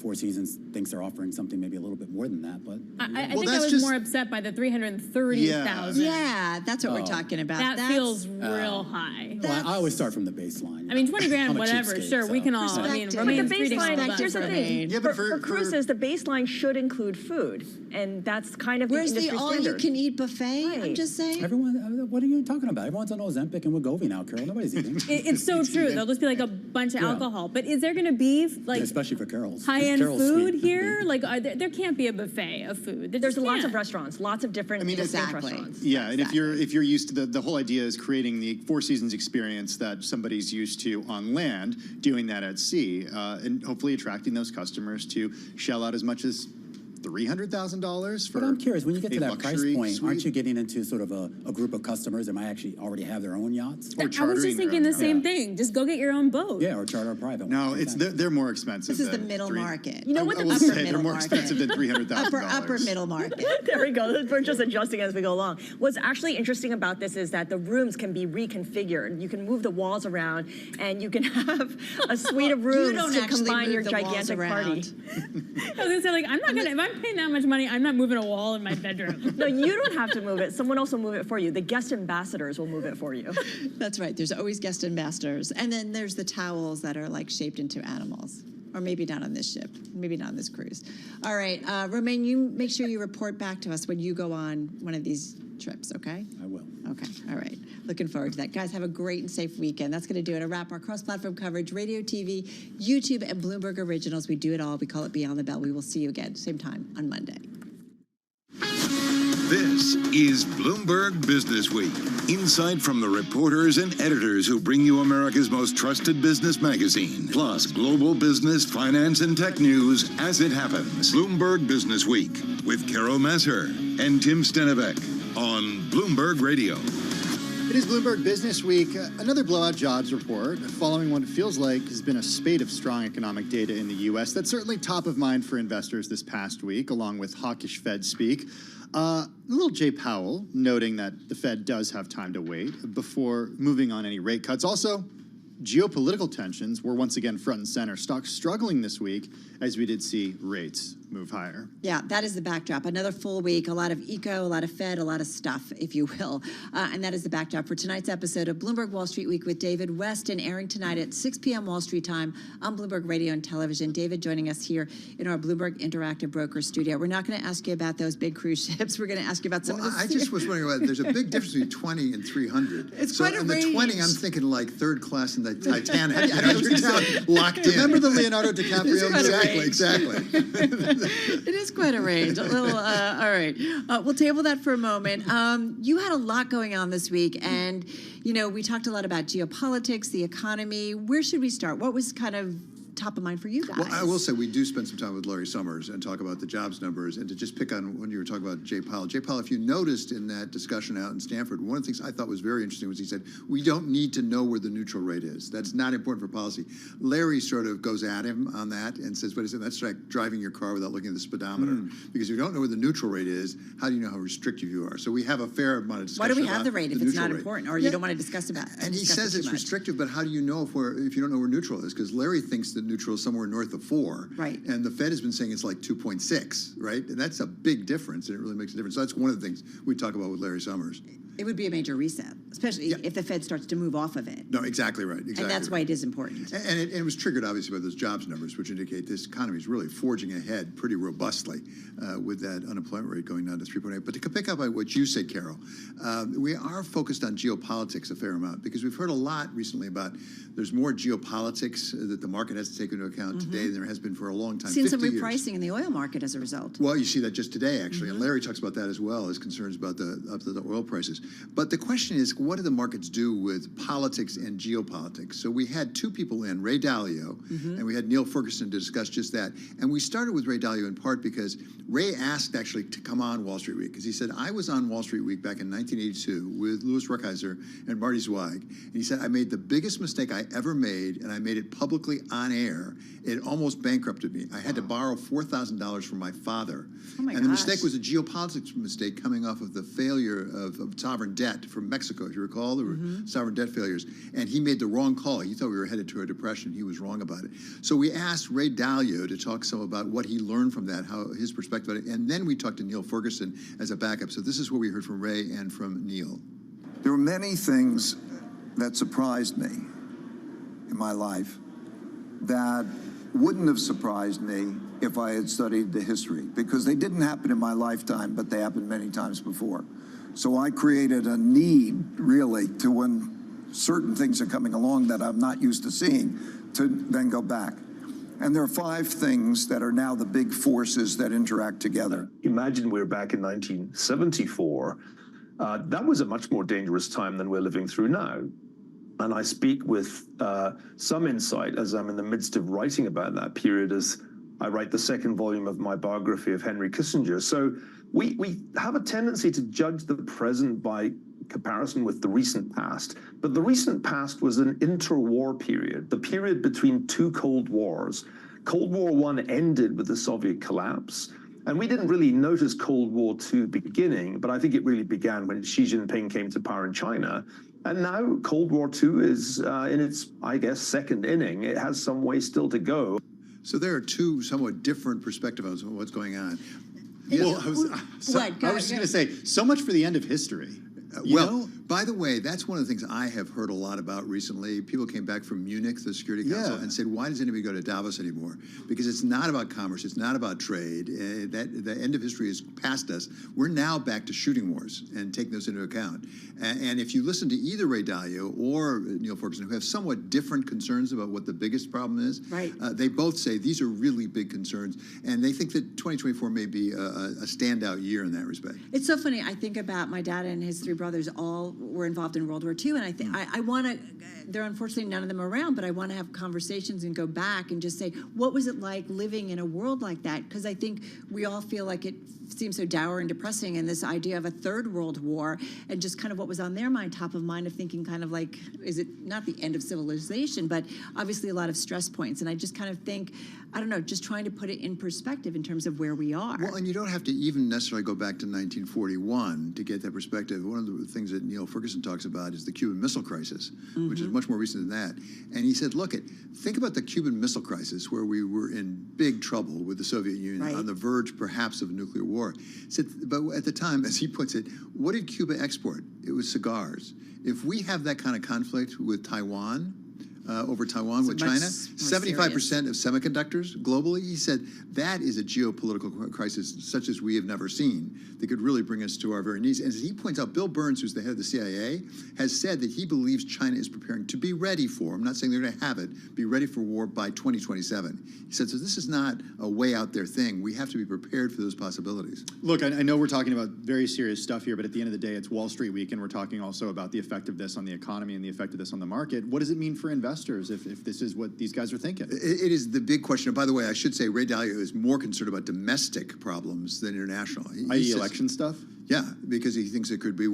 Four Seasons thinks they're offering something maybe a little bit more than that, but I think I was more upset by the 330,000. Yeah, that's what we're talking about. That feels real high. Well, I always start from the baseline. I mean, 20 grand, I'm a whatever. cheapskate, Sure, we can all. I mean, But the Romain's treating all of baseline, us. here's the thing. Yeah, but for cruises, the baseline should include food, and that's kind of Where's the the industry standard. all-you-can-eat buffet? Right. I'm just saying. Everyone, what are you talking about? Everyone's on Ozempic and Wegovy now, Carol. Nobody's eating. It's so true. There'll just be like a bunch of alcohol. But is there going to be like especially for Carol's high-end food sweet. here? Like, there can't be a buffet of food. There's lots of restaurants, lots of different distinct restaurants. Yeah, and if you're used to the whole idea is creating the Four Seasons experience that somebody's used to on land, doing that at sea, and hopefully attracting those customers to shell out as much as $300,000 for. But I'm curious, when you get to that price point, suite. aren't you getting into sort of a group of customers that might actually already have their own yachts? I was just thinking the same thing. Just go get your own boat. Yeah, or charter a private No, one. it's they're more expensive. This is the than middle market. You know what? I will say they're more expensive than $300,000. Upper middle market. There we go. We're just adjusting as we go along. What's actually interesting about this is that the rooms can be reconfigured. You can move the walls around, and you can have a suite of rooms to combine your gigantic party. I was gonna say, like, if I'm paying that much money, I'm not moving a wall in my bedroom. No, you don't have to move it. Someone else will move it for you. The guest ambassadors will move it for you. That's right. There's always guest ambassadors. And then there's the towels that are like shaped into animals. Or maybe not on this ship. Maybe not on this cruise. All right. Romain, you make sure you report back to us when you go on one of these trips, okay? I will. Okay. All right. Looking forward to that. Guys, have a great and safe weekend. That's going to do it. A wrap. Our cross-platform coverage, radio, TV, YouTube, and Bloomberg Originals. We do it all. We call it Beyond the Bell. We will see you again, same time on Monday. This is Bloomberg Business Week. Insight from the reporters and editors who bring you America's most trusted business magazine. Plus, global business, finance, and tech news as it happens. Bloomberg Business Week with Carol Masser and Tim Stenevec on Bloomberg Radio. It is Bloomberg Business Week. Another blowout jobs report following what it feels like has been a spate of strong economic data in the U.S. That's certainly top of mind for investors this past week, along with hawkish Fed speak. Little Jay Powell noting that the Fed does have time to wait before moving on any rate cuts. Also, geopolitical tensions were once again front and center. Stocks struggling this week as we did see rates move higher. Yeah, that is the backdrop. Another full week, a lot of eco, a lot of Fed, a lot of stuff, if you will. And that is the backdrop for tonight's episode of Bloomberg Wall Street Week with David Weston, airing tonight at 6 p.m. Wall Street time on Bloomberg Radio and Television. David joining us here in our Bloomberg Interactive Broker studio. We're not going to ask you about those big cruise ships. We're going to ask you about some of the... I just was wondering about, there's a big difference between 20 and 300. It's quite a range. And the 20, I'm thinking like third class in the Titanic. You're down, locked in. Remember the Leonardo DiCaprio? Exactly. It is quite a range. A little, all right. We'll table that for a moment. You had a lot going on this week, and, you know, we talked a lot about geopolitics, the economy. Where should we start? What was kind of top of mind for you guys? Well, I will say we do spend some time with Larry Summers and talk about the jobs numbers, and to just pick on when you were talking about Jay Powell. Jay Powell, if you noticed in that discussion out in Stanford, one of the things I thought was very interesting was he said, we don't need to know where the neutral rate is. That's not important for policy. Larry sort of goes at him on that and says, but that's like driving your car without looking at the speedometer. Because if you don't know where the neutral rate is, how do you know how restrictive you are? So we have a fair amount of discussion. Why do we have the rate if it's not rate. important, or you don't want to discuss about it? And he says it's restrictive, but how do you know if you don't know where neutral is? Because Larry thinks that neutral is somewhere north of 4. Right. And the Fed has been saying it's like 2.6, right? And that's a big difference, and it really makes a difference. So that's one of the things we talk about with Larry Summers. It would be a major reset, especially if the Fed starts to move off of it. No, exactly right. Exactly. And that's why it is important. And it was triggered, obviously, by those jobs numbers, which indicate this economy is really forging ahead pretty robustly with that unemployment rate going down to 3.8. But to pick up on what you said, Carol, we are focused on geopolitics a fair amount because we've heard a lot recently about there's more geopolitics that the market has to take into account today than there has been for a long time. Seen some repricing in the oil market as a result. Well, you see that just today, actually, and Larry talks about that as well, his concerns about the oil prices. But the question is, what do the markets do with politics and geopolitics? So we had two people in, Ray Dalio, and we had Neil Ferguson to discuss just that. And we started with Ray Dalio in part because Ray asked actually to come on Wall Street Week, because he said, I was on Wall Street Week back in 1982 with Louis Rukeyser and Marty Zweig. And he said, I made the biggest mistake I ever made, and I made it publicly on air. It almost bankrupted me. I had to borrow $4,000 from my father. Oh my and the mistake was a geopolitics mistake coming off of the failure of sovereign debt from Mexico. If you recall, there were sovereign debt failures. And he made the wrong call. He thought we were headed to a depression. He was wrong about it. So we asked Ray Dalio to talk some about what he learned from that, how his perspective on it. And then we talked to Neil Ferguson as a backup. So this is what we heard from Ray and from Neil. There were many things that surprised me in my life that wouldn't have surprised me if I had studied the history, because they didn't happen in my lifetime, but they happened many times before. So I created a need, really, to when certain things are coming along that I'm not used to seeing, to then go back. And there are 5 things that are now the big forces that interact together. Imagine we're back in 1974. That was a much more dangerous time than we're living through now. And I speak with some insight as I'm in the midst of writing about that period as I write the second volume of my biography of Henry Kissinger. So we have a tendency to judge the present by comparison with the recent past. But the recent past was an interwar period, the period between 2 Cold Wars. Cold War I ended with the Soviet collapse. And we didn't really notice Cold War II beginning, but I think it really began when Xi Jinping came to power in China. And now Cold War II is in its, I guess, second inning. It has some way still to go. So there are 2 somewhat different perspectives on what's going on. Well, I was just going to say, so much for the end of history. Well, by the way, that's one of the things I have heard a lot about recently. People came back from Munich, the Security Council, and said, why does anybody go to Davos anymore? Because it's not about commerce. It's not about trade. The end of history is past us. We're now back to shooting wars and taking those into account. And if you listen to either Ray Dalio or Neil Ferguson, who have somewhat different concerns about what the biggest problem is, they both say these are really big concerns. And they think that 2024 may be a standout year in that respect. It's so funny. I think about my dad and his 3 brothers all were involved in World War II, and I think I want to. There are unfortunately none of them around, but I want to have conversations and go back and just say, what was it like living in a world like that? Because I think we all feel like it seems so dour and depressing, and this idea of a 3rd World War, and just kind of what was on their mind, top of mind, of thinking kind of like, is it not the end of civilization, but obviously a lot of stress points. And I just kind of think, I don't know, just trying to put it in perspective in terms of where we are. Well, and you don't have to even necessarily go back to 1941 to get that perspective. One of the things that Neil Niall Ferguson talks about is the Cuban Missile Crisis, which is much more recent than that. And he said, look, think about the Cuban Missile Crisis, where we were in big trouble with the Soviet Union, on the verge perhaps of nuclear war. He said, but at the time, as he puts it, what did Cuba export? It was cigars. If we have that kind of conflict with Taiwan, over Taiwan with China, 75% of semiconductors globally, he said, that is a geopolitical crisis such as we have never seen that could really bring us to our very knees. And as he points out, Bill Burns, who's the head of the CIA, has said that he believes China is preparing to be ready for, I'm not saying they're going to have it, be ready for war by 2027. He said, so this is not a way out there thing. We have to be prepared for those possibilities. Look, I know we're talking about very serious stuff here, but at the end of the day, it's Wall Street week, and we're talking also about the effect of this on the economy and the effect of this on the market. What does it mean for investors if this is what these guys are thinking? It is the big question. And by the way, I should say Ray Dalio is more concerned about domestic problems than international. I.e. election stuff? Yeah, because he thinks it could be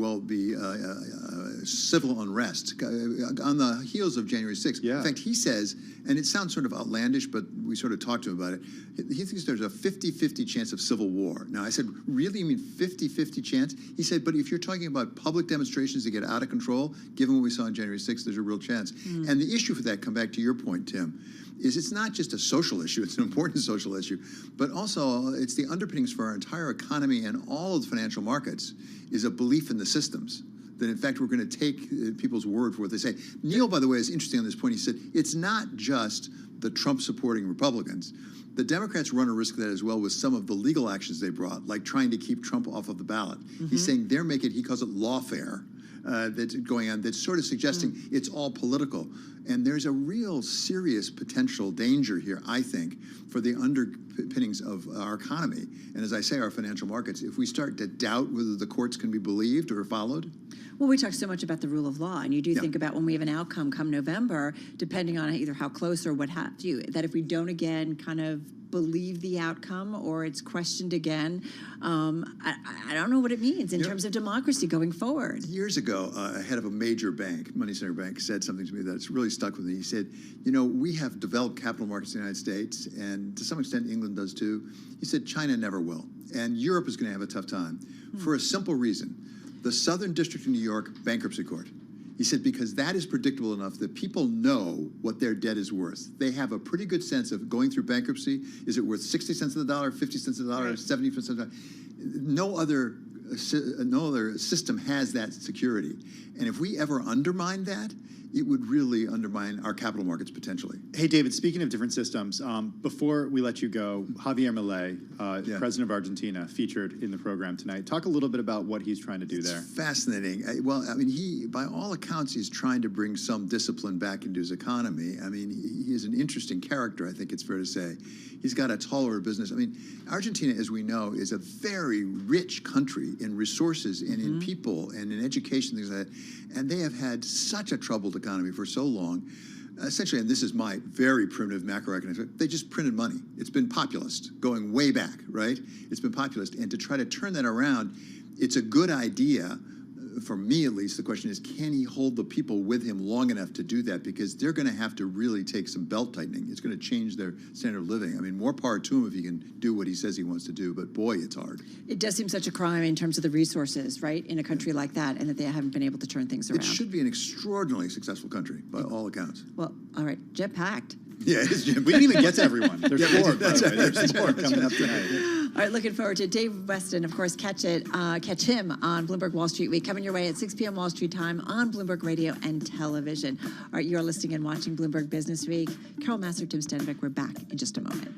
civil unrest on the heels of January 6th. Yeah. In fact, he says, and it sounds sort of outlandish, but we sort of talked to him about it, he thinks there's a 50-50 chance of civil war. Now, I said, really? You mean 50-50 chance? He said, but if you're talking about public demonstrations that get out of control, given what we saw on January 6th, there's a real chance. And the issue for that, come back to your point, Tim, is it's not just a social issue, it's an important social issue, but also it's the underpinnings for our entire economy and all of the financial markets is a belief in the systems. That in fact we're going to take people's word for what they say. Neil, by the way, is interesting on this point. He said it's not just the Trump-supporting Republicans. The Democrats run a risk of that as well with some of the legal actions they brought, like trying to keep Trump off of the ballot. He's saying they're making, he calls it lawfare, that's going on, that's sort of suggesting it's all political. And there's a real serious potential danger here, I think, for the underpinnings of our economy. And as I say, our financial markets, if we start to doubt whether the courts can be believed or followed. Well, we talk so much about the rule of law, and you do think about when we have an outcome come November, depending on either how close or what have you, that if we don't again kind of believe the outcome or it's questioned again, I don't know what it means in terms of democracy going forward. Years ago, a head of a major bank, money center bank, said something to me that's really stuck with me. He said, you know, we have developed capital markets in the United States, and to some extent England does too. He said China never will, and Europe is going to have a tough time for a simple reason. The Southern District of New York Bankruptcy Court. He said, because that is predictable enough that people know what their debt is worth. They have a pretty good sense of going through bankruptcy. Is it worth 60 cents on the dollar, 50 cents on the dollar, 70 cents on the dollar? No other system has that security. And if we ever undermine that, it would really undermine our capital markets potentially. Hey, David, speaking of different systems, before we let you go, Javier Milei, president of Argentina, featured in the program tonight. Talk a little bit about what he's trying to do there. Fascinating. Well, I mean, he, by all accounts, he's trying to bring some discipline back into his economy. I mean, he is an interesting character, I think it's fair to say. He's got a taller business. I mean, Argentina, as we know, is a very rich country in resources and in people and in education, things like that. And they have had such a troubled economy for so long. Essentially, and this is my very primitive macroeconomics, they just printed money. It's been populist, going way back, right? It's been populist. And to try to turn that around, it's a good idea. For me, at least, the question is, can he hold the people with him long enough to do that? Because they're going to have to really take some belt tightening. It's going to change their standard of living. I mean, more power to him if he can do what he says he wants to do. But boy, it's hard. It does seem such a crime in terms of the resources, right, in a country like that, and that they haven't been able to turn things around. It should be an extraordinarily successful country, by all accounts. Well, all right, jet-packed. Yeah, it is jet-packed. We didn't even get to everyone. There's more, by the way. There's more That's coming up tonight. All right, looking forward to Dave Weston. Of course, catch him on Bloomberg Wall Street Week, coming your way at 6 p.m. Wall Street time on Bloomberg Radio and Television. All right, you're listening and watching Bloomberg Business Week. Carol Massar, Tim Stenbeck. We're back in just a moment.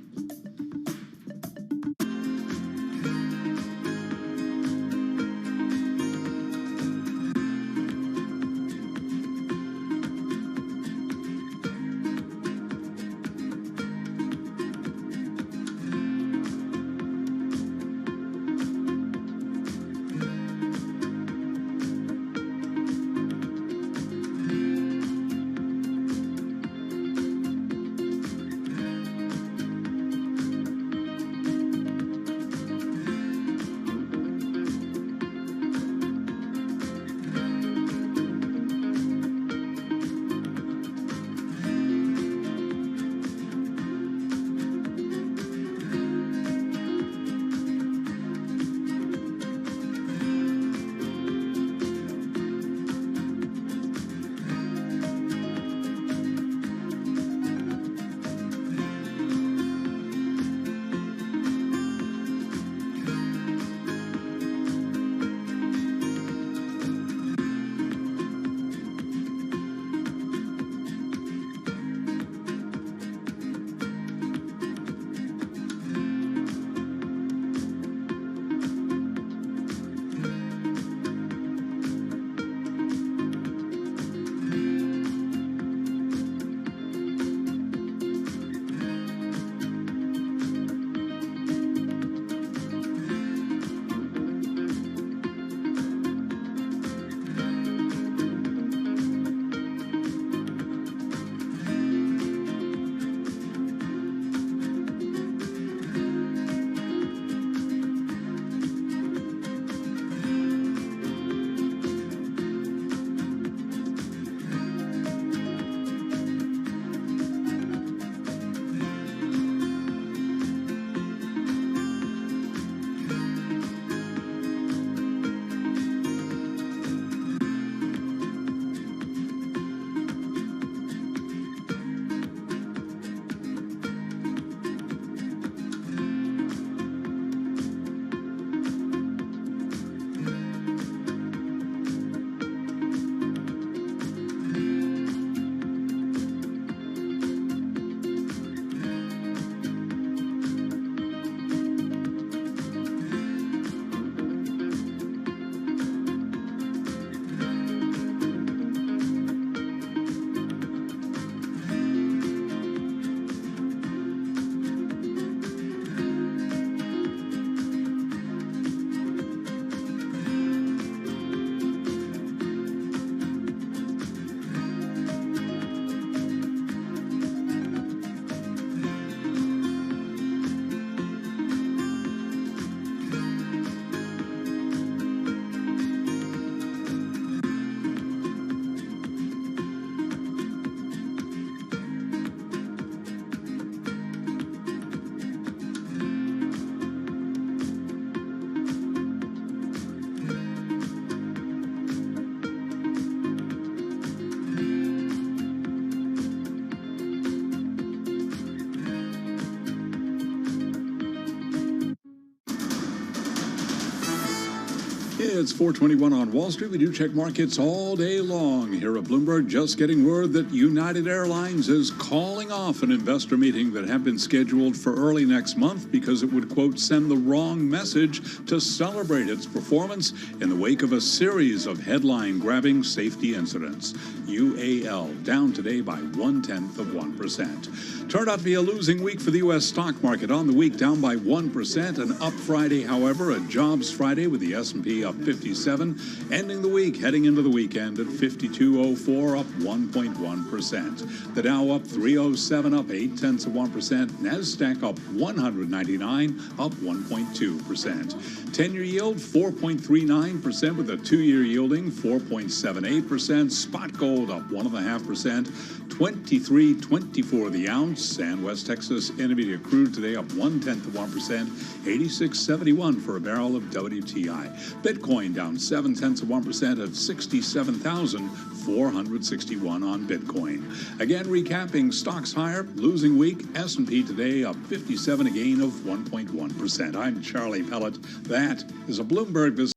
It's 421 on Wall Street. We do check markets all day long. Here at Bloomberg, just getting word that United Airlines is calling off an investor meeting that had been scheduled for early next month because it would, quote, send the wrong message to celebrate its performance in the wake of a series of headline-grabbing safety incidents. UAL down today by 0.1%. Turned out to be a losing week for the U.S. stock market. On the week, down by 1%. An up Friday, however, a jobs Friday with the S&P up 57. Ending the week, heading into the weekend at 52.04, up 1.1%. The Dow up 307, up 0.8%. NASDAQ up 199, up 1.2%. 10-year yield 4.39% with a 2-year yielding 4.78%. Spot gold up 1.5%. 23.24 the ounce, and West Texas Intermediate crude today up 0.1%, 86.71 for a barrel of WTI. Bitcoin down 0.7% at 67,461 on Bitcoin. Again, recapping, stocks higher, losing week. S&P today up 57, a gain of 1.1%. I'm Charlie Pellet. That is a Bloomberg Business.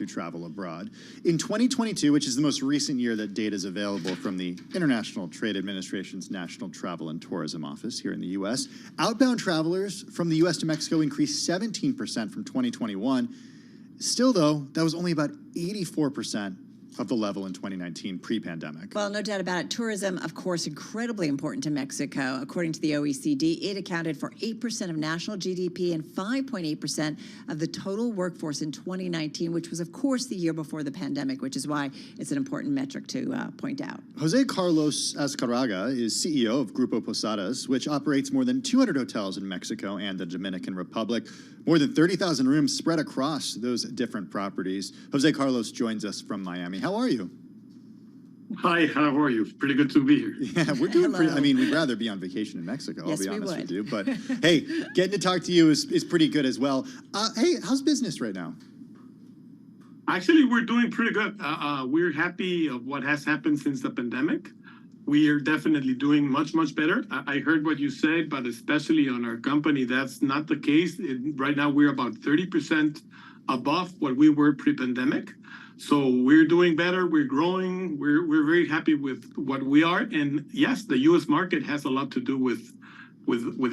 Travel abroad. In 2022, which is the most recent year that data is available from the International Trade Administration's National Travel and Tourism Office here in the U.S., outbound travelers from the U.S. to Mexico increased 17% from 2021. Still, though, that was only about 84% of the level in 2019, pre-pandemic. Well, no doubt about it. Tourism, of course, incredibly important to Mexico. According to the OECD, it accounted for 8% of national GDP and 5.8% of the total workforce in 2019, which was, of course, the year before the pandemic, which is why it's an important metric to point out. Jose Carlos Azcárraga is CEO of Grupo Posadas, which operates more than 200 hotels in Mexico and the Dominican Republic. More than 30,000 rooms spread across those different properties. Jose Carlos joins us from Miami. How are you? Hi, how are you? Pretty good to be here. Yeah, we're doing pretty. I mean, we'd rather be on vacation in Mexico, Yes, I'll be we honest would. with you. But hey, getting to talk to you is pretty good as well. Hey, how's business right now? Actually, we're doing pretty good. We're happy of what has happened since the pandemic. We are definitely doing much, much better. I heard what you said, but especially on our company, that's not the case. Right now, we're about 30% above what we were pre-pandemic. So we're doing better. We're growing. We're very happy with what we are. And yes, the U.S. market has a lot to do with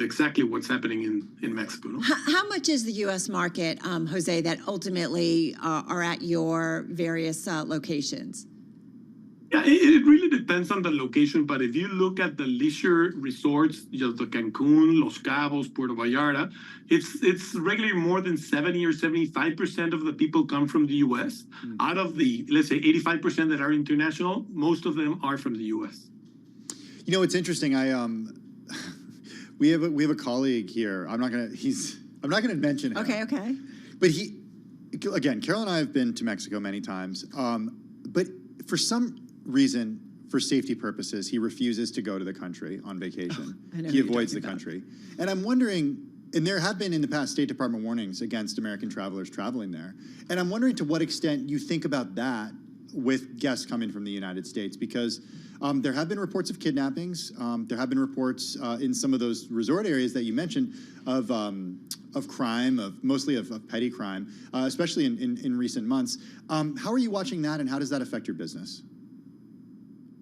exactly what's happening in Mexico. No? How much is the U.S. market, Jose, that ultimately are at your various locations? Yeah, it really depends on the location, but if you look at the leisure resorts, just the Cancun, Los Cabos, Puerto Vallarta, it's regularly more than 70 or 75% of the people come from the U.S. Out of the, let's say, 85% that are international, most of them are from the U.S. You know, it's interesting. We have a colleague here. I'm not gonna mention him. Okay. But Carol and I have been to Mexico many times. But for some reason, for safety purposes, he refuses to go to the country on vacation. He avoids the country. And I'm wondering, and there have been in the past State Department warnings against American travelers traveling there. And I'm wondering to what extent you think about that with guests coming from the United States, because there have been reports of kidnappings. There have been reports in some of those resort areas that you mentioned of crime, mostly of petty crime, especially in recent months. How are you watching that, and how does that affect your business?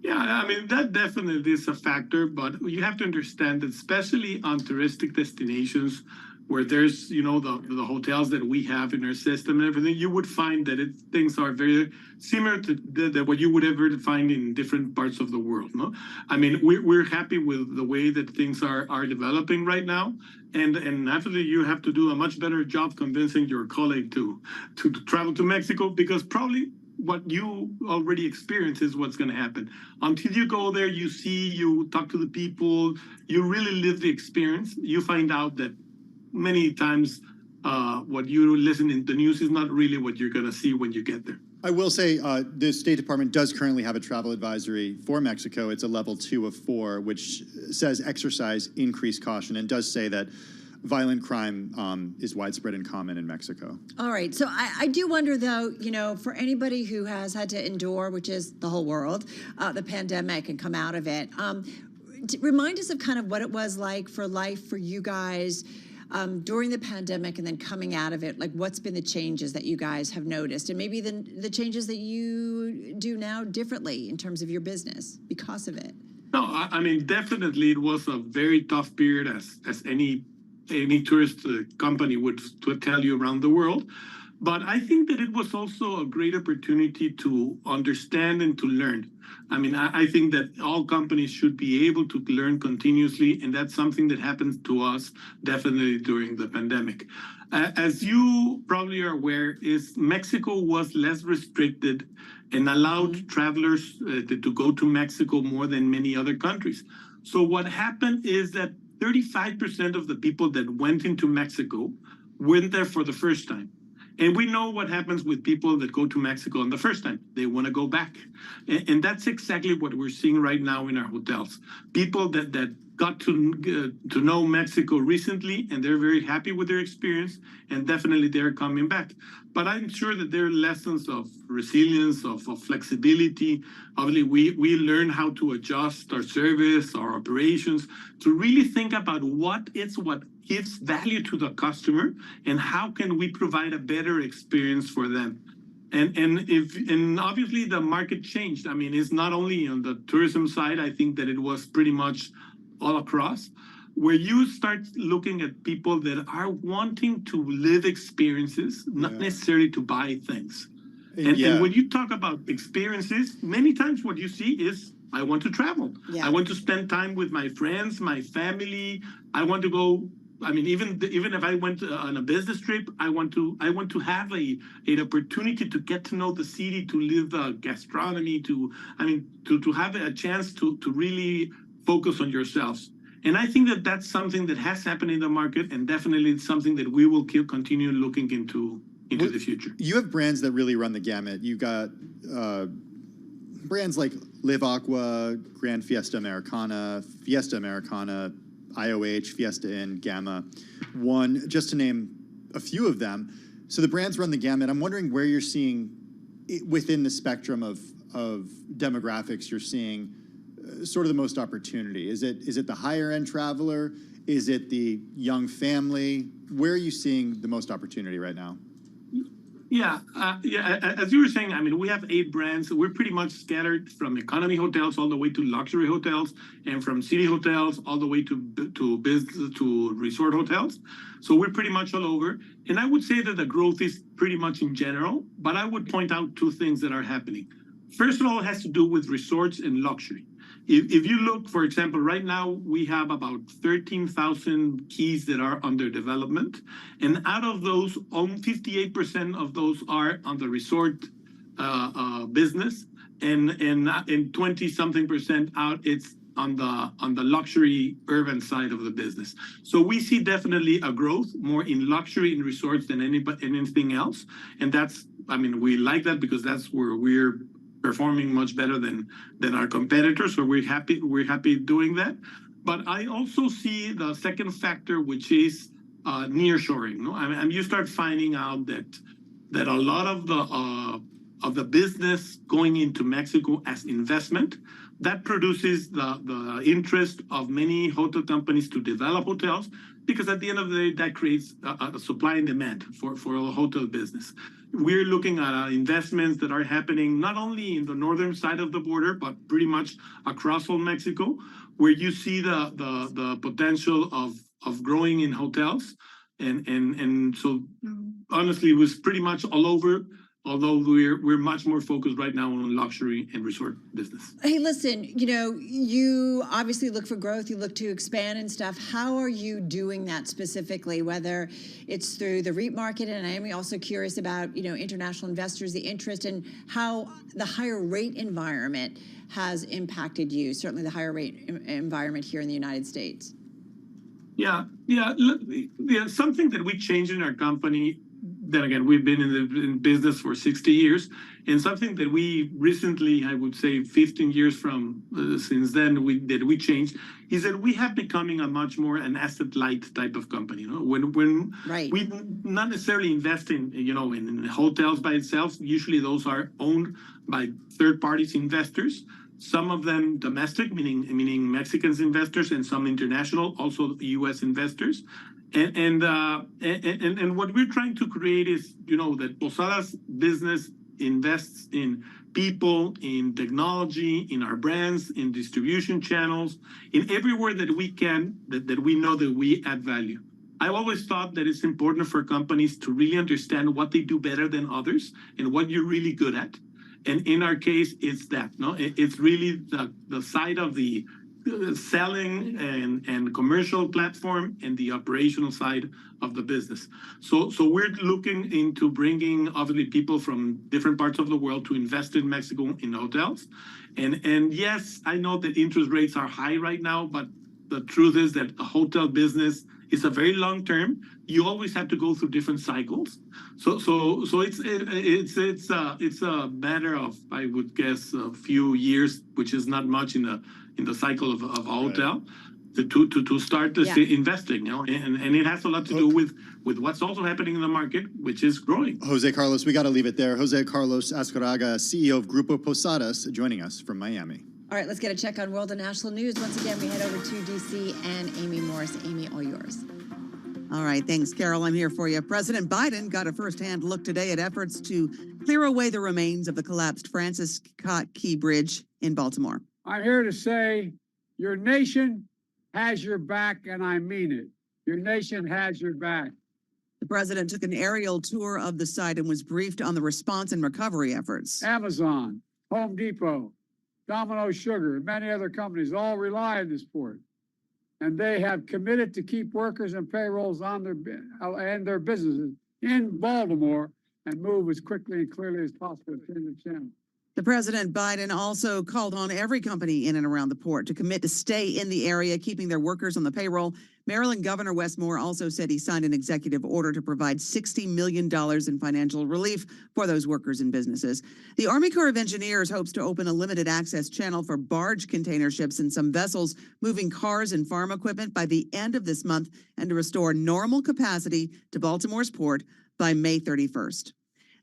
Yeah, I mean, that definitely is a factor, but you have to understand that especially on touristic destinations where there's, the hotels that we have in our system and everything, you would find that things are very similar to what you would ever find in different parts of the world, no? I mean, we're happy with the way that things are developing right now. And naturally, you have to do a much better job convincing your colleague to travel to Mexico, because what you already experience is what's going to happen. Until you go there, you talk to the people, you really live the experience, you find out that many times what you listen in the news is not really what you're going to see when you get there. I will say the State Department does currently have a travel advisory for Mexico. It's a level 2 of 4, which says exercise increased caution, and does say that violent crime is widespread and common in Mexico. All right. So I do wonder, though, you know, for anybody who has had to endure, which is the whole world, the pandemic and come out of it, remind us of kind of what it was like for life for you guys during the pandemic and then coming out of it. Like, what's been the changes that you guys have noticed, and maybe the changes that you do now differently in terms of your business because of it? No, I mean, definitely it was a very tough period, as any tourist company would tell you around the world. But I think that it was also a great opportunity to understand and to learn. I mean, I think that all companies should be able to learn continuously, and that's something that happened to us definitely during the pandemic. As you probably are aware, is Mexico was less restricted and allowed travelers to go to Mexico more than many other countries. So what happened is that 35% of the people that went into Mexico went there for the first time. And we know what happens with people that go to Mexico on the first time. They want to go back. And that's exactly what we're seeing right now in our hotels. People that got to know Mexico recently, and they're very happy with their experience, and definitely they're coming back. But I'm sure that there are lessons of resilience, of flexibility. Obviously, we learn how to adjust our service, our operations, to really think about what gives value to the customer and how can we provide a better experience for them. And obviously the market changed. I mean, it's not only on the tourism side. I think that it was pretty much all across, where you start looking at people that are wanting to live experiences, not necessarily to buy things. And when you talk about experiences, many times what you see is, I want to travel. I want to spend time with my friends, my family. I want to go. I mean, even if I went on a business trip, I want to have an opportunity to get to know the city, to live gastronomy, to have a chance to really focus on yourselves. And I think that that's something that has happened in the market, and definitely it's something that we will continue looking into the future. You have brands that really run the gamut. You got brands like Live Aqua, Grand Fiesta Americana, IOH, Fiesta Inn, Gamma, One, just to name a few of them. So the brands run the gamut. I'm wondering where you're seeing, within the spectrum of demographics, you're seeing sort of the most opportunity. Is it the higher end traveler? Is it the young family? Where are you seeing the most opportunity right now? Yeah, as you were saying, I mean, we have 8 brands. We're pretty much scattered from economy hotels all the way to luxury hotels, and from city hotels all the way to business to resort hotels. So we're pretty much all over. And I would say that the growth is pretty much in general, but I would point out 2 things that are happening. First of all, it has to do with resorts and luxury. If you look, for example, right now we have about 13,000 keys that are under development, and out of those, 58% of those are on the resort business, and 20-something% out it's on the luxury urban side of the business. So we see definitely a growth more in luxury and resorts than anything else, and that's, I mean, we like that because that's where we're performing much better than our competitors, so we're happy doing that. But I also see the second factor, which is nearshoring. No, I mean, you start finding out that a lot of the business going into Mexico as investment, that produces the interest of many hotel companies to develop hotels, because at the end of the day, that creates a supply and demand for a hotel business. We're looking at investments that are happening not only in the northern side of the border, but pretty much across all Mexico, where you see the potential of growing in hotels. And so honestly, it was pretty much all over, although we're much more focused right now on luxury and resort business. Hey, listen, you know, you obviously look for growth, you look to expand and stuff. How are you doing that specifically, whether it's through the REIT market? And I am also curious about, you know, international investors, the interest, and how the higher rate environment has impacted you, certainly the higher rate environment here in the United States. Yeah. Something that we changed in our company then again, we've been in business for 60 years, and something that we recently, I would say 15 years from since then, we changed, is that we have becoming a much more an asset-light type of company. You know, when we not necessarily invest in, you know, in hotels by itself. Usually those are owned by third parties investors. Some of them domestic, meaning Mexicans investors, and some international, also U.S. investors. And what we're trying to create is, you know, that Posada's business invests in people, in technology, in our brands, in distribution channels, in everywhere that we can, that we know that we add value. I always thought that it's important for companies to really understand what they do better than others and what you're really good at. And in our case, it's that, no? It's really the side of the selling and commercial platform and the operational side of the business. So we're looking into bringing, obviously, people from different parts of the world to invest in Mexico in hotels. And yes, I know that interest rates are high right now, but the truth is that the hotel business is a very long term. You always have to go through different cycles. So it's a matter of, I would guess, a few years, which is not much in the cycle of a hotel, to start this investing. You know, and it has a lot to do with what's also happening in the market, which is growing. Jose Carlos, we got to leave it there. Jose Carlos Azcárraga, CEO of Grupo Posadas, joining us from Miami. All right, let's get a check on world and national news. Once again, we head over to D.C. and Amy Morris. Amy, all yours. All right, thanks, Carol. I'm here for you. President Biden got a firsthand look today at efforts to clear away the remains of the collapsed Francis Scott Key Bridge in Baltimore. I'm here to say your nation has your back, and I mean it. Your nation has your back. The president took an aerial tour of the site and was briefed on the response and recovery efforts. Amazon, Home Depot, Domino Sugar, and many other companies all rely on this port. And they have committed to keep workers and payrolls on their businesses in Baltimore and move as quickly and clearly as possible to the channel. The President Biden also called on every company in and around the port to commit to stay in the area, keeping their workers on the payroll. Maryland Governor Wes Moore also said he signed an executive order to provide $60 million in financial relief for those workers and businesses. The Army Corps of Engineers hopes to open a limited access channel for barge container ships and some vessels moving cars and farm equipment by the end of this month and to restore normal capacity to Baltimore's port by May 31st.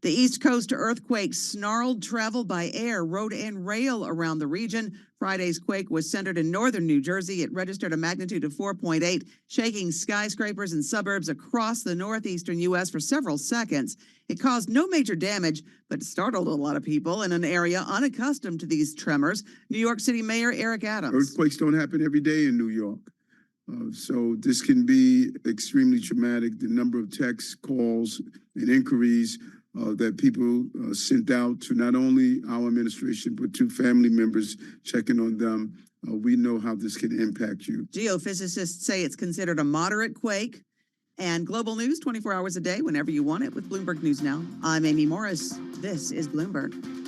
The East Coast earthquake snarled travel by air, road, and rail around the region. Friday's quake was centered in northern New Jersey. It registered a magnitude of 4.8, shaking skyscrapers and suburbs across the northeastern U.S. for several seconds. It caused no major damage, but startled a lot of people in an area unaccustomed to these tremors. New York City Mayor Eric Adams. Earthquakes don't happen every day in New York. So this can be extremely traumatic. The number of texts, calls, and inquiries that people sent out to not only our administration, but to family members checking on them. We know how this can impact you. Geophysicists say it's considered a moderate quake. And global news 24 hours a day, whenever you want it, with Bloomberg News Now. I'm Amy Morris. This is Bloomberg.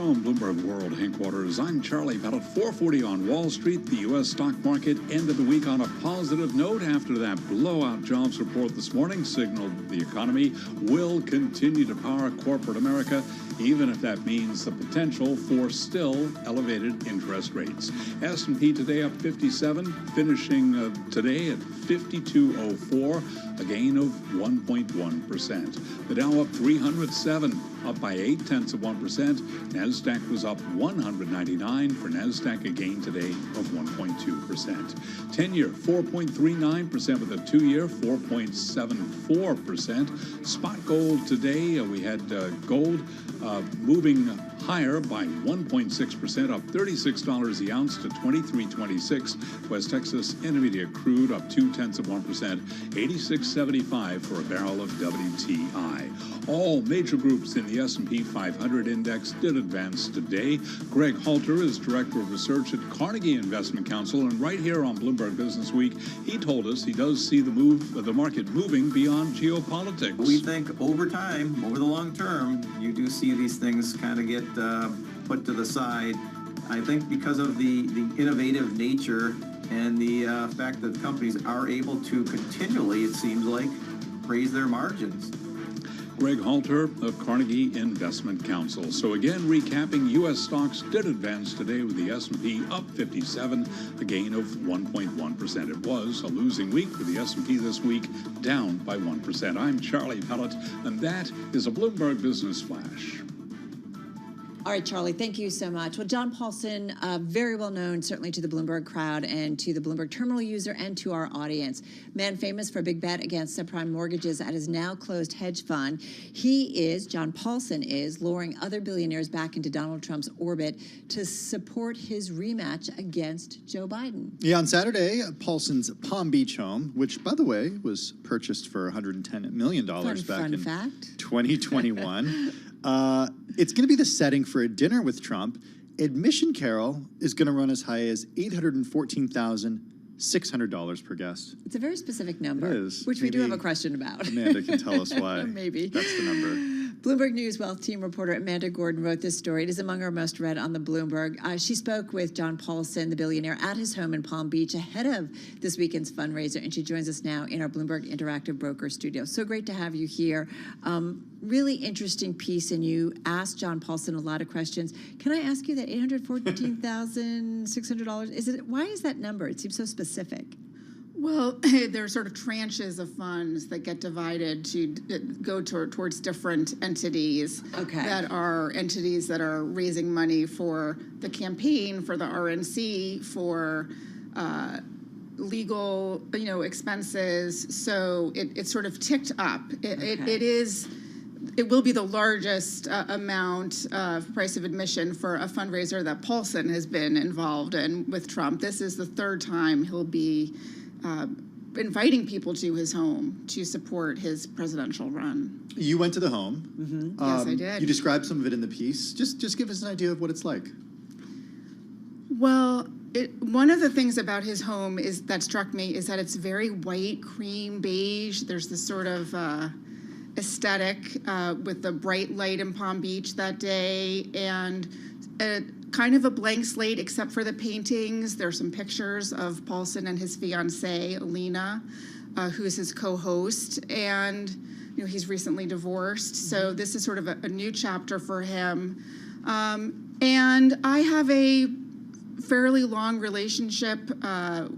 From Bloomberg World Headquarters, I'm Charlie Pellet. 4:40 on Wall Street. The U.S. stock market ended the week on a positive note after that blowout jobs report this morning signaled the economy will continue to power corporate America, even if that means the potential for still elevated interest rates. S&P today up 57, finishing today at 5204, a gain of 1.1%. The Dow up 307, up by 0.8%. NASDAQ was up 199 for NASDAQ, a gain today of 1.2%. 10-year 4.39% with a 2-year 4.74%. Spot gold today, we had gold moving higher by 1.6%, up $36 the ounce to $23.26. West Texas Intermediate crude up 0.2%, 86.75 for a barrel of WTI. All major groups in the S&P 500 index did advance today. Greg Halter is Director of Research at Carnegie Investment Council, and right here on Bloomberg Business Week, he told us he does see the market moving beyond geopolitics. We think over time, over the long term, you do see these things kind of get put to the side. I think because of the innovative nature and the fact that companies are able to continually, it seems like, raise their margins. Greg Halter of Carnegie Investment Council. So again, recapping, U.S. stocks did advance today with the S&P up 57, a gain of 1.1%. It was a losing week for the S&P this week, down by 1%. I'm Charlie Pellet, and that is a Bloomberg Business Flash. All right, Charlie, thank you so much. Well, John Paulson, very well known, certainly to the Bloomberg crowd and to the Bloomberg terminal user and to our audience. Man famous for a big bet against subprime mortgages at his now closed hedge fund. John Paulson is luring other billionaires back into Donald Trump's orbit to support his rematch against Joe Biden. Yeah, on Saturday, Paulson's Palm Beach home, which, by the way, was purchased for $110 million back in 2021. It's going to be the setting for a dinner with Trump. Admission, Carol, is going to run as high as $814,600 per guest. It's a very specific number, It is. which we do have a question about. Amanda can tell us why. Maybe. That's the number. Bloomberg News Wealth Team reporter Amanda Gordon wrote this story. It is among our most read on the Bloomberg. She spoke with John Paulson, the billionaire, at his home in Palm Beach ahead of this weekend's fundraiser, and she joins us now in our Bloomberg Interactive Broker studio. So great to have you here. Really interesting piece, and you asked John Paulson a lot of questions. Can I ask you that $814,600? Why is that number? It seems so specific. Well, there's sort of tranches of funds that get divided to go towards different entities that are entities that are raising money for the campaign, for the RNC, for legal, expenses. So it sort of ticked up. It will be the largest amount of price of admission for a fundraiser that Paulson has been involved in with Trump. This is the third time he'll be inviting people to his home to support his presidential run. You went to the home. Mm-hmm. Yes, I did. You described some of it in the piece. Just give us an idea of what it's like. Well, one of the things about his home that struck me is that it's very white, cream, beige. There's this sort of aesthetic with the bright light in Palm Beach that day, and kind of a blank slate except for the paintings. There's some pictures of Paulson and his fiancée, Alina, who is his co-host, and he's recently divorced. So this is sort of a new chapter for him. And I have a fairly long relationship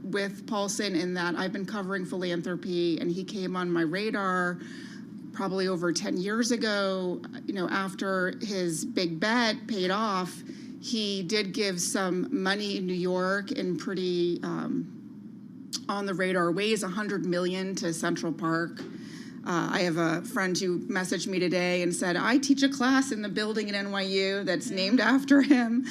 with Paulson in that I've been covering philanthropy, and he came on my radar probably over 10 years ago. After his big bet paid off, he did give some money in New York in pretty on the radar ways, $100 million to Central Park. I have a friend who messaged me today and said, I teach a class in the building at NYU that's named after him.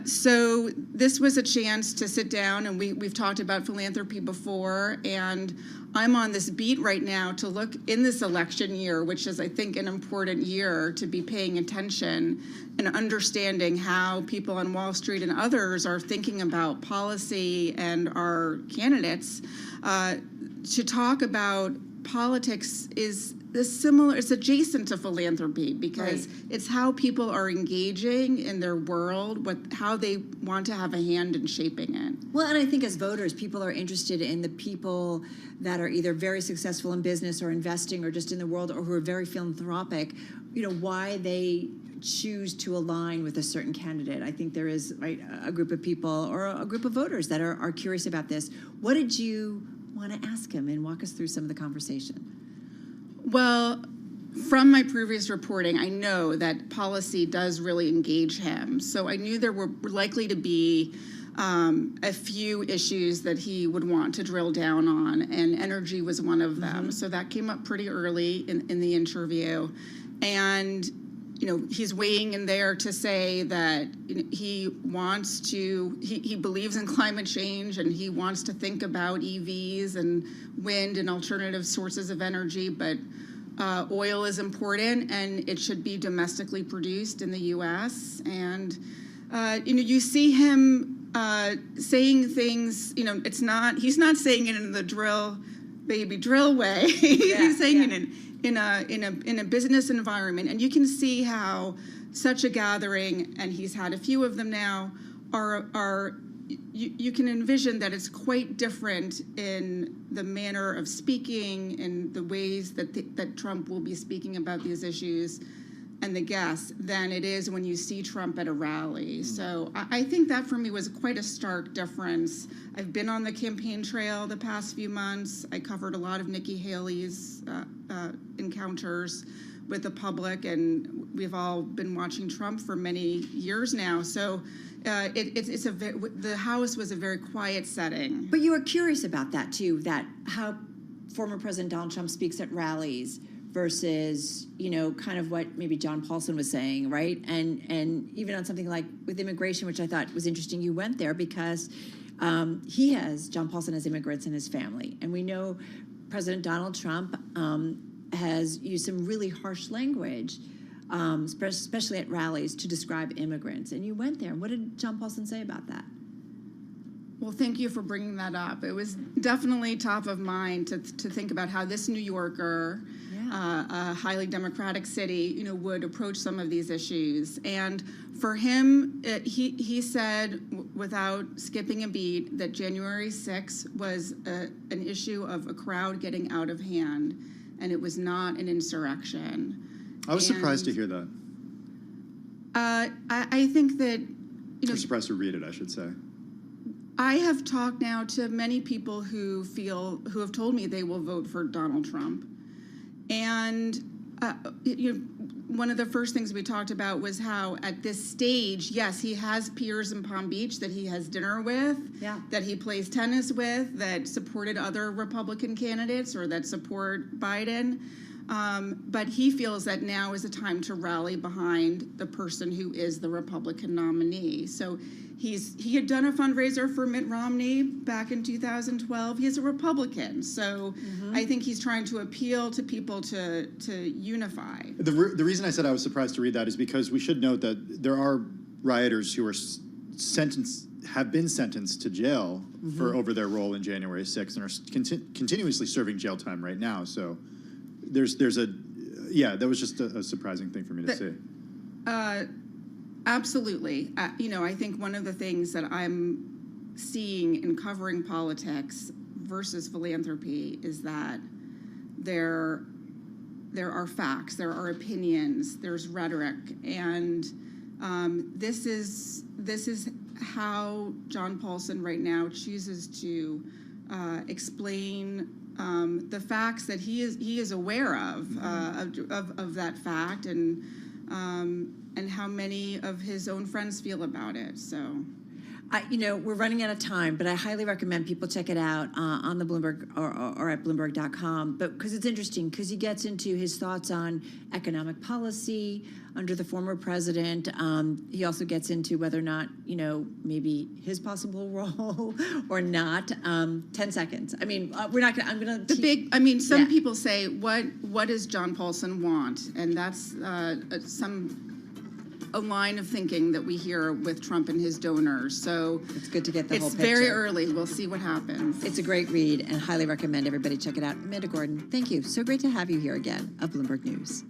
So this was a chance to sit down, and we've talked about philanthropy before, and I'm on this beat right now to look in this election year, which is, I think, an important year to be paying attention and understanding how people on Wall Street and others are thinking about policy and our candidates, to talk about politics is similar, it's adjacent to philanthropy because it's how people are engaging in their world, how they want to have a hand in shaping it. Well, and I think as voters, people are interested in the people that are either very successful in business or investing or just in the world, or who are very philanthropic, why they choose to align with a certain candidate. I think there is a group of people or a group of voters that are curious about this. What did you want to ask him, and walk us through some of the conversation? Well, from my previous reporting, I know that policy does really engage him. So I knew there were likely to be a few issues that he would want to drill down on, and energy was one of them. So that came up pretty early in the interview. And he's weighing in there to say that he believes in climate change, and he wants to think about EVs and wind and alternative sources of energy, but oil is important and it should be domestically produced in the U.S. And, you see him saying things, he's not saying it in the drill, baby, drill way. He's saying it in a business environment, and you can see how such a gathering, and he's had a few of them now, you can envision that it's quite different in the manner of speaking and the ways that Trump will be speaking about these issues and the guests than it is when you see Trump at a rally. So I think that for me was quite a stark difference. I've been on the campaign trail the past few months. I covered a lot of Nikki Haley's encounters with the public, and we've all been watching Trump for many years now. So the House was a very quiet setting. But you were curious about that too, that how former President Donald Trump speaks at rallies versus, kind of what maybe John Paulson was saying, right? And even on something like with immigration, which I thought was interesting, you went there because John Paulson has immigrants in his family. And we know President Donald Trump has used some really harsh language, especially at rallies, to describe immigrants. And you went there. What did John Paulson say about that? Well, thank you for bringing that up. It was definitely top of mind to think about how this New Yorker, a highly democratic city, would approach some of these issues. And for him, he said, without skipping a beat, that January 6th was an issue of a crowd getting out of hand, and it was not an insurrection. I was surprised to hear that. I think that, Or surprised to read it, I should say. I have talked now to many people who have told me they will vote for Donald Trump. And one of the first things we talked about was how at this stage, yes, he has peers in Palm Beach that he has dinner with, that he plays tennis with, that supported other Republican candidates or that support Biden. But he feels that now is a time to rally behind the person who is the Republican nominee. So he had done a fundraiser for Mitt Romney back in 2012. He is a Republican, so I think he's trying to appeal to people to unify. The reason I said I was surprised to read that is because we should note that there are rioters who are have been sentenced to jail for over their role in January 6th and are continuously serving jail time right now. So there's that was just a surprising thing for me to see. Absolutely. I think one of the things that I'm seeing in covering politics versus philanthropy is that there are facts, there are opinions, there's rhetoric, and this is how John Paulson right now chooses to explain the facts that he is aware of that fact, and how many of his own friends feel about it. So, we're running out of time, but I highly recommend people check it out on the Bloomberg or at Bloomberg.com. But because it's interesting, because he gets into his thoughts on economic policy under the former president. He also gets into whether or not, maybe his possible role or not. 10 seconds. I mean, we're not gonna. I'm gonna. Some people say, what does John Paulson want? And that's a line of thinking that we hear with Trump and his donors. So it's good to get the whole picture. It's very early. We'll see what happens. It's a great read and highly recommend everybody check it out. Amanda Gordon, thank you. So great to have you here again of Bloomberg News.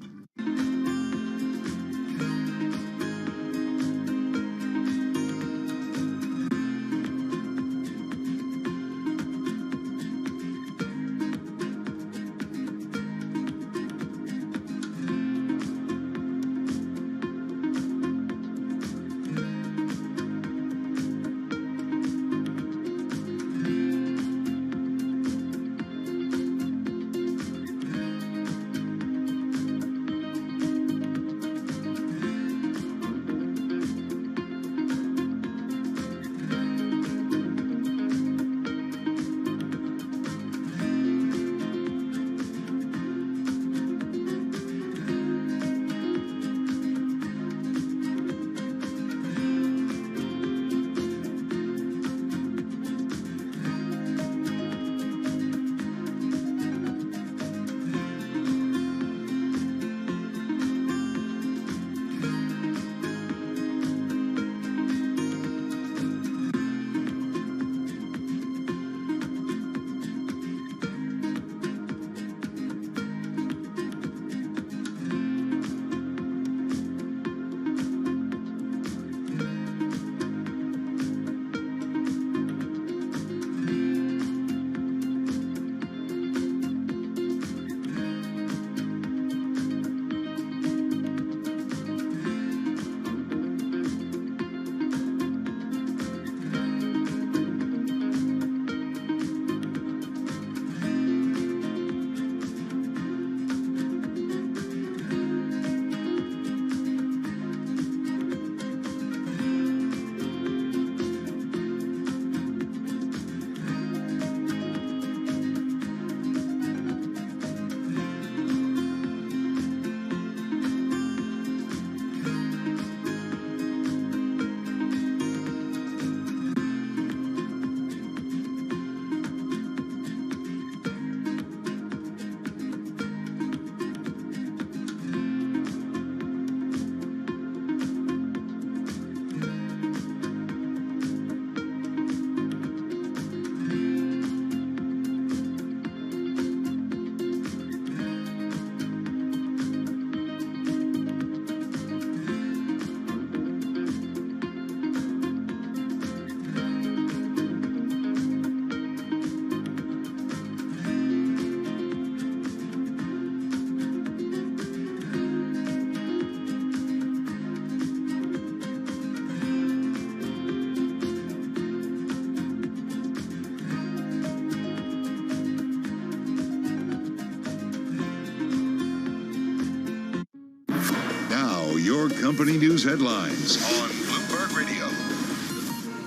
Your company news headlines on Bloomberg Radio.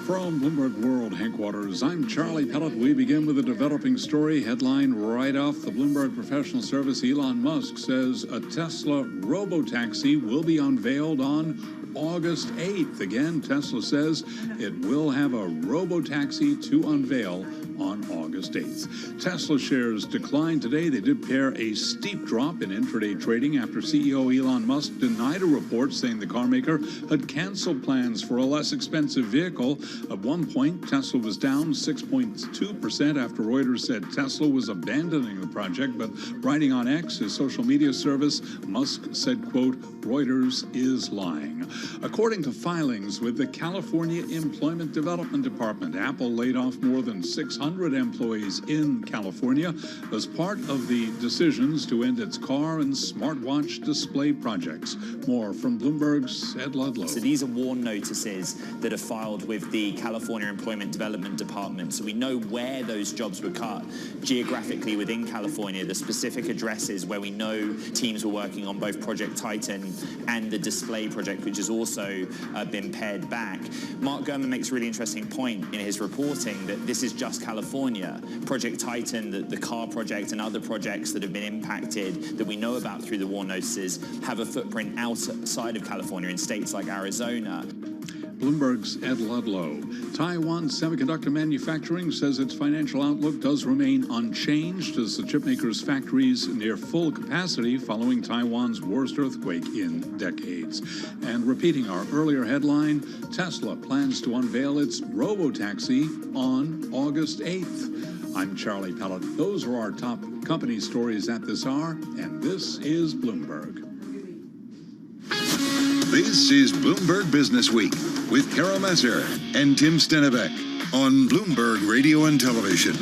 From Bloomberg World Headquarters, I'm Charlie Pellet. We begin with a developing story headline right off the Bloomberg Professional Service. Elon Musk says a Tesla robotaxi will be unveiled on August 8th. Again, Tesla says it will have a robotaxi to unveil on August 8th. Tesla shares declined today. They did pair a steep drop in intraday trading after CEO Elon Musk denied a report saying the carmaker had canceled plans for a less expensive vehicle. At one point, Tesla was down 6.2% after Reuters said Tesla was abandoning the project, but writing on X, his social media service, Musk said, quote, Reuters is lying. According to filings with the California Employment Development Department, Apple laid off more than 600 employees in California as part of the decisions to end its car and smartwatch display projects. More from Bloomberg's Ed Ludlow. So these are warn notices that are filed with the California Employment Development Department. So we know where those jobs were cut geographically within California, the specific addresses where we know teams were working on both Project Titan and the display project, which has also been pared back. Mark Gurman makes a really interesting point in his reporting that this is just California. Project Titan, the car project, and other projects that have been impacted that we know about through the warn notices have a footprint outside of California in states like Arizona. Bloomberg's Ed Ludlow. Taiwan Semiconductor Manufacturing says its financial outlook does remain unchanged as the chipmaker's factories near full capacity following Taiwan's worst earthquake in decades. And repeating our earlier headline, Tesla plans to unveil its robotaxi on August 8th. I'm Charlie Pellet. Those are our top company stories at this hour, and this is Bloomberg. This is Bloomberg Business Week with Carol Messer and Tim Stennebeck on Bloomberg Radio and Television.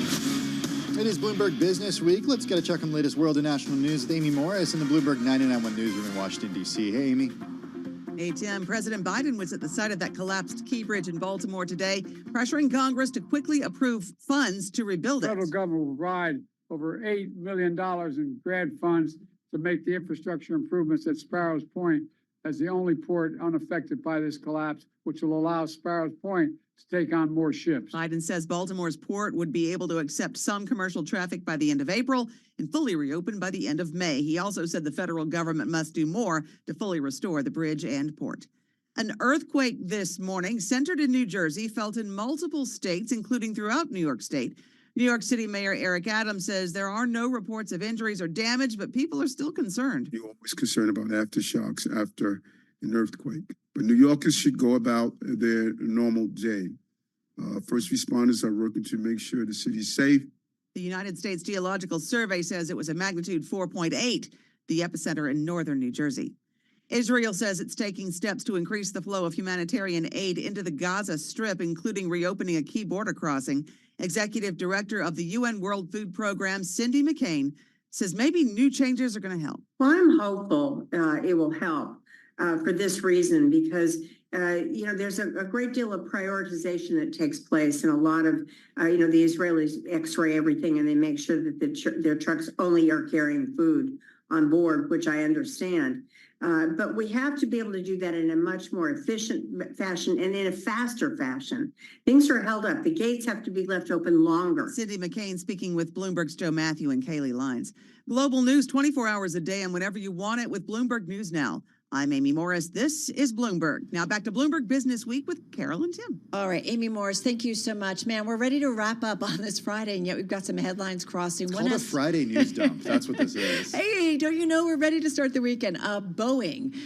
It is Bloomberg Business Week. Let's get a check on the latest world and national news with Amy Morris in the Bloomberg 99.1 newsroom in Washington, D.C. Hey, Amy. Hey, Tim. President Biden was at the site of that collapsed Key Bridge in Baltimore today, pressuring Congress to quickly approve funds to rebuild it. The federal government will provide over $8 million in grant funds to make the infrastructure improvements at Sparrows Point as the only port unaffected by this collapse, which will allow Sparrows Point to take on more ships. Biden says Baltimore's port would be able to accept some commercial traffic by the end of April and fully reopen by the end of May. He also said the federal government must do more to fully restore the bridge and port. An earthquake this morning centered in New Jersey felt in multiple states, including throughout New York State. New York City Mayor Eric Adams says there are no reports of injuries or damage, but people are still concerned. You're always concerned about aftershocks after an earthquake. But New Yorkers should go about their normal day. First responders are working to make sure the city's safe. The United States Geological Survey says it was a magnitude 4.8, the epicenter in northern New Jersey. Israel says it's taking steps to increase the flow of humanitarian aid into the Gaza Strip, including reopening a key border crossing. Executive Director of the UN World Food Program, Cindy McCain, says maybe new changes are going to help. Well, I'm hopeful it will help for this reason, because there's a great deal of prioritization that takes place, and a lot of, the Israelis x-ray everything and they make sure that their trucks only are carrying food on board, which I understand. But we have to be able to do that in a much more efficient fashion and in a faster fashion. Things are held up. The gates have to be left open longer. Cindy McCain speaking with Bloomberg's Joe Matthew and Kaylee Lines. Global news 24 hours a day and whenever you want it with Bloomberg News Now. I'm Amy Morris. This is Bloomberg. Now back to Bloomberg Business Week with Carol and Tim. All right, Amy Morris, thank you so much. Man, we're ready to wrap up on this Friday, and yet we've got some headlines crossing. It's called a Friday news dump. That's what this is. Hey, don't you know we're ready to start the weekend? Boeing.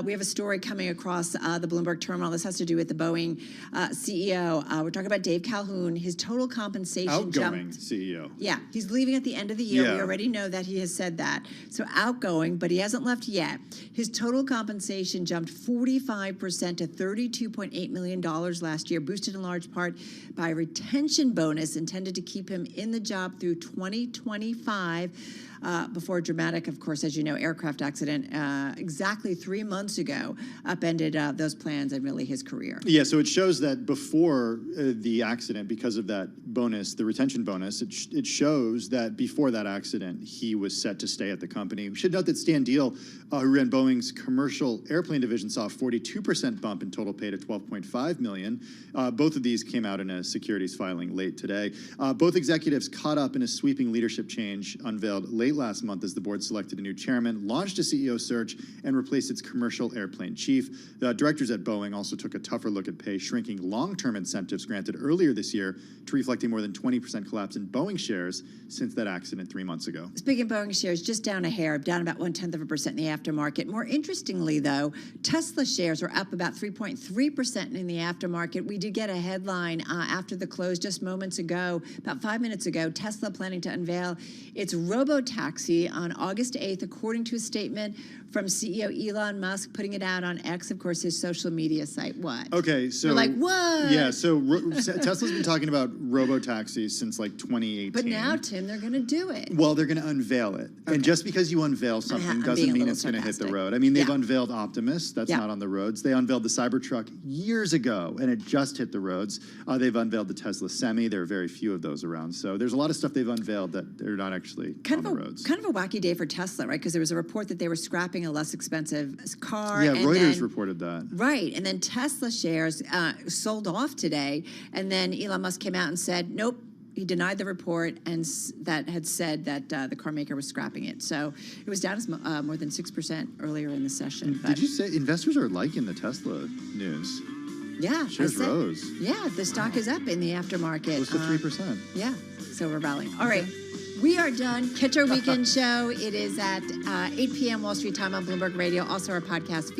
We have a story coming across the Bloomberg terminal. This has to do with the Boeing CEO. We're talking about Dave Calhoun. His total compensation outgoing CEO. Yeah, he's leaving at the end of the year. We already know that he has said that. So outgoing, but he hasn't left yet. His total compensation jumped 45% to $32.8 million last year, boosted in large part by a retention bonus intended to keep him in the job through 2025. Before a dramatic, of course, as you know, aircraft accident exactly 3 months ago upended those plans and really his career. Yeah, so it shows that before the accident, because of that bonus, the retention bonus, it shows that before that accident, he was set to stay at the company. We should note that Stan Deal, who ran Boeing's commercial airplane division, saw a 42% bump in total pay to $12.5 million. Both of these came out in a securities filing late today. Both executives caught up in a sweeping leadership change unveiled late last month as the board selected a new chairman, launched a CEO search, and replaced its commercial airplane chief. The directors at Boeing also took a tougher look at pay, shrinking long-term incentives granted earlier this year to reflect a more than 20% collapse in Boeing shares since that accident 3 months ago. Speaking of Boeing shares, just down a hair, down about 0.1% in the aftermarket. More interestingly, though, Tesla shares are up about 3.3% in the aftermarket. We did get a headline after the close just moments ago, about 5 minutes ago, Tesla planning to unveil its robotaxi on August 8th, according to a statement from CEO Elon Musk, putting it out on X, of course, his social media site. What? Okay, so... You're like, what? Yeah, so Tesla's been talking about robotaxis since like 2018. But now, Tim, they're going to do it. Well, they're going to unveil it. Okay. And just because you unveil something doesn't mean it's going to hit the road. I mean, they've unveiled Optimus. That's not on the roads. They unveiled the Cybertruck years ago, and it just hit the roads. They've unveiled the Tesla Semi. There are very few of those around. So there's a lot of stuff they've unveiled that they're not actually on the roads. Kind of a wacky day for Tesla, right? Because there was a report that they were scrapping a less expensive car. Yeah, Reuters reported that. Right, and then Tesla shares sold off today, and then Elon Musk came out and said, nope, he denied the report and that had said that the car maker was scrapping it. So it was down as more than 6% earlier in the session. Did you say investors are liking the Tesla news? Yeah. Shares rose. Yeah, the stock is up in the aftermarket. Close to 3%. Yeah, so we're rallying. All right, we are done. Catch our weekend show. It is at 8 p.m. Wall Street time on Bloomberg Radio. Also our podcast feed.